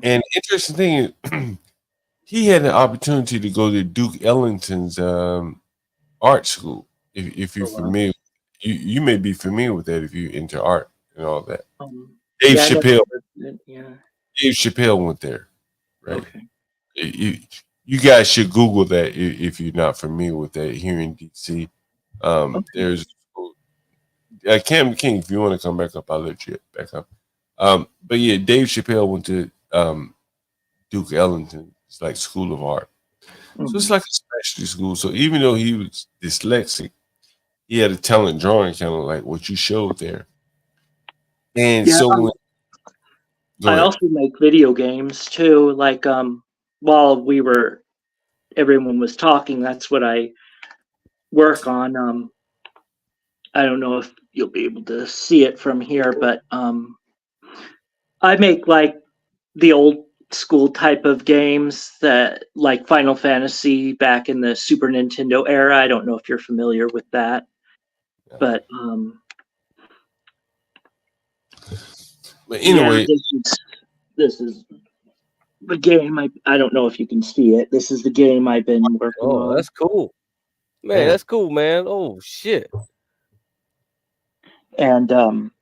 the interesting thing is, he had an opportunity to go to Duke Ellington's art school. If you're familiar, you may be familiar with that if you're into art and all that. Dave Chappelle. Dave Chappelle went there, right? Okay. You guys should Google that if you're not familiar with that here in DC. There's Cam King. If you want to come back up, I'll let you back up. But yeah, Dave Chappelle went to Duke Ellington. It's like School of Art. So it's like a specialty school. So even though he was dyslexic, he had a talent drawing, kind of like what you showed there. And Yeah, so I also make video games too. Like while everyone was talking, that's what I work on. I don't know if you'll be able to see it from here, but I make like the old school type of games that like Final Fantasy back in the Super Nintendo era. I don't know if you're familiar with that, but anyway, this is the game. I don't know if you can see it. This is the game I've been working on. Oh, that's cool, man. That's cool, man. Oh shit. And damn,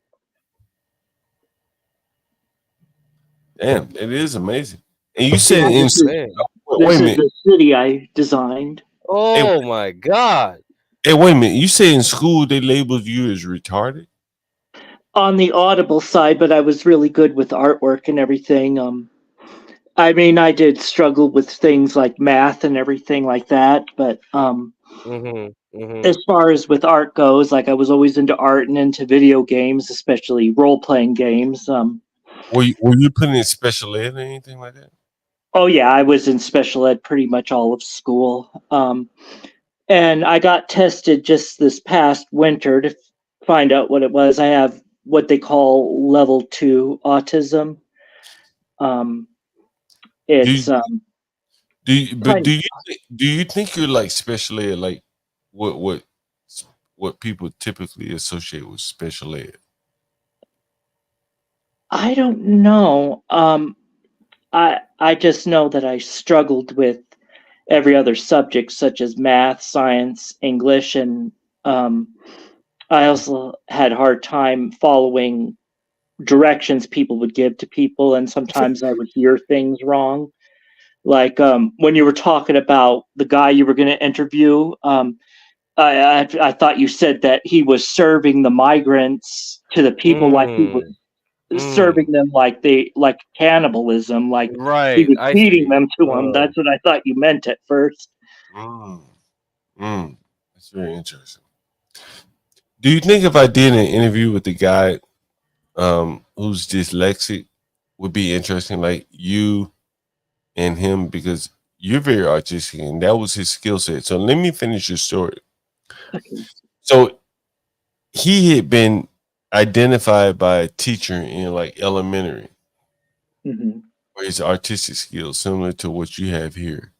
it is amazing. And you said this is the city I designed. Oh my god. Hey, wait a minute. You say in school they labeled you as retarded? On the Audible side, but I was really good with artwork and everything. I mean, I did struggle with things like math and everything like that, but as far as with art goes, like I was always into art and into video games, especially role playing games. Were you putting in special ed or anything like that? Oh yeah, I was in special ed pretty much all of school. And I got tested just this past winter to find out what it was. I have what they call level 2 autism. It's kind Do you think you're like special ed, like what people typically associate with special ed? I don't know. I just know that I struggled with every other subject, such as math, science, English, and I also had a hard time following directions people would give to people, and sometimes I would hear things wrong. Like when you were talking about the guy you were going to interview, I thought you said that he was serving the migrants to the people like he was serving them like cannibalism, like he Right, was I feeding see. them to them. That's what I thought you meant at first. That's very interesting. Do you think if I did an interview with the guy who's dyslexic would be interesting, like you and him, because you're very artistic and that was his skill set. So let me finish your story. So he had been identified by a teacher in like elementary for his artistic skills, similar to what you have here.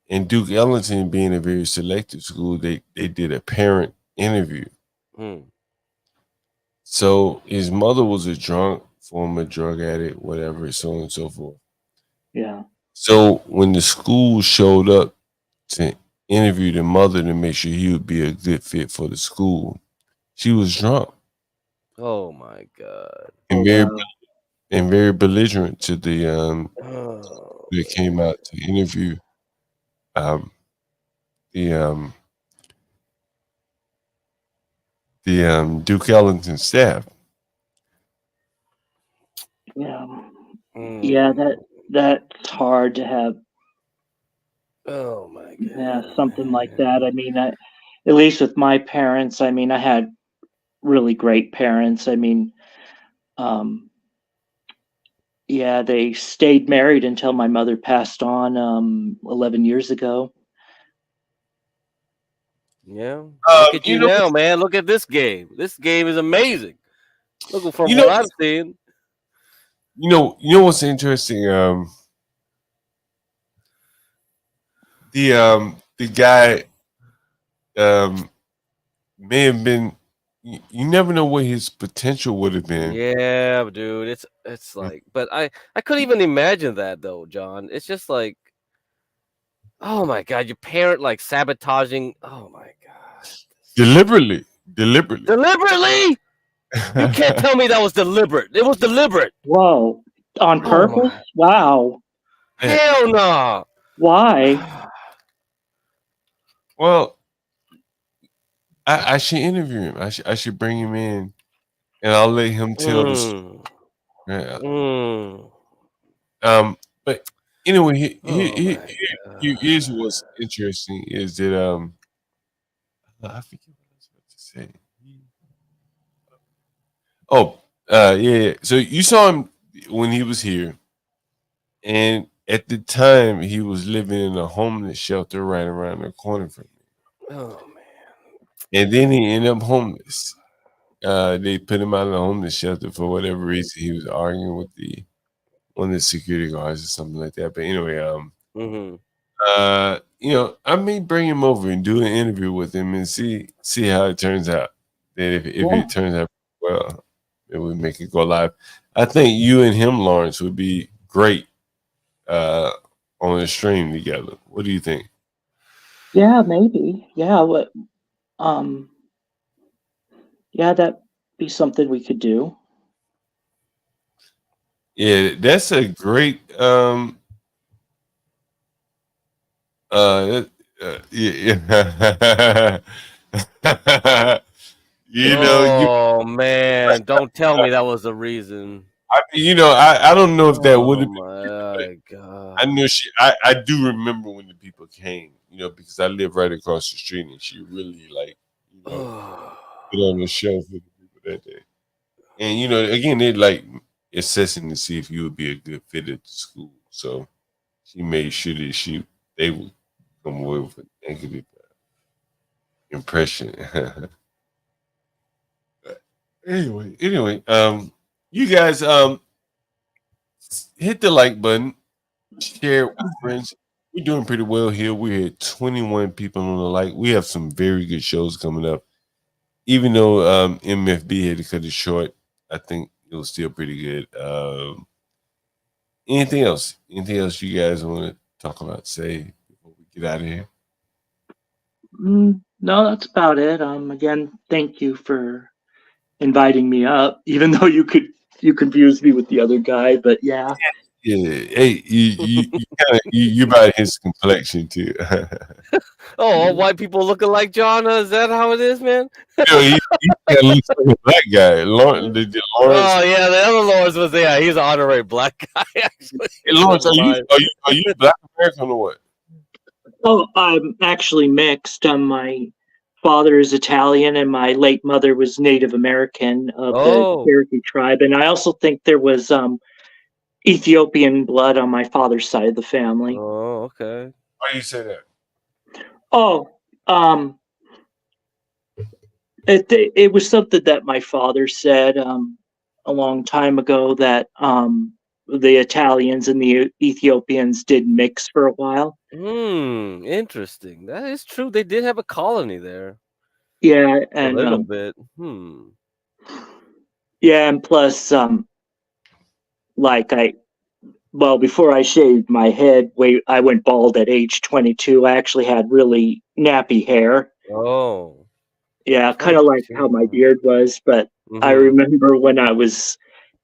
And Duke Ellington being a very selective school, they did a parent interview. So his mother was a drunk, former drug addict, whatever, so on and so forth. Yeah. So when the school showed up to interview the mother to make sure he would be a good fit for the school, she was drunk Oh my god. and very belligerent to the that came out to interview the Duke Ellington staff. Yeah. Yeah, that's hard to have. Oh my god. Yeah, something like that. I mean, at least with my parents, I mean, I had really great parents. I mean, yeah, they stayed married until my mother passed on 11 years ago. Yeah. Look at You you know, now, man. Look at this game. This game is amazing. Look from you what know, I'm seeing. you know what's interesting? The guy may have been. You never know what his potential would have been. Yeah, dude. It's like, but I couldn't even imagine that though, John. It's just like, oh my god, your parent like sabotaging. Oh my god. Deliberately. Deliberately? You can't tell me that was deliberate. It was deliberate. Whoa. On Oh purpose? my. Wow. Hell no. Why? Well, I should interview him. I should bring him in, and I'll let him tell the story. Yeah. But anyway, here's what's interesting is that I forget what I was about to say. Oh, yeah. So you saw him when he was here, and at the time he was living in a homeless shelter right around the corner from me. Oh man. And then he ended up homeless. They put him out of the homeless shelter for whatever reason. He was arguing with one of the security guards or something like that. But anyway, I may bring him over and do an interview with him and see how it turns out. That if it turns out well, it would make it go live. I think you and him, Lawrence, would be great on a stream together. What do you think? Yeah, maybe. Yeah, what yeah, that'd be something we could do. Yeah, that's a great yeah. Oh man, don't tell me that was the reason. I don't know if that would have been. My God. I know I do remember when the people came, because I live right across the street, and she really put on the show for the people that day. And again, they're like assessing to see if you would be a good fit at the school. So she made sure that they would come away with a negative impression. Anyway, you guys hit the like button, share it with friends. We're doing pretty well here. We had 21 people on the like. We have some very good shows coming up. Even though MFB had to cut it short, I think it was still pretty good. Anything else? Anything else you guys want to talk about? Say before we get out of here. No, that's about it. Again, thank you for inviting me up, even though you confused me with the other guy. But yeah. Yeah. Hey, you about his complexion too. All white people looking like John. Is that how it is, man? He kind of looks like a black guy. Lawrence. Oh yeah, the other Lawrence was there. He's an honorary black guy. Actually, Hey, Lawrence, are you Black American or what? Oh, I'm actually mixed. My father is Italian, and my late mother was Native American of the Cherokee tribe. And I also think there was Ethiopian blood on my father's side of the family. Oh, okay. Why do you say that? Oh, it was something that my father said a long time ago that the Italians and the Ethiopians did mix for a while. Interesting. That is true. They did have a colony there. Yeah, A and little bit. yeah, and plus, before I shaved my head, I went bald at age 22. I actually had really nappy hair. Oh. Yeah, kind of like how my beard was, but I remember when I was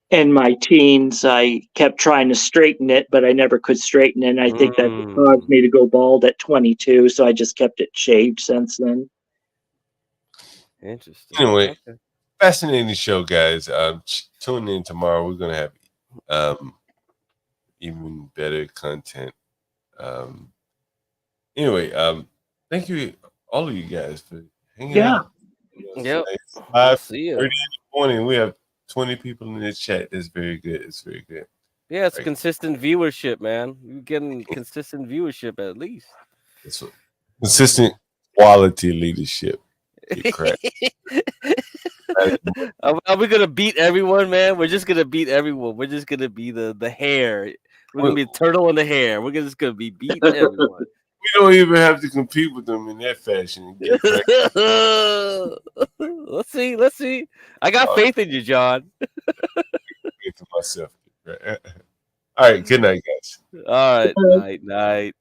in my teens, I kept trying to straighten it, but I never could straighten it. And I think that caused me to go bald at 22, so I just kept it shaved since then. Interesting. Anyway, Okay. fascinating show, guys. Tune in tomorrow. We're gonna have even better content. Anyway, thank you all of you guys for hanging out. Yep. It's 5:30 See ya. in the morning. We have 20 people in the chat. That's very good. It's very good. Yeah, it's consistent viewership, man. You're getting consistent viewership at least. That's what, consistent quality leadership. Get cracked. Are we gonna beat everyone, man? We're just gonna beat everyone. We're just gonna be the hair. We're gonna be a turtle in the hair. We're just gonna be beating everyone. We don't even have to compete with them in that fashion. Get cracked. Let's see. I got faith in you, John. To myself. All right. Good night, guys. All right. Night.